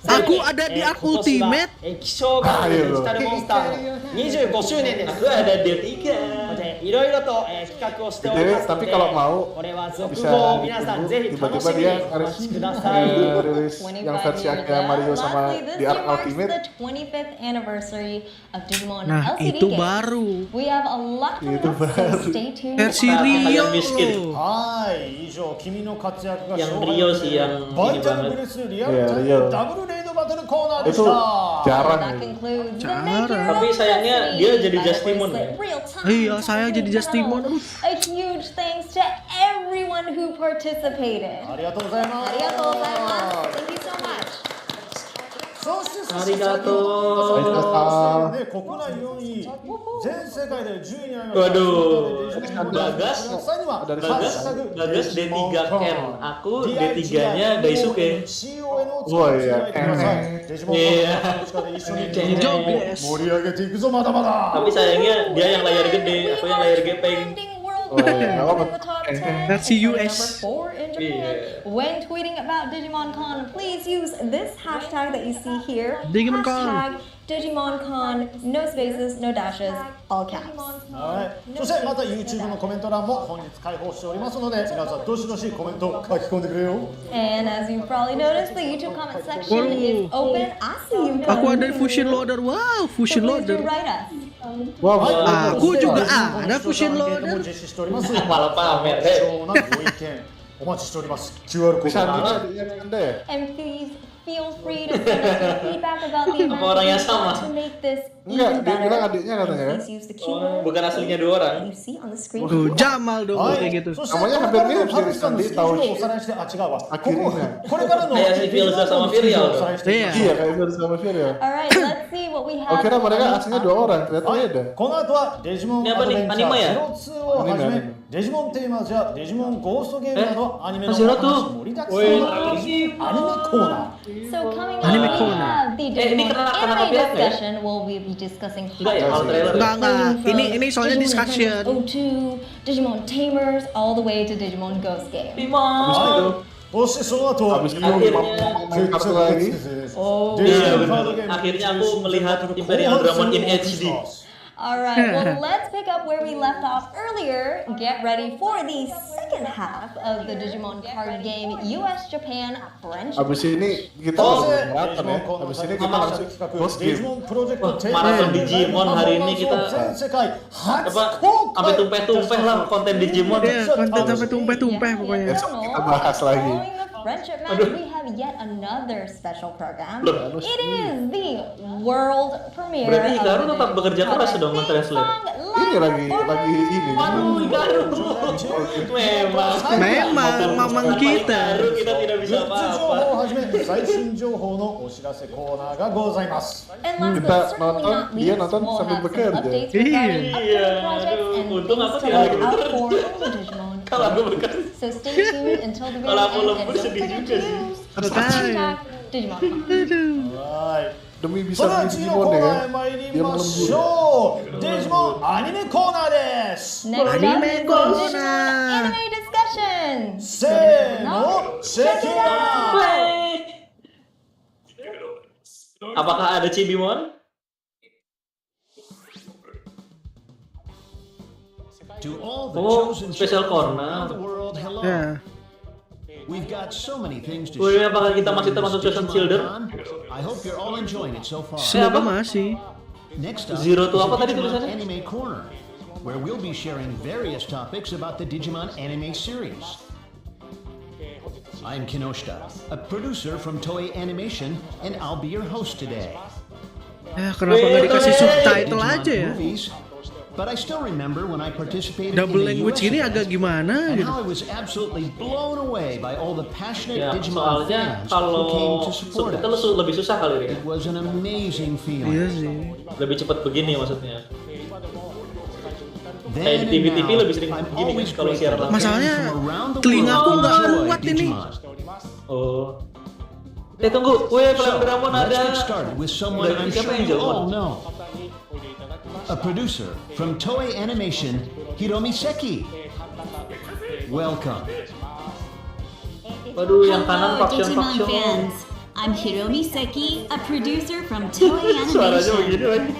Aku ada di Arc Ultimate. 気象がデジタルモンスターの25周年です。Aku ada D3. いろいろと企画をしておりますので、 tapi kalau mau これは続報皆さんぜひ楽しみにお待ちください。 rilis yang versi agak Mario sama di Arc Ultimate. The 25th anniversary of Digimon Nah, LCD itu game. baru. We have a lot coming up, so stay tuned. Versi Rio. はい、以上君の活躍が Yang Rio sih yang バイ ini タル banget. ブレスリアルタイムダブルレイドバトルコーナーでし Itu た。 jarang That ya. concludes the Jarang. Make Your Tapi Own sayangnya Destiny dia jadi Battle Justimon Bracelet ya. real time. Iya, saya jadi Justimon. A huge thanks to everyone who participated. ありがとうございます。ありがとうございます。Thank you so much. そしてありがとう。ね、国内4位、全世界で10位になりました。 Waduh, Bagas Bagas D3 Ken, aku D3-nya Daisuke. Wah iya, Iya. 盛り上げていくぞまだまだ。 Tapi sayangnya dia yang layar gede, aku yang layar gepeng. Versi US. When tweeting about DigimonCon, please use this hashtag that you see here. DigimonCon. Hashtag DigimonCon, no spaces, no dashes, all caps. はい。そしてまた YouTube のコメント欄も本日開放しておりますので、皆さんどしどしコメント書き込んでくれよ。 And as you probably noticed, the YouTube comment section is open. I see you. Aku ada Fusion Loader. Wow, Fusion So please do Loader. write us. Wah, aku juga ada Fusion Loader. Malah pamer, 貴重なご意見お待ちしております。QR コード And please feel free to send us your feedback about the event. Apa orang yang We want sama? to make this Enggak, even dia bilang better. adiknya katanya kan. Please use the keyword Bukan aslinya dua orang. you see on the screen. Tuh, Jamal dong kayak gitu. Namanya hampir mirip sih, Sandi tahu. おさらいして、あ、違うわ。Akhirnya. これからの Kayak si Filza sama Virial. おさらいしていきましょう Iya, kayak itu sama Virial. Alright, let's see what we have. Oh, kira mereka aslinya 2 orang, ternyata はい beda. この後はデジモンアドベンチャー02をはじめデジモンテーマズやデジモンゴーストゲームなどアニメのお話盛りだくさんのデジモンアニメコーナー So coming up, Anime we corner. have the Digimon anime discussion. We'll be discussing hot topics Enggak. Ini soalnya Digimon discussion. Adventures 02, Digimon Tamers, all the way to Digimon Ghost Game. そしてその後 Habis itu main kartu lagi. Iya benar. Akhirnya aku melihat Imperial Dramon in HD. Alright, well let's pick up where we left off earlier. Get ready for the second half of the Digimon card game US Japan Friendship. Habis ini kita maraton ya. Habis ini kita langsung post game. Maraton Digimon hari ini kita apa sampai tumpeh-tumpeh lah konten Digimon. Iya, konten sampai tumpeh-tumpeh pokoknya. Besok kita bahas lagi. Friendship match, we have yet another special program. It is the world premiere. Berarti Garu tetap bekerja keras dong mentranslate. Ini lagi ini. Waduh, Garu. Memang mamang kita. Garu kita tidak bisa apa-apa. はじめ最新情報のお知らせコーナーがございます。 And last Kita but certainly nonton, not dia least, nonton we'll sambil have some bekerja. updates regarding upcoming projects and untung things aku to tidak look lagi out bekerja. for in the Digimon. Kalau aku bekerja. So stay tuned until the very Kalau aku end and lembur don't sedih forget juga to sih. use hashtag Digimon. はい。 Demi そ bisa れでは beli 次の Digimon コー deh ナー ya. へ参り Dia ま melembur. しょう。デジモンアニメコーナーです。 Next up is the Anime Digimon corner. anime discussion. せーの、チェックイット。 Apakah ada Cibimon? To all the Oh, chosen special children corner. around the world, hello. Ya. We've got so many things to Wih, share apakah with kita you masih in termasuk this chosen Digimon children? Con. I hope you're all enjoying it so far. Semoga masih. Next up Zero is tuh the apa tadi Digimon tulisannya? Anime Corner, where we'll be sharing various topics about the Digimon anime series. I'm Kinoshita, a producer from Toei Animation, and I'll be your host today. Ya, kenapa nggak dikasih subtitle Digimon aja ya? movies, but I still remember when I participated Double in the language US ini event, agak gimana and gitu. how I was absolutely blown away by all the passionate Ya, Digimon soalnya fans who came kalau to support subtitle us. lebih susah kali ya. It was an amazing feeling. Iya sih. Lebih cepat begini maksudnya. Then Kayak di and TV now, lebih sering I'm begini kan always kalau grateful siaran that langsung. Masalahnya fans from around the telingaku world nggak enjoy kuat ini. Digimon. Oh. Tunggu, Planet So, Dramon let's ada. get started with someone I'm Siapa sure yang you jawab? all know. A producer from Toei Animation, Hiromi Seki. Welcome. Waduh, yang kanan Hello, faction. Digimon fans. I'm Hiromi Seki, a producer from Toei Animation.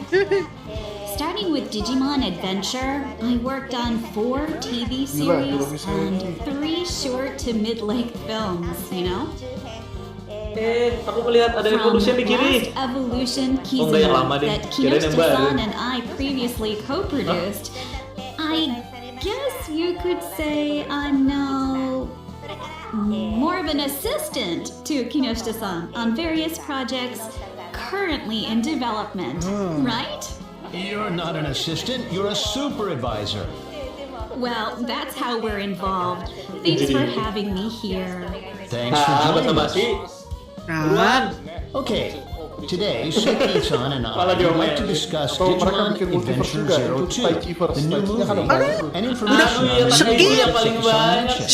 Starting with Digimon Adventure, I worked on 4 TV series and 3 short to mid-length films, you know? Aku melihat ada evolution di kiri. Last Evolution Enggak yang lama Kizuna deh. that Kirain yang baru. Kinoshita-san and I previously co-produced, I guess you could say I'm now more of an assistant to Kinoshita-san on various projects currently in development, right? You're not an assistant, you're a super advisor. Well, that's how we're involved. Thanks for having me here. Thanks for joining us. Okay, today Seki-san and I would like to discuss Digimon Adventure 02, the new movie, and information on the movie that Seki-san mentioned.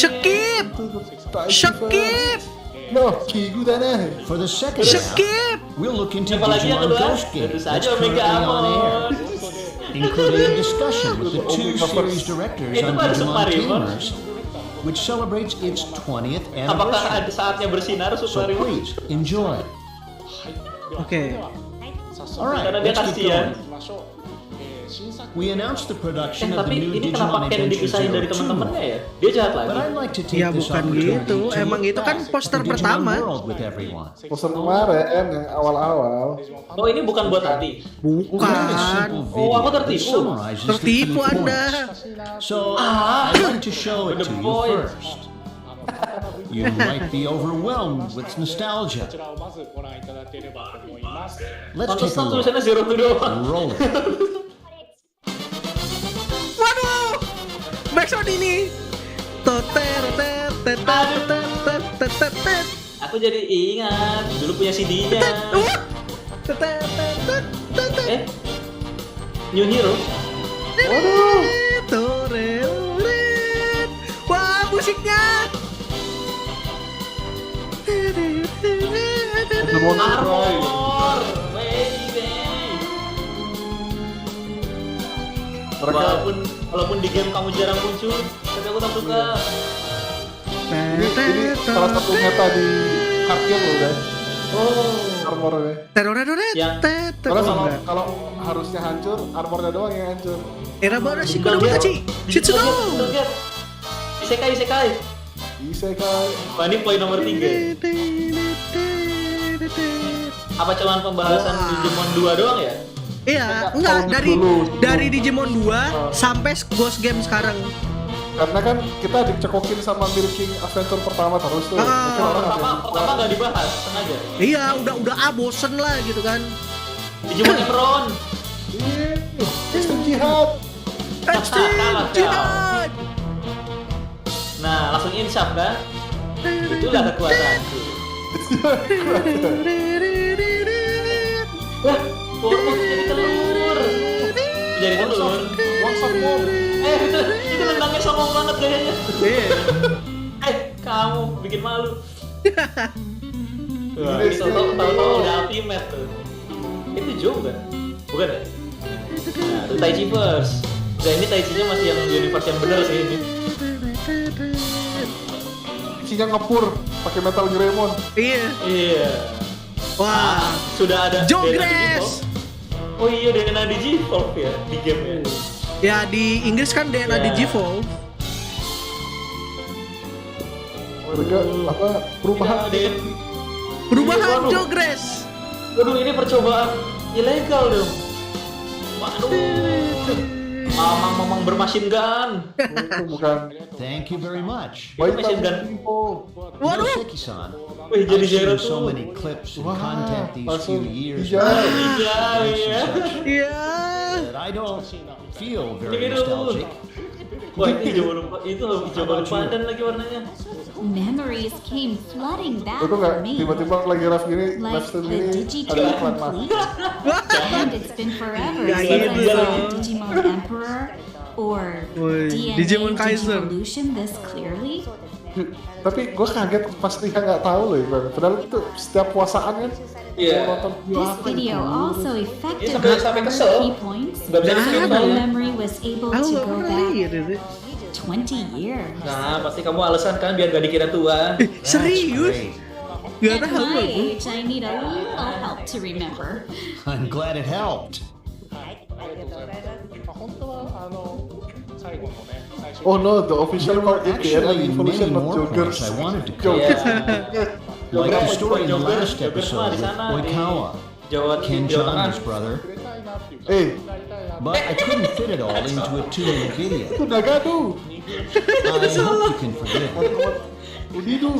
For the second half, we'll look into Digimon Ghost Game that's currently on air, including a discussion with the 2 series directors on Digimon Tamers, which celebrates its 20th Apakah ada saatnya bersinar anniversary. So Super please, enjoy. Okay. Alright, Karena dia let's get kasihan. going. We announced the production of the Tapi new ini Digimon kenapa Ken Adventure dipisahin dari 02. teman-temannya ya? Dia jahat lagi. But I'd like to take Ya this bukan opportunity gitu, to emang look itu kan back poster at the Digimon pertama. world with everyone. Poster kemarin yang awal-awal. Oh, ini bukan buat hati. Bukan. Oh, aku tertipu. Tertipu Anda. So, I'd like to show it to you first. You might be overwhelmed with nostalgia. Let's take a look. Roll it. Waduh, backsound ini. Aku jadi ingat dulu punya CD-nya. New Hero. Wah, musiknya. Armor, walaupun di game kamu jarang muncul, tapi aku tak suka. Ini salah satu meta di kartier loh guys. Armornya. Karena kalau harusnya hancur, armornya doang yang hancur. Era baru sih Kurokami Riha. Isekai. Wah, ini poin nomor 3. Apa cuman pembahasan Digimon 2 doang ya? Iya, enggak dari Digimon 2 sampai Ghost Game sekarang. Karena kan kita dicekokin sama Milking Adventure pertama terus tuh. Pertama nggak dibahas, sengaja. Iya, udah bosen lah gitu kan. Digimon Emerald. Extreme Jihad. Nah, langsung insaf kan? Itulah kekuatanku. Wah, Mohon jadi telur. Jadi telur. Itu nendangnya songong banget kayaknya. Kamu bikin malu. Wah, ini tahu-tahu udah ultimate tuh. Itu juga. Bukan ya? Nah, itu Taichi Verse. Nah, ini Taichi-nya masih yang universe yang bener sih ini. Isinya ngepur pakai Metal Greymon. Iya. Wah, sudah ada Jogres. Oh iya, DNA Digivolve ya di game ya. Ya di Inggris kan DNA Digivolve. Perubahan Jogres. Waduh, ini percobaan ilegal dong. Waduh. Mamang bermasin gun. Bukan. Thank you very much. Mesin gun. Waduh. Seki-san. Wih, jadi zero so tuh. many clips and content these few years. Yeah. I don't feel very nostalgic. Wah, itu hijau baru padan lagi warnanya. Memories came flooding back Itu nggak for me. tiba-tiba lagi live gini, live Like stream the gini ada Digi-con iklan mas. complete. And it's been forever Nggak since I gitu saw dong. Digimon Emperor or DNA Digimon Kaiser. Digivolution this clearly. Tapi gue kaget pas dia nggak tahu loh Bang. Padahal itu setiap puasaan kan nonton This video also effectively sampai covered kesel. key points. Nggak bisa My diskip soalnya. memory was able to go back 20 years. Nah, pasti kamu alasan kan biar gak dikira tua. Serius? Gak At tahu my aku. age, I need a little help to remember. I'm glad it helped. Oh no, the official There were part is the actually evolution many of more joggers. points I wanted to cover. Like the story in the last episode with Oikawa, Ken-chan's brother. Hey. But I couldn't fit it all into a 2-minute video. Itu udah gaduh. I hope you can forgive me.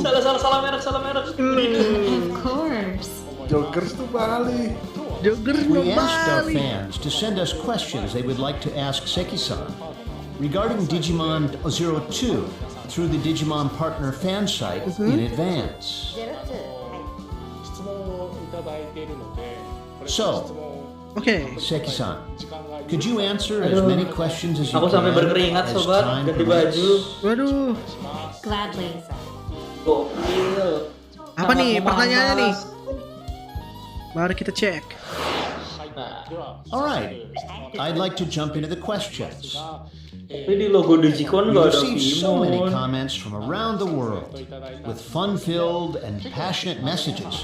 Salah merek. Of course. Joggers tuh Bali. Joggers We asked our fans to send us questions they would like to ask Seki-san regarding Digimon 02 through the Digimon Partner fan site in advance. So, Seki-san, could you answer as many questions as you Aku sampai can berkeringat as sobat, time ganti permits? baju. Waduh. Gladly. Gokil. Apa nih pertanyaannya nih? Mari kita cek. All right, I'd like to jump into the questions. Tapi di logo DIGICON We gak ada received so many Vimon. comments from around the world with fun-filled and passionate messages.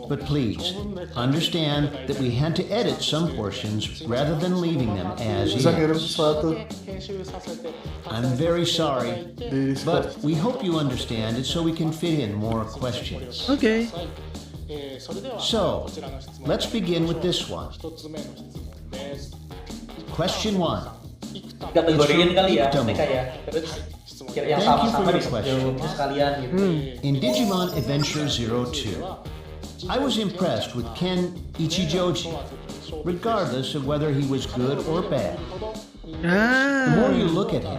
But please, understand that we had to edit some portions rather than leaving them as Bisa ngirim is. sesuatu. I'm very sorry, but we hope you understand it so we can fit in more questions. Okay. So, let's begin with this one. Question 1. Kategoriin kali ya, Vtuber. mereka ya. Terus yang Thank you for sama-sama your question. dijawab sekalian gitu. In Digimon Adventure 02, I was impressed with Ken Ichijoji, regardless of whether he was good or bad. The more you look at him,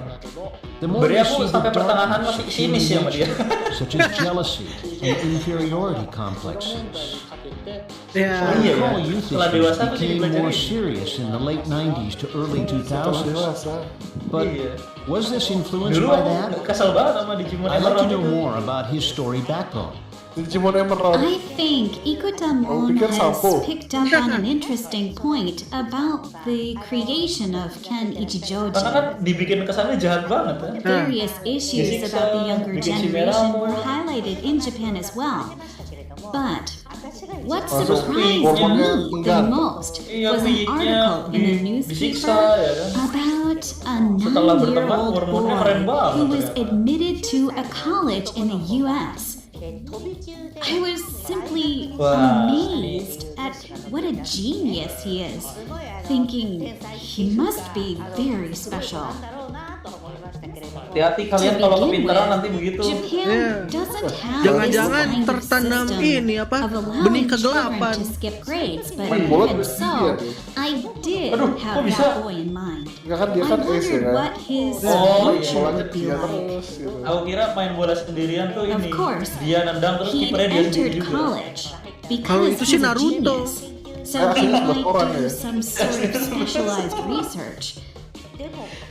the more Beri you aku see the sampai pertengahan darkness masih of sinis ya sama dia. such as jealousy and inferiority complexes. Yeah. I recall youth Setelah issues dewasa tuh jadi became more pelajarin. serious in the late 90s to early 2000s. But Iya. was this influenced Dulu by aku that? kesel banget sama Digimon I'd like to Emerald know itu. more about his story backbone. Digimon Emerald. I think Ikutamon pikir has sampo. picked up on an interesting point about the creation of Ken Karena Ichijoji. kan dibikin kesannya jahat banget kan. Various issues about the younger generation were highlighted in Japan as well. But what surprised me the most was an article in a newspaper about a 9-year-old boy who was admitted to a college in the US. I was simply amazed at what a genius he is, thinking he must be very special. Hati-hati kalian kalau kepintaran nanti begitu. Japan doesn't have Jangan-jangan this kind of tertanam system ini apa? of allowing Benih children kegelapan. to skip grades, but Main bola even terus so, dia. I did Aduh, have kok bisa? that boy in mind. Enggak kan dia I kan ace ya wondered kan. what his Oh, iya. future Bolanya would be dia like. terus gitu. Aku kira main bola sendirian tuh Of ini. course, Dia nendang terus He kipernya dia sendiri entered juga. college Kalau because itu sih he's a Naruto. genius. So Ah, he buat might orang do ya. some sort of specialized research.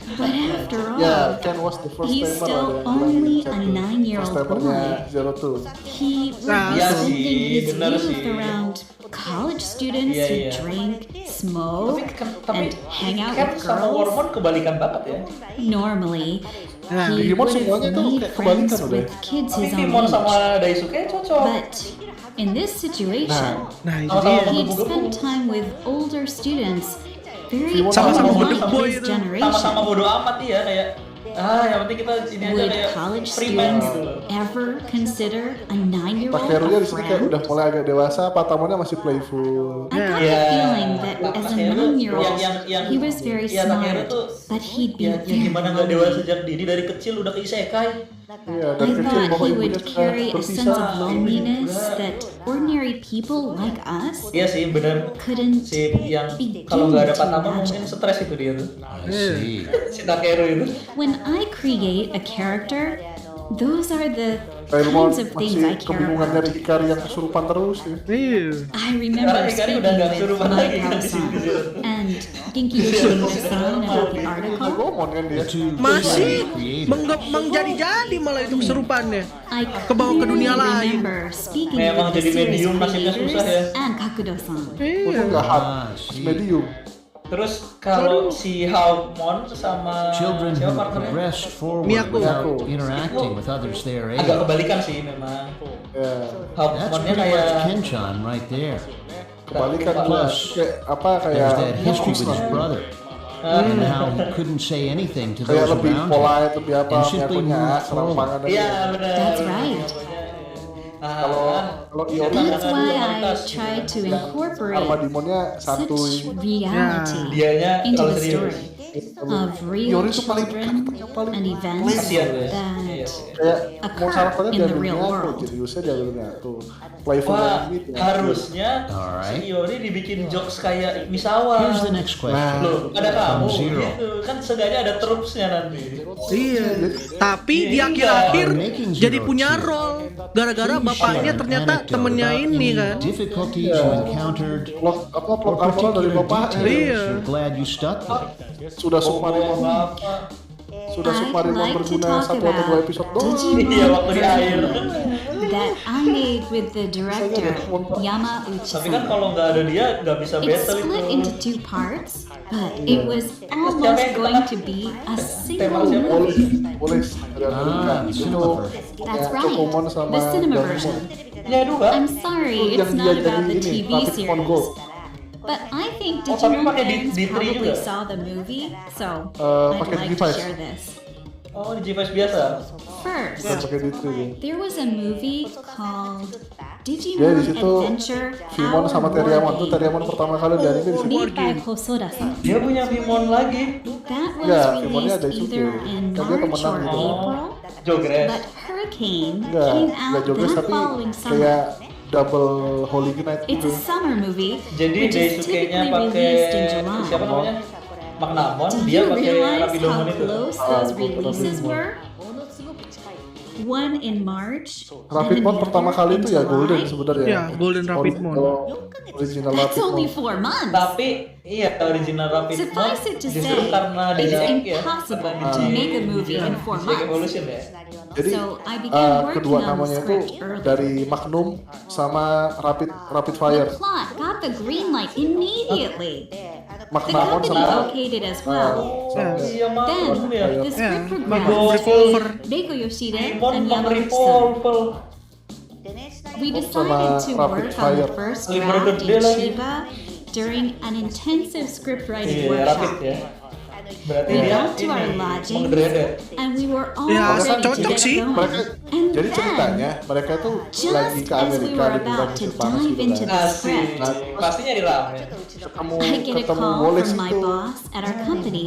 But after all, Ya, Ken was the first he's timer still ada yang bilang only di a chat tuh. 9-year-old First timernya boy. Zero Two. He was Iya spending sih, his benar youth sih. around college students Iya, who iya. drink, smoke, and hang out Ken with sama girls. Hormon kebalikan banget ya. Normally, Nah, he Digimon would semuanya have tuh made kayak friends kebalikan udah. with kids Tapi his own Timon sama age. Daisuke cocok. But in this situation, Nah, itu Sama-sama dia. he'd spend time with older students, very Sama-sama unlike bodoh boy his itu. generation. Sama-sama bodo amat dia kayak yang penting kita ini aja Would kayak college freeman students gitu. ever consider a 9-year-old Takerunya a di sini kayak friend? udah mulai agak dewasa, Patamonnya masih playful. I got Iya. the feeling that as a Takeru 9-year-old, yang he was very ya, Takeru smart, tuh but he'd be yang very gimana nggak dewasa lonely. sejak dini dari kecil udah ke isekai. Iya, I dari kecil thought bapak he ibunya would sudah carry a sense berpisah. of loneliness that ordinary people like us Iya sih bener. couldn't Si yang begin kalau nggak ada to Patama imagine. mungkin stres itu dia tuh. I see. Si Takeru itu. When I create a character, those are the Paimon kinds of things I masih care kebingungan about. dari Hikari yang kesurupan terus ya. Iya. I remember Sekarang Hikari udah speaking nggak with kesurupan lagi kan di Mohon sini. and Ginky Shino-san about the article. Gomon kan dia. Masih menjadi malah itu keserupannya. I Ke bawah ke dunia clearly lain. remember speaking Memang with the jadi series medium nasibnya susah ya. creators and Kakudo-san. Itu Iya. nggak hard, I see. medium. Terus kalau si Mohon sama Children who siapa partnernya? progress forward without interacting with others their age. Agak kebalikan sih memang. That's Mohonnya pretty much kayak Kenchan right there. Kebalikan Plus, kayak there's that history with his brother. And how he couldn't say anything to those lebih around polite, him lebih apa, and simply moved forward. Iya benar. That's right. Kalau Iori That's why I try to incorporate such reality into the story of real children and events that occur in the real world. Wah, harusnya si Iori dibikin jokes kayak Misawa. Here's the next question. Loh, ada kamu gitu. Kan seenggaknya ada troops-nya nanti. Iya. Tapi di akhir-akhir jadi punya role gara-gara bapaknya ternyata temennya ini kan. Difficulties you encountered or particular details you're glad you stuck with. Sudah Sumarimon berguna 1 atau 2 episode doang. Iya, waktu di air. That I made with the director Yamauchi. Tapi kan kalau nggak ada dia nggak bisa It's battle split itu. into 2 parts, but it was almost going to be a single movie. That's right, the cinema version. I'm sorry, it's not about the TV series. But I think Digimon fans probably saw the movie, so I'd like to share this. Oh, di G5 biasa. First, there was a movie called Di Digimon situ Adventure Vimon sama Teriamon tuh Teriamon pertama kali dari ini di situ. made by Hosoda-san. Dia punya Vimon lagi. That was Enggak, Vimonnya released ada Isuke. either in Kan dia March temenan or gitu. April, Jogres. but Hurricane Enggak came out Jogres that tapi following summer. kayak double Holy Night It's gitu. a summer movie, Jadi which is Daisuke-nya typically released in pakai siapa July. namanya? Magnamon, Do dia you pakai realize Rapidomon how itu. close those releases were? One in March, and then Rapidmon the pertama other kali in itu ya Golden July. sebenarnya. Ya, Golden Rapidmon. Original That's only Rapidmon. 4 months. Tapi iya original Rapidmon Suffice it to justru say, karena it's direct ya. impossible to make a movie in 4 Direct months. Evolution ya. Jadi So I began working kedua on the namanya itu script early. dari Magnum sama Rapid Fire. The plot got the green light immediately. The Magnamon company sama okayed it as well. Iya, Magnum ya. Then the script Magnum progressed. Revolver. Reiko Yoshida Vimon and Magnum Yamaguchi-san. Revolver. We decided to Rapid work on the Fire. first Libro draft gede in lagi. Chiba during an intensive script writing Iya, Rapid workshop. ya. Berarti We dia got to our ini lodging menggrade. and we were all Ya, ready to cocok get sih. going. Mereka And jadi then, ceritanya mereka tuh just lagi ke as we Amerika were di bulan about to musim panas dive gitu into kan. the Asik. script, Pasti nyari rame. I get a ketemu call Wallace from my itu. boss at our company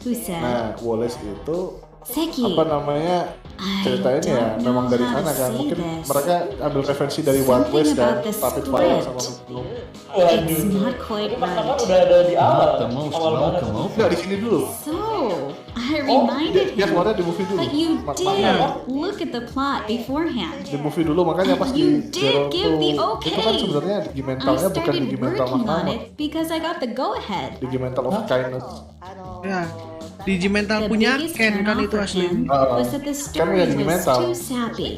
who said, Nah, Wallace itu Seki, apa namanya ceritanya ya don't memang know dari how to sana kan say mungkin this. mereka ambil referensi dari Wild Something West kan about the Rapid Fire sama script. Magnum. It's not quite Magnamon right. udah ada di awal. Not the most Awal banget. welcome Enggak di sini dulu. So, I reminded Dia him, keluarnya di movie dulu. but you Makanya did look at the plot beforehand. di movie dulu makanya pas You di did Zero give the tuh itu kan okay. sebenarnya I digimentalnya bukan started digimental working on Magnamon. it because I got the go-ahead. Digimental of Kindness. Ya. Digimental The punya biggest Ken kan turnoff itu for asli. him was that the story ya was digimental. too sappy,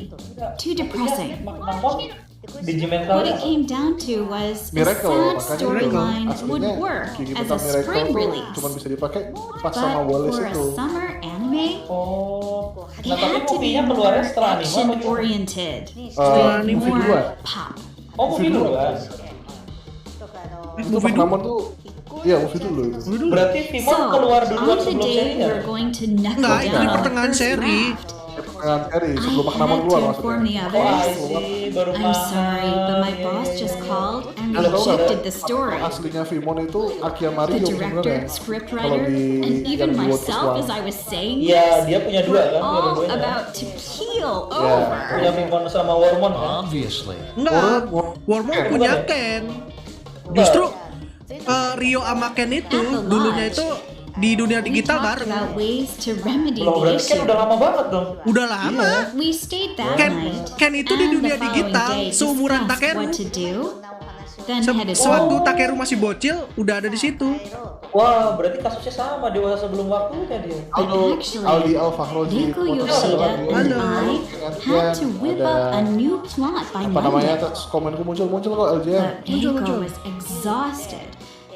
too depressing. Magnamon Digimental. What it came down to was a Miracle, sad makanya storyline itu would aslinya work as Digimental a Miracle spring tuh release, cuma bisa dipakai pas sama but Wallace for a itu. summer anime, Oh. it Nah, tapi had to be movie-nya more keluarnya setelah anime apa gimana? action-oriented, Movie with dua. more pop. Oh, movie dulu kan? Itu Magnamon tuh iya movie dulu itu. Berarti Vimon So, keluar duluan on the sebelum day serinya. we're going to knuckle Enggak, itu di down on the pertengahan first seri. draft, Pertengahan seri I sebelum Magnamon had keluar to inform maksudnya. the Oh, I others. see. Baru I'm sorry, but my boss just called and rejected the story. Aslinya Vimon itu Akia The Mario director, sebenarnya. scriptwriter, Kalau di- and even yang di World myself, War. as I was saying Iya, this, dia punya dua were kan, all dua-duanya. about to keel Yeah. over. Punya Vimon sama Wormon kan? Obviously. Enggak, Warmon punya Ken. Justru Rio sama Ken itu dulunya itu di dunia We digital talked bareng. about ways to remedy Belum, the berarti kan issue. udah lama banget dong. Udah lama. We stayed that Ken, night, Ken itu di and dunia the following digital day seumuran discussed Takeru. what to do, then headed Sewaktu home. Takeru masih bocil, udah ada di situ. Wah, berarti kasusnya sama dewasa sebelum waktunya dia. Aldi Al-Fahrozi. Reiko Yoshida and I had to whip up a new plot by Apa namanya? Monday. Komenku muncul kok LJ. But Reiko was exhausted,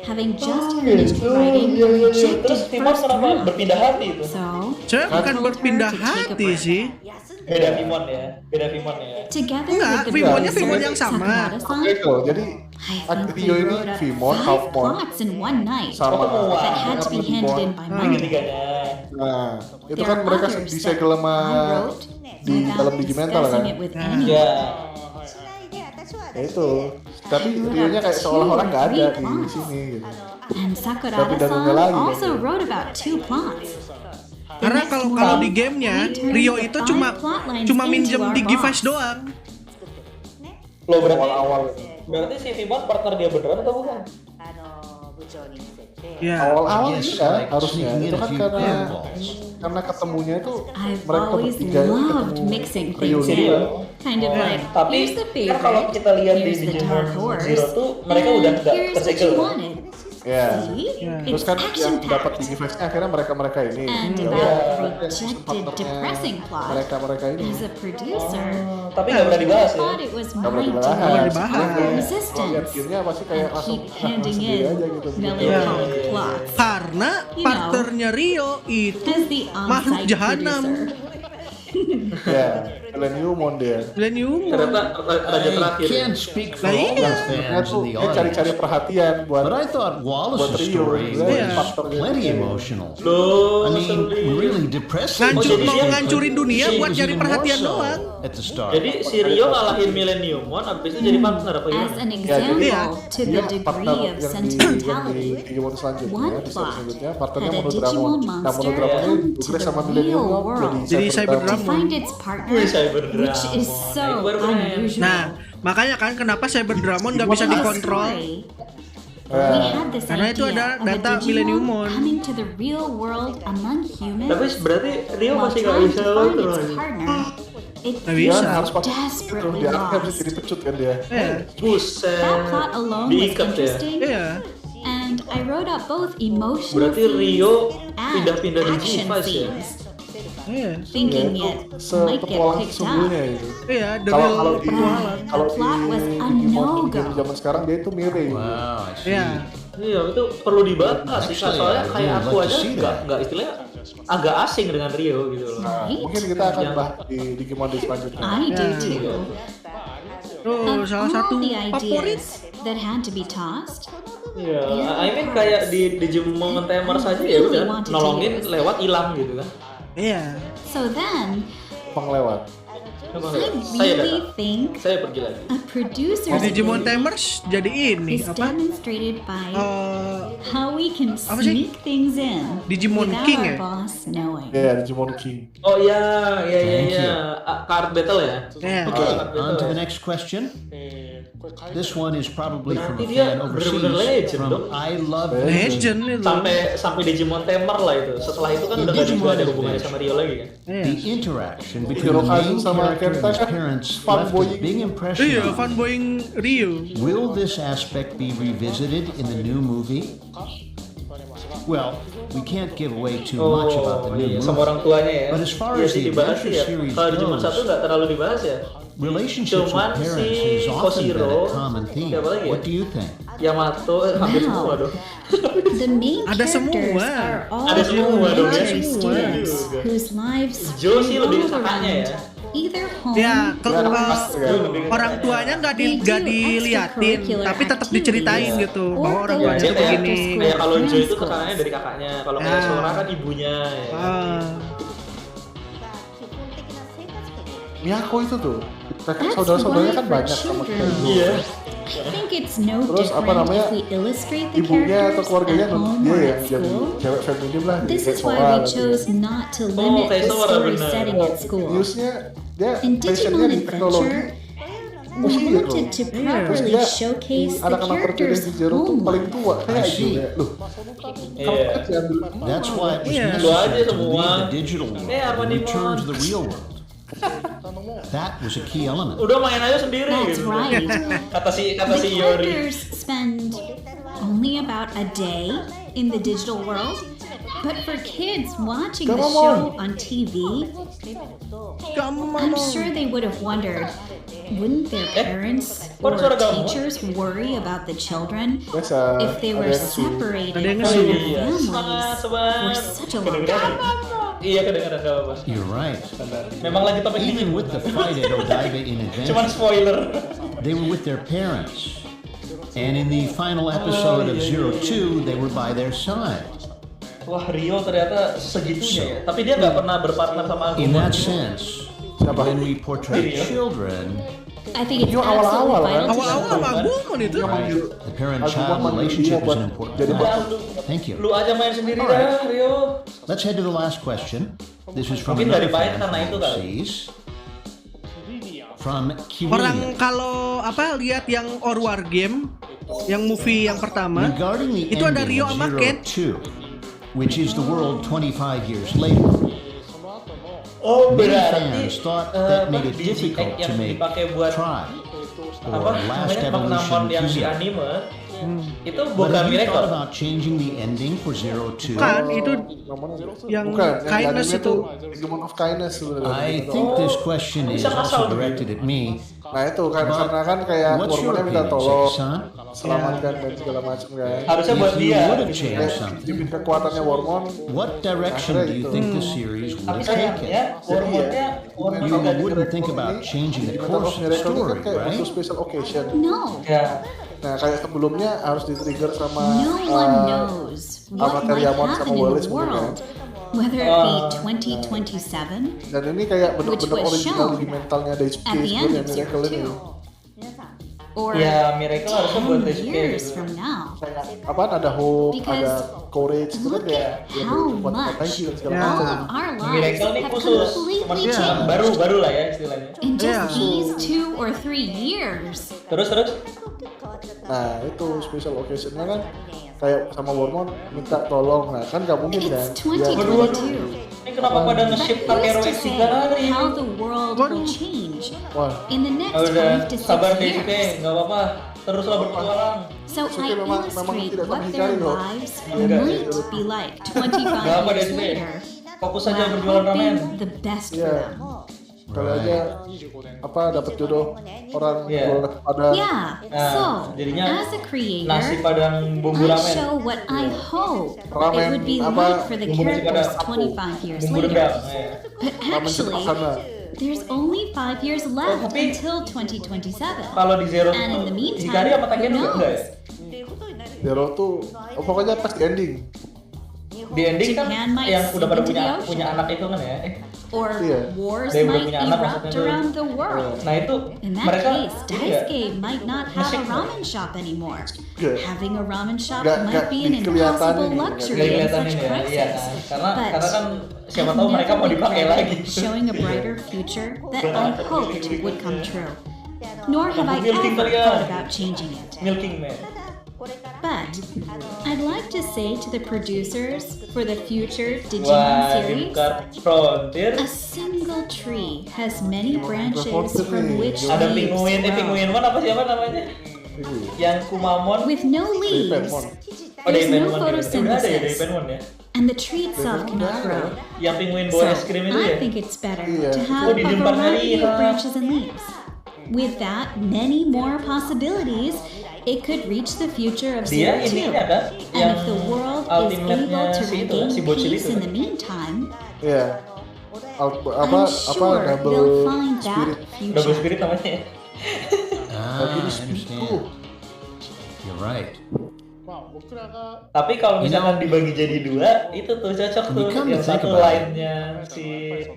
having just finished writing a rejected Terus Vimon first kenapa draft. berpindah hati itu? So, Bukan I told berpindah her to take a hati break. sih. Beda Vimon ya, beda Vimon ya. Together Enggak, with the Vimonnya producer, Vimon yang sama. Sakura-san, Jadi Rio ini Vimon, 5 Halfmon, plots in one night sama that had to be handed in by Monday. Nah, itu There kan are mereka others disegel sama I wrote di dalam without digimental kan. discussing it with anyone. Ya itu. Tapi Rio-nya kayak seolah-olah nggak ada di sini gitu. And Tapi Danielnya Sakura-san lagi also kan. wrote about 2 plots. Karena kalau di gamenya Rio itu cuma minjem Digivice doang. Lo berarti awal-awal. Berarti si Vimon partner dia beneran atau bukan? Ya. Awal-awal iya harusnya. Itu kan karena ketemunya itu I've mereka always bertiga ini loved ketemu mixing Rio things dulu. in. Kind of like, Tapi here's the kan kalau favorite, kita lihat di here's the Digimon dark horse, Zero tuh mereka udah and nggak here's what tersegel. you wanted. Ya. See? Terus It's kan yang action-packed. dapat Digivice-nya akhirnya mereka ini. And Ya about udah, rejected, depressing plot. mereka ini. As a producer, Tapi nggak pernah dibahas ya. thought it was Nggak pernah my dibahas. duty to dibahas. offer Lihat resistance gamenya pasti kayak and langsung keep handing sendiri in aja gitu. melancholic plots. Karena partnernya Rio itu As the makhluk on-site jahanam. producer. Ya, Millenniumon dia. Millennium. Ternyata raja terakhir. I can't speak for Nah, all iya. the fans in the Dia cari-cari audience, perhatian buat but I thought buat Wallace's Rio. story Sebenarnya was faktornya plenty dia. emotional. Loh, I mean, really depressing. Mau ngancurin dunia She buat was cari even perhatian more so doang. at the start. Jadi si Rio ngalahin Millenniumon, abis itu jadi partner apa As gimana? an Ya, jadi example to the dia partner degree of yang di sentimentality, Digimon selanjutnya, one di plot selanjutnya partnernya had a Monodramon. Digimon Nah, monster Monodramon come ini to Dugres the sama real Millennium world Jadi to Cyberdramon. find its partner, which is so unusual. Nah, makanya kan kenapa Cyberdramon nggak bisa In the dikontrol? story, we had this Karena itu idea ada of a data Digimon Millenniumon. coming to the real world among humans. Tapi berarti Rio while masih nggak trying bisa to find kontrol. its partner. It Nggak bisa. feels harus pakai itu desperately dia akhirnya bisa lost. jadi pecut kan dia. Buset. That plot alone was Diikat ya. interesting, Iya. and I wrote up both emotional Berarti Rio and pindah-pindah di action Digivice ya. scenes, Iya. thinking Ya, it itu might get sepetualang picked up. sesungguhnya itu. Iya, the Kalau real kalau di petualang. kalau The plot was di a Digimon no-go. dari zaman sekarang dia itu mirip. Wow, I see. Iya. Iya, itu perlu dibahas sih. Actually, Soalnya I kayak really aku like to aja see nggak istilahnya agak asing dengan Rio gitu loh. Nah, mungkin kita akan Yang- bahas di Digimon di selanjutnya. I do Yeah. too. Tuh, Of salah all satu the favorit. ideas that had to be tossed, Iya, I mean kayak di Digimon Tamer saja ya udah nolongin lewat hilang gitu kan. Iya. so then Penglewat. I really think Saya pergi lagi. a producer's Digimon vision Tamers jadi ini is apa? demonstrated by Eh, how we can apa sih? sneak things in Digimon without King our ya? boss knowing. Ya, Digimon King. Oh iya, iya iya Thank iya. Card battle ya. Iya. Okay, Card battle on to ya. the next question. This one is probably from a Berarti dia fan overseas bener-bener legend from dong. I Love Legend itu. Sampai Digimon Tamer lah itu. Setelah itu kan udah gak juga ada hubungannya sama Rio lagi kan. The interaction between the Hirokazu main sama character and Kenta his kan parents left a big impression Iya, on me. fanboying Rio. Will this aspect be revisited in the new movie? Well, we can't give away too much about the new Iya, movie. sama orang tuanya ya. But as far Iya as sih the dibahas adventure sih ya. series Kalau Digimon goes, 1 nggak terlalu dibahas ya. relationships Cuman with parents si has often been Koshiro, a common theme. siapa lagi ya? What do you think? Yamato hampir Wow. semua dong. The main Ada characters semua. are all Ada semua dong ya. elementary students Juga. whose lives Jo sih lebih revolve kakaknya around ya. either home Ya, or orang tuanya nggak diliatin, tapi tetap diceritain gitu bahwa orang tuanya Iya, tuh kayak- begini. Kayak kalau Jo itu kesannya dari kakaknya, kalau kayak Sora kan ibunya ya. Miyako itu tuh. Saudara-saudaranya kan banyak sama kita. Iya. I think it's no Terus apa different namanya? if we illustrate the Ibunya atau characters keluarganya at home dia or yang at jadi school. cewek feminim lah. This kayak is why Sora we gitu. chose not to limit kayak the Sora story bener. setting at school. Newsnya dia In passionnya Digimon di teknologi. Adventure, we wanted to Terus properly dia showcase the anak-anak terpilih characters' di Zero tuh home paling tua kayak I see. gitu. Loh, Iya. That's why it was Iya. Lu aja necessary to semua. leave the digital world apa and nih, return Mon? to the real world. That was a key element. Udah main aja sendiri That's gitu. right. Kata si The Yori. characters spend only about a day in the digital world, but for kids watching the show on TV, I'm sure they would have wondered, Wouldn't their parents or teachers worry about the children if they were separated from their families for such a long time? Iya kedengaran gak apa-apa. You're right. Memang lagi topik Even with the fight at Odaiba in Cuman Adventure, spoiler. they were with their parents. And in the final episode of Zero Two, they were by their side. Wah, Rio ternyata segitunya ya. Tapi dia nggak pernah berpartner sama Agumon. In that sense, when we portray children, I think it's absolutely vital to show. right, the parent-child relationship is an important part. Thank you. Lu aja main sendiri All right. dah, Rio. Let's head to the last question. This is from Mungkin another dari Python fan karena itu from kali. overseas. From Orang Kiwilia. kalau lihat yang War Game, yang movie yang pertama, Regarding the itu ada ending Rio of sama Zero Ken. Two, which is the world 25 years later. Oh, Many berarti fans thought that made it biji difficult to yang make dipakai buat Try or apa Last namanya Pokemon Evolution yang di Human. anime itu But bukan have you miracle. thought about changing the ending for Zero Two? Kan itu yang kindness itu. Digimon of Kindness sebenarnya. I think this question is also directed at me. Nah itu kan But karena kan kayak what's your Wormonnya minta opinion, tolong, Seki-san? selamatkan dan segala macam kan. Harusnya buat If you dia. would have changed something, Dimin kekuatannya Wormon. what direction do you think the series would Tapi have taken? sayangnya Wormonnya You wouldn't think about changing the course of the Miracle ini story, kan kayak right? butuh special occasion. No. Ya. Nah kayak sebelumnya harus di-trigger sama No one knows what might Materiamon sama happen in Wallace the gitu kan. world, whether it be 2027 Dan ini kayak Which bener-bener was original shown di mentalnya Daisuke at the end sebenarnya of Miracle Zero ini. or Ya, Miracle harusnya buat 10 Daisuke years gitu. from now. Apa ada hope, Because ada courage itu kan look kayak at how much dan segala Ya. all macam. of our lives Miracle ini have khusus completely Cuman changed baru lah ya istilahnya. in just Yeah. these 2 or 3 years. Terus Nah itu special occasionnya kan kayak sama Wormon minta tolong, nah kan nggak mungkin kan. It's 2022. ini kenapa pada nge-ship But Takero who's to X say 3 hari? how the world will change Wah, in the next Udah 5 to 6 sabar Daisuke, years? nggak apa-apa. Teruslah berpetualang. So I memang illustrate tidak what terhindari their loh. lives Enggak. might be like Nggak 25 apa years Daisuke. later, Fokus saja while berjualan ramen. hoping the best for Iya. them. Kali aja apa dapat jodoh orang Iya. jual Padang. Yeah, Nah, so jadinya as a Nasi creator, Padang bumbu I ramen. show what I hope it Ramen, would be apa, like for the bumbu nasi characters Padang. 25 years Bumbu later. rendang. Ya. But Ramen actually, sederhana. there's only 5 years left tapi until 2027. Kalau di Zero And in the meantime, Hikari apa Taken who juga enggak ya? knows? Zero tuh pokoknya pas di ending. Di ending kan Japan might yang udah pada sink into the ocean. punya anak itu kan ya. Or Iya. wars Dia udah might punya anak erupt maksudnya tuh. around the world. Nah itu In that mereka case, ini nggak? Daisuke might not have a Nge-ship ramen shop anymore. Nggak. Having a ramen shop Nggak might be an kelihatan impossible ini, nggak luxury Nggak in kelihatan such ini ya, iya crisis. kan? But Karena kan siapa I've tahu mereka never mau dipakai lagi. regretted showing a brighter future that I hoped would come true. Nor have I Milking ever kalian. thought about changing it. Milking Man. But I'd like to say to the producers for the future Digimon Wah, series, Dimkar Frontier. a single tree has many branches from which Ada leaves penguin, grow. Penguinmon apa siapa namanya? Yang Kumamon. With no leaves, Oh, there's Daipenmon no gitu. Udah ada ya photosynthesis, Daipenmon ya. and the tree itself cannot grow. Yang penguin So bawa es krim itu ya. I think it's better Iya. to Oh, have di a Dimkar variety Riha. of branches and leaves. With that, many more possibilities, it could reach the future of Dia Zero Two. ininya kan And yang if the world is ultimate-nya able to si itu, regain si bocil peace itu. in the meantime, Iya. Apa I'm sure they'll find that Double future. Spirit namanya. Ah, I understand. You're right. Tapi kalau misalkan dibagi jadi dua, itu tuh cocok tuh. When you come to Yang think satu about it, line-nya si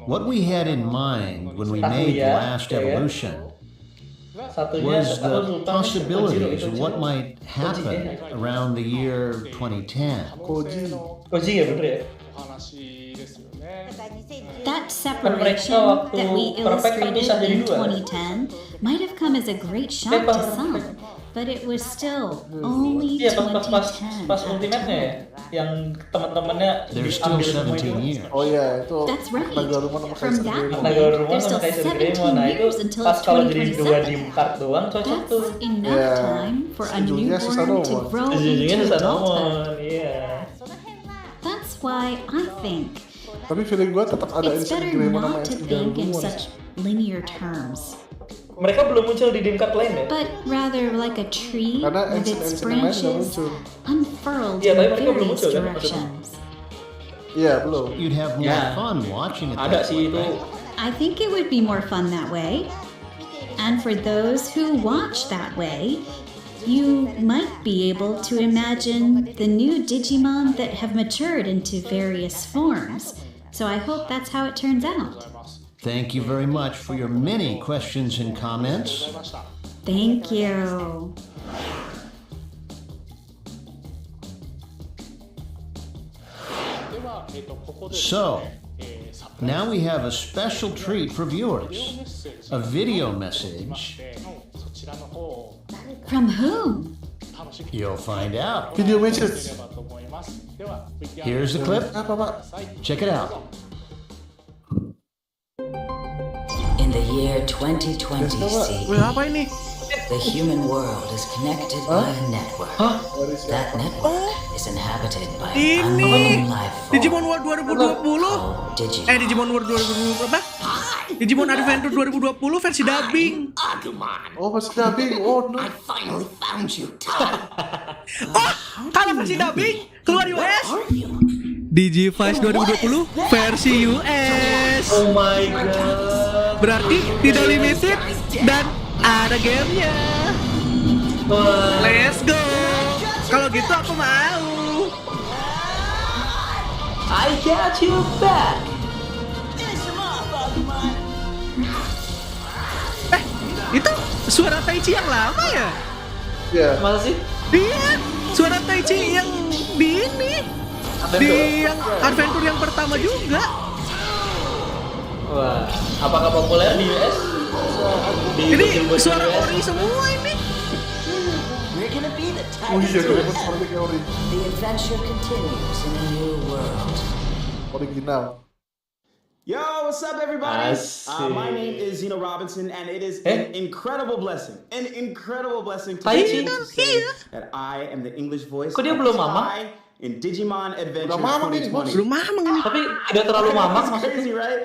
What we had in mind when we made the last evolution satunya was the Sultan possibilities Kojiro, of what might happen around the year 2010. Koji ya bener ya? That separation that we illustrated in 2010 might have come as a great shock to some, but it was still only Iya pas 2010. ultimate-nya ya, yang teman-temannya There's still diambil semua 17 itu. years. Oh iya itu. That's right. Naga Rumah sama From Kaiser that Gremon. Naga point, Rumah there's sama still Kaiser 17 Gremon. Nah itu years until pas it's kalau jadi dua 2027. di card doang cocok tuh. That's enough Yeah. time for a Sejujurnya newborn susah to dong. grow Ujung-ujungnya into susah adulthood. nomor, iya. That's why I think Tapi feeling gue tetap ada it's Insect better Gremon sama not to Insect think in Gremon. such linear terms. Mereka belum muncul di Dreamcast lain ya? But rather like a tree Karena with its branches unfurled Iya, tapi in mereka belum various muncul kan? directions. Iya, belum. You'd have more Yeah. fun watching it. Ada that sih way, itu. right? I think it would be more fun that way. And for those who watch that way, you might be able to imagine the new Digimon that have matured into various forms. So I hope that's how it turns out. Thank you very much for your many questions and comments. Thank you. So, now we have a special treat for viewers. A video message. From whom? You'll find out. Video message. Here's the clip. Check it out. In the year 2020C, Apa ini? the human world is connected by a network. That network is inhabited by an unknown Ini life form Digimon World 2020. Digimon. Digimon World 2020 apa? Digimon Adventure 2020 versi dubbing. Oh, versi dubbing. Oh, no. I finally found you. Oh, kalau versi dubbing keluar US. DigiVice 2020 versi US. Oh my god. Berarti tidak limited dan ada gamenya. Let's go. Kalau gitu aku mau. I got you back. Itu suara Taichi yang lama ya? Iya. Masa sih? Iya, suara Taichi yang di ini. Di yang adventure yang pertama juga. Wah, apakah populer di US? Ini suara ori semua ini. We're gonna be the Oh iya, Tigers. seperti kayak The adventure continues in a new world. original. Yo, what's up, everybody? Asik. My name is Zeno Robinson, and it is an incredible blessing to Tai be Chi? able to say that I am the English voice Kok dia of belum mamang? Tai in Digimon Adventure Udah mamang ini, 2020. Belum mamang ini. Tapi tidak terlalu mamang It's maksudnya. crazy, right?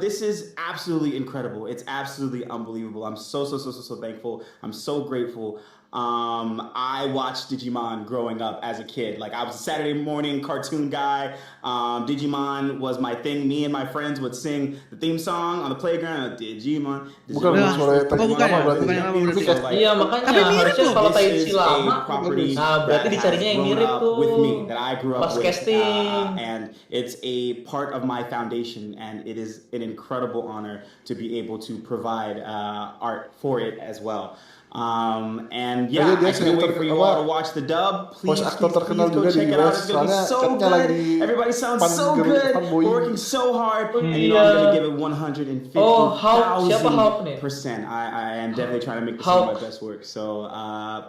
This is absolutely incredible. It's absolutely unbelievable. I'm so thankful. I'm so grateful. I watched Digimon growing up as a kid. Like, I was a Saturday morning cartoon guy. Digimon was my thing. Me and my friends would sing the theme song on the playground. Digimon. Bukan suara Taichi bukan ya? lama berarti. Bukan yang lama berarti. Iya, makanya Tapi mirip harusnya loh. kalau Tai This Chi is lama, a property nah berarti that dicarinya has yang grown mirip up tuh. with me, that I grew up Pas with, casting. and it's a part of my foundation, and it is an incredible honor to be able to provide art for it as well. And yeah, Dia I can't wait for you all to watch the dub. Please, aktor terkenal go juga check di it out. US. It's gonna be Soalnya so katanya good. lagi Everybody sounds so fan good. fanboy. We're working so hard, and I'm gonna give it 150,000%. Oh, siapa Hulk nih? I am definitely trying to make this some of my best work. So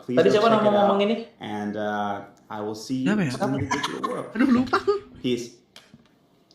please Tadi go siapa check nama it out. ngomong ini? And I will see you Siapa in ya? the digital world. Aduh lupa. Peace.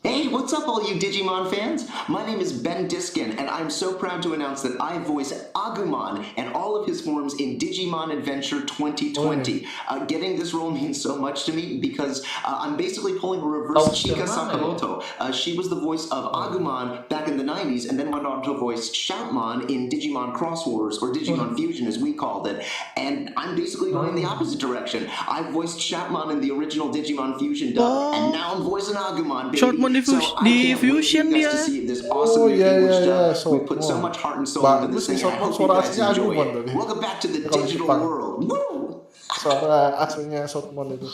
Hey, what's up all you Digimon fans? My name is Ben Diskin, and I'm so proud to announce that I voice Agumon and all of his forms in Digimon Adventure 2020. Getting this role means so much to me because I'm basically pulling a reverse Chika Sakamoto. She was the voice of Agumon back in the 90s and then went on to voice Shoutmon in Digimon Cross Wars, or Digimon Fusion as we called it. And I'm basically going the opposite direction. I voiced Shoutmon in the original Digimon Fusion dub, and now I'm voicing Agumon, baby. Shoutmon di Fusion dia. Oh iya, we put so much heart and soul into this thing. I hope you suara guys aslinya enjoy Agumon it. tadi. Welcome back to the Kalau digital Jepang. world. Woo! Suara aslinya Shoutmon itu.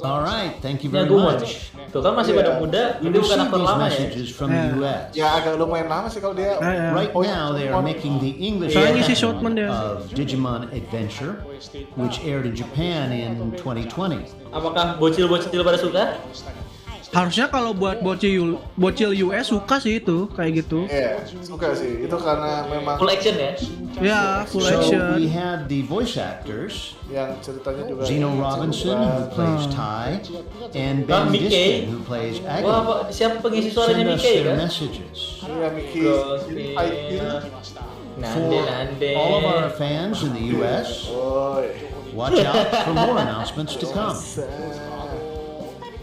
All right, thank you very Agumon. much. Tuh kan masih pada muda, We itu bukan received aktor these lama ya. messages from the US. Ya agak lumayan lama sih kalau dia. Right now, they are making the English Soalnya si version Shoutmon dia. of Digimon Adventure, which aired in Japan in 2020. Apakah bocil-bocil pada suka? Harusnya kalau buat bocil US suka sih itu kayak gitu. Iya, suka sih. Itu karena memang Full action ya? Ya, full So action. we have the voice actors, yang ceritanya juga Zeno Robinson, who plays Tai, and Ben Mickey. Diskin, who plays Agumon. Wah, siapa pengisi Send suaranya us Mickey their kan? messages. Iya, Mickey. Nande. For all of our fans in the US, watch out for more announcements to come.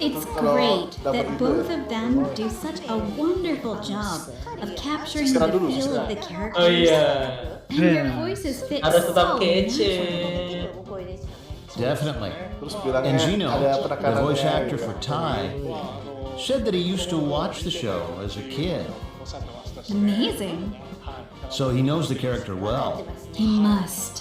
It's great that both of them do such a wonderful job of capturing the feel of the characters. And their voices fit Harus tetap so kece. naturally. Definitely. Terus bilangnya And Gino, ada the penekanannya voice actor gitu. for Ty, said that he used to watch the show as a kid, Amazing. so he knows the character well. He must.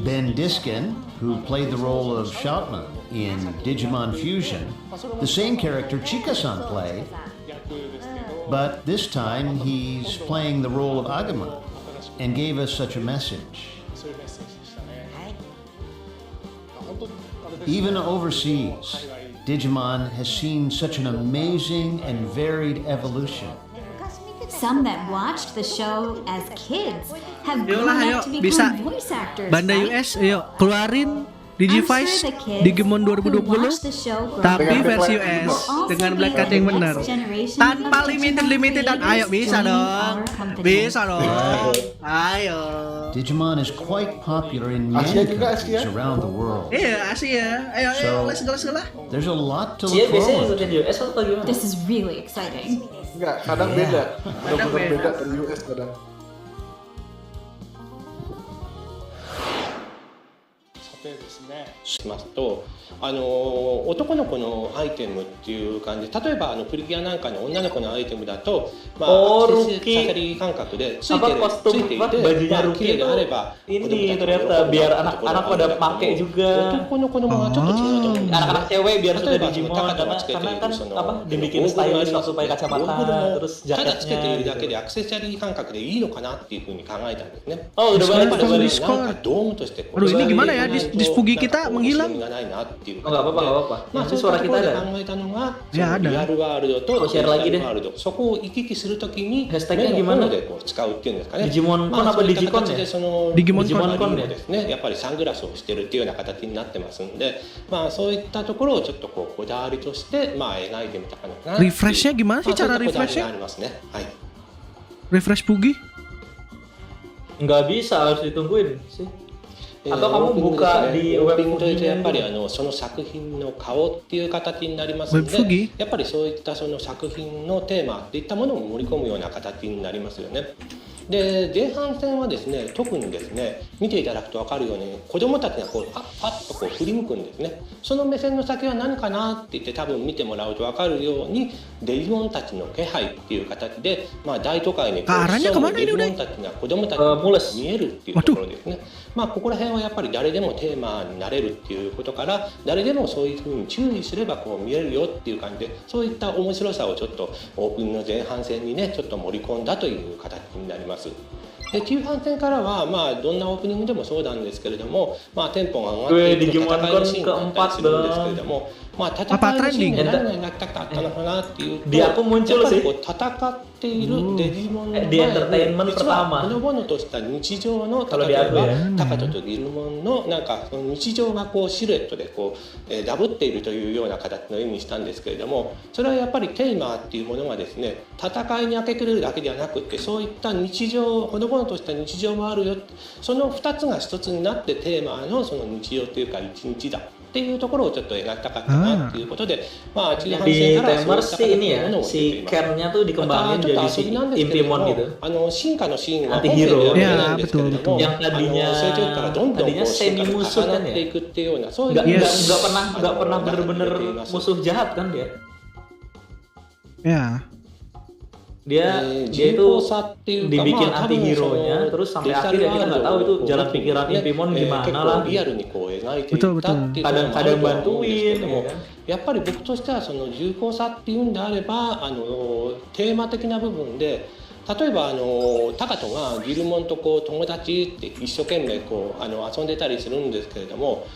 Ben Diskin, who played the role of Shoutman in Digimon Fusion, the same character Chika-san played, but this time he's playing the role of Agumon and gave us such a message. Even overseas, Digimon has seen such an amazing and varied evolution. Some that watched the show as kids have grown Yolah, ayo up to bisa. become voice actors, Banda right? US, ayo keluarin Digivice I'm sure the kids Digimon who 2020 watch the show growing tapi up versi will US also dengan be black cut the yang next benar generation tanpa of limited Digimon dan ayo creators bisa joining dong our company. bisa dong ayo Digimon is quite popular in Asia many juga, countries Asia. around the world. iya Asia ayo So- let's go lah There's a lot to Cia look biasanya forward ikutin to. US atau gimana? This is really exciting. Enggak, kadang Yeah. beda. Benar-benar beda dari US kadang. しますと男の子のアイテムっていう感じ例えばプリキュアなんかの女の子のアイテムだと、まあ、アクセサリー感覚でついて Apa る kostum ついていて、 bajunya まあ、 Ruki 綺麗で itu あれば ini ternyata biar anak-anak pada pakai juga. 男の子のものはちょっと違うと思うんですよ Anak-anak cewek biar suka 例えば Digimon タカトがつけてい karena る kan その apa ゴ dibikin ーグルあり stylish ます pakai ねゴーグル kacamata も terus ただつけている jaketnya だけ gitu. でアクセサリー感覚でいいのかなっていうふうに考えたんですね Oh, udah balik, やっぱり udah balik. なんかドームとしてこ Aduh れ ini gimana ya ないと dispugi kita なんかこう menghilang 面白みがないなっていう Oh, nggak apa-apa, nggak apa-apa. まあ Nanti そういっ suara たと kita ころで ada. 考えたのが Ya リ ada アルワールドと Oh, デジ share タ lagi ル deh. ワールドそこを行き来するときに Hashtagnya 目の gimana? 方でこう使うっていうんですかね Digimon まあ Con そう apa いった Digi-con 形 ya? でその Digimon デジモン Con コン ya? ですねやっぱりサングラスをしてるっていうような形になってますんでまあそういったところをちょっとこうこだわりとしてまあ描いてみたかなっていう refreshnya gimana sih まあそうい cara ったこだわり refreshnya がありますねはい refresh Pugi Nggak bisa, harus ditungguin sih. えー Atau kamu オープニング buka ですね di オー web プニングというと Budiman やっぱり dulu. その作品の顔っていう形になりますの Web Fugi? でやっぱりそういったその作品のテーマっていったものを盛り込むような形になりますよね。で前半戦はですね特にですね見ていただくと分かるように子どもたちがこうパッパッとこう振り向くんですね。その目線の先は何かなって言って多分見てもらうと分かるようにデジモンたちの気配っていう形で、まあ、大都会にこう Arahnya 潜む kemana デ ini ジモ udah? ンたちが子どもたちに見えるっていうところですね。まあここら辺はやっぱり誰でもテーマになれるっていうことから誰でもそういうふうに注意すればこう見えるよっていう感じでそういった面白さをちょっとオープニングの前半戦にねちょっと盛り込んだという形になります。で中半戦からはまあどんなオープニングでもそうなんですけれども、まあ、テンポが上がっていく戦いのシーンがあったりするんですけれども、まあ、戦いのシーンで何が描きたかったのかなっていうと Di aku muncul やっぱり sih こう戦っているデジモンの di entertainment 実は pertama ほのぼのとした日常の Kalau 例 di え aku ば ya タカトとギルモンのなんかその日常がこうシルエットでこう、ダブっているというような形の意味にしたんですけれどもそれはやっぱりテーマっていうものがですね戦いに明け暮れるだけではなくてそういった日常ほのぼのとした日常もあるよその2つが1つになってテーマのその日常というか一日だっていうところをちょっと描きたかったなっていうことで、まあ中半 Di 戦からはそうい Tamers った sih ini 形のもの ya, を出て si います。 Ken-nya tuh また dikembangin ちょっと jadi 遊びなん si ですけれど Impimon も gitu. 進化のシーンは Anti 本編 hero では見れないんですけれど betul, も yang tadinya 成長からどんどんこ tadinya う進 semi 化が musuh 重な kan って ya いくっていうようなそういう nggak pernah bener-bener musuh jahat kan dia ya dia itu dibikin anti hero-nya terus sampai akhir ya kita nggak tahu itu jalan pikiran Impimon gimana lah リアルにこう描いてい betul ったっ betul ていうのもあるとは思うんですけれども kadang-kadang bantuin やっぱり僕としてはその重厚さっていうんであればテーマ的な部分で例えばタカトがギルモンとこう友達って一生懸命こう遊んでたりするんですけれども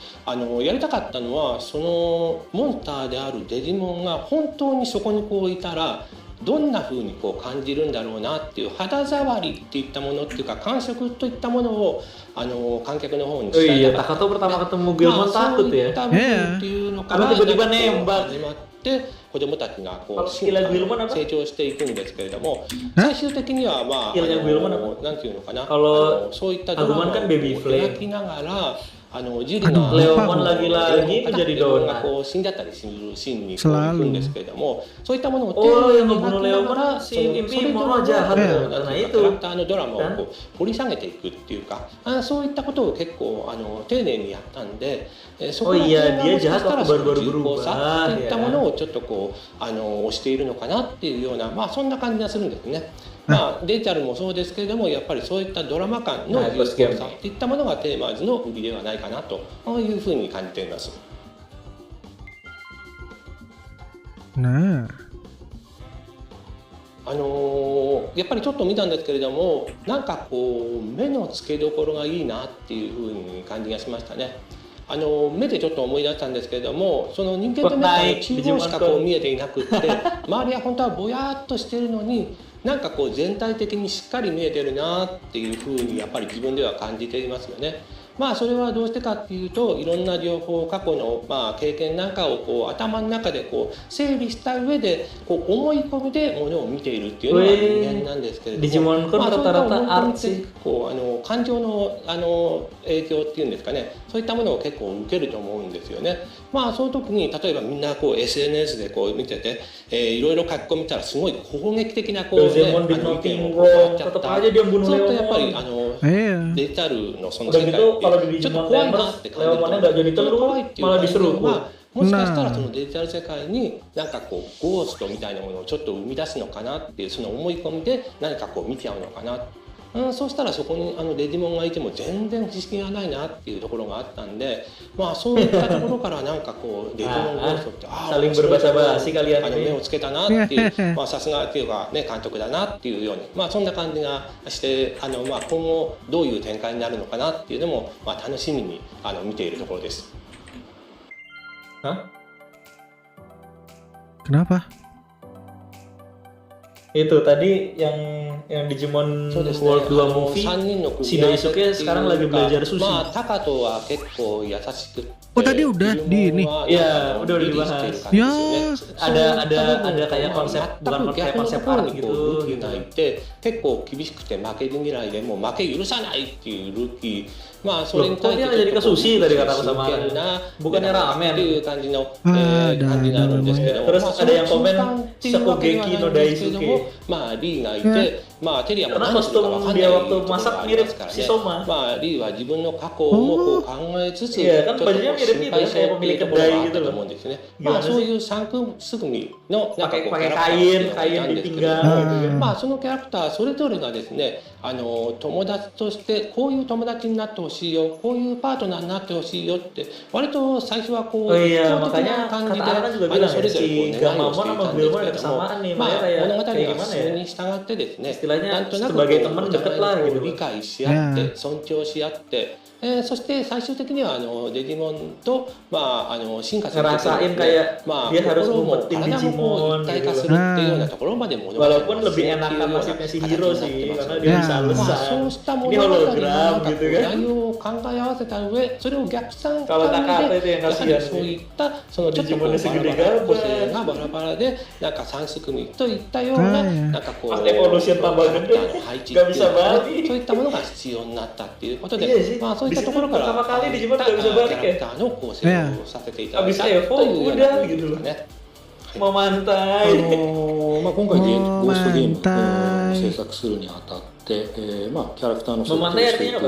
やりたかったのはそのモンスターであるデジモンが本当にそこにこういたらどんな風にこう感じるんだろうなっていう肌触りっていったものっていうか感触といったものを観客の方に oh 伝 iya えたかった Takato pertama ketemu Gilmon takut そうい ya った部分っていうのから tiba-tiba nembak 始まって子供たちがこ Kalau う skill-nya Gilmon apa? 成長していくんですけれども最終的にはまあ Skill-nya Gilmon apa? なんていうのかな Kalau そういったドラマ Agumon を kan baby 描 flame きながらジュリのレオモンlagi-lagi menjadi がこう死んじゃったりするシーンにこう行くんですけれども、そういったものをyang ngebunuh Leo Mon si impi Mono jahat karena キャラクターのドラマをこう掘り下げていくっていうか、そういったことを結構丁寧にやったんで、そこら辺はもしかしたらその重厚さっていったものをちょっとこう推しているのかなっていうような、そんな感じがするんですね。デジタルもそうですけれども、やっぱりそういったドラマ感の重厚さっていったものがテーマーズの売りではないかなというふうに感じています。ねやっぱりちょっと見たんですけれども、なんかこう目の付けどころがいいなっていうふうに感じがしましたね。目でちょっと思い出したんですけれども、その人間と目って中央しかこう見えていなくって、周りは本当はぼやっとしているのに、なんかこう全体的にしっかり見えてるなっていうふうにやっぱり自分では感じていますよね。それはどうしてかっていうと、いろんな情報、過去の経験なんかをこう頭の中でこう整理した上でこう思い込みでものを見ているっていうのが人間なんですけれども、DIGIMON kan rata-rata artsyこう感情の影響っていうんですかね、そういったものを結構受けると思うんですよね。そういう時に例えばみんなこう SNS でこう見てて、いろいろ書き込みたらすごい攻撃的なこう、意見をこうちゃった。そうするとやっぱりデジタルのその世界ってちょっと怖いなって感じると、怖いっていう感じるのは、もしかしたらそのデジタル世界になんかこうゴーストみたいなものをちょっと生み出すのかなっていう、その思い込みで何かこう見ちゃうのかな。そうしたらそこにデジモンがいても全然知識がないなっていうところがあったんで、そういったところからなんかこうデジモンゴーストってsaling berbahasa-basi kalian ini 目をつけたなっていう、さすがっていうかね監督だなっていうように、そんな感じがして、今後どういう展開になるのかなっていうのも楽しみに見ているところです。Kenapa? Itu tadi yang Digimon World 2 movie, si Daisuke sekarang lagi belajar sushi. Takato wa kekko yasashiku. Tadi udah di ini. Iya, udah dibahas. Ya, ada kayak konsep, bukan kayak konsep art gitu. 結構厳しくて負けず嫌いでもう負け許さないっていうルーキー。それに kok dia jadi ke sushi tadi kata aku sama bukannya ramen っていう感じの感じになるんですけども、 terus ada yang komen Shokugeki no Daisuke リーがいて、テリアも何をするか分かんない dia waktu masak mirip si Soma リーは自分の過去をこう考えつつ、ちょっと心配性っていうところがあったと思うんですね。そういう三組のなんかこうキャラクターがいたんですけども、そのキャラクターそれぞれがですね、友達としてこういう友達になってほしいよ、こういうパートナーになってほしいよって割と最初はこう一方的な感じでそれぞれこう願いをしていたんですけども、物語が進むに従ってですね、なんとなくこうお互いに理解し合って尊重し合って、そして最終的にはデジモンと進化するところで心も体も一体化するっていうようなところまで物語が進むっていうような形になってます。そうした物語の内容を考え合わせた上、それを逆算した上で、やはりそういったそのちょっとこうバラバラ個性がバラバラでなんか3組といったようななんかこう配置っていうか、そういったものが必要になったっていうことで、そういったところから pertama kali Digimon nggak bisa balik ya? Abis Evo udah gitu loh. Memantai. 今回ゴーストゲームを制作するにあたって、キャラクターの設定をしていく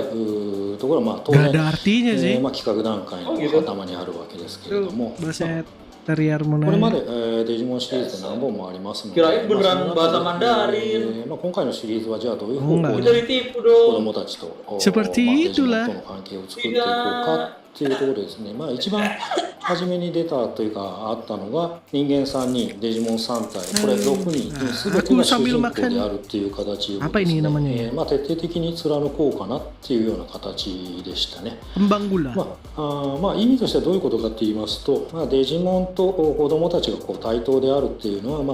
ところは当然、企画段階の頭にあるわけですけれども、これまでデジモンシリーズで何本もありますので、今回のシリーズはじゃあどういう方向に子供たちとデジモンとの関係を作っていこうかっていうところでですね、一番初めに出たというかあったのが人間3人、デジモン3体、これ6人全てが主人公であるっていう形をですね、徹底的に貫こうかなっていうような形でしたね。意味としてはどういうことかって言いますと、デジモンと子供たちがこう対等であるっていうの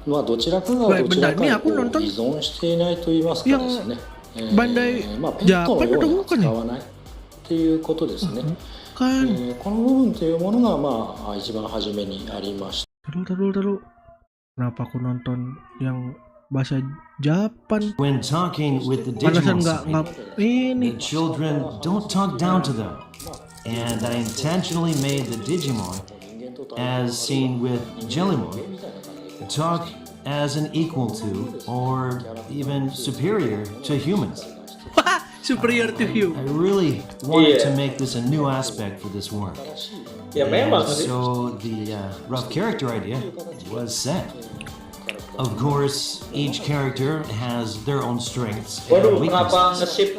は、どちらかがどちらかに依存していないと言いますかですね、ペットのように扱わないっていうことですね。この部分というものが一番初めにありました。Kenapa aku nonton yang bahasa Japan? When talking with the DIGIMON, the children don't talk down to them and I intentionally made the Digimon, as seen with Jellymon, talk as an equal to, or even superior to humans. Superior to you. I really wanted to make this a new aspect for this work. Ya memang sih. So the rough character idea was set. Of course, each character has their own strengths and Waduh, kenapa weaknesses. nge-ship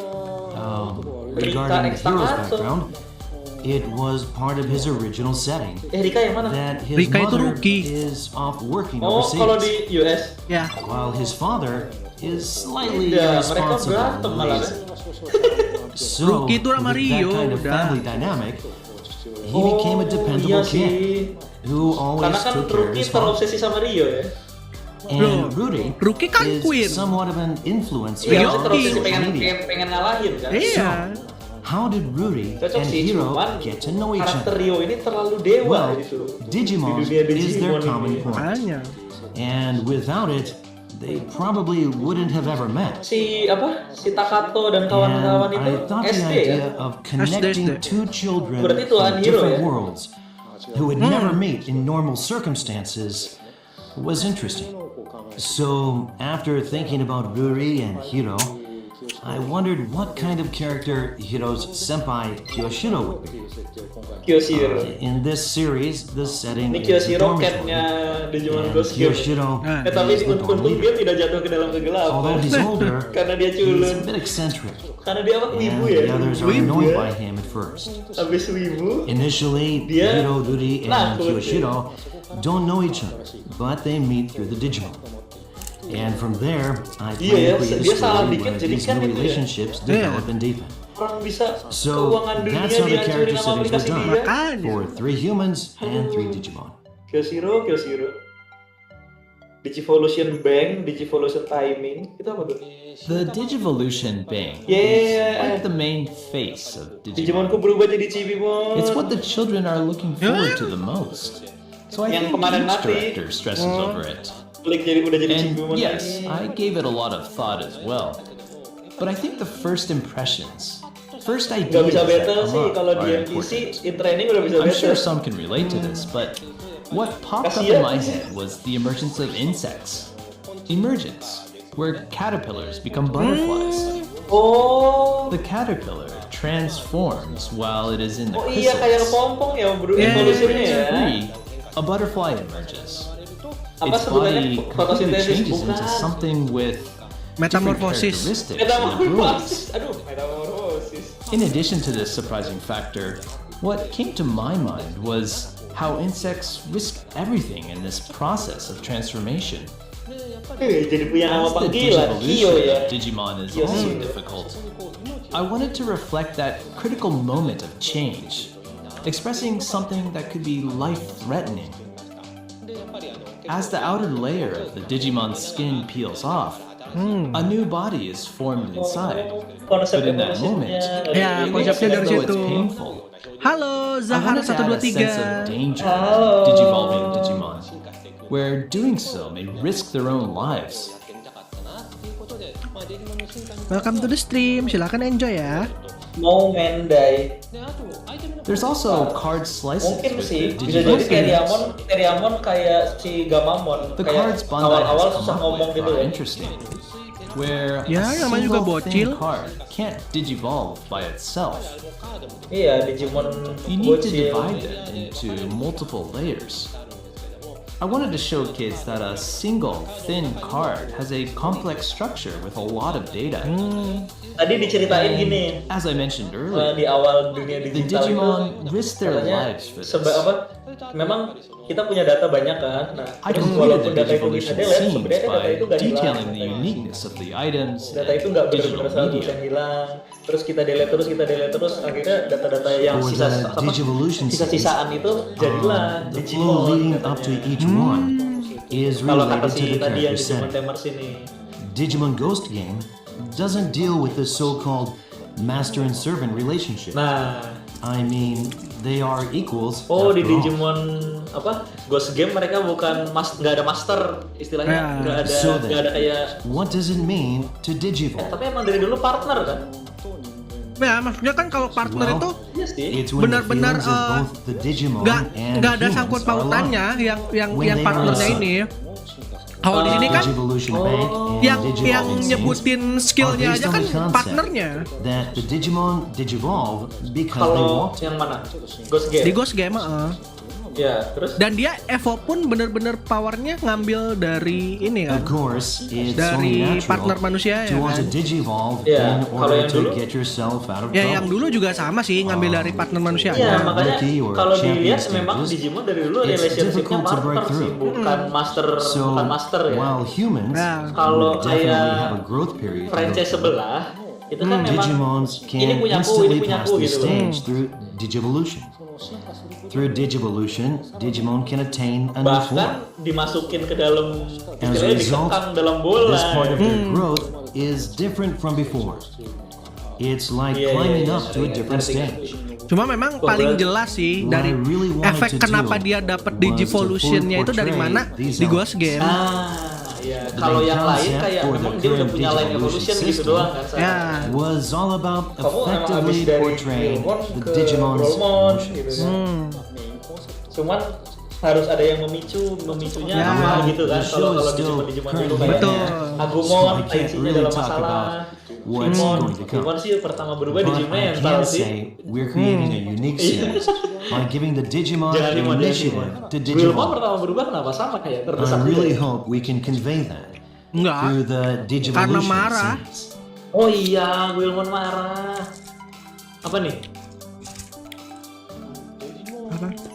Regarding the hero's background, it was part of his original setting Rika yang mana? that his Rika itu mother Ruki. is off working Oh, kalau overseas, di US. Ya. while his father is slightly Tidak, mereka irresponsible berantem and malah. lazy. So, Ruki itu with sama that Rio, kind of udah. family dynamic, he became a dependable kid who always Karena kan took care of Ruki his father. terobsesi sama Rio ya. And Rudy Ruki kan is queen. somewhat of an influence Iya, on terobsesi social pengen, media. pengen ngalahin kan. Iya. How did Rudy Cocok and sih, Hiro cuman get to know each karakter other? Rio ini terlalu dewa Well, gitu. Digimon Di dunia is their Digimon common ini. point. Makanya. And without it, they probably wouldn't have ever met. Si Takato dan kawan-kawan And itu I thought the SD idea ya. of connecting two children Berarti Tuhan from Hiro different ya? worlds who would never meet in normal circumstances was interesting. So after thinking about Ruri and Hiro, I wondered what kind of character Hiro's senpai Kyoshiro would be. Kyoshiro. In this series, the setting Ini is a Kyoshiro dormitory, catnya Digimon and Ghost Game. Kyoshiro Tapi is the dorm untung leader. dia tidak jatuh ke dalam kegelapan. Although he's older, Karena dia he's culun. a bit eccentric, Karena dia apa wibu and ya. the others are annoyed by him at first. Habis wibu. Initially, Dia Hiro, Ruri, and nakut. Kyoshiro don't know each other, but they meet through the Digimon. And from there, I plan Iya ya, to create dia a salah story dikit where jadi these kan new itu ya. relationships develop and deepen. Orang bisa So keuangan dunia that's how the dihancurin character sama settings were aplikasi done dia. for 3 humans and 3 Digimon. Kyoshiro. Digivolution Bank, Digivolution Timing, itu apa tuh? The Digivolution Bank Yeah. is like the main face of Digimonku berubah jadi Cibimon. It's what the children are looking forward to the most. So I Yang think kemarin each mati. director stresses over it. Klik jadi udah jadi And Cibimon yes, lagi. I gave it a lot of thought as well. But I think the first impressions, first Gak ideas bisa that battle come sih up kalau are di important. MPC in training udah bisa I'm battle. sure some can relate to this, but what popped up in my head was the emergence of insects. Emergence, where caterpillars become butterflies. Oh. The caterpillar transforms while it is in the Oh iya kayak chrysalis. kepompong ya evolusinya ya. Free, a butterfly emerges. Apa Its sebutannya? body completely Fotosintesis? changes into Bukan. something with different Metamorphosis. characteristics and abilities. Metamorfosis. Aduh, metamorfosis. In addition to this surprising factor, what came to my mind was how insects risk everything in this process of transformation. Jadi punya nama As the panggilan, Kyo digivolution ya. of Digimon is Kyo also sih. difficult. I wanted to reflect that critical moment of change, expressing something that could be life-threatening. As the outer layer of the Digimon's skin peels off, a new body is formed inside. But in that moment, Ya, it makes konsepnya it dari as though it's situ. painful. Halo, I Zahara wanted to add a sense 123. of danger in digivolving Digimon, where doing so may risk their own lives. Welcome to the stream. Silakan enjoy ya. Mau Mendai. There's also card slices Mungkin with sih the bisa Digimon jadi skins. Teriamon kayak si Gamamon. The Kayak cards Bandai awal-awal has susah come up ngomong with gitu are ya. interesting, where Ya, a namanya juga single bocil. thin card can't digivolve by itself. Iya, Digimon You need to bocil. divide them into multiple layers. I wanted to show kids that a single thin card has a complex structure with a lot of data. Tadi diceritain gini. As I mentioned earlier, Di awal dunia the digital Digimon itu risk their katanya lives for this. memang kita punya data banyak kan. Nah, I terus completed walaupun the data itu bisa Digivolution delete, scenes sebenarnya data itu by nggak hilang. detailing the uniqueness of the items Data itu and nggak digital benar-benar 100% media. hilang. Terus kita delete terus, akhirnya data-data yang For the apa, Digivolution sisa-sisaan itu jadilah the flow Digimon. leading up to each one is Kalau kata related to si the tadi yang character Digimon setting. Temers ini. Digimon Ghost Game doesn't deal with the so-called master and servant relationship. Nah, I mean, they are equals. oh di after all. Digimon apa Ghost Game mereka bukan nggak ada master istilahnya, nggak ada So nggak ada then, kayak what does it mean to digivolve? tapi emang dari dulu partner kan. Ya maksudnya kan kalau partner itu It's when the benar-benar feelings of both the Digimon and nggak ada humans sangkut are pautannya aligned. yang partnernya ini. Kalau di sini kan yang nyebutin skillnya aja kan partnernya. That the Digimon digivolve because they Kalau want. yang mana? Ghost Game. Di Ghost Game, Ya, terus? Dan dia Evo pun bener-bener powernya ngambil dari ini kan. Of course, it's dari only natural partner manusia to ya want kan. to digivolve Ya, in kalau order yang to dulu? get yourself out of Ya trouble. yang dulu juga sama sih ngambil dari partner manusia. Iya, makanya Rookie or kalau champion dilihat memang stages, Digimon dari dulu it's relationship-nya difficult to break partner sih, through. bukan master, So, bukan master ya. while humans Kalau would definitely kayak have a growth period to go franchise through, sebelah itu kan memang Digimons ini can punyaku, instantly ini pass punyaku this gitu. stage through Digivolution. Through Digivolution, Digimon can attain a new form. Bahkan dimasukin ke dalam As a istilahnya result, dikekang dalam bola. this part of their growth is different from before. It's like climbing up to a different stage. Cuma memang paling jelas sih What dari I really wanted efek to kenapa do dia dapat was to Digivolution-nya itu dari portray mana these di Ghost Game. Ya, The kalau main yang lain concept kayak for memang the dia udah current punya line Digivolution evolution gitu system doang kan. was all about Kamu emang habis effectively dari portraying Mohon the ke Digimon's Rollmon gitu emotions. kan. Cuman harus ada yang memicunya Ya, apa gitu kan. the show Kalau is still Digimon dulu currently kayak airing, so Agumon, I can't Taichinya really dalam talk masalah. what's going to come. Digimon sih pertama berubah But Digimon I yang can tahu sih. say we're creating a unique series by giving the Digimon Jangan an Digimon, initiative to Wilma Digivolve. pertama berubah kenapa sama kayak terdesak I gitu really ya? hope we can convey that Enggak, through the karena Digivolution marah. series. Oh iya, Wilmon marah. Apa nih?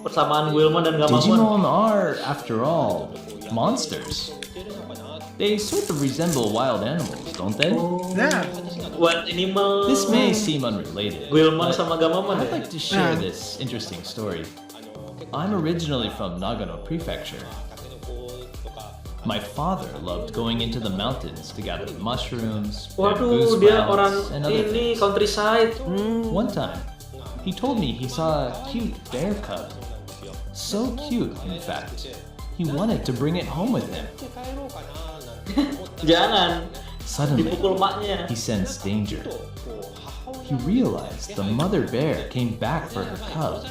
Persamaan Wilmon dan Gamamon. Digimon are, after all, monsters. They sort of resemble wild animals, don't they? Yeah. What animal? This may seem unrelated, Wilmon but sama Gamamon I'd ya? like to share this interesting story. I'm originally from Nagano Prefecture. My father loved going into the mountains to gather mushrooms, Waduh, bamboo dia sprouts, orang and other ini things. countryside. One time, he told me he saw a cute bear cub. So cute, in fact. He wanted to bring it home with him. Jangan. Suddenly, Dipukul maknya. he sensed danger. He realized the mother bear came back for her cub.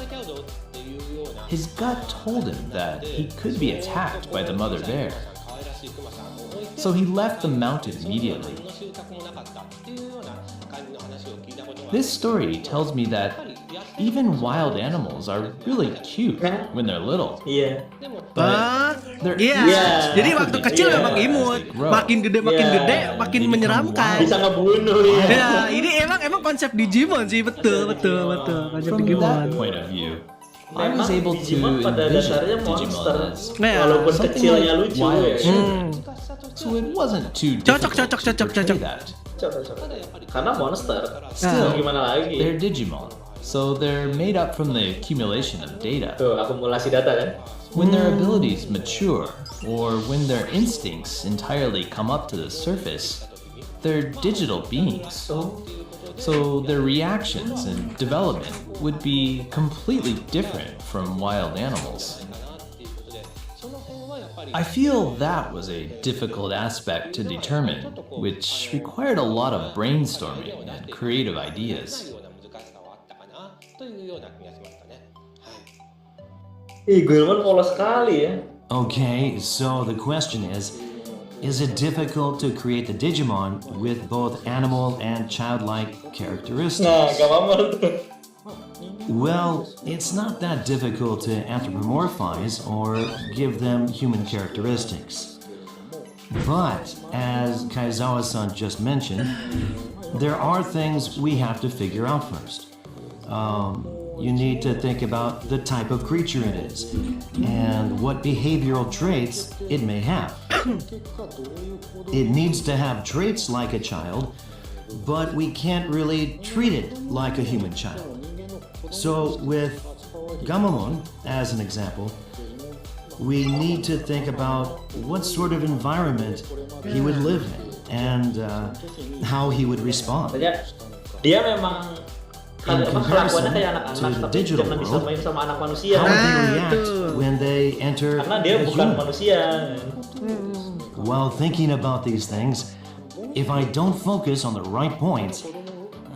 His gut told him that he could be attacked by the mother bear. So he left the mountain immediately. This story tells me that even wild animals are really cute when they're little. Iya. But they're Iya. Jadi waktu kecil memang imut, makin gede makin menyeramkan. Bisa ngebunuh ya. Ya, ini emang konsep Digimon sih, betul konsep From Digimon. that point of view, I was Memang able to Digimon pada dasarnya envision monster. Digimon as Walaupun something kecilnya like lucu wild ya. children. So it wasn't too difficult to portray that. Karena monster. Still, Gimana lagi? they're Digimon, so they're made up from the accumulation of data. Tuh, akumulasi data kan? When their abilities mature, or when their instincts entirely come up to the surface, they're digital beings. So their reactions and development would be completely different from wild animals. I feel that was a difficult aspect to determine, which required a lot of brainstorming and creative ideas. Wilmon polos sekali ya. Okay, so the question is it difficult to create the Digimon with both animal and childlike characteristics? Nah, Gamamon tuh. Well, it's not that difficult to anthropomorphize or give them human characteristics. But, as Kaizawa-san just mentioned, there are things we have to figure out first. You need to think about the type of creature it is and what behavioral traits it may have. It needs to have traits like a child, but we can't really treat it like a human child. So with Gamamon, as an example, we need to think about what sort of environment he would live in and how he would respond. Dia memang In kelakuannya kayak comparison to anak-anak, the tapi digital jangan bisa world, main sama anak manusia. how they react when they enter Karena dia a bukan human. manusia. While thinking about these things, if I don't focus on the right points,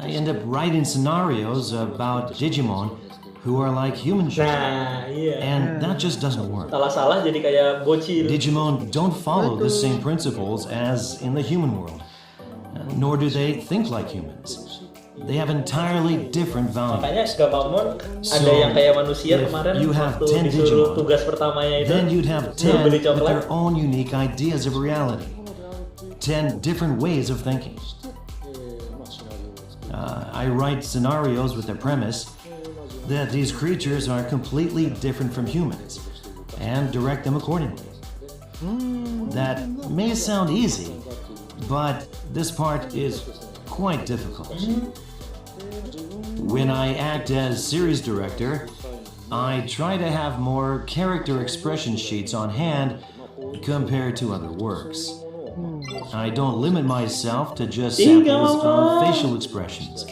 I end up writing scenarios about Digimon who are like human shaped. And that just doesn't work. Salah-salah jadi kayak bocil. Digimon don't follow the same principles as in the human world, nor do they think like humans. They have entirely different values. Makanya Gamamon ada yang kayak manusia kemarin you have waktu 10 disuruh Digimon, tugas pertamanya itu. then you'd have 10 with their own unique ideas of reality. 10 different ways of thinking. I write scenarios with the premise that these creatures are completely different from humans and direct them accordingly. That may sound easy, but this part is quite difficult. When I act as series director, I try to have more character expression sheets on hand compared to other works. I don't limit myself to just samples of facial expressions,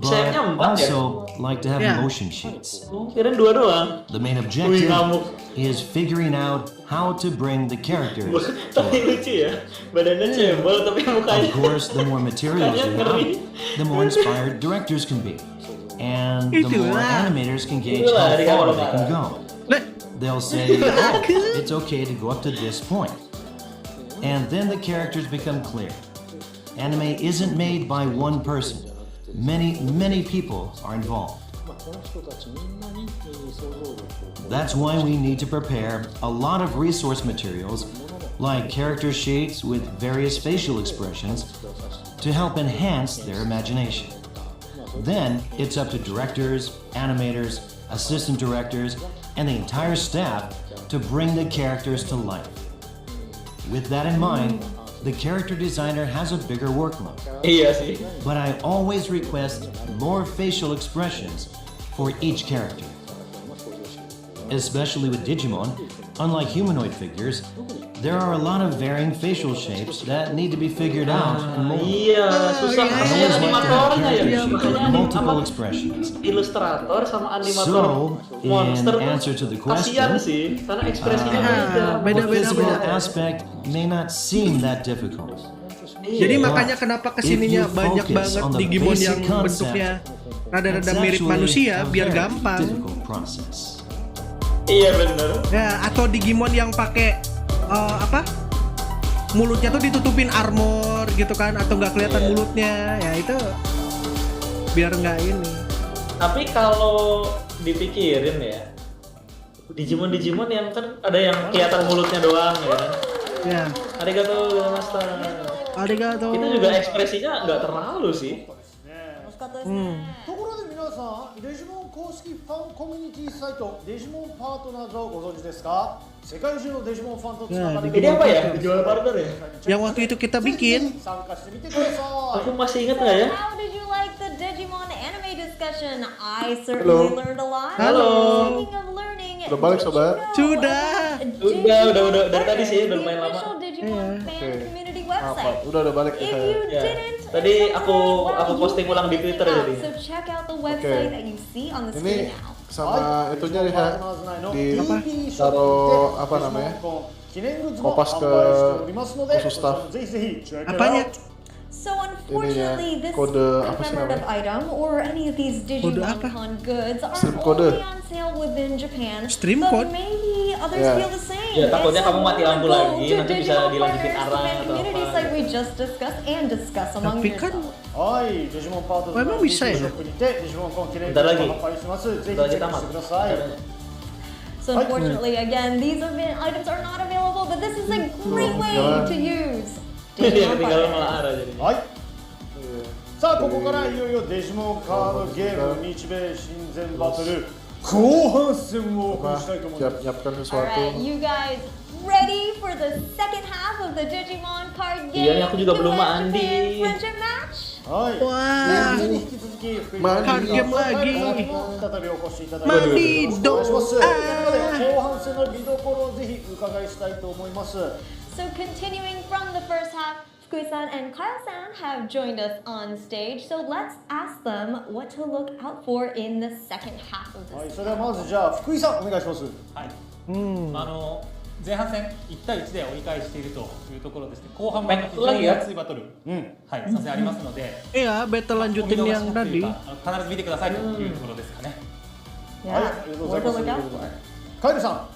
but also like to have motion sheets. The main objective is figuring out how to bring the characters to life. Of course, the more materials you have, the more inspired directors can be, and the more animators can gauge how far they can go. They'll say, oh, it's okay to go up to this point. And then the characters become clear. Anime isn't made by one person. Many people are involved. That's why we need to prepare a lot of resource materials, like character sheets with various facial expressions, to help enhance their imagination. Then it's up to directors, animators, assistant directors, and the entire staff to bring the characters to life. With that in mind, the character designer has a bigger workload. But I always request more facial expressions for each character. Especially with Digimon, unlike humanoid figures, there are a lot of varying facial shapes that need to be figured out and molded. Susah. Kasihan animatornya ya. Multiple expressions. Ilustrator sama animator So, monster in answer to the kasihan question, sih, karena ekspresinya the physical aspect may not seem that difficult. Jadi makanya kenapa kesininya banyak banget Digimon yang bentuknya rada-rada mirip manusia biar gampang. Iya bener. Ya, atau Digimon yang pakai mulutnya tuh ditutupin armor gitu kan, atau nggak kelihatan mulutnya, ya itu biar nggak ini. Tapi kalau dipikirin ya, Digimon yang kan ada yang kelihatan mulutnya doang ya kan. Ya. Arigato Master. Arigato. Itu juga ekspresinya nggak terlalu sih. ところで皆さん、デジモン公式ファンコミュニティサイトデジモンパートナーズをご存知ですか？世界中のデジモンファンとつながれる。Ini apa ya? Jual partner ya? Yang waktu itu kita bikin. Aku masih ingat nggak ya? How did you like the Digimon anime discussion? I certainly learned a lot. Halo. Speaking of learning, Udah balik sobat? Sudah dari tadi sih udah lumayan lama. Digimon fan community website. Udah balik If you didn't, tadi aku posting ulang di Twitter jadi. so check out the website that you see on the screen now. Sama itunya Riha di taruh apa namanya? Kopas ke khusus staff. Apanya? So unfortunately, this commemorative item or any of these Digimon Con goods are only on sale within Japan. But maybe others feel the same. Ya takutnya kamu mati lampu lagi, to nanti bisa Digimon dilanjutin partners, arah fan atau communities apa. like we just discussed and discuss among Tapi kan, yourselves. emang bisa ya? Bentar lagi. Bentar lagi tamat. So unfortunately, again, these items are not available, but this is a great way to use. Dia ketinggalan malah arah jadi. さあここからいよいよデジモンカードゲーム日米親善バトル後半戦をお送りしたいと思います。 Alright, you guys ready for the second half of the Digimon card game? Iya, aku juga belum mandi. Friendship match? はい。Wah. 引き続き福井 Card game lagi. 再びお越しいただきます。 Mandi お願いします。ということで後半戦の見どころをぜひ伺いしたいと思います。 So continuing from the first half, Fukui-san and Kyle-san have joined us on stage. So let's ask them what to look out for in the second half of this. はい、それではまずじゃあ福井さんお願いします。はい。前半戦1対1で折り返しているというところですね。後半も非常に熱いバトル、はい、撮影ありますので、Iya, battle lanjutin yang tadi. 必ず見てくださいというところですかね。はい、ありがとうございます。カイルさん。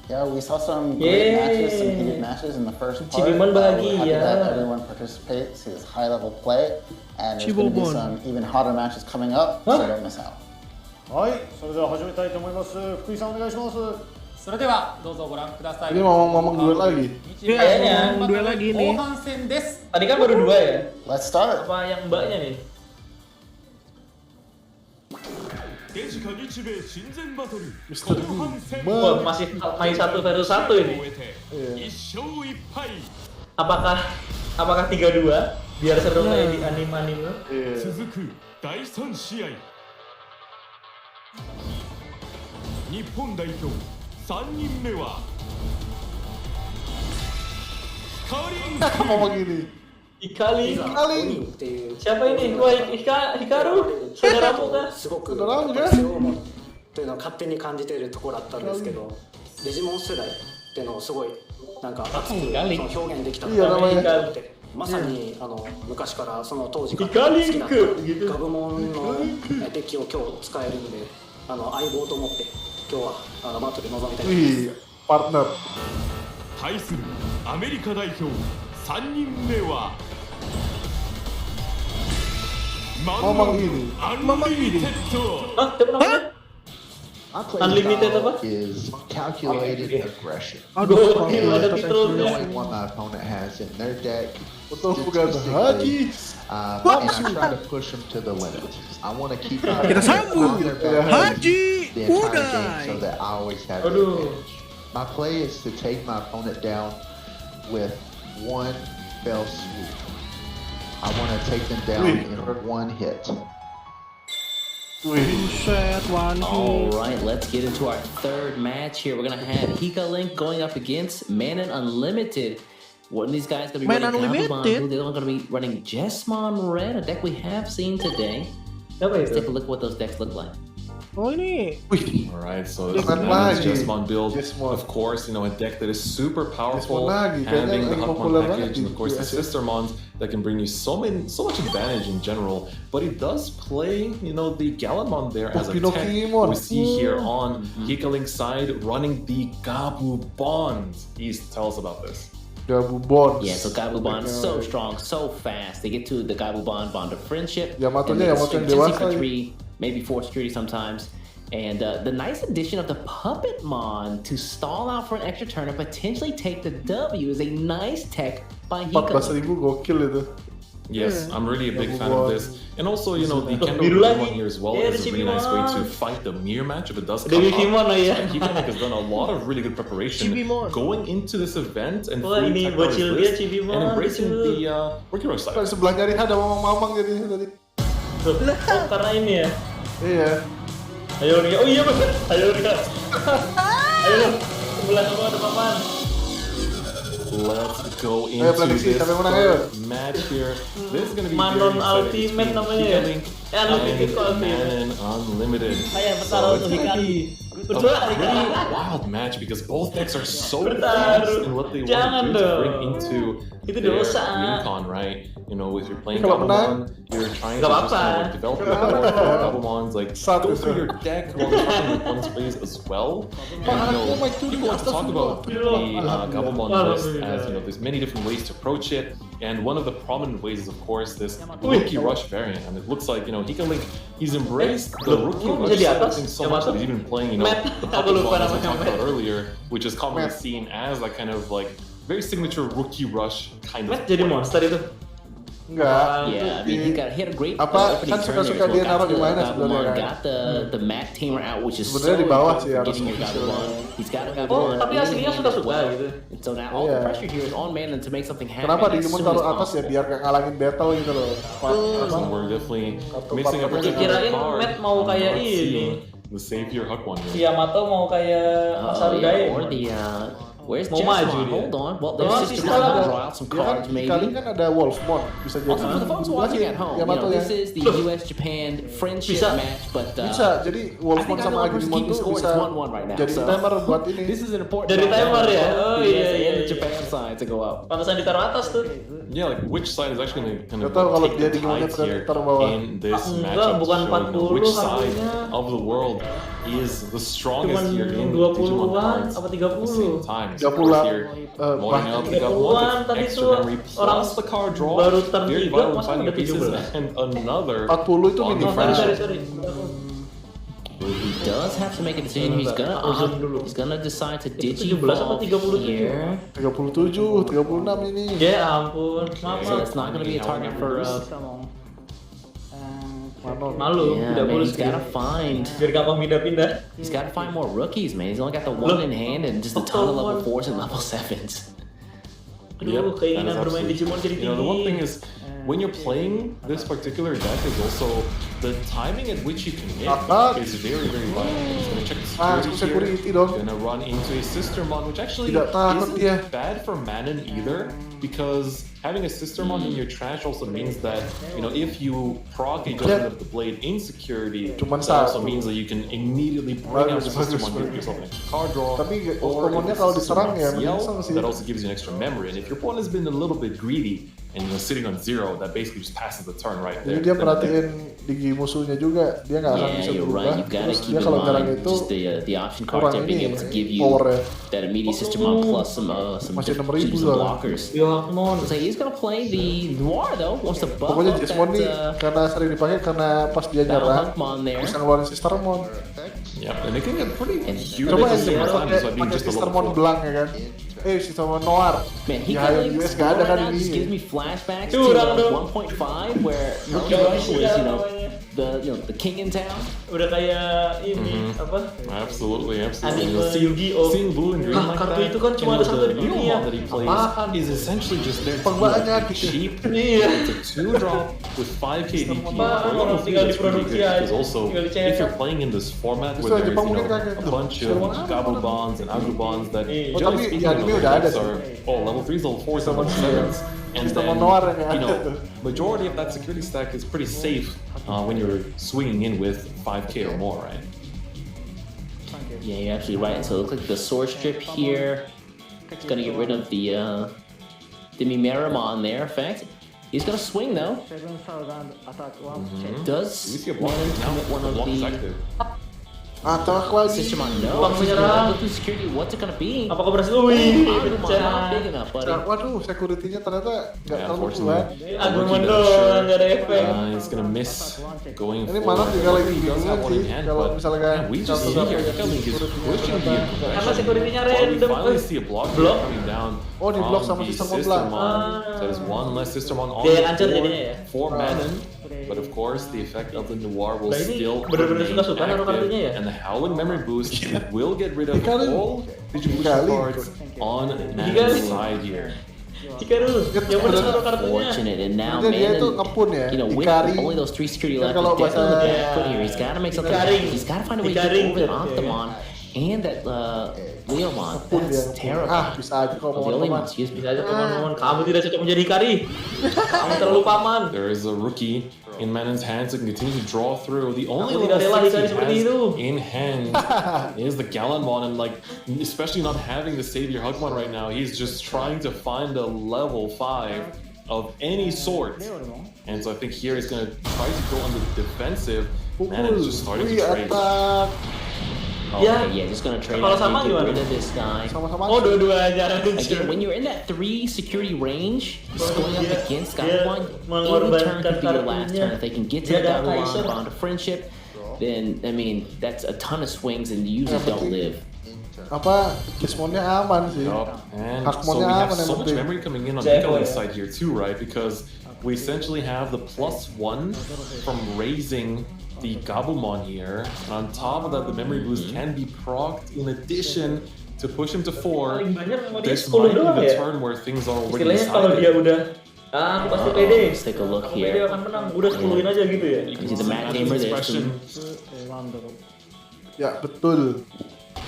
Yeah, we saw some great matches, some heated matches in the first part. DIGIMON We're happy to have everyone participate, see this high-level play, and there's going to be some even hotter matches coming up, so don't miss out. はい、それでは始めたいと思います。福井さんお願いします。それではどうぞご覧ください。 Ini ngomong duel lagi. Kayaknya duel lagi nih. 後半戦です。 Tadi kan baru 2 ya? Let's start. Apa yang mbaknya nih? デジカ日米親善バトル Wah, masih main 1 versus 1 ini. 1勝1敗 Apakah 3-2 biar seru kayak di anime-anime? 続く第3試合日本代表3人目はカリン Ngomong gini. Ikali. Siapa ini? Wah, Hikaru. Saudaramu kah? すごく強いものというのは勝手に感じているところだったんですけど、デジモン世代っていうのをすごいなんか熱く表現できたなと思って、まさに昔からその当時から好きだったガブモンのデッキを今日使えるんで、相棒と思って今日はバトル臨みたいと思います。パートナー。対するアメリカ代表3人目はNgomong gini. Unlimited. Unlimited apa? Is calculated aggression. Knowing what my opponent has in their deck. Haji. And I try to push them to the limit. I want to keep my Kita sambung. Haji the entire Udai. game so that I always have the advantage. My play is to take my opponent down with one fell swoop. I want to take them down in one hit. All right, let's get into our third match here. We're gonna have Hika Link going up against Manon Unlimited. One of these guys gonna be Man running Unlimited? Kabuban, the other one gonna be running Jesmon Red, a deck we have seen today. Let's take a look at what those decks look like. Oh ini. Alright, so this is Jesmon build. Of course, you know, a deck that is super powerful, having the Huckmon package, and of course the sister mons that can bring you so much advantage in general. But he does play, you know, the Galamon there as a tech. We see here on Hika Link's side running the Gabu Bonds. Please tell us about this. Gabu Bonds. Yeah, so Gabu Bonds so strong, so fast. They get to the Gabu Bond of friendship. Yamatonya And they for 3, maybe 4 security sometimes. And the nice addition of the Puppet Mon to stall out for an extra turn and potentially take the W is a nice tech by Hika. 14.000 gokil itu. Yes, I'm really a big fan of this. And also, you know, the Kendo one here as well is a really nice way to fight the mirror match if it does come up. Hika Link has done a lot of really good preparation going into this event and fully tech out his list and embracing the Rookie Rush side. Sebelahnya Riha ada mamang jadi tadi. Oh, karena ini ya? Iya. Ayo Riha, oh iya bener. Ayo Riha. Ayo, sebelah kamu ada papan. Let's go into this third match here. This is going to be Manon Ultimate namanya ya? Unlimited Manon Unlimited. Saya bertaruh untuk Hikari. A pretty wild match because both decks are so fast in what they want to do to bring into their Wincon, right? You know, if you're playing Gabumon, you're trying to just kind of like develop your core for Gabumon's, like go through your deck while you're trying to one's plays as well. And you know, people like to talk about the Gabumon list as, you know, there's many different ways to approach it. And one of the prominent ways is, of course, this Rookie Rush variant. And it looks like, you know, Hika Link, he's embraced the Rookie Rush thing so much that he's even playing, you know, the Puppet Bomb as we talked about earlier, which is commonly seen as like kind of like very signature Rookie Rush kind of jadi monster itu. Enggak. Yeah, I mean, he had a great apa kan suka-suka dia naruh di mana Got sebenarnya kan? the Mat Tamer out, which is sebenarnya di bawah sih harus. He's got a Gabumon. Tapi aslinya suka-suka gitu. And so now all the pressure here is on Manon to make something happen. Kenapa DIGIMON taruh atas ya biar gak ngalangin battle gitu loh. We're definitely mixing up a Kirain Matt mau kayak ini. The savior Huck one. Si Yamato mau kayak Masaru Dae. Or the Where's Mau maju Jessamon? dia. Hold on. Well, Oh, there's just bisa gonna lah. draw out some Dia kan cards, di maybe. kali kan ada Wolfmon bisa jadi. Also, for the folks watching at home, you know, this is the U.S.-Japan friendship Bisa. match, but Bisa, jadi Wolfmon sama Digimon tuh bisa right jadi timer buat ini. This is an important Dari timer ya? Oh iya, iya. and the Japan side to go up. Pantesan ditaruh atas tuh. Yeah, like which side is actually going to Gak tau kalau take dia the Digimonnya tides here taruh bawah. in this Enggak, matchup bukan to show, you know, 40 which side harusnya. of the world is the strongest Cuman here in 20-an Digimon cards apa at the 30? same time. So 30-an, here, loading out the 30-an tadi extra tuh memory orang plus the card draw, baru turn very 3, vital masa finding udah pieces 17? and another 40 itu on mini the friendship. Sorry. He does have to make a decision. He's gonna decide to Itu 17 apa digi-evolve 37? here. 37, 36 ini. Ya ampun, So it's not gonna be a target for malu, yeah, tidak man, boleh he's gotta find. biar gampang pindah-pindah. He's gotta find more rookies, man. He's only got the one in hand and just a ton of level 4s and level 7s. Aduh, keinginan bermain Digimon jadi You know, the one thing tinggi. is, when you're playing this particular deck is also the timing at which you commit is very, very vital. He's going to check the security here. He's going to run into a Sistermon, which actually isn't bad for Manon either, because having a Sistermon in your trash also means that, you know, if you proc a Judgment of the Blade in security, that also means that you can immediately bring out the Sistermon, give yourself an extra card draw, Tapi or omonnya if kalau diserang Sistermon's ya yell, menyesal sih. that also gives you an extra memory. And if your opponent has been a little bit greedy and, you know, sitting on 0, that basically just passes the turn right there. Jadi dia perhatiin digi musuhnya juga, dia nggak akan Yeah, bisa you're berubah. right. You gotta Terus keep dia in kalau nyerang mind itu just the option cards kurang there being ini able to give you powernya. that immediate Sistermon plus some Masih 6.000 some soalnya. blockers. So he's gonna play the Noir though. Wants to buff Pokoknya up Digimon nih that karena sering dipakai karena pas dia nyerang bisa ngeluarin Sistermon. Yeah, and they can get pretty huge. Coba yang Sistermon pakai being just a level Sistermon 4. belang ya kan. Sistermon Noir. Man, he Ya, can US gak ada kan now just gives ini. me flashbacks to Curang dong. 1.5 where Rookie Rush was, the king in town. Udah kayak ini apa? Absolutely. Anime See, Yu-Gi-Oh. seeing blue and green like kartu that, itu kan cuma ada satu di the dunia. Nomon that he plays is essentially just there to Banyak be cheap. Iya. It's a 2-drop with 5k DP. Apaan, orang Honestly, tinggal that's pretty diproduksi good aja, because also tinggal if dicetak. you're playing in this format Justru where there's, Jepang you know, mungkin kaget a tuh. bunch of Gabu bonds and Agu bonds that Oh, generally tapi speaking, di anime you know, udah ada decks are level 3s, level 4s, level 7s, and Sistem then, Noir yang you ada know, tuh. majority of that security stack is pretty safe when you're swinging in with 5k or more, right? Yeah, you're absolutely right. So it looks like the sword strip here. It's gonna get rid of the Mimeramon there. In fact, he's gonna swing though. Does Mohon commit one of the Atak lagi. Sistermon? Bang No. menyerang. Looking security. What's it gonna be? Apakah berhasil? Wih, Agumon, pecah. not big enough, buddy. Waduh, security-nya ternyata nggak Yeah, terlalu kuat. unfortunately. Agumon doang, nggak ada efek. He's gonna miss going Ini forward. malah juga lagi He does have one in sih hand, kalau but misalnya yeah, we just see here Kelly is pushing the Karena aggression. security-nya While we random. finally see a block Blok. coming down Oh, di blok from sama the Sistermon belang. Sistermon. So there's one less Sistermon on Dia yang the hancur board jadinya ya. for Manon. But of course, the effect of the Noir will Nah, ini still bener-bener remain suka-suka naruh active, kartunya ya? and the Howling Memory Boost will get rid of all Digivolution cards on Manon's side here. Hikaru, yang bener naruh kartunya. Fortunate, and now Jadi dia itu Manon, ngepun ya. you know, with Dikari. only those 3 security Kan left, kalau he's definitely bahasa- gonna put here. He's gotta make something Dikaring. happen. He's gotta find a way to get Dikaring over that tuh. Octomon and that Leomon. Ngepun dia. That's terrifying. Bisa aja kalau Oh, the mau Leomon, teman. excuse me. Bisa aja teman-teman, kamu tidak cocok menjadi Hikari. Kamu terlalu paman. There is a rookie in Manon's hands that can continue to draw through. The only Aku level tidak rela 6 he Hikari seperti has itu. in hand is the Galanmon, and like, especially not having the Savior Hugmon right now, he's just trying to find a level 5 of any sort. And so I think here he's gonna try to go on the defensive. Manon's just starting to Wih, trade. atak. Okay, yeah, just gonna trade Kalau out sama here, get gimana? rid of this guy. Sama-sama. Oh, dua-duanya hancur. Again, when you're in that 3 security range, just going up dia- against dia Gabumon, any turn mengorbankan could be your last kartunya. turn. If they can get to Dia the ada Gabumon, Kaiser. bond of friendship, then, I mean, that's a ton of swings and you usually don't live. Apa? Kismonnya aman sih. Yup, and so Hakmonnya we have aman yang so much penting. memory coming in on Jago Nico's ya. side here too, right? Because we essentially have the +1 from raising the Gabumon here, and on top of that, the memory boost can be procced in addition to push him to 4. Paling banyak sama dia This 10 might be doang the ya. turn where things are already Istilahnya kalau dia decided. udah aku pasti pede. Let's take a look Aku pede here. akan menang. Udah 10-in aja gitu ya. You can see the Matt Gamer there. Expression. Ya, betul.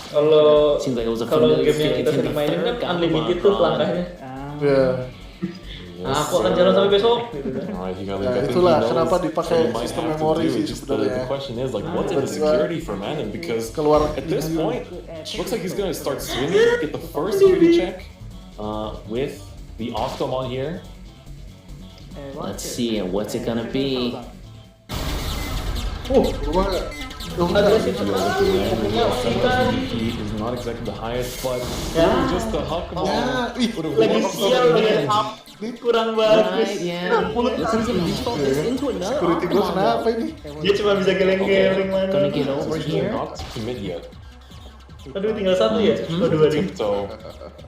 Seems like it was a familiar game yang kita sering mainin kan unlimited tuh langkahnya. Aku akan jalan sampai besok. Itulah kenapa dipakai sistem memori sih sebenarnya. The question is like, what's in the security for Manon? Because at this point, looks like he's going to start swinging, get the first security check with the Octomon here. Let's see, and what's it gonna be? Is not exactly the highest, but just the Hakumon. Lagi sial kurang bagus. Security gue kenapa ini? Dia cuma bisa geleng-geleng mana. Gonna get over here. Not to commit yet. Aduh, tinggal satu ya? Dua nih.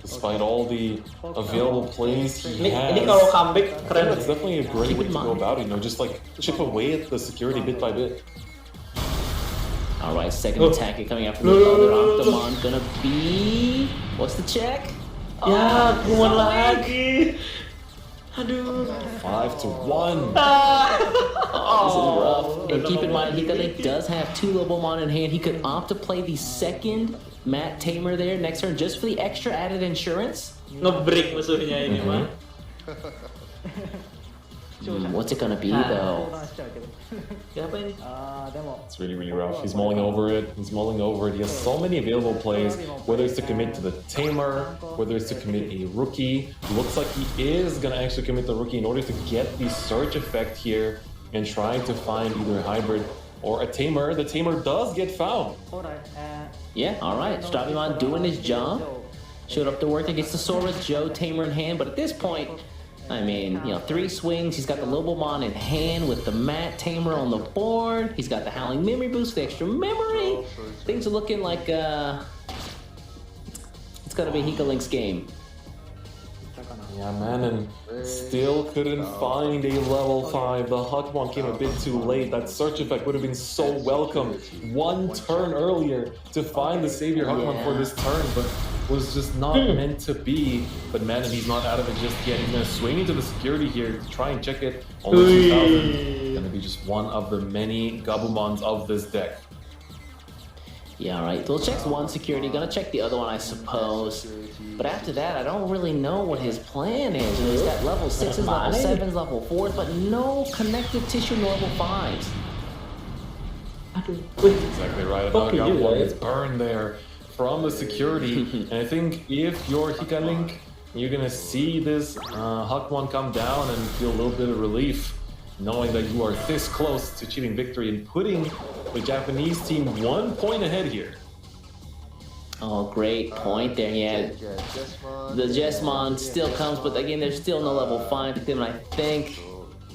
Despite all the available plays he has, ini kalau comeback keren. It's definitely a great way to go about it. You know, just like chip away at the security bit by bit. All right, second attack coming out from the other Octomon. Gonna be what's the check? Ya, kuman lagi. Aduh. 5-1. This is rough. And keep in mind, Hikalik does have 2 Lobomon in hand. He could opt to play the second Matt Tamer there next turn just for the extra added insurance. Nge-break musuhnya ini mah. What's it gonna be though? It's really, really rough. He's mulling over it. He has so many available plays, whether it's to commit to the Tamer, whether it's to commit a rookie. Looks like he is going to actually commit the rookie in order to get the surge effect here and try to find either a hybrid or a Tamer. The Tamer does get found. Yeah, alright. Strabimon doing his job. Showed up to work against the Sora Joe Tamer in hand, but at this point, I mean, 3 swings, he's got the Lobomon in hand with the Matt Tamer on the board. He's got the Howling Memory Boost, the extra memory. Things are looking like, it's gonna be Hikalink's game. Yeah, Manon still couldn't find a level 5. The Hakumon came a bit too late. That search effect would have been so welcome 1 turn earlier to find the Savior Hakumon for this turn, but was just not meant to be. But Manon, he's not out of it just yet. He's gonna swing into the security here to try and check it. Only 2,000. Gonna be just one of the many Gabumons of this deck. Yeah, alright. Well, checks 1 security, gonna check the other one, I suppose. But after that, I don't really know what his plan is. He's got level 6s, level 7s, level 4s, but no connective tissue nor level 5s. Exactly right. Another Gabumon gets burned there from the security. And I think if you're Hikalink, you're gonna see this Hakumon come down and feel a little bit of relief, knowing that you are this close to achieving victory and putting the Japanese team 1 point ahead here. Oh, great point there. Yeah, the Jesmon still comes, but again, there's still no level 5 to him. I think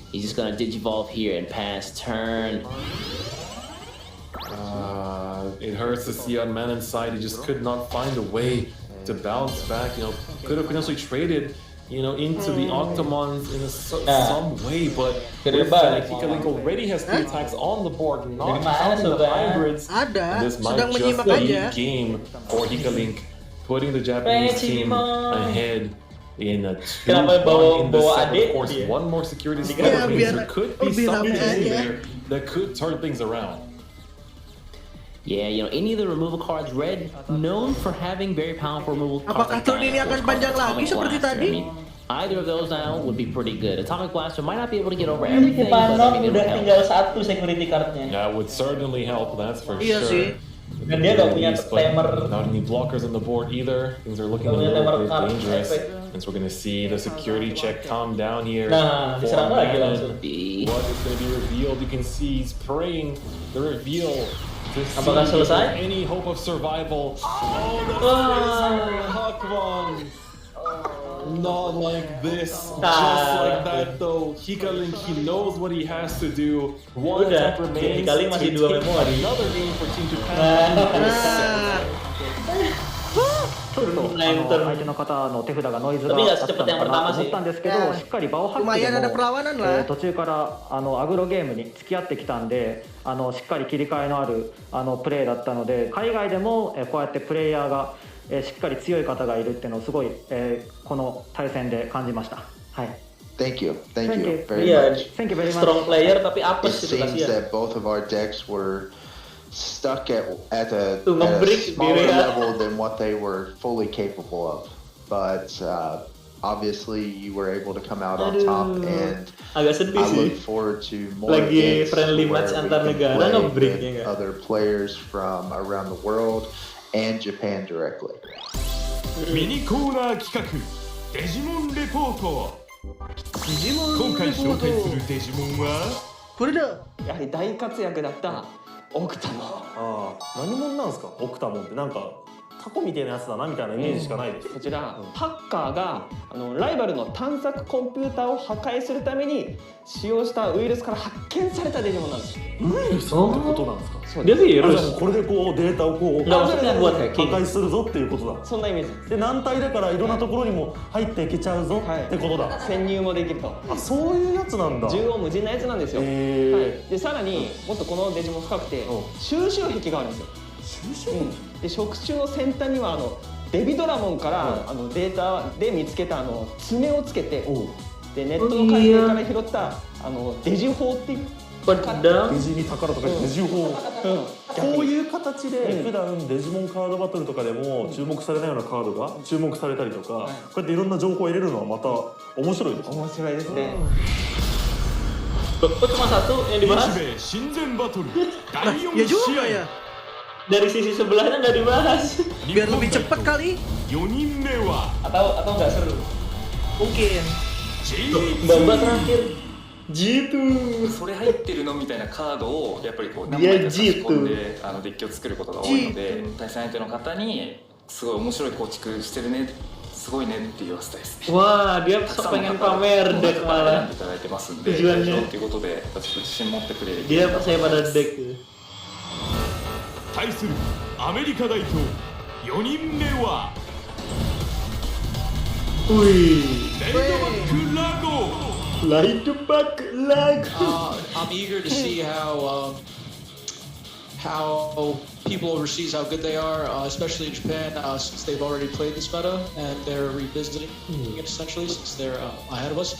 he's just gonna Digivolve here and pass turn. It hurts to see on Manon's side. He just could not find a way to bounce back. Could have potentially traded, into the Octomons in some way, but Hikalink already has 3 attacks on the board, not counting the hybrids. And this might just be a game for Hikalink, putting the Japanese team ahead in a 2-1 in the set. Of course, 1 more security score means there could be something there that could turn things around. Yeah, any of the removal cards, Red, known for having very powerful removal cards. Apakah turn ini akan panjang lagi seperti tadi? Either of those now would be pretty good. Atomic Blaster might not be able to get over everything, but I mean, udah tinggal 1 security cardnya. That would certainly help, that's for Iya sure. sih. Dan dia gak punya timer. Not any blockers on the board either. Things are looking a little bit dangerous. Since we're gonna see the security check come down here. Nah, diserang lagi langsung. What is gonna be revealed? You can see he's praying the reveal. Apakah selesai? Any hope of survival? Oh, the Hakumon! Not like this, just like that though. Hikalink, he knows what he has to do. 1 attack remains to take another game for Team Japan. 相手の方の手札がノイズがあったのかなと思ったんですけど、しっかり場を張ってでも途中からアグロゲームに付き合ってきたんで、しっかり切り替えのあるプレーだったので、海外でもこうやってプレイヤーがしっかり強い方がいるっていうのをすごいこの対戦で感じました。はい。Thank you very much. Strong player tapi apes it seems that both of our decks were stuck at a smaller level than what they were fully capable of. But obviously you were able to come out on top, and agak sedih I sih. look forward to more Lagi games friendly where match we antar can negara play nge-breaknya with nggak? other players from around the world and Japan directly. ミニコーナー企画デジモンレポート。今回紹介するデジモンはこれだ。やはり大活躍だったオクタモン。何者なんですかオクタモンって。なんかタコみたいなやつだなみたいなイメージしかないです。こちら、ハッカーがライバルの探索コンピューターを破壊するために使用したウイルスから発見されたデジモンなんです。ウイルスってことなんですか。そうです。じゃあもうこれでこうデータをこう破壊するぞっていうことだ。そんなイメージで軟体だからいろんなところにも入っていけちゃうぞってことだ。潜入もできると。あ、そういうやつなんだ。縦横無尽なやつなんですよ。はい。でさらにもっとこのデジモン深くて収集癖があるんですよ。収集癖。で触手の先端にはデビドラモンからデータで見つけた爪をつけて、でネットの海底から拾ったデジ砲っていうデジに宝とかデジ砲。こういう形で普段デジモンカードバトルとかでも注目されないようなカードが注目されたりとか、こうやっていろんな情報を入れるのはまた面白いです。面白いですね。Kok cuma satu yang dibahas? 日米親善バトル第4 Ya 試 juga 合。 ya. Dari sisi sebelahnya nggak dibahas. Biar lebih cepat kali. 4人目は Atau nggak seru? Mungkin. Babak terakhir. G2 それ入ってるのみたいなカードをやっぱりこう何枚か差し込んでデッキを作ることが多いので、対戦相手の方にすごい面白い構築してるね、すごいねって言わせたいですね。 Wah, dia pengen pamer deck malah. いただいてますんで、代表っていうことで自信持ってくれる。 Dia percaya pada deck. 対するアメリカ代表4人目はライトバックラゴ。 I'm eager to see how people overseas, how good they are, especially in Japan, since they've already played this meta and they're revisiting it essentially since they're ahead of us.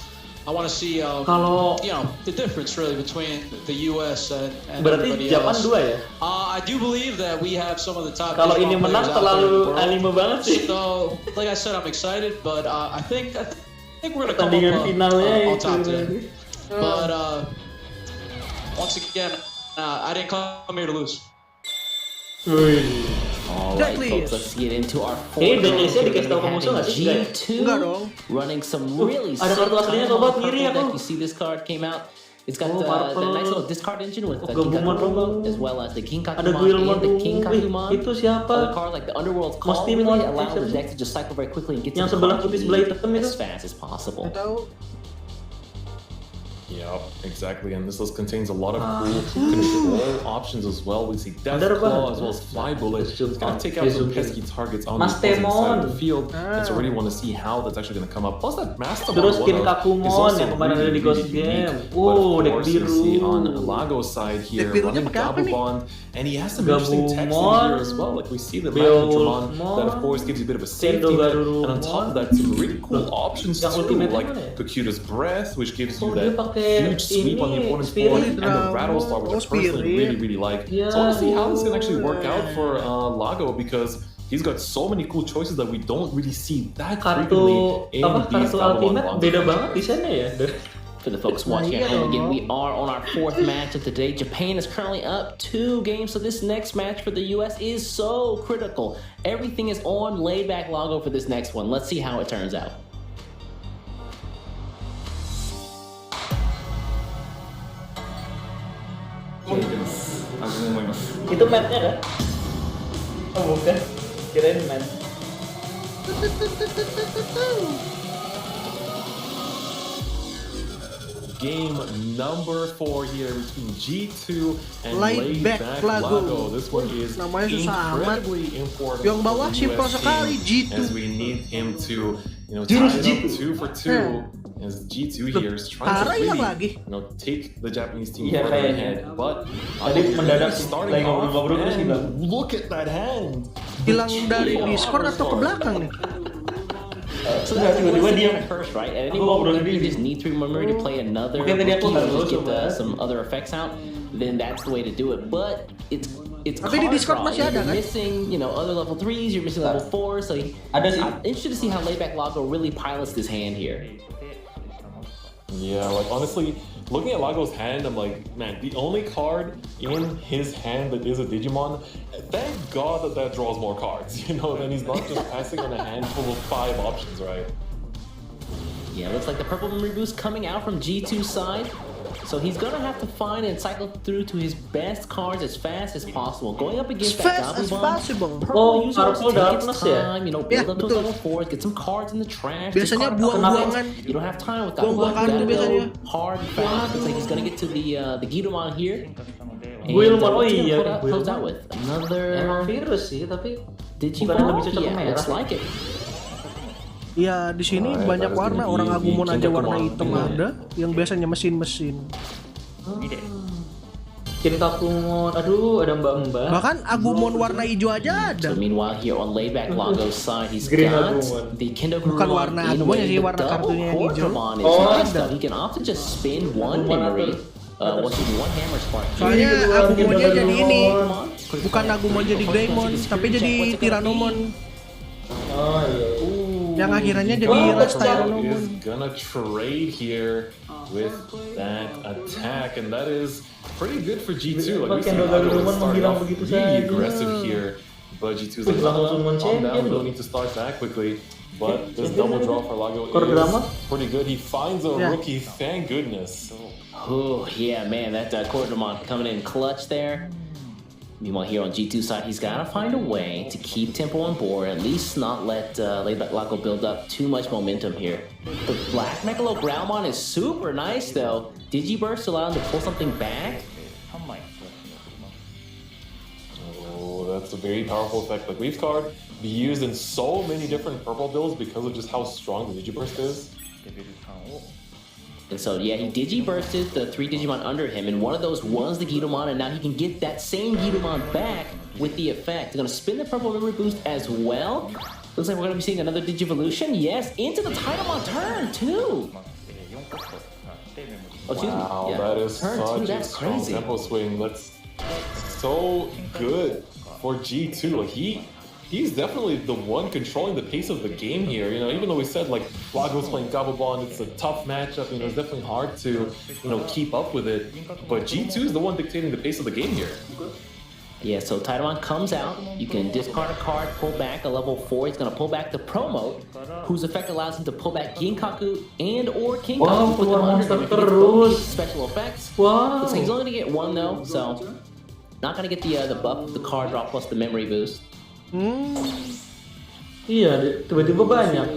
I want to see the difference really between the US and berarti everybody Japan else. 2 ya? I do believe that we have some of the top. Kalau ini menang terlalu anime banget sih. So, like I said, I'm excited, but I think we're gonna come Pertandingan up finalnya on itu top today. But once again, I didn't come here to lose. Alright folks, let's get into our fourth round. G2 running some really sick deck. You see this card came out. It's got the nice little discard engine with the Ginkakumon as well as the Ginkakumon and the Kinkakumon. Itu siapa? Other cards like the Underworld's Call really allow the deck to just cycle very quickly and get to the card as fast as possible. Yep, exactly. And this list contains a lot of cool control options as well. We see Death Claw as well as Fly Bullet. It's going to take out some pesky targets on the opposing side of the field. And so really want to see how that's actually going to come up. Plus that Mastermind Terus Kinkakumon yang kemarin ada di Ghost Game. Oh, deck biru. See on Lago's side here running Double Bond. And he has some interesting text in here as well. Like we see the Magnetron that of course gives you a bit of a safety net. And on top of that, some really cool options too. Like Kakuta's Breath, which gives you that huge sweep on the opponent's board, and the Rattlestar, which I personally really like. So I want to see how this can actually work out for Lago, because he's got so many cool choices that we don't really see that frequently in these Double Bond. Beda banget di sana ya. For the folks watching at home, again, we are on our fourth match of the day. Japan is currently up 2 games, so this next match for the US is so critical. Everything is on laid back Lago for this next one. Let's see how it turns out. Itu matnya kan? Oh bukan, kirain mat. Game number 4 here between G2 and Laid back Lago. This one is namanya susah amat. incredibly important. Yang bawah simpel sekali G2. As we need him to, tie it up 2 for 2. As G2 here is trying to really, take the Japanese team further ahead. But starting off, and look at that hand. Hilang dari Discord atau ke belakang nih? So that's the curse, right? At any moment, you just need to remember to play another rookie or just get some other effects out. Then that's the way to do it. But it's card draw. You're missing, other level 3s. You're missing level 4s. So I'm interested to see how Laidback Lago really pilots this hand here. Yeah, like honestly, looking at Lago's hand, I'm like, man, the only card in his hand that is a Digimon, thank God that draws more cards, then he's not just passing on a handful of 5 options, right? Yeah, looks like the purple memory boost coming out from G2's side. So he's gonna have to find and cycle through to his best cards as fast as possible. Going up against that Gabumon, purple users take its time, build up to level 4, get some cards in the trash. Biasanya buang-buangan. You don't have time with that. Gotta go hard and fast. Looks like he's gonna get to the Guidomon here. And close out with another virus sih, tapi Digimon. Yeah, looks like it. Ya di sini banyak warna, orang Agumon aja warna hitam ada, yang biasanya mesin-mesin. Kini Agumon, aduh ada mbak-mbak. Bahkan Agumon warna hijau aja ada. So meanwhile here on Laidback Lago's side, he's got the Kendo bukan warna Agumon sih, warna kartunya yang hijau. So he can often just spin one memory. One hammer spark. Soalnya Agumonnya jadi ini, bukan Agumon jadi Greymon, tapi jadi Tyrannomon. Oh iya. Yang akhirnya jadi Tyrannomon. Is gonna trade here with that attack, and that is pretty good for G2. Like we see Lago starting off really aggressive here, but G2's like, calm down, don't need to start that quickly. But this double draw for Lago is pretty good. He finds a rookie, thank goodness. Oh yeah, man, that Kurokami coming in clutch there. Meanwhile, here on G2's side, he's got to find a way to keep tempo on board, at least not let Laidback Lago build up too much momentum here. The Black Mechalo Groundmon is super nice, though. Digiburst allow him to pull something back. Oh, that's a very powerful effect. Like, Leaf card be used in so many different purple builds because of just how strong the Digiburst is. And so, yeah, he Digibursted the 3 Digimon under him, and one of those was the Guidomon, and now he can get that same Guidomon back with the effect. He's going to spin the purple memory boost as well. Looks like we're going to be seeing another Digivolution. Yes, into the Titanmon turn, too. Wow, that is such a strong tempo swing. That's so good for G2. Like, he's definitely the one controlling the pace of the game here. Even though we said like Lago's playing Gabumon, it's a tough matchup. It's definitely hard to keep up with it. But G2 is the one dictating the pace of the game here. Yeah, so Titanmon comes out. You can discard a card, pull back a level 4. He's gonna pull back the Promote, whose effect allows him to pull back Ginkaku and or Kinkaku. Put them under special effects. Looks like he's only gonna get 1 though, so not gonna get the buff, the card drop plus the memory boost. Iya, tiba-tiba banyak.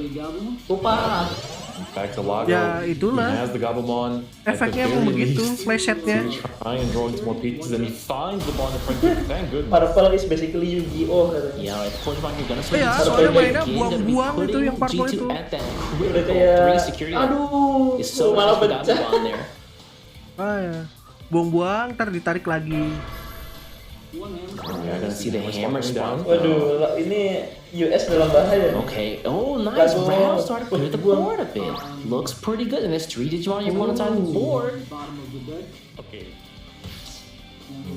Parah. Back to Lago. Ya itulah. He has the Gabumon. Efeknya emang begitu, playsetnya. Try and draw into more pieces, and he finds the bond in front of him. Thank goodness. Purple is basically Yu-Gi-Oh katanya. Yeah, right. Kurokami gonna switch. Ya, soalnya mainnya buang-buang itu yang purple itu. Udah kayak, aduh, malah pecah. Ya. Buang-buang, ntar ditarik lagi. You're gonna see the hammer spawn. Waduh, ini US dalam bahaya. Okay. Oh, nice. Round started to clear the board a bit. Looks pretty good. And there's 3 Digimon on your opponent's on the board. Okay.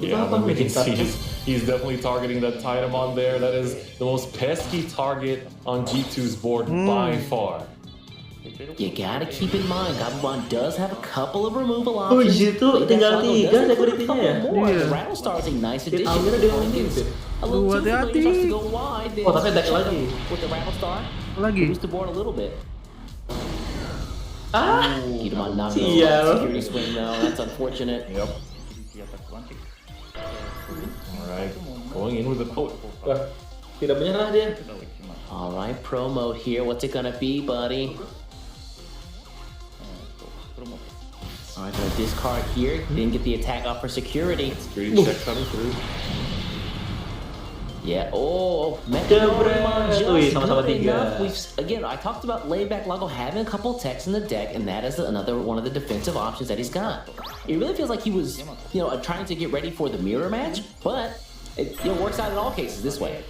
Yeah, but we can see he's definitely targeting that Titanmon there. That is the most pesky target on G2's board by far. You gotta keep in mind, Gabumon does have a couple of removal options. Oh, itu tinggal 3 security-nya ya? The Rattlestar is a nice addition. A little too familiar just to go wide. Oh, tapi deck lagi. With the Rattlestar, lagi. boost the board a little bit. Guidomon not security swing though. That's unfortunate. Yep. Alright, going in with the poke. Tidak menyerah dia. Alright, pro mode here. What's it gonna be, buddy? Alright, gonna discard here. Didn't get the attack off for security. Security check coming through. Yeah, sama-sama 3. Again, I talked about Laidback Lago having a couple techs in the deck, and that is another one of the defensive options that he's got. It really feels like he was, trying to get ready for the mirror match, but it works out in all cases this way.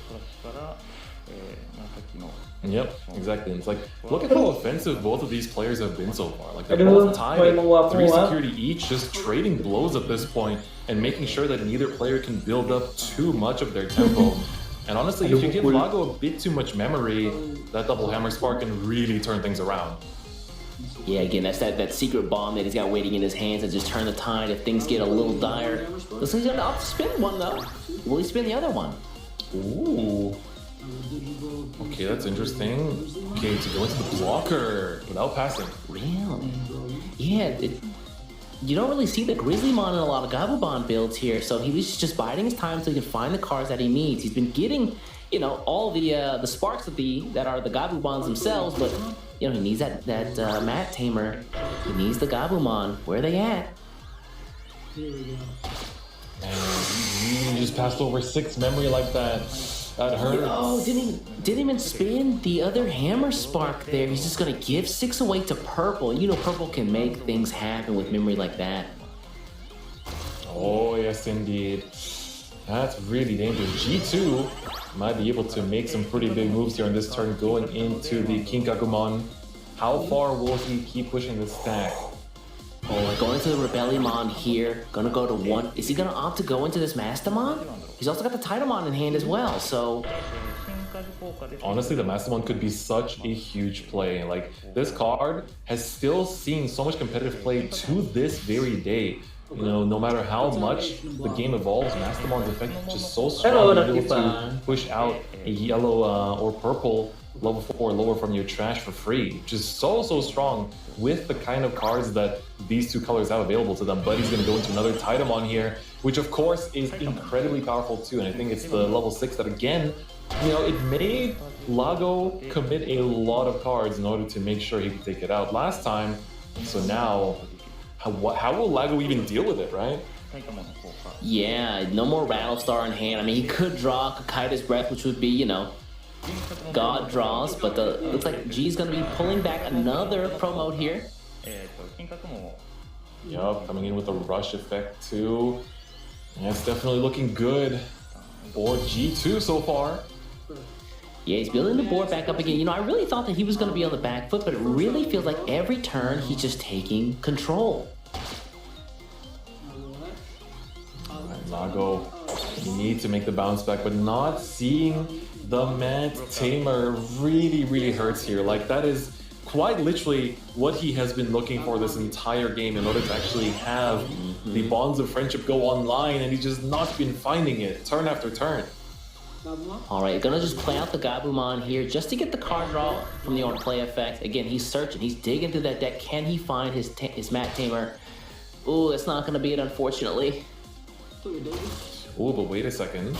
Yep, exactly. It's like, look at how offensive both of these players have been so far. Like, they're both tied at 3 security each, just trading blows at this point and making sure that neither player can build up too much of their tempo. And honestly, if you give Lago a bit too much memory, that double hammer spark can really turn things around. Yeah, again, that's that secret bomb that he's got waiting in his hands to just turn the tide if things get a little dire. Looks like he's gonna opt to spin one though. Will he spin the other one? Ooh. Okay, that's interesting. Okay, to go into the blocker without passing. Really? Yeah, you don't really see the Grizzlymon in a lot of Gabumon builds here, so he was just biding his time so he can find the cards that he needs. He's been getting, you know, all the sparks that are the Gabumons themselves, but you know, he needs that Mat Tamer. He needs the Gabumon. Where are they at? Man, he just passed over 6 memory like that. That hurts. Oh, didn't even spin the other hammer spark there. He's just gonna give 6 away to Purple. You know, Purple can make things happen with memory like that. Oh, yes, indeed. That's really dangerous. G2 might be able to make some pretty big moves here on this turn going into the Kinkagumon. How far will he keep pushing the stack? Oh, going to the Rebellion here. Gonna go to 1. Is he gonna opt to go into this Mastermon? He's also got the Titamon in hand as well, so... Honestly, the Mastermon could be such a huge play. Like, this card has still seen so much competitive play to this very day. You know, no matter how much the game evolves, Mastermon's effect is just so strong. You're able to push out a yellow or purple level 4 lower from your trash for free, which is so strong with the kind of cards that these 2 colors have available to them. But he's going to go into another Titamon here, which of course is incredibly powerful too. And I think it's the level 6 that, again, you know, it made Lago commit a lot of cards in order to make sure he could take it out last time. So now, how will Lago even deal with it, right? Yeah, no more Rattlestar in hand. I mean, he could draw Kakaida's Breath, which would be, you know, God draws, but looks like G's gonna be pulling back another pro mode here. Yup, coming in with a rush effect too. Yeah, it's definitely looking good for G2 so far. Yeah, he's building the board back up again. You know, I really thought that he was gonna be on the back foot, but it really feels like every turn he's just taking control. Lago, you need to make the bounce back, but not seeing the Mat Tamer really hurts here. Like, that is quite literally what he has been looking for this entire game in order to actually have the bonds of friendship go online, and he's just not been finding it turn after turn. Alright, gonna just play out the Gabumon here just to get the card draw from the on play effect. Again, he's searching, he's digging through that deck. Can he find his Mat Tamer? Ooh, that's not gonna be it, unfortunately. Oh, but wait a second.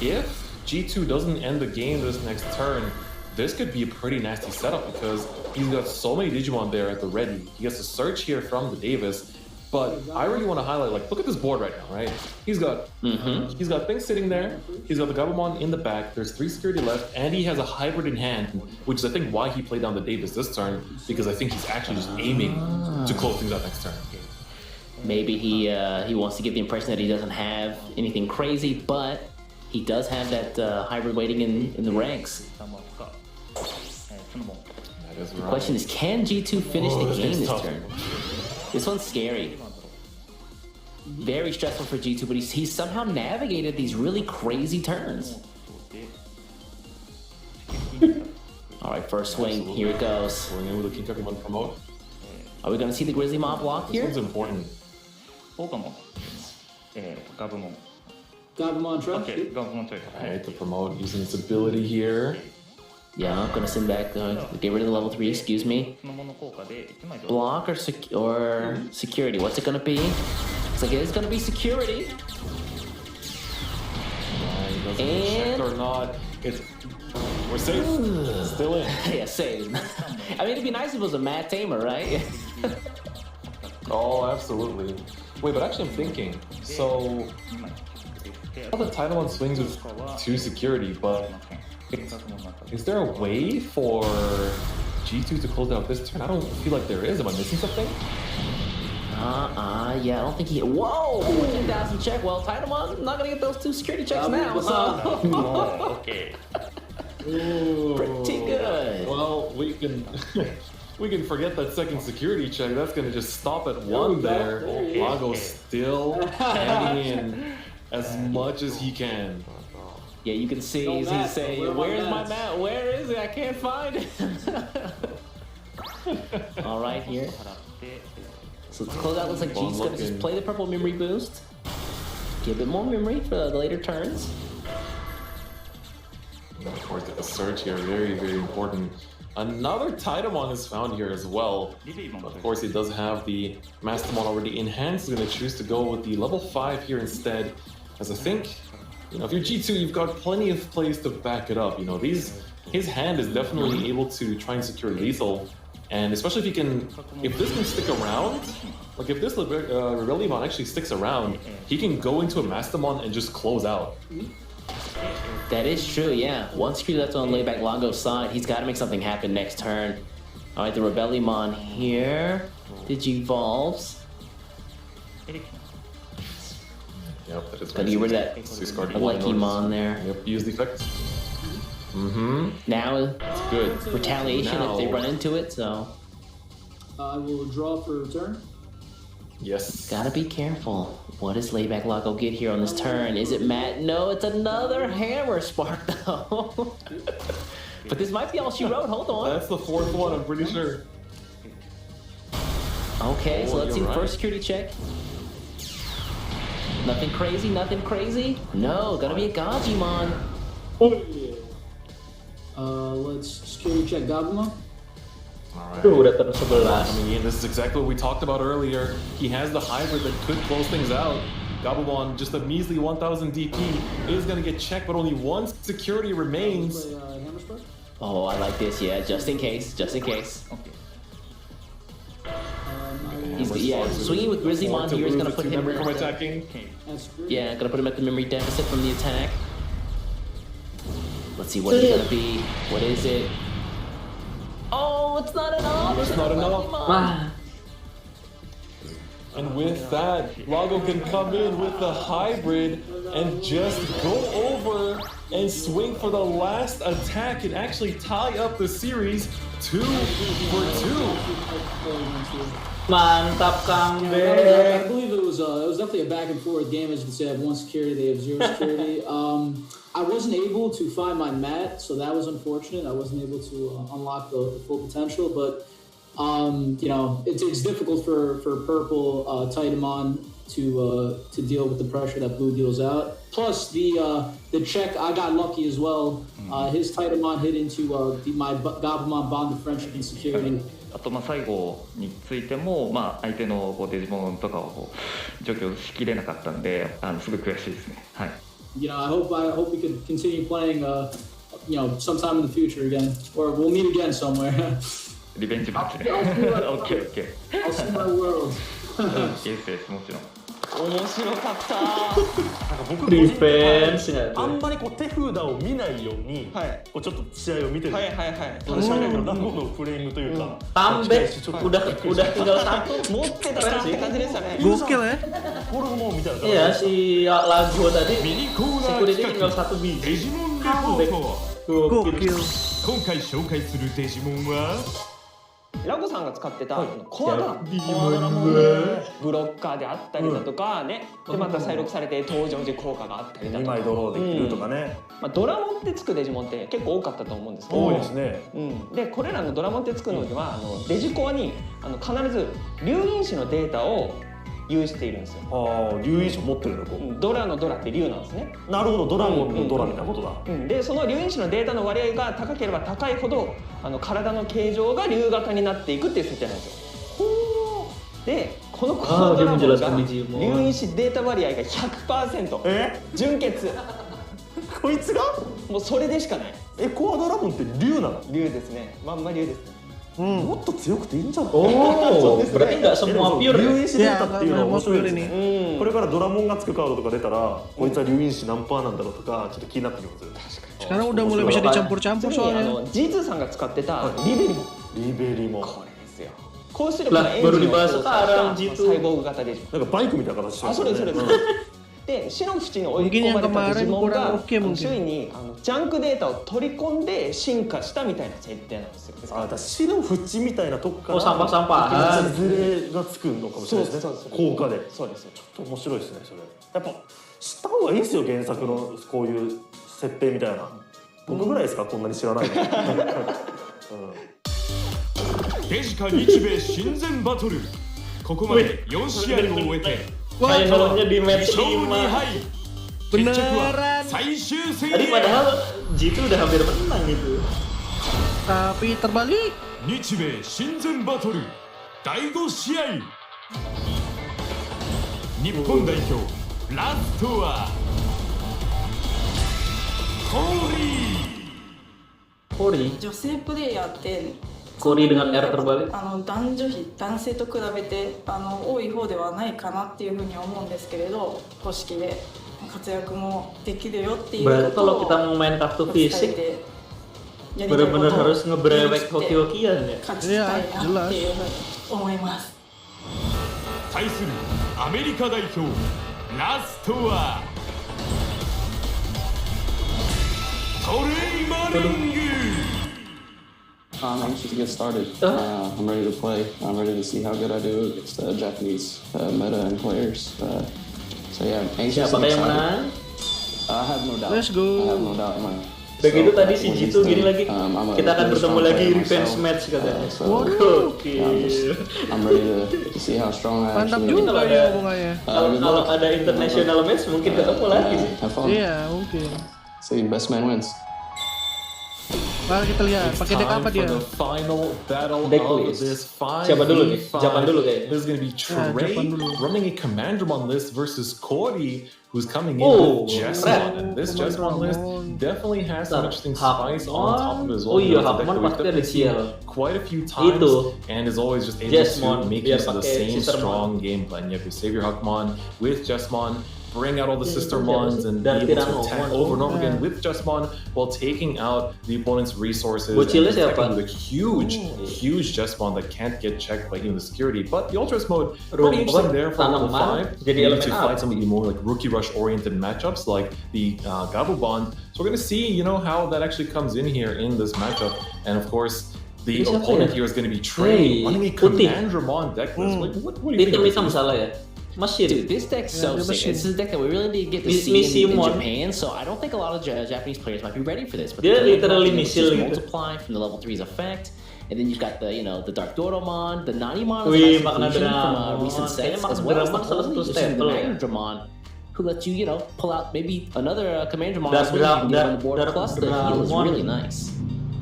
If G2 doesn't end the game this next turn, this could be a pretty nasty setup because he's got so many Digimon there at the ready. He gets a search here from the Davis, but I really want to highlight, like, look at this board right now, right? He's got things sitting there, he's got the Gabumon in the back, there's 3 security left, and he has a hybrid in hand, which is I think why he played down the Davis this turn, because I think he's actually just aiming to close things out next turn. Maybe he wants to give the impression that he doesn't have anything crazy, but he does have that hybrid waiting in the ranks. That is right. The question is, can G2 finish the game this turn? This one's scary. Very stressful for G2, but he's somehow navigated these really crazy turns. Alright, first swing, here it goes. Going in with the Kinkagumon promote. Are we going to see the Grizzlymon block here? This one's important. Gabumon trust. Okay, Alright, to promote using its ability here. Yeah, I'm gonna send back get rid of the level 3, excuse me. Block or security, what's it gonna be? Looks like it is gonna be security. And or not, we're safe. Still in. Yeah, safe. I mean, it'd be nice if it was a Mat Tamer, right? Oh, absolutely. Wait, but actually I'm thinking, so the Titamon swings with 2 security, but is there a way for G2 to close out this turn? I don't feel like there is. Am I missing something? Yeah, I don't think he... Whoa! 14,000 check. Well, Titamon, not gonna get those 2 security checks now, so... Okay. Pretty good. we can we can forget that second security check. That's gonna just stop at one there. Lago's still hanging in as much as he can. Yeah, you can see he's saying, "Where's my mat? Where is it? I can't find it." All right, here. So to close out, looks like G's gonna just play the purple memory boost. Get a bit more memory for the later turns. And of course, the search here, very, very important. Another Titamon is found here as well. Of course, he does have the Mastermon already in hand, so he's going to choose to go with the level 5 here instead. As I think, you know, if you're G2, you've got plenty of plays to back it up. You know, his hand is definitely able to try and secure lethal. And especially if this can stick around, like if this Rebellion actually sticks around, he can go into a Mastermon and just close out. That is true, yeah. One security left on layback Longo's side. He's got to make something happen next turn. All right, the Rebellion here. Digivolves. Yep, that is gonna get rid of that Lucky-mon there. Yep, use the effect. Now it's good. Retaliation if they run into it, so. I will draw for turn. Yes. Gotta be careful. What does layback Lago get here on this turn? Is it Matt? No, it's another hammer spark though. But this might be all she wrote. Hold on. That's the 4th one, I'm pretty sure. Okay, so let's see the first security check. Nothing crazy, nothing crazy. No, gonna be a Gajimon. Let's security check Gabumon. Alright. I mean, this is exactly what we talked about earlier. He has the hybrid that could close things out. Gabumon, just a measly 1000 DP, is going to get checked, but only one security remains. Oh, I like this, yeah, just in case, just in case. He's swinging with Grizzlymon here is going to put him from attacking. Yeah, going to put him at the memory deficit from the attack. Let's see what it's going to be. What is it? Oh, it's not enough! That's not enough. And with that, Lago can come in with the hybrid and just go over and swing for the last attack and actually tie up the series 2 for 2. Mantap, Kang I believe it was definitely a back and forth game. As you can see, I have 1 security, they have 0 security. I wasn't able to find my mat, so that was unfortunate. I wasn't able to unlock the full potential, but you know, it's difficult for purple Titamon to deal with the pressure that blue deals out. Plus the check, I got lucky as well. His Titamon hit into my Gabumon bond of friendship and security. あと最後についても、相手のデジモンとかを除去しきれなかったんで、すごい悔しいですね。はい。You know, I hope we could continue playing, you know, sometime in the future again, or we'll meet again somewhere. リベンジマッチね。OK。I'll see my world. ですもちろん。面白かった。なんか僕個人的にあんまりこう手札を見ないように、こうちょっと試合を見てる。確かにラゴのフレームというか。Tambet, udah tinggal 1. 持ってたなっていう感じでしたね。Gokil ya. これも見たら。Iya si Lago tadi. Security tinggal 1 biji. デジモンレポート。Gokil. 今回紹介するデジモンは。ラゴさんが使ってたコアドラモンブロッカーであったりだとかね、でまた再録されて登場時効果があったりだとか、2枚ドローできるとかね、ドラモンってつくデジモンって結構多かったと思うんですけど、多いですね。でこれらのドラモンってつくのにはデジコアに必ず流因子のデータを有しているんですよ。流因子を持ってるのこう。ドラのドラって流なんですね。なるほど、ドラゴンのドラみたいなことだ。でその流因子のデータの割合が高ければ高いほど体の形状が流型になっていくっていう設定なんですよ。でこのコアドラモンが流因子データ割合が 100%。純血。こいつが？もうそれでしかない。コアドラモンって流なの？流ですね。まんま流ですね。もっと強くていいんじゃない？berarti nggak semua pure. 流因子データっていうのは面白いですね。これからドラモンがつくカードとか出たら、こいつは流因子何パーなんだろうとかちょっと気になってきますよ。確かに。Sekarang udah mulai bisa dicampur-campur soalnya. G2 さんが使ってたリベリモン。これですよ。こうすればエンジンを使ったサイボーグ型デジモン。なんかバイクみたいな形してる。それ。で死の淵に追い込まれたデジモンが周囲にジャンクデータを取り込んで進化したみたいな設定なんですよ。あ、だ死の淵みたいなとこからsampah-sampahanズレがつくのかもしれないですね。効果で。そうです。ちょっと面白いですねそれ。やっぱ知った方がいいですよ原作のこういう設定みたいな。僕ぐらいですかこんなに知らないの。デジカ日米親善バトル。ここまで4試合を終えてfinalnya di match 5. Beneran. Tadi padahal G2 udah hampir menang gitu. Tapi terbalik. 日米親善バトル第5試合。日本代表ラストはコリ。女性プレイヤーってコリdengan R terbalik。男女比、男性と比べて多い方ではないかなっていうふうに思うんですけれど、公式で活躍もできるよっていうことを Berarti kalau kita mau main kartu fisik benar-benar harus ngebrewek hoki-hokian ya. 勝ちたいなっていうふうに思います。対するアメリカ代表ラストはトレイマリング。I'm anxious to get started. I'm ready to play. I'm ready to see how good I do against Japanese meta and players. So yeah, anxious and excited. I have no doubt. Let's go. I have no doubt in my. Begitu tadi si G2 gini lagi, kita akan bertemu lagi revenge match katanya. Oke. I'm ready to see how strong I Mantap actually juga ya omongannya. Kalau ada international match mungkin ketemu lagi sih. Iya mungkin. See, best man wins. Mari kita lihat pakai deck apa dia. The final battle deck of list. this 5v5. Siapa dulu nih? Japan dulu kayaknya. There's going to be Trey running a Commandromon list versus Cody, who's coming in with Jesmon. And this Jesmon list definitely has some interesting spice on top of it as well. Iya, Hakmon pasti ada CL. Quite a few times and is always just able to make use of the same strong game plan. You have to save your Hakmon with Jesmon, bring out all the sister mons and be able to attack over and over again with Jesmon while taking out the opponent's resources and attacking with a huge Jesmon that can't get checked by even the security. But the Ultras mode, pretty interesting there for level 5. You need to fight some of the more like rookie rush oriented matchups like the Gabu Bond. So we're going to see, how that actually comes in here in this matchup. And of course, the opponent here is going to be Trey running a Commandromon deck list. What do you think? Dude, this deck's so sick. This is a deck that we really need to get to see in Japan, so I don't think a lot of Japanese players might be ready for this. But dia literally misil gitu. Multiply from the level 3's effect, and then you've got the the Dark Doromon, the Nanimon from recent sets, as well as the Magnadramon, who lets you pull out maybe another Commandramon on the board. Plus the heal is really nice.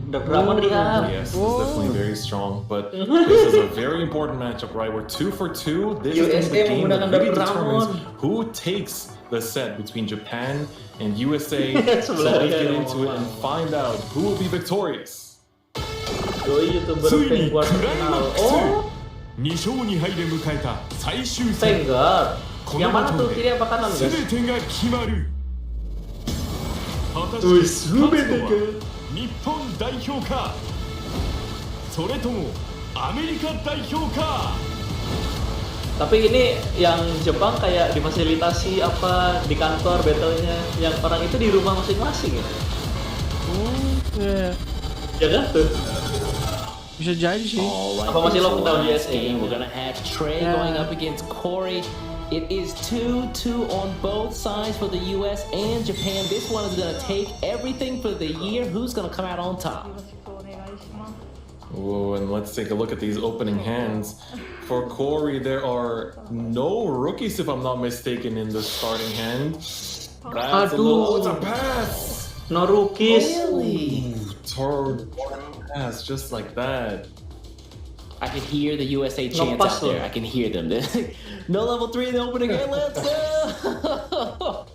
Yes, it's definitely very strong, but this is a very important matchup, right? We're 2 for 2. This is the game that really determines who takes the set between Japan and USA. So let's get into it and find out who will be victorious. ついにクライマックス2勝2敗で迎えた最終戦。このバトルで全てが決まる。果たして勝つのは日本代表か、それともアメリカ代表か。 Tapi ini yang Jepang kayak difasilitasi apa di kantor battle-nya, yang orang itu di rumah masing-masing ya. Ya kan tuh. Bisa jadi sih. Apa masih lockdown di USA? We're gonna have Trey going up against Corey. It is 2-2 on both sides for the US and Japan. This one is gonna take everything for the year. Who's gonna come out on top? Oh, and let's take a look at these opening hands. For Corey, there are no rookies, if I'm not mistaken, in the starting hand. That's a little, it's a pass! No rookies. Really? Turn pass, just like that. I can hear the USA chants out there. I can hear them. No level 3 in the opening hand. Let's go!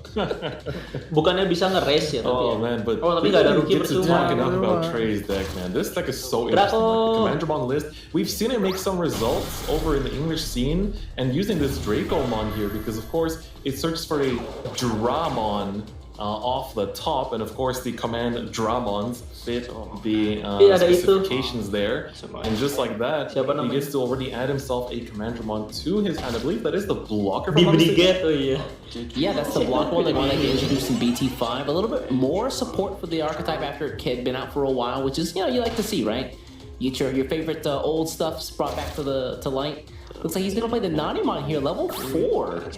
Bukannya bisa nge-race ya tapi ya. Man, but tapi nggak ada rookie percuma. Talk enough about Trey's deck, man. This deck is so interesting. Like the Commandromon list, we've seen it make some results over in the English scene, and using this Dracomon here because, of course, it searches for a Dramon off the top, and of course the command Dramons fit the specifications there, and just like that, he gets to already add himself a command Dramon to his hand. I believe that is the blocker. Yeah, that's the block one, the one that get introduced in BT5. A little bit more support for the archetype after it had been out for a while, which is, you like to see, right? You get your favorite old stuff brought back to light. Looks like he's gonna play the Nanimon here, level 4.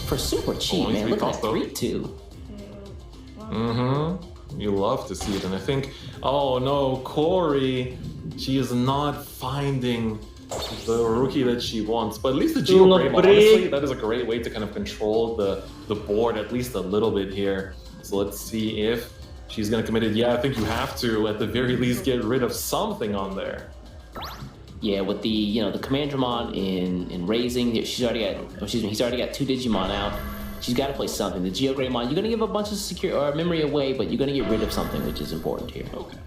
For super cheap, man. Look at that 3-2. You love to see it, and I think, oh no, Corey, she is not finding the rookie that she wants, but at least the Geogramon, honestly, that is a great way to kind of control the board at least a little bit here. So let's see if she's gonna commit it. Yeah, I think you have to, at the very least, get rid of something on there. Yeah, with the the Commandramon in raising, he's already got 2 Digimon out. She's got to play something. The Geogramon, you're gonna give a bunch of memory away, but you're gonna get rid of something, which is important here. Okay.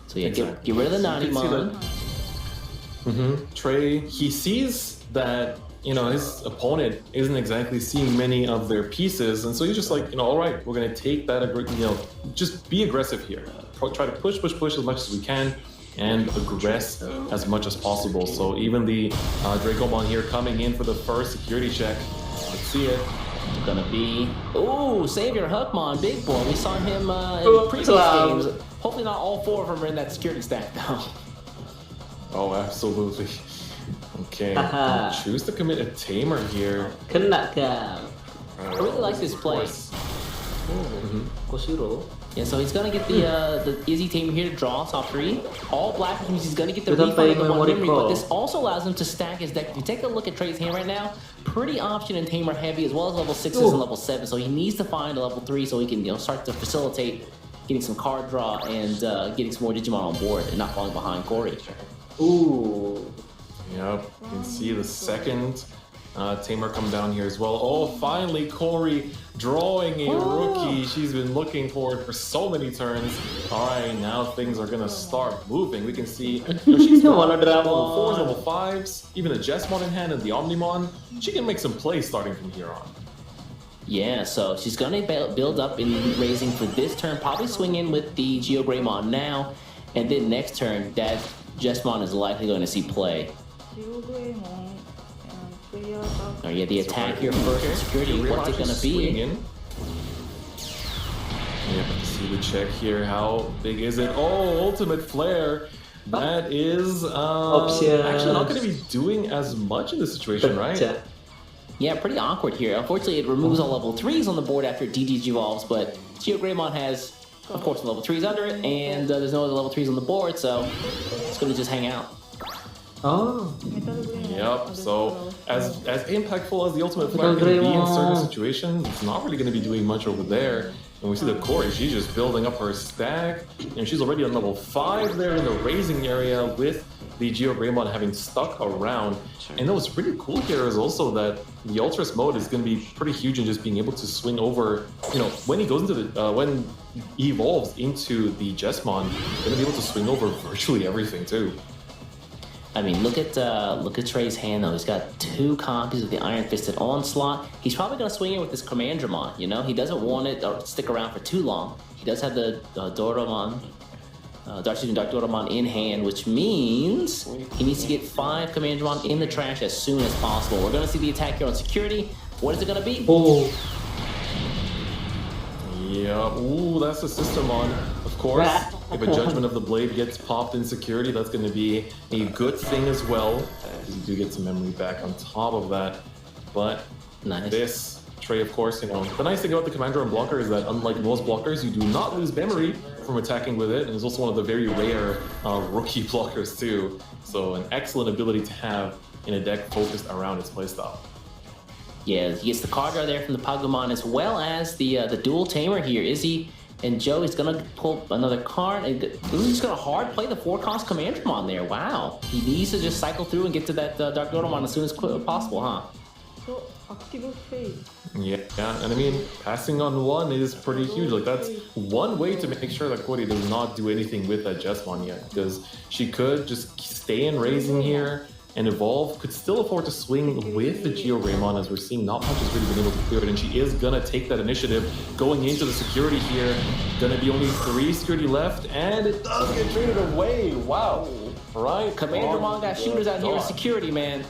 So yeah, get rid of the Nanimon. Trey, he sees that his opponent isn't exactly seeing many of their pieces, and so he's just like, all right, we're gonna take that, just be aggressive here. Try to push as much as we can, and aggress as much as possible. So even the Dracomon here coming in for the first security check. Let's see it. Gonna be Savior Huckmon, big boy. We saw him in previous games. Hopefully not all 4 of them are in that security stack though. Oh, absolutely. Okay, choose to commit a Tamer here. I really like this play. Yeah, so he's gonna get the Izzy Tamer here to draw top 3. All black, which means he's gonna get the refund of the 1 memory, but this also allows him to stack his deck. If you take a look at Trey's hand right now, pretty option and Tamer heavy, as well as level 6s and level 7, so he needs to find a level 3 so he can start to facilitate getting some card draw and getting some more Digimon on board and not falling behind Corey. Yep, you can see the second Tamer come down here as well. Oh, finally Corey drawing a rookie. She's been looking for it for so many turns. All right, now things are gonna start moving. We can see she's got level 4s, level 5s, even a Jesmon in hand and the Omnimon. She can make some plays starting from here on. Yeah, so she's gonna build up in raising for this turn, probably swing in with the Geogramon now, and then next turn that Jesmon is likely going to see play. Oh yeah, the attack here first. Security, what's it gonna be? Yep, see the check here. How big is it? Oh, ultimate flare. That is actually not going to be doing as much in this situation, right? Yeah, pretty awkward here. Unfortunately, it removes all level 3s on the board after DDG evolves, but Geogramon has, of course, level 3s under it, and there's no other level 3s on the board, so it's going to just hang out. Yep, so as impactful as the ultimate flare can be in certain situations, it's not really going to be doing much over there. And we see that Corey, she's just building up her stack, and she's already on level 5 there in the raising area with the Geogramon having stuck around. And what's really cool here is also that the Ultras mode is going to be pretty huge in just being able to swing over, when he goes into the, when he evolves into the Jesmon, he's going to be able to swing over virtually everything too. I mean, look at Trey's hand though. He's got 2 copies of the Iron Fisted Onslaught. He's probably gonna swing it with this Commandramon. He doesn't want it to stick around for too long. He does have the Doramon, Dark Doramon in hand, which means he needs to get 5 Commandramon in the trash as soon as possible. We're gonna see the attack here on security. What is it gonna be? Yeah, ooh, that's the Systemon, of course. If a Judgment of the Blade gets popped in security, that's going to be a good thing as well. You do get some memory back on top of that. But this Trey, of course, the nice thing about the Commander and Blocker is that unlike most blockers, you do not lose memory from attacking with it. And it's also one of the very rare rookie blockers too. So an excellent ability to have in a deck focused around its playstyle. Yeah, he gets the card draw there from the Pagumon as well as the dual tamer here. Izzy and Joe is gonna pull another card, and this is just gonna hard play the 4-cost Commandramon there. Wow, he needs to just cycle through and get to that Dark Doramon as soon as possible, huh? Yeah, and I mean, passing on 1 is pretty huge. Like, that's one way to make sure that Cody does not do anything with that Jesmon yet, because she could just stay in raising here, and Evolve could still afford to swing with the Geogreymon, as we're seeing not much has really been able to clear it, and she is gonna take that initiative going into the security here. Gonna be only 3 security left, and it does get traded away. Wow. Right? Commandromon got shooters out here in security, man.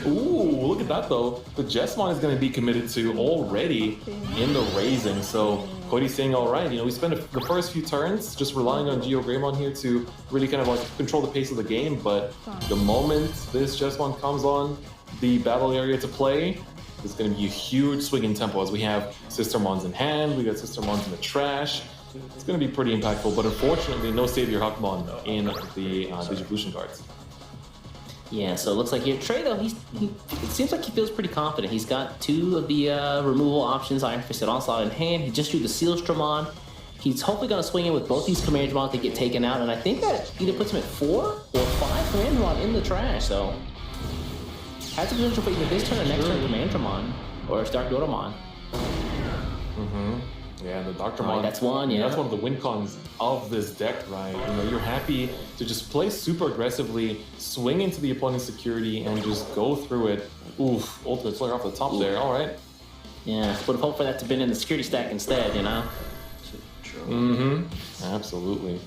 Ooh, look at that though. The Jesmon is going to be committed to already in the raising. So Cody's saying, all right, we spent the first few turns just relying on Geogreymon here to really kind of like control the pace of the game. But the moment this Jesmon comes on the battle area to play, it's going to be a huge swing in tempo as we have Sistermons in hand, we got Sistermons in the trash. It's going to be pretty impactful, but unfortunately no Savior Hakmon in the Digivolution cards. Yeah, so it looks like here, Trey, though, it seems like he feels pretty confident. He's got 2 of the removal options, Iron Fisted Onslaught in hand. He just drew the Sealstrom. He's hopefully going to swing in with both these Commandromon to get taken out, and I think that either puts him at 4 or 5 Commandromon in the trash, so has the potential for either this turn or next turn Commandromon, or Dark Dodomon. Yeah, the Dr. Right, that's one, yeah. That's one of the win cons of this deck, right? You're happy to just play super aggressively, swing into the opponent's security, and just go through it. Oof, Ultimate Slayer off the top there, all right. Yeah, would have hoped for that to have been in the security stack instead, Absolutely.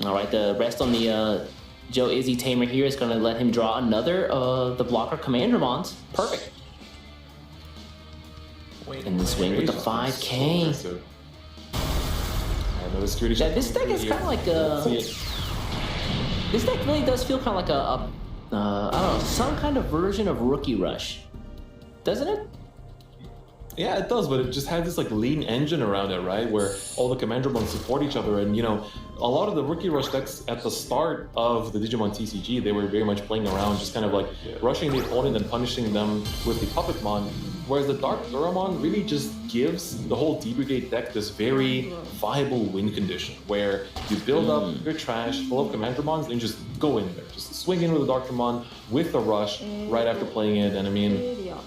All right, the rest on the Joe Izzy Tamer here is going to let him draw another the blocker Commandromons. Perfect. And the swing with the 5K. Yeah, this deck is kind of like this deck really does feel kind of like I don't know, some kind of version of Rookie Rush, doesn't it? Yeah, it does, but it just has this like lean engine around it, right? Where all the Commandromon support each other, and a lot of the Rookie Rush decks at the start of the Digimon TCG, they were very much playing around, just kind of like rushing the opponent and punishing them with the Puppetmon. Whereas the Dark Doramon really just gives the whole D-Brigade deck this very viable win condition, where you build up your trash full of Commandromons and just go in there. Just swing in with the Dark Doramon with the rush right after playing it. And I mean,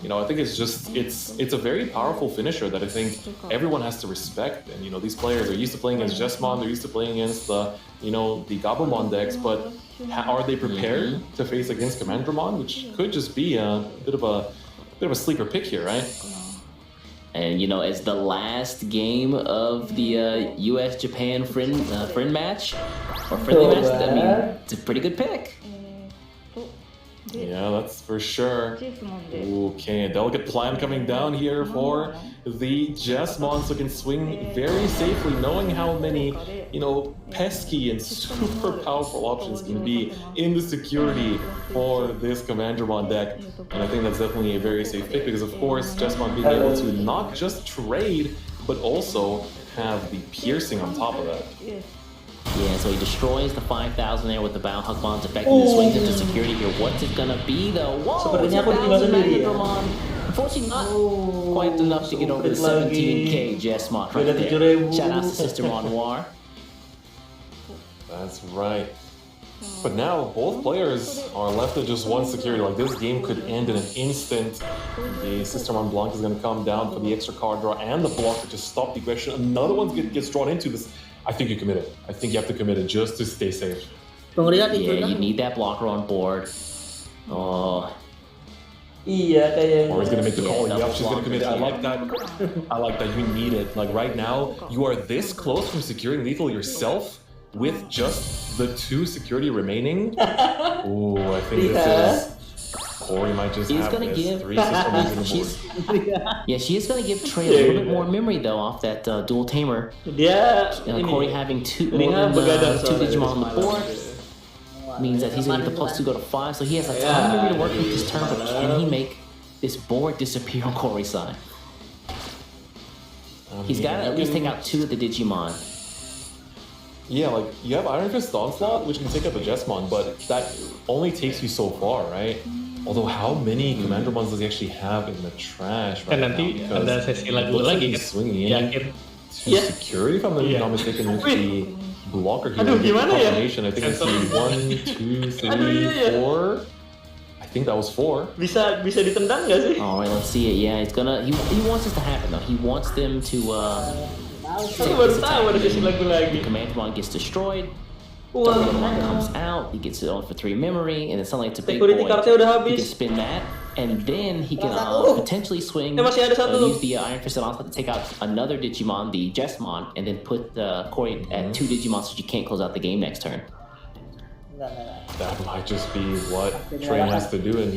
I think it's a very powerful finisher that I think everyone has to respect. And these players are used to playing against Jesmon, they're used to playing against the Gabumon decks, but are they prepared to face against Commandromon, which could just be a bit of a sleeper pick here, right? And as the last game of the U.S.-Japan friend match, or friendly match, I mean, it's a pretty good pick. Yeah, that's for sure. Okay, a delicate plan coming down here for the Jesmon, so can swing very safely, knowing how many, pesky and super powerful options can be in the security for this Commandromon deck. And I think that's definitely a very safe pick, because of course, Jesmon being able to not just trade, but also have the piercing on top of that. Yeah, so he destroys the 5,000 there with the Bow Hugmons, effectively swings into security here. What's it gonna be though? Whoa, Sepertinya aku ditinggal sendiri ya. Unfortunately, not quite enough to get over the 17K Jesmon right there. Shout out to Sister Noir. That's right. But now both players are left with just one security. Like, this game could end in an instant. The Sistermon Blanc is going to come down for the extra card draw and the blocker to stop the aggression. Another one gets drawn into this. I think you commit it. I think you have to commit it just to stay safe. Yeah, you need that blocker on board. Oh. Iya, kayaknya. Or he's gonna make the call. Yep, she's gonna commit it. I like that. I like that. You need it. Like, right now, you are this close from securing lethal yourself with just the 2 security remaining. Ooh, I think this is. Corey might just have gonna this. give 3 systems Yeah, she is gonna give Trey a little bit more memory though off that dual tamer. Corey having 2 Digimon on the board means that he's gonna get the +2 go to 5, so he has a ton of memory to work with this turn, but can he make this board disappear on Corey's side? He's gotta at least take out 2 of the Digimon. Yeah, like, you have Iron Fist Onslaught, which can take out the Jesmon, but that only takes you so far, right? Although, how many Commandromons does he actually have in the trash right now? Nanti ada sesi lagu lagi kan? Swinging in to security, if I'm not mistaken, with the blocker here. Aduh, gimana ya? I think it's 1, 2, 3, 4. I think that was 4. Bisa ditendang nggak sih? All right, let's see it. Yeah, it's gonna. He wants this to happen though. He wants them to. Baru tahu ada sesi lagu lagi. The Commandromon gets destroyed. Dr. comes out, he gets it on for 3 memory, and then suddenly it's a big Security point. cardnya udah He habis. can spin that, and then he can potentially swing, masih ada satu. use the Iron Fist and onslaught to take out another Digimon, the Jessmon, and then put Corey at 2 Digimon so you can't close out the game next turn. That might just be what Trey has to do, and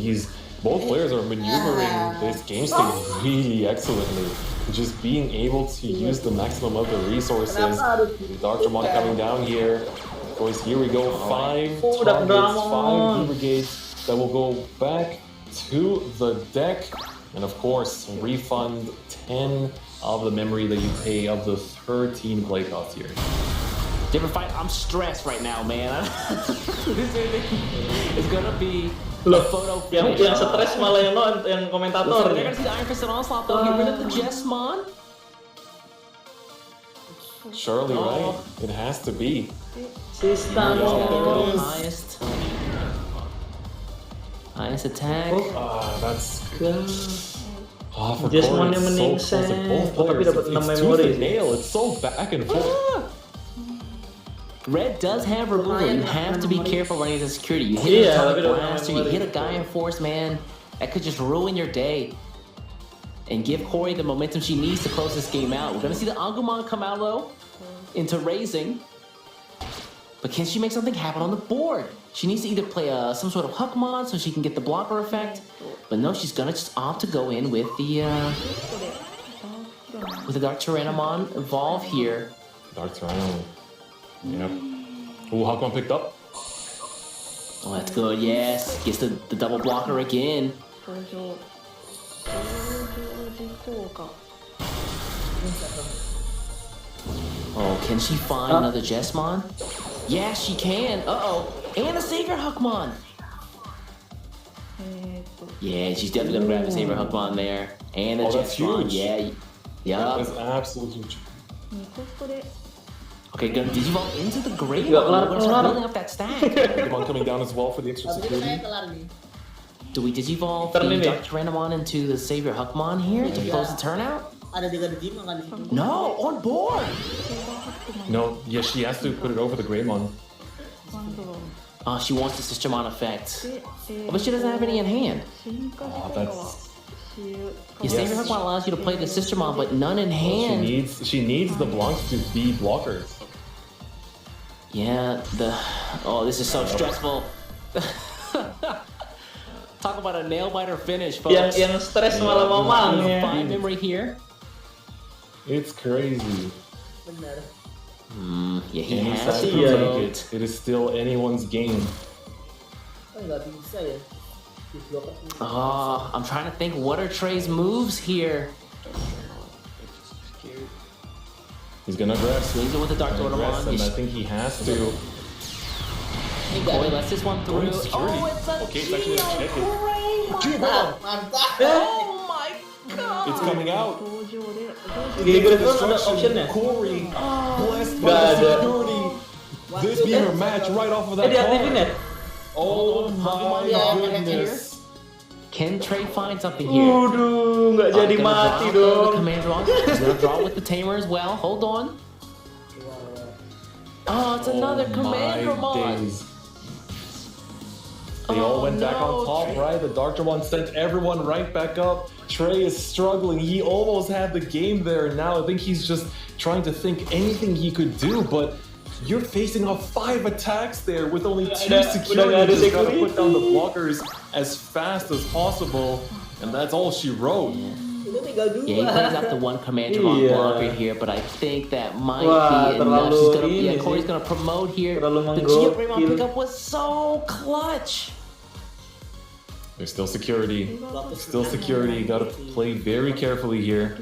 both players are maneuvering this game state really excellently. Just being able to use the maximum of the resources. Dr. coming down here. Of course, here we go. 5 targets, 5 brigades that will go back to the deck. And of course, refund 10 of the memory that you pay of the 13 play cost here. Different fight. I'm stressed right now, man. It's gonna be Loh, a photo yang finish. stres malah yang komentator. They're gonna see the Iron Fist and onslaught though. Get rid of the Jessmon. Surely, right? It has to be. Highest attack. That's good. Oh, for Jessmon Corey, it's so close. Like both players, it's tooth and nail. It's so back and forth. Red does have removal. You have to be careful running into security. You hit a atomic blaster, you hit a Gaia Force, man. That could just ruin your day. And give Corey the momentum she needs to close this game out. We're gonna see the Agumon come out though, into raising. But can she make something happen on the board? She needs to either play some sort of Huckmon so she can get the blocker effect. But no, she's gonna just opt to go in with the Dark Tyrannomon evolve here. Dark Tyrannomon. Yep. Ooh, Huckmon picked up. Oh, that's good, yes. Gets the double blocker again. Oh, can she find another Jessmon? Yeah, she can. Uh-oh. And a Savior Huckmon. Yeah, she's definitely gonna grab the Savior Huckmon there. And a Jessmon. Yeah. That is absolutely huge. Okay, gonna Digivolve into the grave. We're gonna start building up that stack. Digimon coming down as well for the extra security. Do we Digivolve the Dark Tyrannomon into the Savior Huckmon here to close the turnout? No, on board! No, yeah, she has to put it over the Greymon. Oh, she wants the Sistermon effect. But she doesn't have any in hand. Oh, that's... Your Savior Huckmon allows you to play the Sistermon, but none in hand. She needs the Blancs to be blockers. Yeah, oh, this is so stressful. Talk about a nail biter finish, folks. Yang stres malah mamang ya. 5 memory here. It's crazy. Yeah, he has to to take it. It is still anyone's game. Oh, I'm trying to think, what are Trey's moves here? He's gonna aggress. Swings it with the Dark Tyrannomon. And I think he has to. Corey lets this one through. Oh, it's a Oh my god! It's coming out. Optionnya. Corey, blessed by the security. This being her match right off of that card. Oh my goodness. Can Trey find something here? Waduh, nggak jadi mati dong. He's gonna draw with the Tamer as well. Hold on. Oh, it's another Commandramon. They all went back on top, right? The Darkdramon sent everyone right back up. Trey is struggling. He almost had the game there. Now I think he's just trying to think anything he could do, but you're facing off 5 attacks there with only 2 security. You just gotta put down the blockers as fast as possible, and that's all she wrote. Yeah, he plays out the one Commandramon blocker here, but I think that might be enough. Corey's gonna promote here. The Geobraemon pickup was so clutch. There's still security. Still security. Gotta play very carefully here.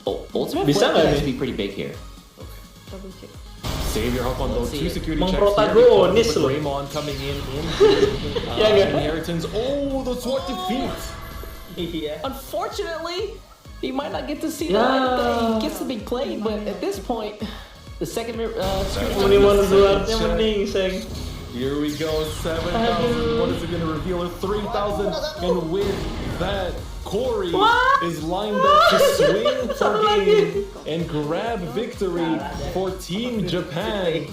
Oh, Ultimate Flare has to be pretty big here. Savior Huckmon though, 2 security checks Memprotagonis here. Greymon coming in inheritance. Oh, the sword defeat. Unfortunately, he might not get to see the light of day. He gets to be played, but at this point, the second Here we go, 7,000. What is it going to reveal? 3,000. And with that, Corey is lined up to swing for game and grab victory for Team Japan.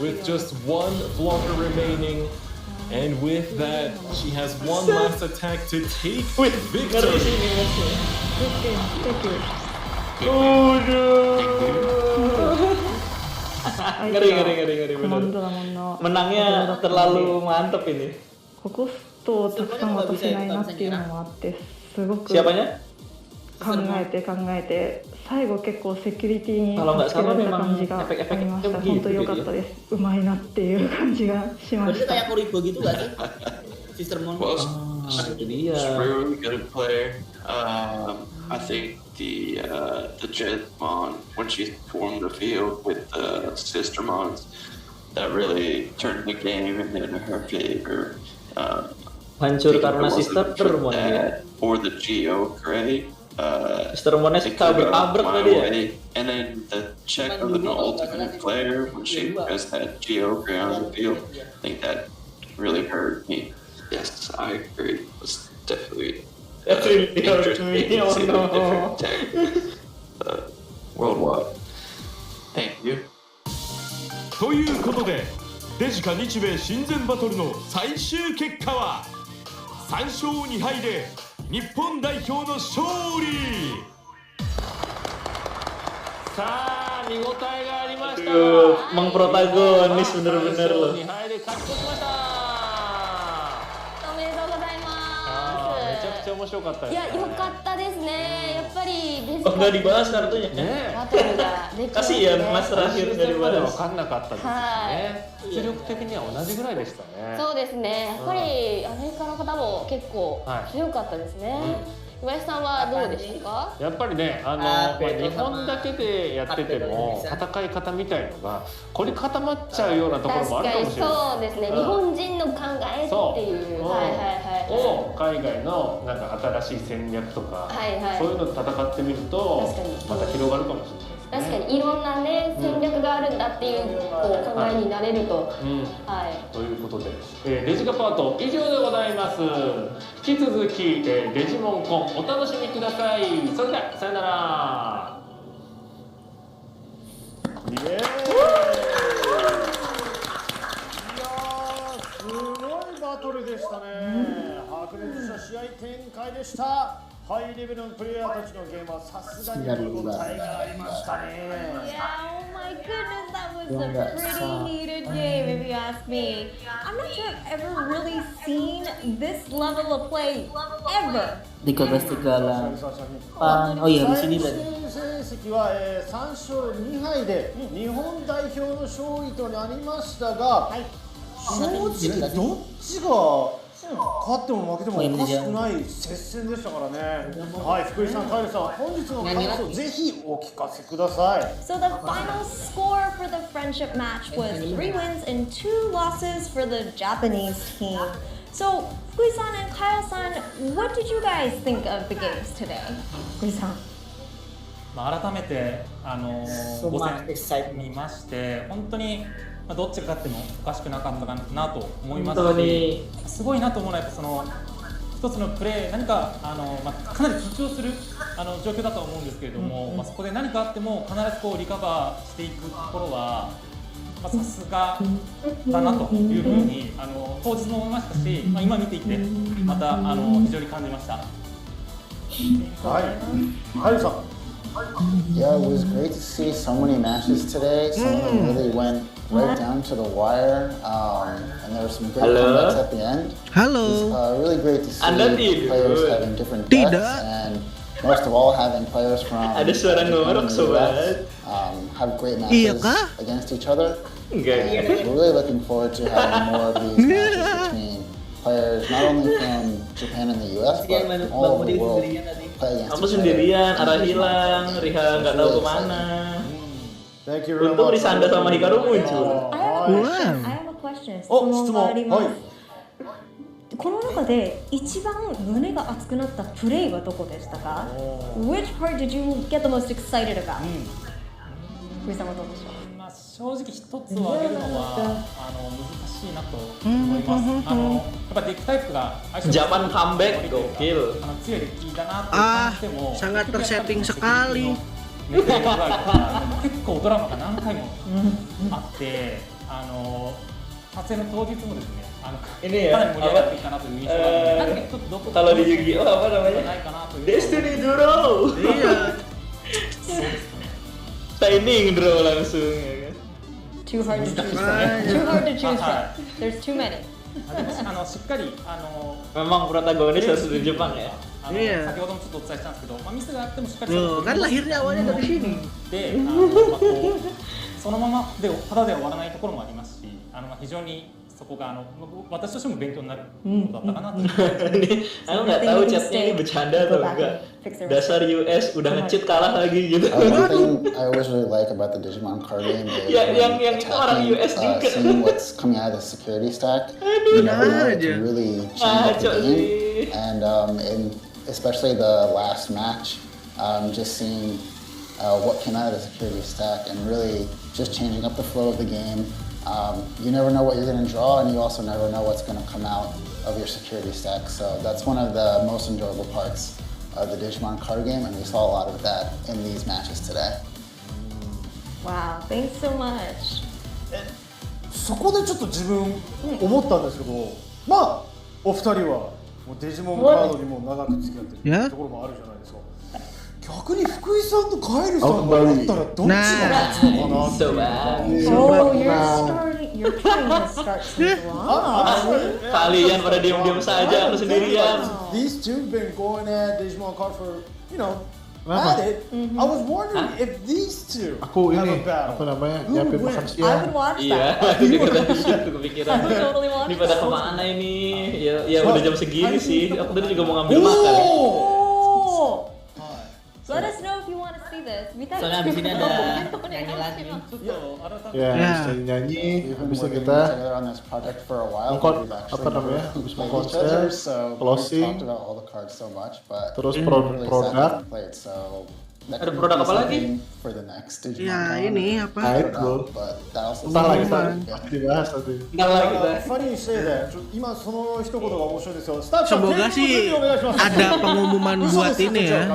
with just one blocker remaining. And with that, she has one last attack to take victory. Ngeri bener. Menangnya terlalu mantep ini. Siapanya? 考えて最後結構セキュリティに助けられた感じがありました。本当良かったです。うまいなっていう感じがしました。 kayak Koribo gitu gak sih? Sister Mon. Well, she's a really good player. I think the Jetmon, when she formed the field with the Sister Mons, that really turned the game in her favor. Hancur karena Sister Mon ya. Or the Geo Gray. Sister Monnya kabur-kabur tadi ya. And then the check of the ultimate player when she pressed that Geo Gray on the field, I think that really hurt me. Yes, I agree. It was definitely interesting to see the different tech worldwide. Thank you. ということで、デジカ日米親善バトルの最終結果は3勝2敗で日本代表の勝利。さあ見応えがありました。mengprotagonis bener-bener loh. 2敗で勝ち越しました。おめでとうございます。めちゃくちゃ面白かったです。いや、良かったですね。やっぱりベスト nggak dibahas kartunya. バトルができましたね。Kasihan Mas terakhir nggak まで dibahas. 分かんなかったですね。出力的には同じぐらいでしたね。そうですね。やっぱりアメリカの方も結構強かったですね。小林さんはどうでしたか？やっぱりね、日本だけでやってても戦い方みたいのが凝り固まっちゃうようなところもあるかもしれない。そうですね。日本人の考えっていう、を海外のなんか新しい戦略とか、そういうのと戦ってみるとまた広がるかもしれない。確かにいろんなね戦略があるんだっていうこう考えになれると、ということで、デジカパート以上でございます。引き続き、デジモンコンお楽しみください。それではさよなら。イエーイ。いやー、すごいバトルでしたね。白熱した試合展開でした。ハイレベルのプレイヤーたちのゲームはさすがに見応えがありましたね。Yeah, oh my goodness, that was a pretty heated game if you ask me. I'm not sure I've ever really seen this level of play ever. 13-3 oh iya di sini 成績は3勝2敗で日本代表の勝利となりましたが、正直どっちが勝っても負けてもおかしくない接戦でしたからね。はい、福井さん、カエルさん、本日の感想をぜひお聞かせください。So the final score for the friendship match was 3 wins and 2 losses for the Japanese team. So Fukui-san and Kyle-san, what did you guys think of the games today? Fukui-san. 改めて5戦見まして本当にどっちが勝ってもおかしくなかったかなと思いますし、すごいなと思うのはやっぱその一つのプレー何かかなり緊張する状況だと思うんですけれども、そこで何かあっても必ずこうリカバーしていくところはさすがだなというふうに当日も思いましたし、今見ていてまた非常に感じました。はい、カエルさん。Yeah, it was great to see so many matches today. Some of them really went right down to the wire, and there were some great comebacks at the end. It was really great to see players having different depths, and most of all having players from the US have great matches against each other. We're really looking forward to having more of these matches between players not only from Japan and the US, but all over the world. Kamu sendirian, arah hilang, Riha nggak tahu kemana. Untung Risanda sama Hikaru muncul. I have a question. 質問があります。この中で一番胸が熱くなったプレイはどこでしたか？ Which part did you get the most excited about? 福井さんはどうでしょう？正直一つを挙げるのは難しいなと思います。やっぱデッキタイプがJapan comeback gokil. 強いデッキだなって感じても sangat tersetting sekali. 結構ドラマが何回もあって撮影の当日もですね、ini かな ya り盛り上がってきたなという印象があるので、何かちょっとどこ kalau di Yu-Gi-Oh apa namanya? ないかなという Destiny Draw. Iya. Timing draw langsung ya kan. Too hard to choose from. Too hard to choose from. There's too many. しっかりmemang protagonis harus dari Jepang ya. 先ほどもちょっとお伝えしたんですけど、ミスがあってもしっかり kan lahirnya awalnya dari sini. で、そのままでただで終わらないところもありますし、非常にそこが私としても勉強になることだったかなと。Aku nggak tahu chatnya ini bercanda atau enggak. Dasar US udah nge-cheat kalah lagi gitu. One thing I always really like about the Digimon card game is yang itu orang US juga. Seeing what's coming out of the security stack. You never know, it can really change up the game. And especially the last match, just seeing what came out of the security stack and really just changing up the flow of the game. You never know what you're going to draw, and you also never know what's going to come out of your security stack. So that's one of the most enjoyable parts of the Digimon card game, and we saw a lot of that in these matches today. Wow, thanks so much. そこでちょっと自分思ったんですけど、まあお二人はもうデジモンカードにも長く付き合ってるところもあるじゃないですか。逆に福井さんとカエルさんがやったらどっちが勝つのかなっていう。Oh, you're trying to start something wrong. Kalian pada diam-diam saja, aku sendirian. These two been going at Digimon card for, at it. I was wondering if these two Aku have ini a battle. apa namanya nyiapin makan I siang. would watch Iya, that. itu kepikiran. I would totally watch Ini pada that. kemana ini? Ya udah jam segini sih. Aku tadi juga mau ngambil makan. Oh! Let us know if you want to see this. Soalnya abis ini ada nyanyi lagi. Ya, bisa nyanyi. Habis itu kita mengkon apa namanya? Habis mengkonser, closing, terus produk. Ada produk apa lagi? Ya ini apa? Entah lagi dibahas nanti. Funny you say that. 今その一言が面白いですよ。 Semoga sih ada pengumuman buat ini ya.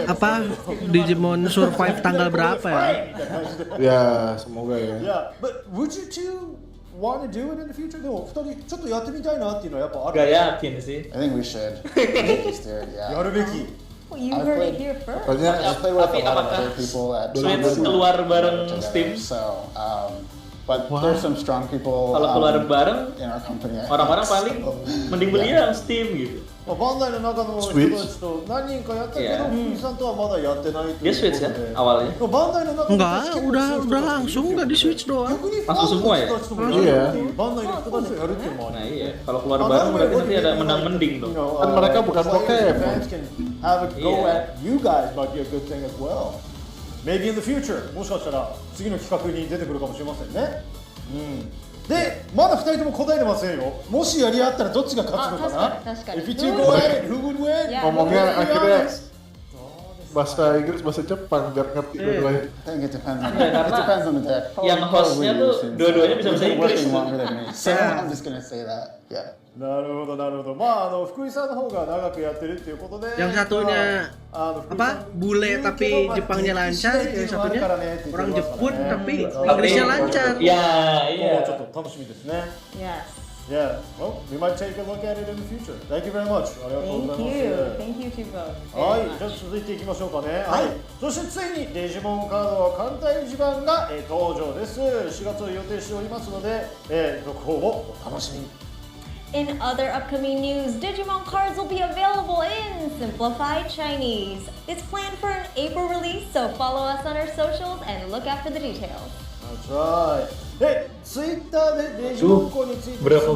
Apa Digimon Survive tanggal berapa ya? Ya, semoga ya. Yeah, but would you two want to do it in the future? でも二人ちょっとやってみたいなっていうのはやっぱある。Gak yakin sih. I think we should. やるべき。 Well, you heard it here first. I played with a lot of other people at Switch keluar bareng Steam? So, but there's some strong people. Kalau keluar bareng, in our company. orang-orang paling mending beli yang Steam gitu. バンダイの中の人たちと何人かやったけど、福井さんとはまだやってないっていうことで。Dia Switch kan awalnya? バンダイの中 Enggak, udah langsung, enggak di Switch doang. Langsung semua ya? Iya. バンダイの人たちとやるっていうのもある。 Nah iya, kalau keluar bareng berarti nanti ada menang mending dong. Kan mereka bukan Pokemon. Fans can have a go at you guys might be a good thing as well. Maybe in the future もしかしたら次の企画に出てくるかもしれませんね。で、まだ2人とも答えてませんよ。もしやり合ったらどっちが勝つのかな。確かに。 If you two go at it, who would win? Ngomongnya akhirnya bahasa Inggris, bahasa Jepang biar ngerti dua-duanya. I think it depends. It depends on the deck. Yang hostnya tuh dua-duanya bisa bahasa Inggris. So I'm just gonna say that. Yeah. なるほどなるほど。まあ福井さんの方が長くやってるっていうことで。 Yang satunya apa? Bule tapi Jepangnya lancar, yang satunya orang Jepun tapi Inggrisnya lancar. Ya, iya. ちょっと楽しみですね。 Yes. Yeah. Well, we might take a look at it in the future. Thank you very much. ありがとうございます。 Thank you to both. はい、じゃあ続いていきましょうかね。はい。そしてついにデジモンカードは艦隊時版が登場です。4月を予定しておりますので、続報をお楽しみに。 In other upcoming news, Digimon cards will be available in simplified Chinese. It's planned for an April release, so follow us on our socials and look out for the details. That's right. で、ツイッターでデジモンコについてつぶやく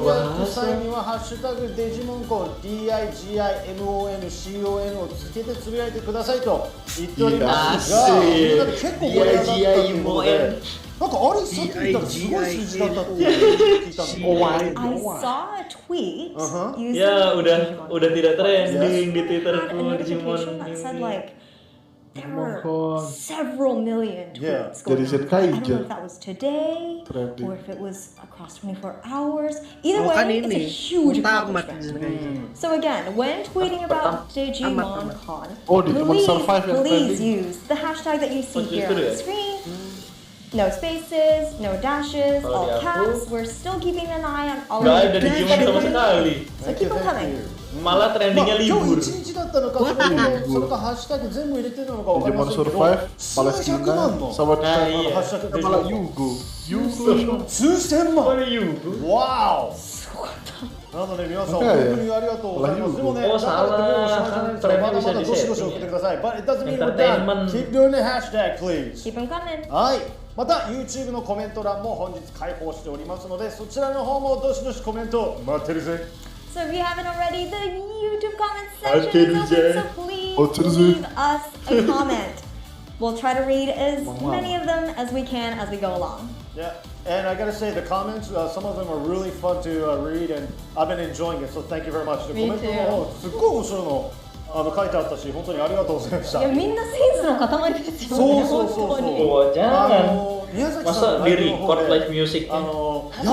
際にはハッシュタグデジモンコ DIGIMONCON をつけてつぶやいてくださいと言っておりますが、みんなで結構盛り上がったということで。 なんかあれさっき見たらすごい数字だったって聞いたんですけど。 I saw a tweet using Ya udah tidak trending di Twitter a notification that said like there were several million tweets going on. I don't know if that was today or if it was across 24 hours. Either way, it's a huge accomplishment. So again, when tweeting about Digimon Con, please use the hashtag that you see here on the screen. No spaces, no dashes, Kalau all di aku, caps. We're still keeping an eye on all nggak of ada the Digimon sama sekali. So keep on coming. Malah trendingnya 今 libur. 日一日だったのか、それかハッシュタグ全部入れてるのかわかりま Digimon せんけど、 Survive 数百 Palestina 万の sama ハッシュタグデジモン malah Yugo 数千万。 Yugo。 わお。なので皆さん本当にありがとうございます。でもね、だ Oh からってもうおしまいじゃないですよ。まだまだどしどし送ってください。But it doesn't mean we're done. Keep doing the hashtag, please. Keep them coming. はい。また YouTube のコメント欄も本日開放しておりますので、そちらの方もどしどしコメント待ってるぜ。So if you haven't already, the YouTube comment section is open, so please leave us a comment. We'll try to read as many of them as we can as we go along. Yeah, and I gotta say the comments, some of them are really fun to read, and I've been enjoying it. So thank you very much. コメントの方すっごい面白いの書いてあったし、本当にありがとうございました。いやみんなセンスの塊ですよね。そう。Jangan. 宮崎さん Masa di record live music や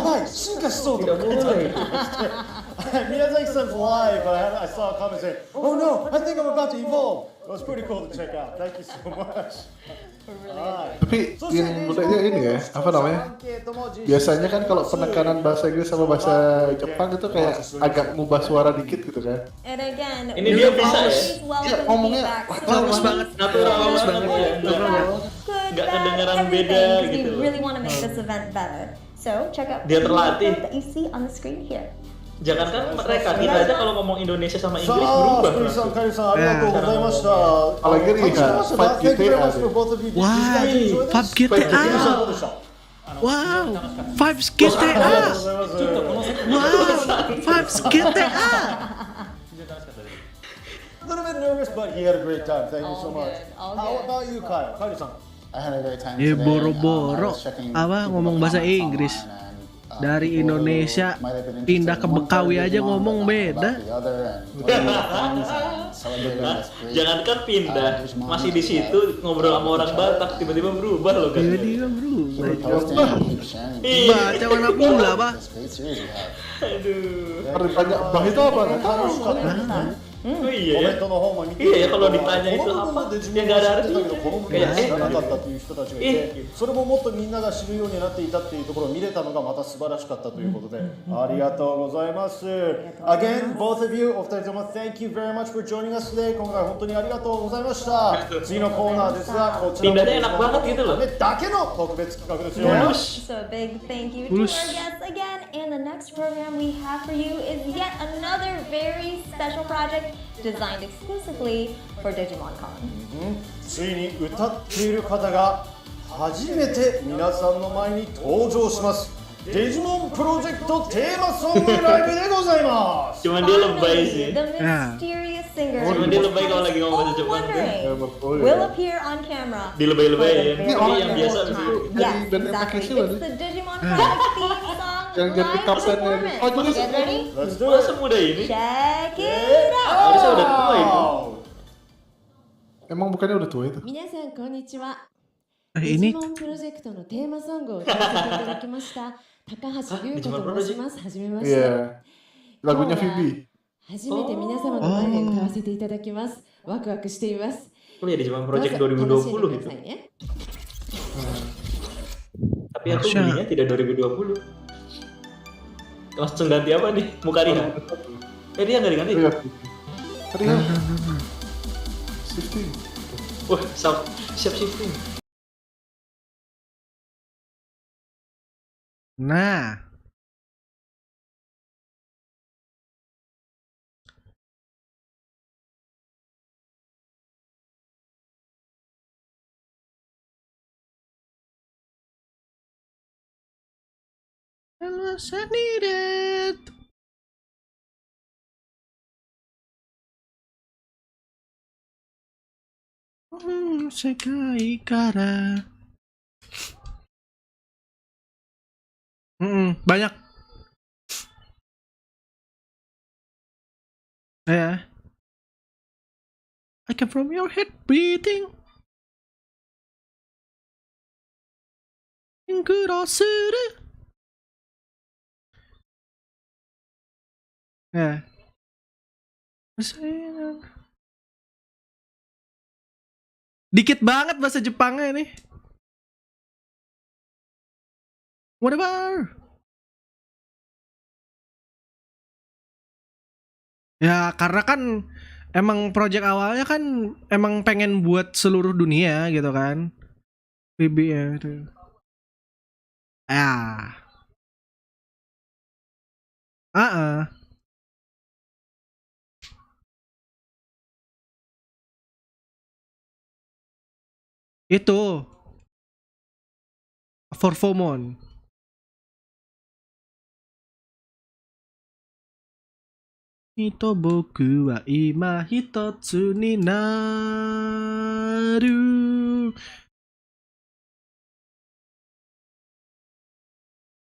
ばい進化しそうとか書いてあったりして、宮崎さん live, I saw a comment saying, "Oh no, I think I'm about to evolve." It was pretty cool to check out. Thank you so much. Tapi yang menariknya ini ya, apa namanya? Biasanya kan kalau penekanan bahasa Inggris sama bahasa Jepang itu kayak agak ngubah suara dikit gitu kan. And again, ini dia bisa ya? Iya, ngomongnya halus banget, natural banget ya. Nggak kedengeran beda gitu. We really want to make this event better. So check out Dia terlatih. that you see on the screen here. Jangankan mereka, kita aja kalau ngomong Indonesia sama Inggris berubah. Apalagi Riha, Fight GTA. Wow, Fight GTA. Wow, Five GTA. Wow, Five GTA. A little bit nervous, but he had a great time. Thank you so much. How about you, Kyle? Kyle-san. I had a great time today. Boro-boro apa ngomong bahasa Inggris. Dari Indonesia pindah ke Bekawi aja ngomong beda. Jangankan pindah, masih di situ ngobrol sama orang Batak tiba-tiba berubah loh kan. Tiba-tiba berubah. Baca mana pula, Pak? Aduh. Harus tanya, Bang itu apa? Oh iya ya. Iya ya kalau ditanya itu apa? Ya nggak ada artinya. Kayak なかったという人たちがいて、それももっとみんなが知るようになっていたっていうところを見れたのがまた素晴らしかったということで、ありがとうございます。Again, both of you, お二人とも thank you very much for joining us today. 今回本当にありがとうございました。次のコーナーですが、こちらもだけの特別企画ですよ。So a big thank you to our guests again. And the next program we have for you is yet another very special project designed exclusively for DIGIMON-con. ついに歌っている方が初めて皆さんの前に登場します。デジモンプロジェクトテーマソングライブでございます。 Cuman dia lebay sih. The mysterious singer. Cuman dia lebay kalau lagi ngomong bahasa Jepang. Will appear on camera. Dilebay-lebayin. Ini yang biasa. Yes, exactly. It's the Digimon Project theme song live performance. Get ready? Let's do it. Semudah ini. Check it out. Harusnya udah tua itu. Emang bukannya udah tua itu? 皆さんこんにちは。 ini デジモンプロジェクトのテーマソングを歌わせていただきました高橋優子と申します。はじめまして。 Iya. Lagunya Phoebe. 初めて皆様の前で歌わせていただきます。ワクワクしています。 Kuliah di Jepang Project 2020 gitu. Tapi aku belinya tidak 2020. Langsung ganti apa nih? Muka Riha. Dia nggak diganti. Riha. Shifting. Wah, siap shifting. Nah, Unless I need it. Sekai kara. Banyak. Yeah. I come from your head beating. Kurosuru. Ya. Dikit banget bahasa Jepangnya ini. Whatever. Ya karena kan emang project awalnya kan emang pengen buat seluruh dunia gitu kan. PB ya itu. Ah. Itu for Fomon. Hito boku wa ima hitotsu ni naru.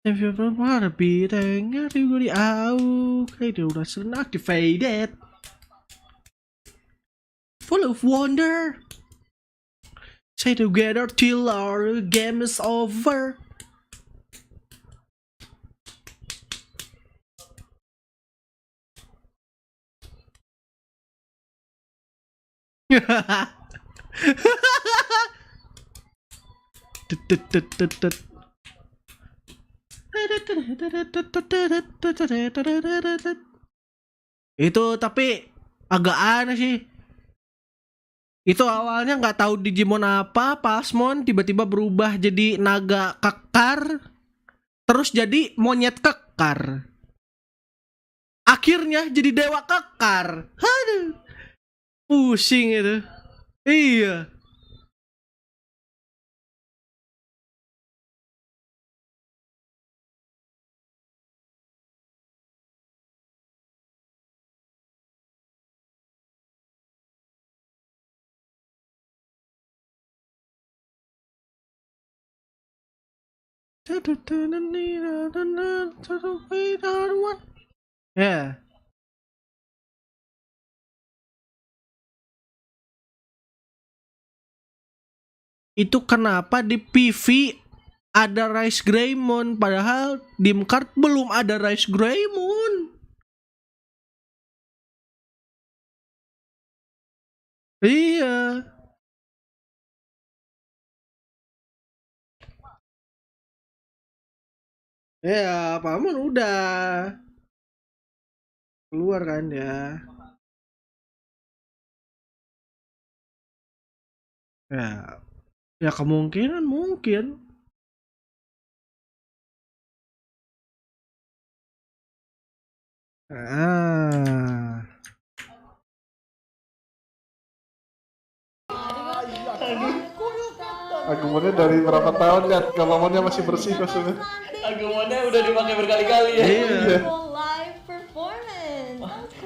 If you don't wanna be there, everybody out. Okay, they were activated. Full of wonder. Stay together till our game is over. Itu tapi agak aneh sih. Itu awalnya nggak tahu Digimon apa, Pasmon tiba-tiba berubah jadi naga kekar, terus jadi monyet kekar. Akhirnya jadi dewa kekar. Aduh. Pusing itu. Iya. Ya. Itu kenapa di PV ada Rice Greymon padahal di card belum ada Rice Greymon. Iya. Ya, Paman udah keluar kan ya. Ya kemungkinan mungkin. Agumonnya dari berapa tahun kan? Agumonnya masih bersih kostumnya. Agumonnya udah dipakai berkali-kali ya. Iya.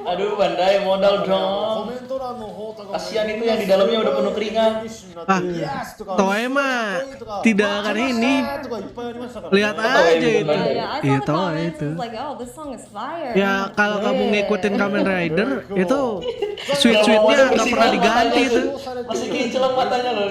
Aduh Bandai modal dong. Kasihan itu yang di dalamnya udah penuh keringat. Toei mah tidak akan ini. Lihat aja itu. Iya Toei itu. Ya kalau kamu ngikutin Kamen Rider itu sweet-sweetnya nggak pernah diganti itu. Masih kinclong matanya loh.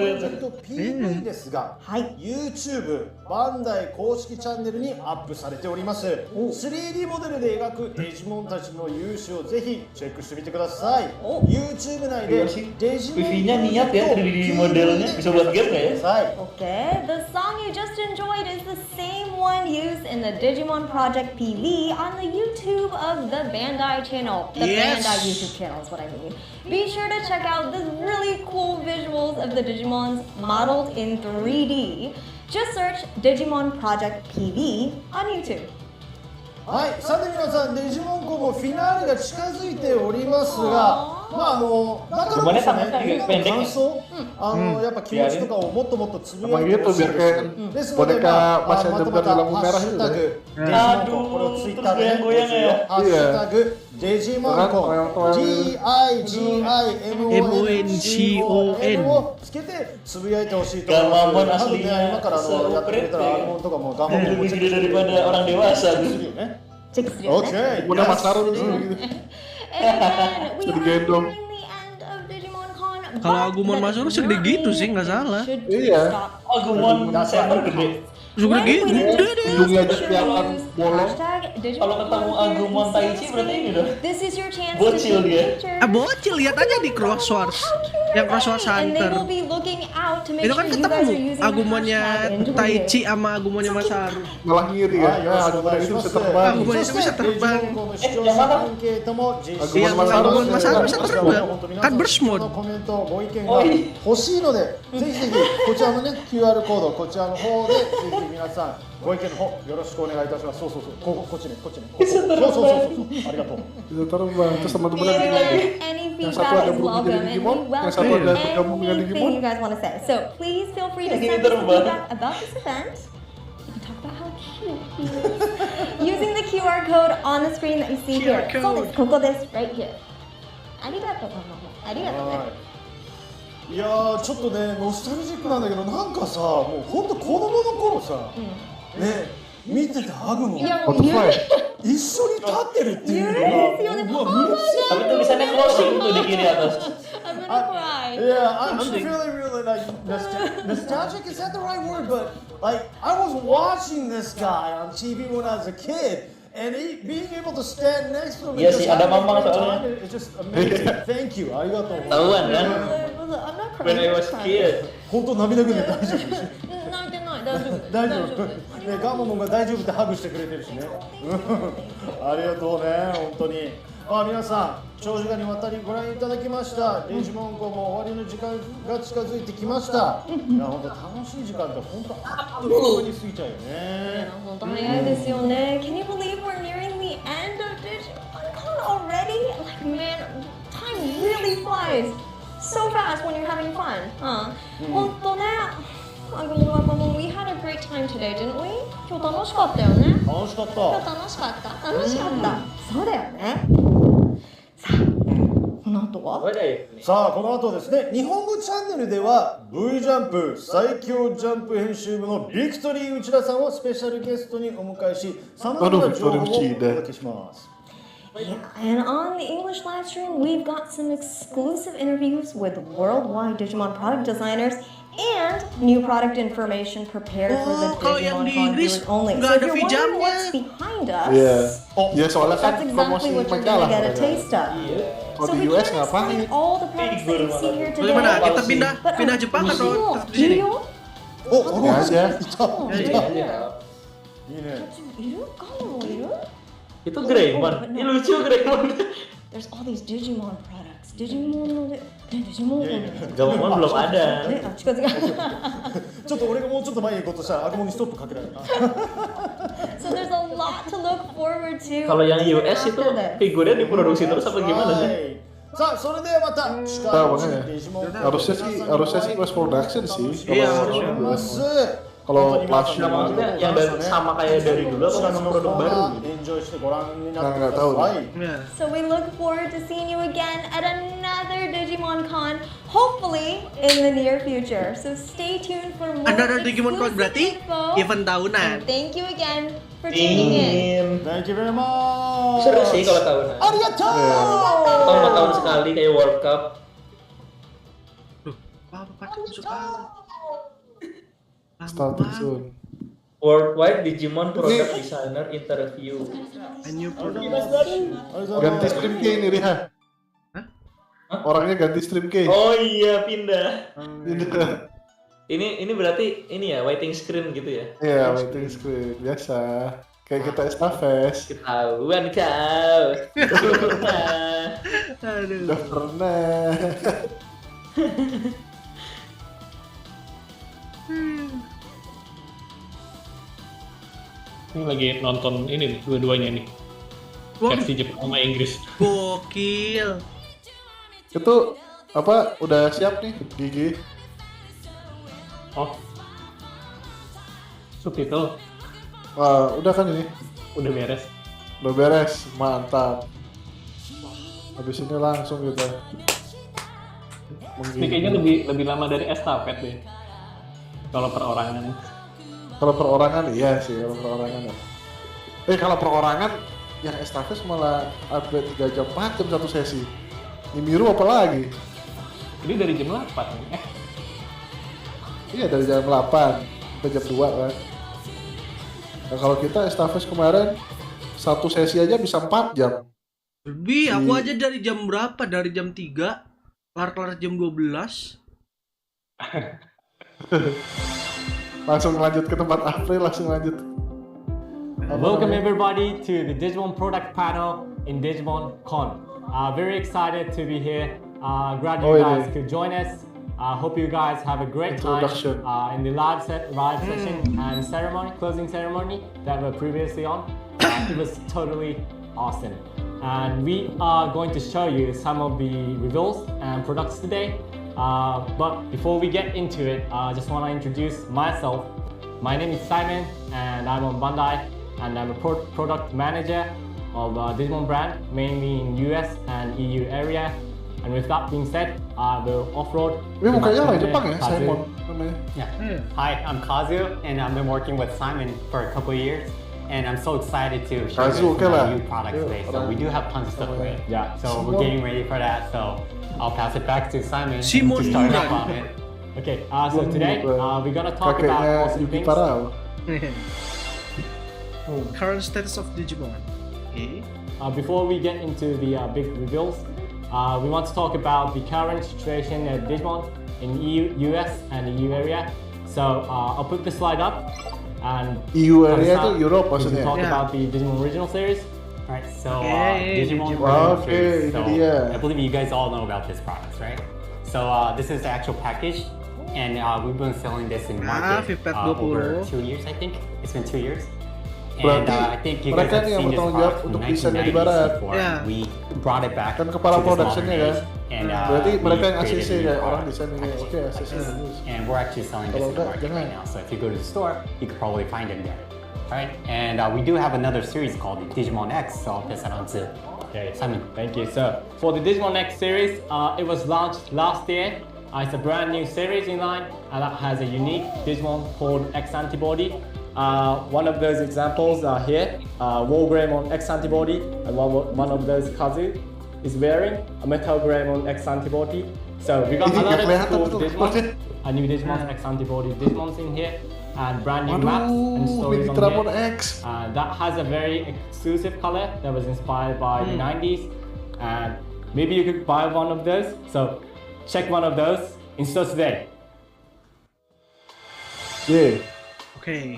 YouTube バンダイ公式チャンネルにアップされております。3D モデルで描くデジモンたちの勇姿をぜひチェックしてみてください。YouTube 内でデジモン PV-nya niat ya 3D modelnya bisa buat game nggak ya? Okay, the song you just enjoyed is the same one used in the Digimon Project PV on the YouTube of the Bandai channel. The Bandai YouTube channel is what I mean. Be sure to check out the really cool visuals of the Digimons modeled in 3D. Just search Digimon Project PV on YouTube. はい、さて皆さん、デジモンコもフィナーレが近づいておりますが、まあだからこそね、みんなの感想、やっぱ気持ちとかをもっともっとつぶやいてほしいです。ですので、またまたハッシュタグデジモンコ、これをツイッターでね、ハッシュタグデジモンコ DIGIMON をつけてつぶやいてほしいと思います。多分ね、今からやってくれたらアルモンとかもガンバンもチェックしてくれるorang dewasaですよね。チェックするよね。Okay. Udah Mas Arun gitu. Digendong. Kalau Agumon masuk segede gitu sih, nggak salah. Iya. Agumon Saber gede. Segede gitu, gede deh. Hidungnya aja kelihatan bolong. Kalau ketemu Agumon Taichi berarti ini dong. This is your chance bocil dia. Bocil, lihat aja di Crosswords. Yang crossword and they center. will be looking out to make Itu sure kan you guys are ketemu using the Agumonnya hashtag Taichi sama Agumonnya Masaru. Malah ngiri ya. Agumon itu bisa terbang. Agumon itu bisa terbang. Yang mana? Yang Agumon Masaru bisa terbang. Kan burst mode. コメントご意見が欲しいので、ぜひぜひこちらのね QR コードこちらの方でぜひ皆さんご意見の方よろしくお願いいたします。そうそうそう、こっちね。そうありがとう。 Bisa terbang. Terus teman-teman Any yang satu feedback ada is bergabung welcome, jadi and Digimon, we yang satu ada bergabung dengan welcome Digimon. anything you guys want to say. So please feel free to send us feedback about this event. You can talk about how cute he is using the QR code on the screen that you see here. So this, ここです right here. ありがとう。ありがとうね。いやーちょっとねノスタルジックなんだけどなんかさもう本当子供の頃さ、ね見ててハグのいやもう夢一緒に立ってるっていうのがですよね。うわ嬉しい。 Tapi tulisannya closing tuh di kiri atas. I'm gonna cry. Yeah, I'm feeling like nostalgic. Is that the right word? But like I was watching this guy on TV when I was a kid. And being able to stand next to him, Iya sih, ada mamang soalnya. it's just amazing. Thank you. ありがとう。 Tahuan kan? I'm not When I crying. was kid. 本当涙ぐんで大丈夫。泣いてない大丈夫。大丈夫。ねガンマモンが大丈夫ってハグしてくれてるしね。ありがとうね本当に。皆さん長時間にわたりご覧いただきましたデジモンコも終わりの時間が近づいてきましたいや本当楽しい時間って本当あっという間に過ぎちゃうよね本当早いですよね。Can you believe we're nearing the end of DIGIMON already? Like man, time really flies so fast when you're having fun. 本当ね。We had a great time today, didn't we? 今日楽しかったよね。楽しかった今日楽しかった。楽しかった。そうだよね。さあ、この後は？さあこの後ですね日本語チャンネルでは V ジャンプ最強ジャンプ編集部のビクトリー内田さんをスペシャルゲストにお迎えしさまざまな情報をお届けします Yeah, and on the English live stream, we've got some exclusive interviews with worldwide Digimon product designers and new product information prepared for the DigimonCon viewers only. So if you're wondering what's behind us, Ya soalnya kan that's promosi exactly what you're majalah. going to get a taste of. Kalau So di we US can't ngapain? explain all the products that you see here today. Bagaimana? Kita pindah Jepang atau di sini? Ya aja. Itu Greymon. Ini lucu Greymon. There's all these Digimon products. Digimon Gamon belum ada. ちょっと俺がもうちょっと前に行こうとしたらアグモにストップかけられた So there's a lot to look forward to. Kalau yang US itu figurnya diproduksi terus apa gimana sih? さあそれではまた Tahu makanya. Harusnya sih mass production sih. Kalau Flash maksudnya yang sama kayak dari dulu atau memang produk baru? Nggak tahu. So we look forward to seeing you again at another Digimon Con, hopefully in the near future. So stay tuned for more Another Digimon Con berarti info. event tahunan. And thank you again for tuning in. Thank you very much. Seru sih kalau tahunan. Arigatou. Atau 4 tahun sekali kayak World Cup. Starting soon. Worldwide Digimon Product Designer Interview. Ganti stream K ini Riha. Orangnya ganti stream K. Oh iya pindah. Ini berarti ini ya waiting screen gitu ya? Iya waiting screen biasa. Kayak kita estafes. Ketahuan kau. Udah pernah. Ini lagi nonton ini nih, dua-duanya nih. Versi Jepang sama Inggris. Gokil. Itu apa udah siap nih Gigi? Oh. Subtitle. Wah, udah kan ini? Udah beres. Udah beres, mantap. Habis ini langsung kita. Ini kayaknya lebih lama dari estafet deh. Kalau perorangan. Kalau perorangan iya sih, kalau perorangan ya. Kalau perorangan yang estafet malah upgrade 3 jam 4 jam satu sesi. Nimiru apa lagi? Ini dari jam 8 Iya dari jam 8 sampai jam 2 kan. Nah, kalau kita estafet kemarin satu sesi aja bisa 4 jam. Lebih, aku aja dari jam berapa? Dari jam 3 kelar jam 12. Langsung lanjut ke tempat April, langsung lanjut. Welcome everybody to the Digimon product panel in Digimon Con. Very excited to be here. Glad you guys could join us. Hope you guys have a great time in the live session and ceremony, closing ceremony that we're previously on. It was totally awesome. And we are going to show you some of the reveals and products today. But before we get into it, I just want to introduce myself. My name is Simon and I'm on Bandai and I'm a product manager of Digimon brand, mainly in US and EU area. And with that being said, I will off-road. Hi, I'm Kazu and I've been working with Simon for a couple of years. And I'm so excited to show you some new products today. So we do have tons of stuff today. Yeah. So we're getting ready for that. So I'll pass it back to Simon to start off on it. Okay. So today we're gonna talk about awesome things. Current status of Digimon. Before we get into the big reveals, we want to talk about the current situation at Digimon in US and the EU area. So I'll put the slide up. And EU area itu Europe maksudnya. Talk about the Digimon original series. Alright, so Digimon original series. So I believe you guys all know about this product, right? So this is the actual package, and we've been selling this in market over 2 years, I think. It's been 2 years. And I think you guys have seen this product from 1990s before. We brought it back to this modern age. And berarti mereka yang we ACC created a kayak new orang product. di sana kayak oke ACC bagus. And we're actually selling this in the market right now. So if you go to the store, you could probably find them there. Alright, and we do have another series called the Digimon X, so I'll pass that on to Simon. Thank you. So for the Digimon X series, it was launched last year. It's a brand new series in line and that has a unique Digimon called X antibody. One of those examples are here. Wargreymon X antibody, and one of those Kazu is wearing a Metalgreymon X antibody. So we got another cool Digimon, a new Digimon X antibody Digimons in here, and brand new maps and stories on here. That has a very exclusive color that was inspired by the 90s, and maybe you could buy one of those. So check one of those in store today. Yeah. Okay.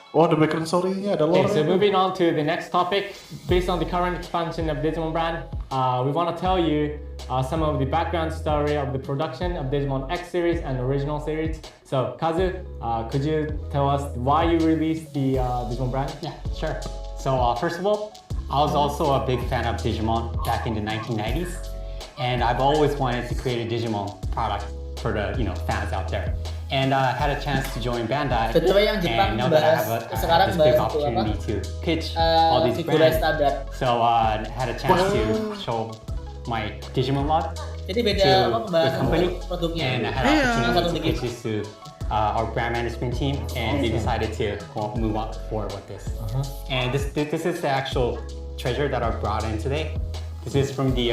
Oh, the background story-nya ada lore. Okay, so moving on to the next topic. Based on the current expansion of Digimon brand, we want to tell you some of the background story of the production of Digimon X series and original series. So, Kazu, could you tell us why you released the Digimon brand? Yeah, sure. So, first of all, I was also a big fan of Digimon back in the 1990s, and I've always wanted to create a Digimon product for the fans out there. And I had a chance to join Bandai, and now that I have this big opportunity to pitch all these brands, so I had a chance to show my Digimon log to the company, and I had an opportunity to pitch this to our brand management team, and they decided to move on forward with this. And this is the actual treasure that I brought in today. This is from the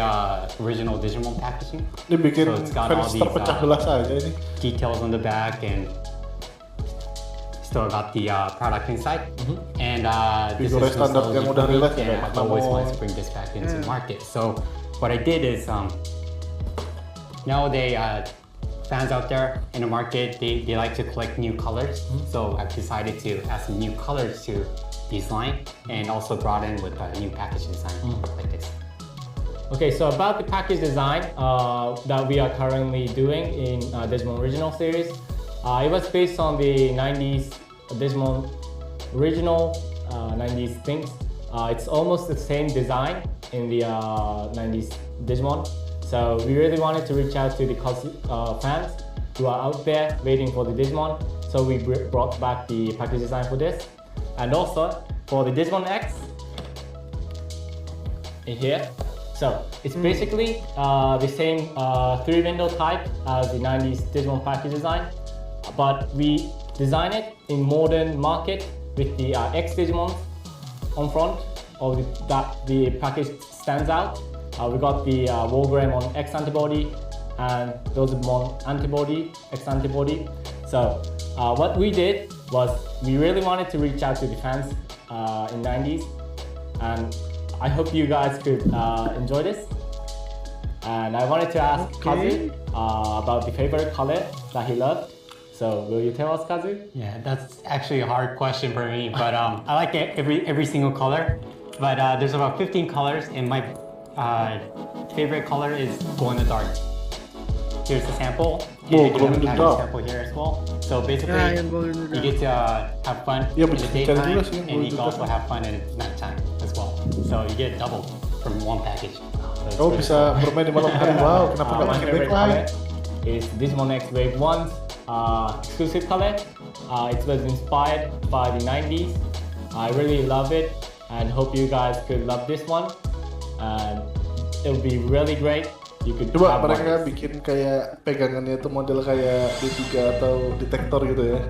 original Digimon packaging. So it's got all these details on the back and still got the product inside. And this is nostalgia for me, and I've always wanted to bring this back into the market. So what I did is nowadays fans out there in the market, they like to collect new colors. So I've decided to add some new colors to these line and also brought in with a new package design like this. Okay, so about the package design that we are currently doing in Digimon Original series, it was based on the 90s Digimon original 90s things. It's almost the same design in the 90s Digimon. So we really wanted to reach out to the fans who are out there waiting for the Digimon. So we brought back the package design for this. And also for the Digimon X in here. So it's basically the same 3-window type as the 90s Digimon package design, but we design it in modern market with the X Digimon on front, or the package stands out. We got the Wargreymon X antibody and Dozimon antibody, X antibody. So what we did was we really wanted to reach out to the fans in 90s, and I hope you guys could enjoy this. And I wanted to ask Kazu about the favorite color that he loved. So will you tell us, Kazu? Yeah, that's actually a hard question for me, but I like every single color. But there's about 15 colors, and my favorite color is glow in the dark. Here's the sample. Oh, glow in the dark. Sample here as well. So basically, you get to have fun in the daytime, and you can also have fun in nighttime as well. So you get double from one package. Oh, bisa bermain di malam hari. Wow, kenapa nggak pakai backlight? Is Digimon X Wave 1's exclusive color. It was inspired by the 90s. I really love it and hope you guys could love this one. And it would be really great. You could coba mereka bikin kayak pegangannya itu model kayak D3 atau detektor gitu ya.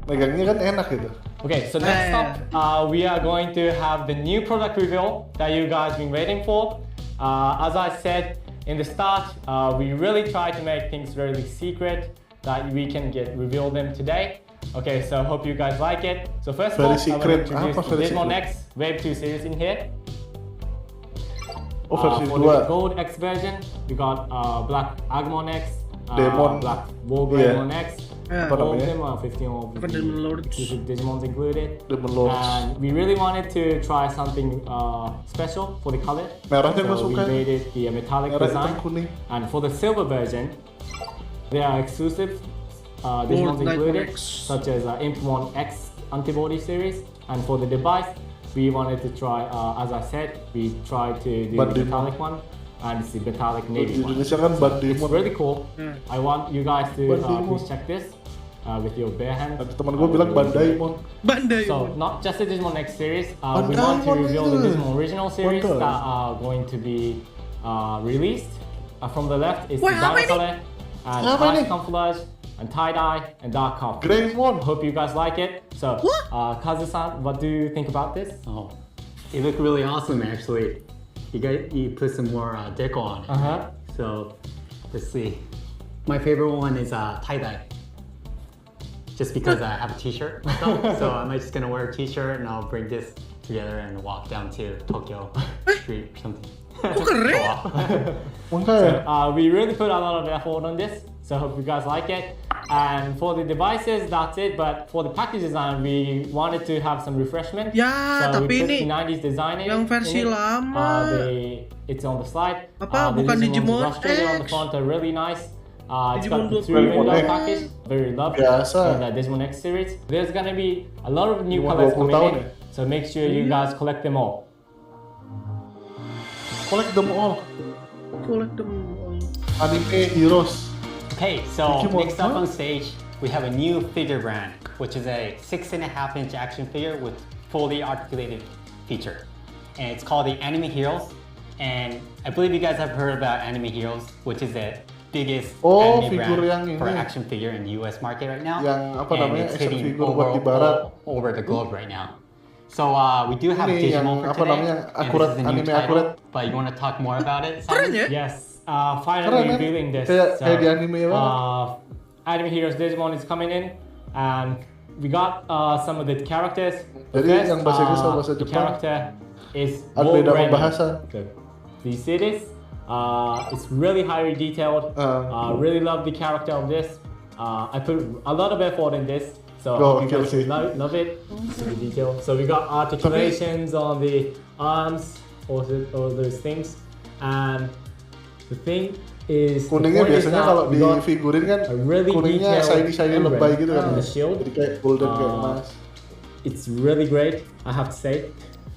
Megangnya kan enak gitu. Okay, so next up, we are going to have the new product reveal that you guys been waiting for. As I said in the start, we really try to make things really secret that we can reveal them today. Okay, so hope you guys like it. So first of all, I will introduce the Digimon X Wave 2 series in here. For the Gold X version, we got Black Agumon X, Black Wolverine X. All of them are 15 or 15 Digimons included. And we really wanted to try something special for the color. So we made it the metallic design. And for the silver version, there are exclusive Digimons included, such as Impmon X Antibody series. And for the device, we wanted to try, as I said, we tried to do the metallic one. And it's the metallic navy one. It's really cool. I want you guys to please check this with your bare hands. Teman gue bilang Bandaimon. So not just the Digimon X series, we want to reveal the Digimon original series that are going to be released. From the left is the dark color, and harsh camouflage, and tie-dye, and dark copper. Hope you guys like it. So, Kazu-san, what do you think about this? Oh, it looked really awesome actually. You put some more deco on it. So, let's see. My favorite one is tie-dye. Just because I have a t-shirt myself, so I'm just gonna wear a t-shirt and I'll bring this together and walk down to Tokyo Street or something. So, we really put a lot of effort on this, so I hope you guys like it. And for the devices, that's it. But for the package design, we wanted to have some refreshment. Ya, so tapi we put ini the 90s design yang versi lama. It's on the slide. Apa? Bukan Digimon X. On the front are really nice. It's got the 3-window package, very loved in the Digimon X series. There's gonna be a lot of new colors coming in, so make sure you guys collect them all. Collect them all. Collect them all. Anime heroes. Okay, so next up on stage, we have a new figure brand, which is a 6.5-inch action figure with fully articulated feature. And it's called the Anime Heroes. And I believe you guys have heard about Anime Heroes, which is the biggest anime brand for action figure in the US market right now. And it's hitting over the globe right now. So we do have Digimon for today, and this is a new title, but you want to talk more about it, Simon? Yes. Finally revealing this. Anime Heroes Digimon is coming in, and we got some of the characters. The character is bahasa. The series, it's really highly detailed. Really love the character of this. I put a lot of effort in this, so you guys love it. The detail. So we got articulations on the arms, all those things, and the thing is, kuningnya biasanya kalau di figurin kan kuningnya shiny lebay gitu kan, jadi kayak golden kayak emas. It's really great, I have to say.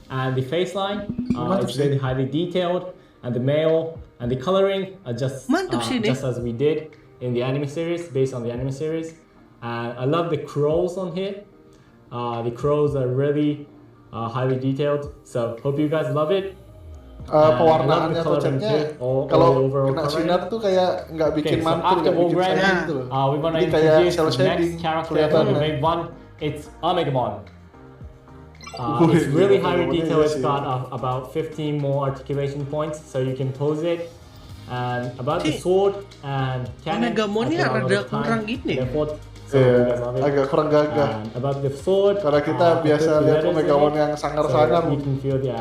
And the face line is really highly detailed, and the male and the coloring are just as we did in the anime series, based on the anime series. And I love the crows on here. The crows are really highly detailed, so hope you guys love it. Pewarnaannya atau catnya kalau kena sinar tuh kayak nggak bikin mantul, nggak bikin shiny gitu loh. Jadi kayak cel shading kelihatan. It's Omegamon. It's really highly detailed. It's got about 15 more articulation points, so you can pose it. And about the sword and cannon, Omegamonnya rada kurang gini. So you guys love it. Agak kurang gagah. And about the sword, karena kita biasa lihat Omegamon yang sangar-sangar. So you can feel the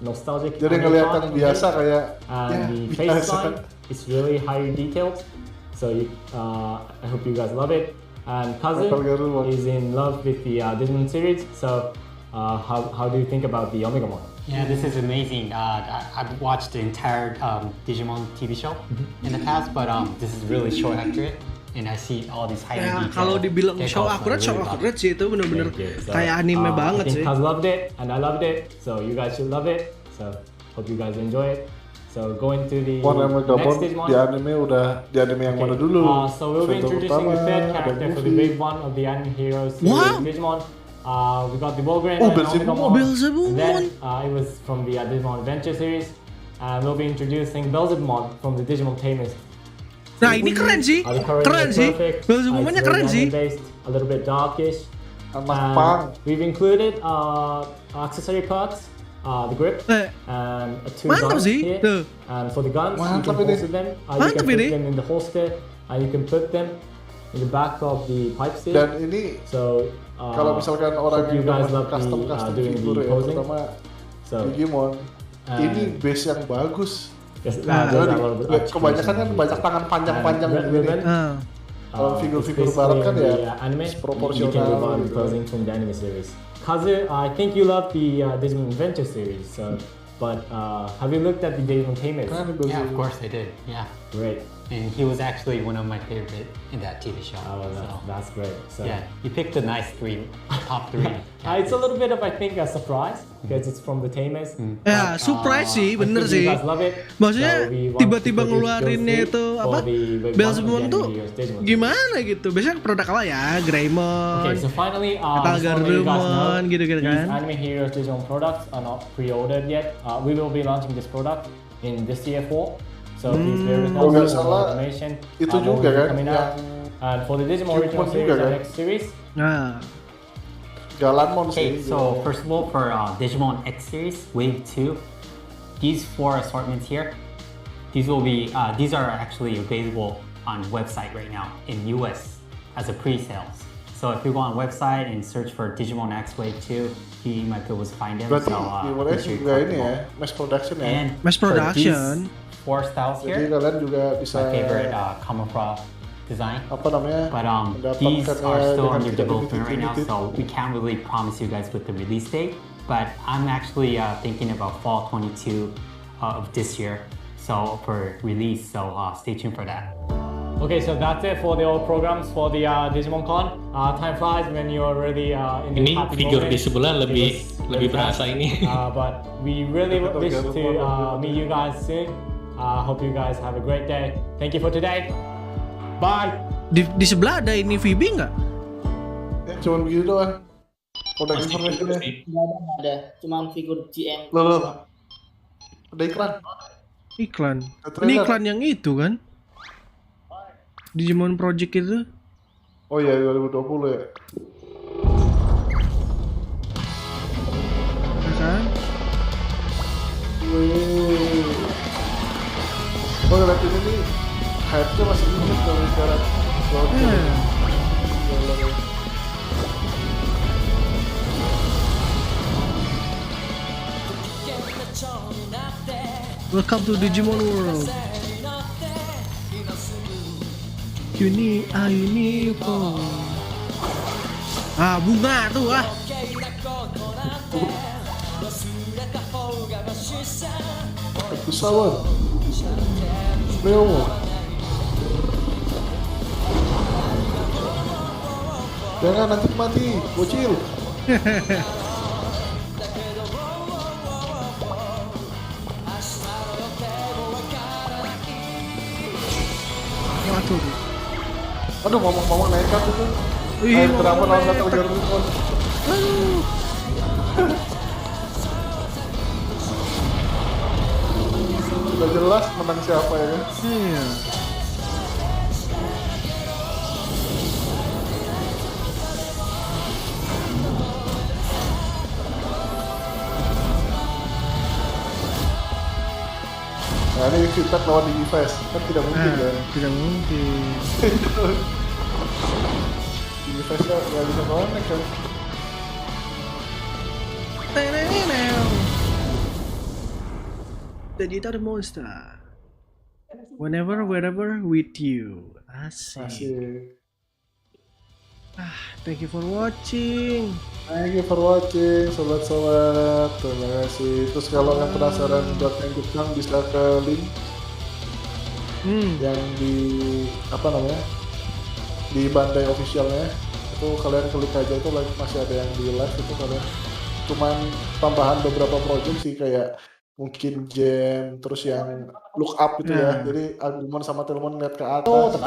nostalgic. Jadi ngelihat yang biasa kayak the face design is really highly detailed. So I hope you guys love it. And Kazu is in love with the Digimon series. So how do you think about the Omegamon? Yeah, this is amazing. I've watched the entire Digimon TV show in the past, but this is really show accurate, and I see all these highly detailed. Kalau dibilang show accurate sih itu benar-benar kayak anime banget sih. I think Kaz loved it, and I loved it, so you guys should love it. So hope you guys enjoy it. So going to the next Digimon. Di anime yang mana dulu? So we'll be introducing the third character for the big one of the anime heroes. Digimon. We got the Wolverine and Omegamon. Then it was from the Digimon Adventure series. And we'll be introducing Belzebumon from the Digimon Tamers. Nah ini keren sih, Belzebumonnya keren sih. A little bit darkish. We've included accessory parts. The grip and two guns here. And for the guns, you can holster them. You can put them in the holster, and you can put them in the back of the pipe seal. Dan ini kalau misalkan orang yang custom figur ya, terutama Digimon, ini base yang bagus. Kebanyakan kan banyak tangan panjang-panjang gitu. Kalau figur-figur barat kan ya proporsional. Kazu, I think you love the Digimon Adventure series, but have you looked at the Digimon Tamers? Yeah, of course I did. Yeah, great. And he was actually one of my favorite in that TV show. Oh, that's great. So yeah, you picked a nice top three. It's a little bit of, I think, a surprise because it's from the Tamers. Ya, surprise sih, bener sih. Maksudnya tiba-tiba ngeluarinnya itu apa? Belzebumon tuh gimana gitu? Biasanya produk awal ya, Greymon, so finally, Garurumon gitu-gitu kan. These anime heroes Digimon products are not pre-ordered yet. We will be launching this product in this year 4. So please bear with us for more information. Itu juga kan and for the Digimon original series and X series. Jalanmon sih. Okay, so first of all for Digimon X series Wave 2, these 4 assortments here, these are actually available on website right now in US as a pre-sales. So if you go on website and search for Digimon X Wave 2, you might be able to find them. Berarti juga ini ya, mass production ya. And mass production. 4 styles here. Jadi kalian juga bisa. My favorite camouflage design. Apa namanya? But these are still under development right now, so we can't really promise you guys with the release date. But I'm actually thinking about fall 22 of this year, so for release. So stay tuned for that. Okay, so that's it for the old programs for the Digimon Con. Time flies when you're really in the happy figur moment. Di sebelah lebih berasa ini. But we really wish to meet you guys soon. Hope you guys have a great day. Thank you for today. Bye. Di sebelah ada ini VB nggak? Ya, cuman begitu doang. Product information-nya. Nggak ada. Cuma figur GM. Loh. Ada iklan. Iklan. Ini iklan yang itu kan? Digimon Project itu. Oh iya 2020 ya. Kan? Oh, lihat ini nih, hype-nya masih inget kalau sekarang. Welcome to Digimon World. Ini bunga tuh Pesawat. Leo. Jangan nanti mati, bocil. Aduh, ngomong nekat itu. Ayo berapa lawan kata Garurumon. Udah jelas menang siapa ya kan? Iya. Nah ini kita lawan DIGIFest kan tidak mungkin ya? Tidak mungkin. device-nya nggak bisa connect kan. Digital monster. Whenever, wherever, with you. Asik. Thank you for watching. Thank you for watching, sobat-sobat. Terima kasih. Terus kalau yang penasaran buat yang Jepang bisa ke link yang di di Bandai officialnya. Itu kalian klik aja, itu masih ada yang di live itu kalian. Cuman tambahan beberapa project sih kayak mungkin jam, terus yang look up gitu ya. Jadi Agumon sama Telmon lihat ke atas.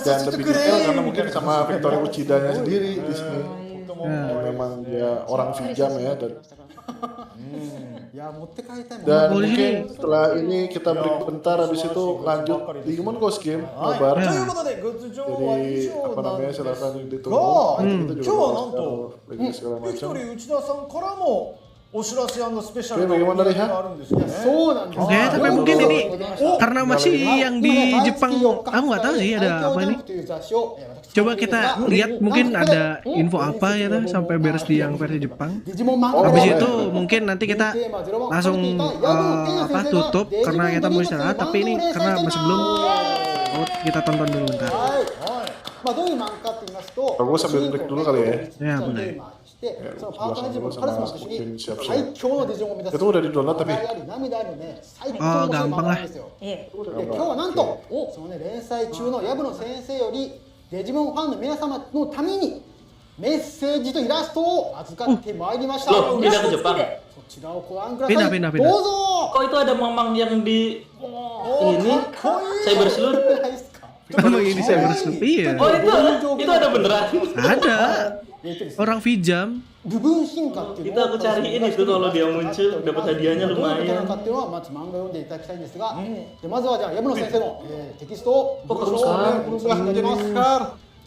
Dan lebih detail karena mungkin sama Victoria Uchidanya sendiri di sini. Memang dia orang Vijam ya. Dan mungkin setelah ini kita break bentar, habis itu lanjut Digimon Ghost Game Nobar. Jadi silakan ditunggu. Itu juga lagi segala macam. Bagaimana Riha? Oke, tapi mungkin ini karena masih yang di Jepang, aku nggak tahu sih ada apa ini. Coba kita lihat mungkin ada info apa ya sampai beres di yang versi Jepang. Habis itu mungkin nanti kita langsung tutup karena kita mau istirahat. Tapi ini karena masih belum, kita tonton dulu bentar. Aku sambil break dulu kali ya. Ya boleh. Itu udah di download tapi gampang lah. デジモンファンの皆様のためにメッセージとイラストを預かってまいりました。Loh, pindah ke Jepang. そちらをご覧ください。 Pindah. どうぞ。 Kok itu ada mamang yang di ini cyber sleuth? Emang ini cyber sleuth? Iya. Oh itu ada beneran? Ada. Orang Vijam. Kita aku cariin itu kalau dia muncul dapat hadiahnya lumayan.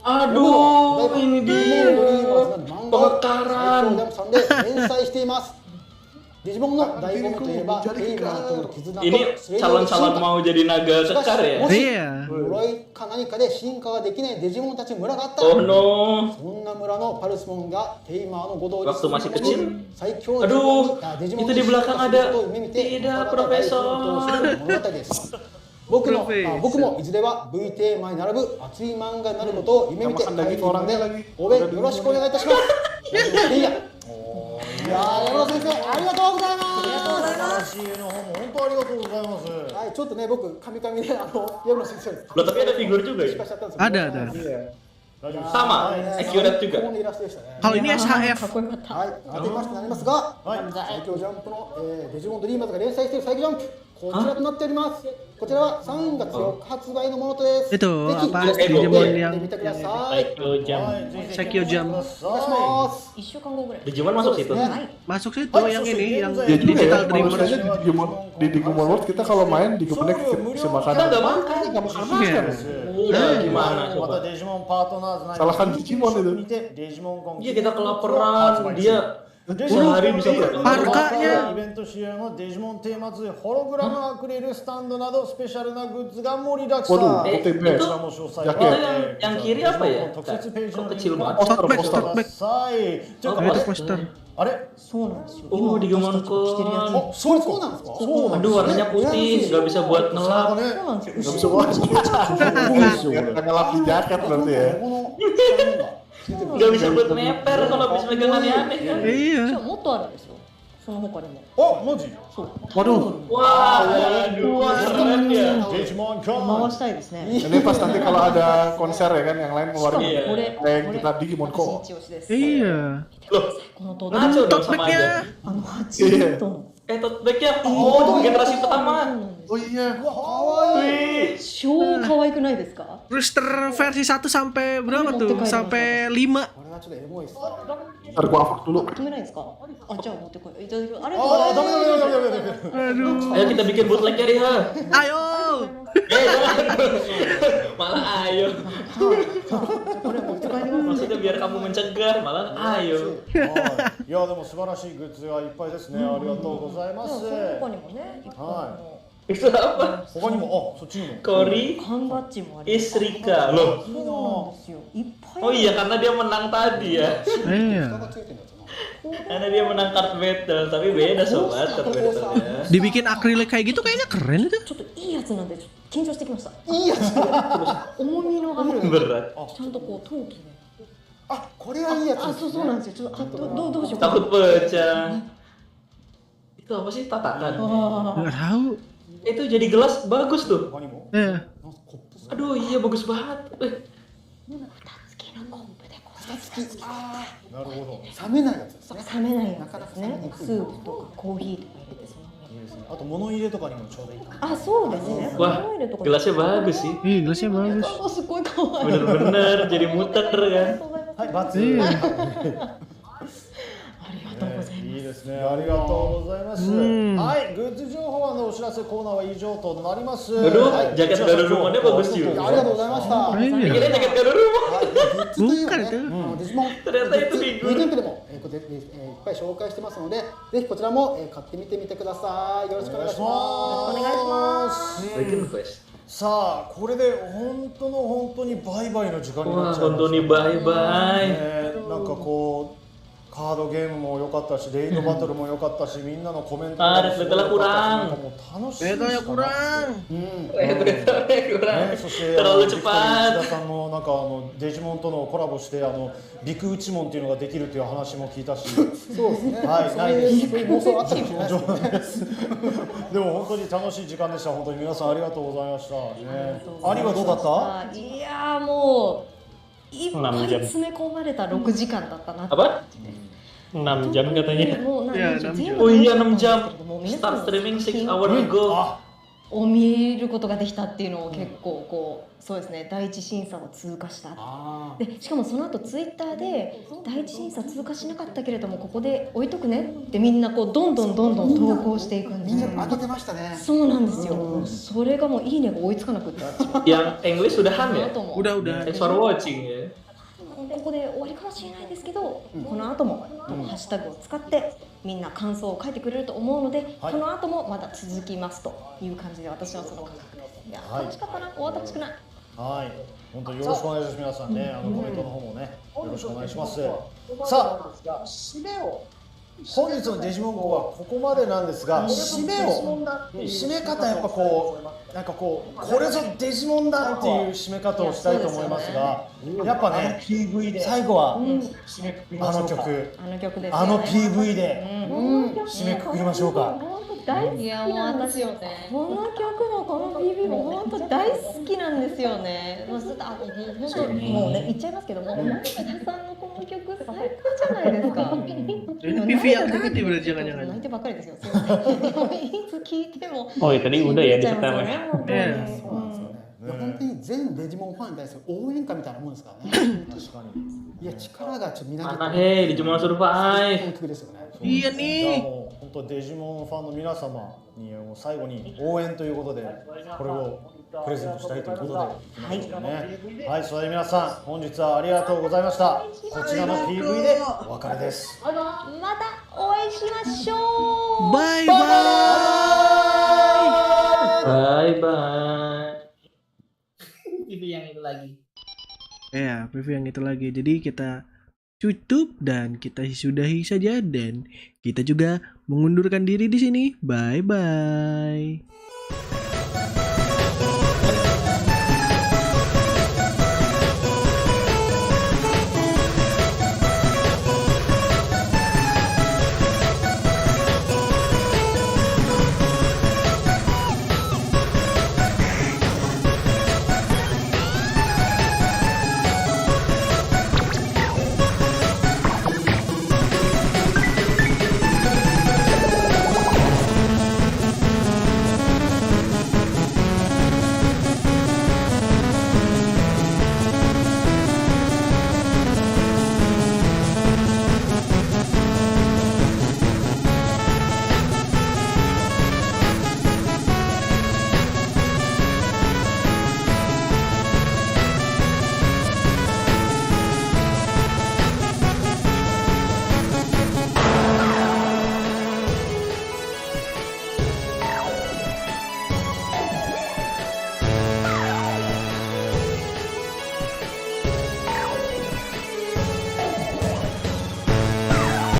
Aduh, ini dia pemekaran. Ini calon-calon mau jadi naga kekar ya? Iya. Oh no. Waktu masih kecil? Aduh, itu di belakang ada. Tidak, Profesor. 僕もいずれは V テーマに並ぶ熱い漫画になることを夢見て書いているので応援よろしくお願いいたします。いや、山田先生ありがとうございます。素晴らしいの方も本当ありがとうございます。はい、ちょっとね僕カミカミで山田先生 Loh, tapi ada figur juga ya? Ada. Sama, accurate juga. Kalau ini SHF. はい、改めましてなりますが、最強ジャンプのデジモンドリーマーズが連載している最強ジャンプ、こちらとなっております。こちらは3月4日発売のものです。 Itu apa Digimon yang Sekyo Jam. Digimon masuk situ. Masuk situ yang ini yang ya juga Digital ya, Dreamers. di Digimon World kita kalau main di Connect si makanan. Kita nggak makan. Gimana coba? Salahkan Digimon itu. Iya kita kelaparan, dia sehari bisa berapa? Harganya. イベント仕様のデジモンテーマ図ホログラムアクリルスタンドなどスペシャルなグッズが盛りだくさん。 Itu yang kiri apa ya? Kok kecil banget? Itu poster. あれそうなんですよ。 Oh, Digimon Con. そうなんですか。 Aduh, warnanya putih, nggak bisa buat ngelap. Nggak bisa buat ngelap di jaket berarti ya. Nggak bisa buat meper kalau habis megang aneh-aneh kan. Iya. もっとあるんですよ。その他にも。 あ、マジ？ Waduh. Wah, keren ya. デジモンコン。回したいですね。 Ini pas nanti kalau ada konser ya kan yang lain ngeluarin Iya. kayak kita Digimon Con. 一押しです。 Iya. Loh, このト ngaco dong sama aja. Tote-bagnya. トベキャoh generasi pertama. Oh iya. かわいい。 超可愛くないですか？ Rooster versi 1 sampai berapa tuh? Sampai 5. これはちょっとエモいっす。 Ntar gua upload dulu. 止めないですか？あ、じゃあ持ってこい。いただきます。ありがとう あ ご あ、ダ ざいます。メダメダメダメダメ。 Aduh. Ayo kita bikin bootleg ya Riha. Ayo. Malah ayo. Maksudnya biar kamu mencegah, malah ayo. いやでも素晴らしいグッズがいっぱいですね。ありがとうございます。他にもね、いっぱい。Itu apa? 他にもそっちにも Kori 缶バッジもあります。 Isrika loh. そうなんですよ。いっぱい。 Oh iya karena dia menang tadi ya. Karena dia menang card battle, tapi beda sobat card battle-nya. Dibikin akrilik kayak gitu kayaknya keren itu. ちょっといいやつなんで緊張してきました。いいやつ。重みのある。 Berat. ちゃんとこう陶器で。これはいいやつ。そうなんですよ。ちょっとどうしよう。 Takut pecah. Itu apa sih tatakan? Nggak tahu. Itu jadi gelas bagus tuh. Iya. Aduh iya bagus banget. なるほど。冷めないやつですね。冷めないやつですね。スープとかコーヒーとか入れてそのまま。いいですね。あと物入れとかにもちょうどいいかな。そうですね。 Wah, gelasnya bagus sih. Iya, gelasnya bagus. すごい可愛い。 Bener-bener jadi muter kan. はい、バツ。いいですね。ありがとうございます。はい、グッズ情報のお知らせコーナーは以上となります。 Aduh, jaket baru rumahnya bagus juga. ありがとうございました。 Kira jaket baru rumah. グッズというね、デジモン Ternyata itu minggu. イベントでもいっぱい紹介してますので、ぜひこちらも買ってみてみてください。よろしくお願いします。お願いします。さあ、これで本当にバイバイの時間になっちゃいました。本当にバイバイ。なんかこう。カードゲームも良かったし、レイドバトルも良かったし、みんなのコメントも楽しい。Retanya kurang。そしてterlalu cepat。石田さんもなんかデジモンとのコラボしてビクウチモンっていうのができるっていう話も聞いたし。そうですね。はい、ないです。妄想あったかもしれないです。でも本当に楽しい時間でした。本当に皆さんありがとうございました。兄はどうだった？いやもう。いっぱい詰め込まれた6時間だったなって。6 jam katanya. もうOh iya 6 jam. Start streaming 6 hours ago. を見ることができたっていうのを結構こうそうですね、第一審査を通過した。でしかもその後ツイッターで第一審査通過しなかったけれどもここで置いとくねってみんなこうどんどん投稿していくんですよ。上げてましたね。そうなんですよ。それがもういいねが追いつかなくって。 Yang English sudahan ya? Udah. Thanks for watching ya. ここで終わりかもしれないですけど、この後もハッシュタグを使ってみんな感想を書いてくれると思うので、この後もまだ続きますという感じで私はその感覚です。いや、楽しかったな。終わってほしくない。はい、本当によろしくお願いします。皆さんね、コメントの方もね、よろしくお願いします。さあ、締めを。本日のデジモン号はここまでなんですが、締め方やっぱこうなんかこれぞデジモンだっていう締め方をしたいと思いますが、やっぱね最後はあのPV で締めくくりましょうか。大好きなんですよね。この曲もこの PV も本当大好きなんですよね。もうね言っちゃいますけども、成田さんのこの曲最高じゃないですか。PV yang negatif berarti jangan-jangan. 泣いてばっかりですよ。すいません。いつ聞いても。Oh tadi udah ya di pertama. 本当に全デジモンファンに対する応援歌みたいなもんですからね。確かに。いや力がちょっとみなぎって。デジモンsurvive。曲ですよね。いいやね。本当デジモンファンの皆様に最後に応援ということでこれをプレゼントしたいということではい、それで皆さん本日はありがとうございました。こちらの PV でお別れです。またお会いしましょう。バイバイ。バイバイ。PV yang itu lagi. Ya, PV yang itu lagi. Jadi kita tutup dan kita sudahi saja dan kita juga mengundurkan diri di sini. Bye bye.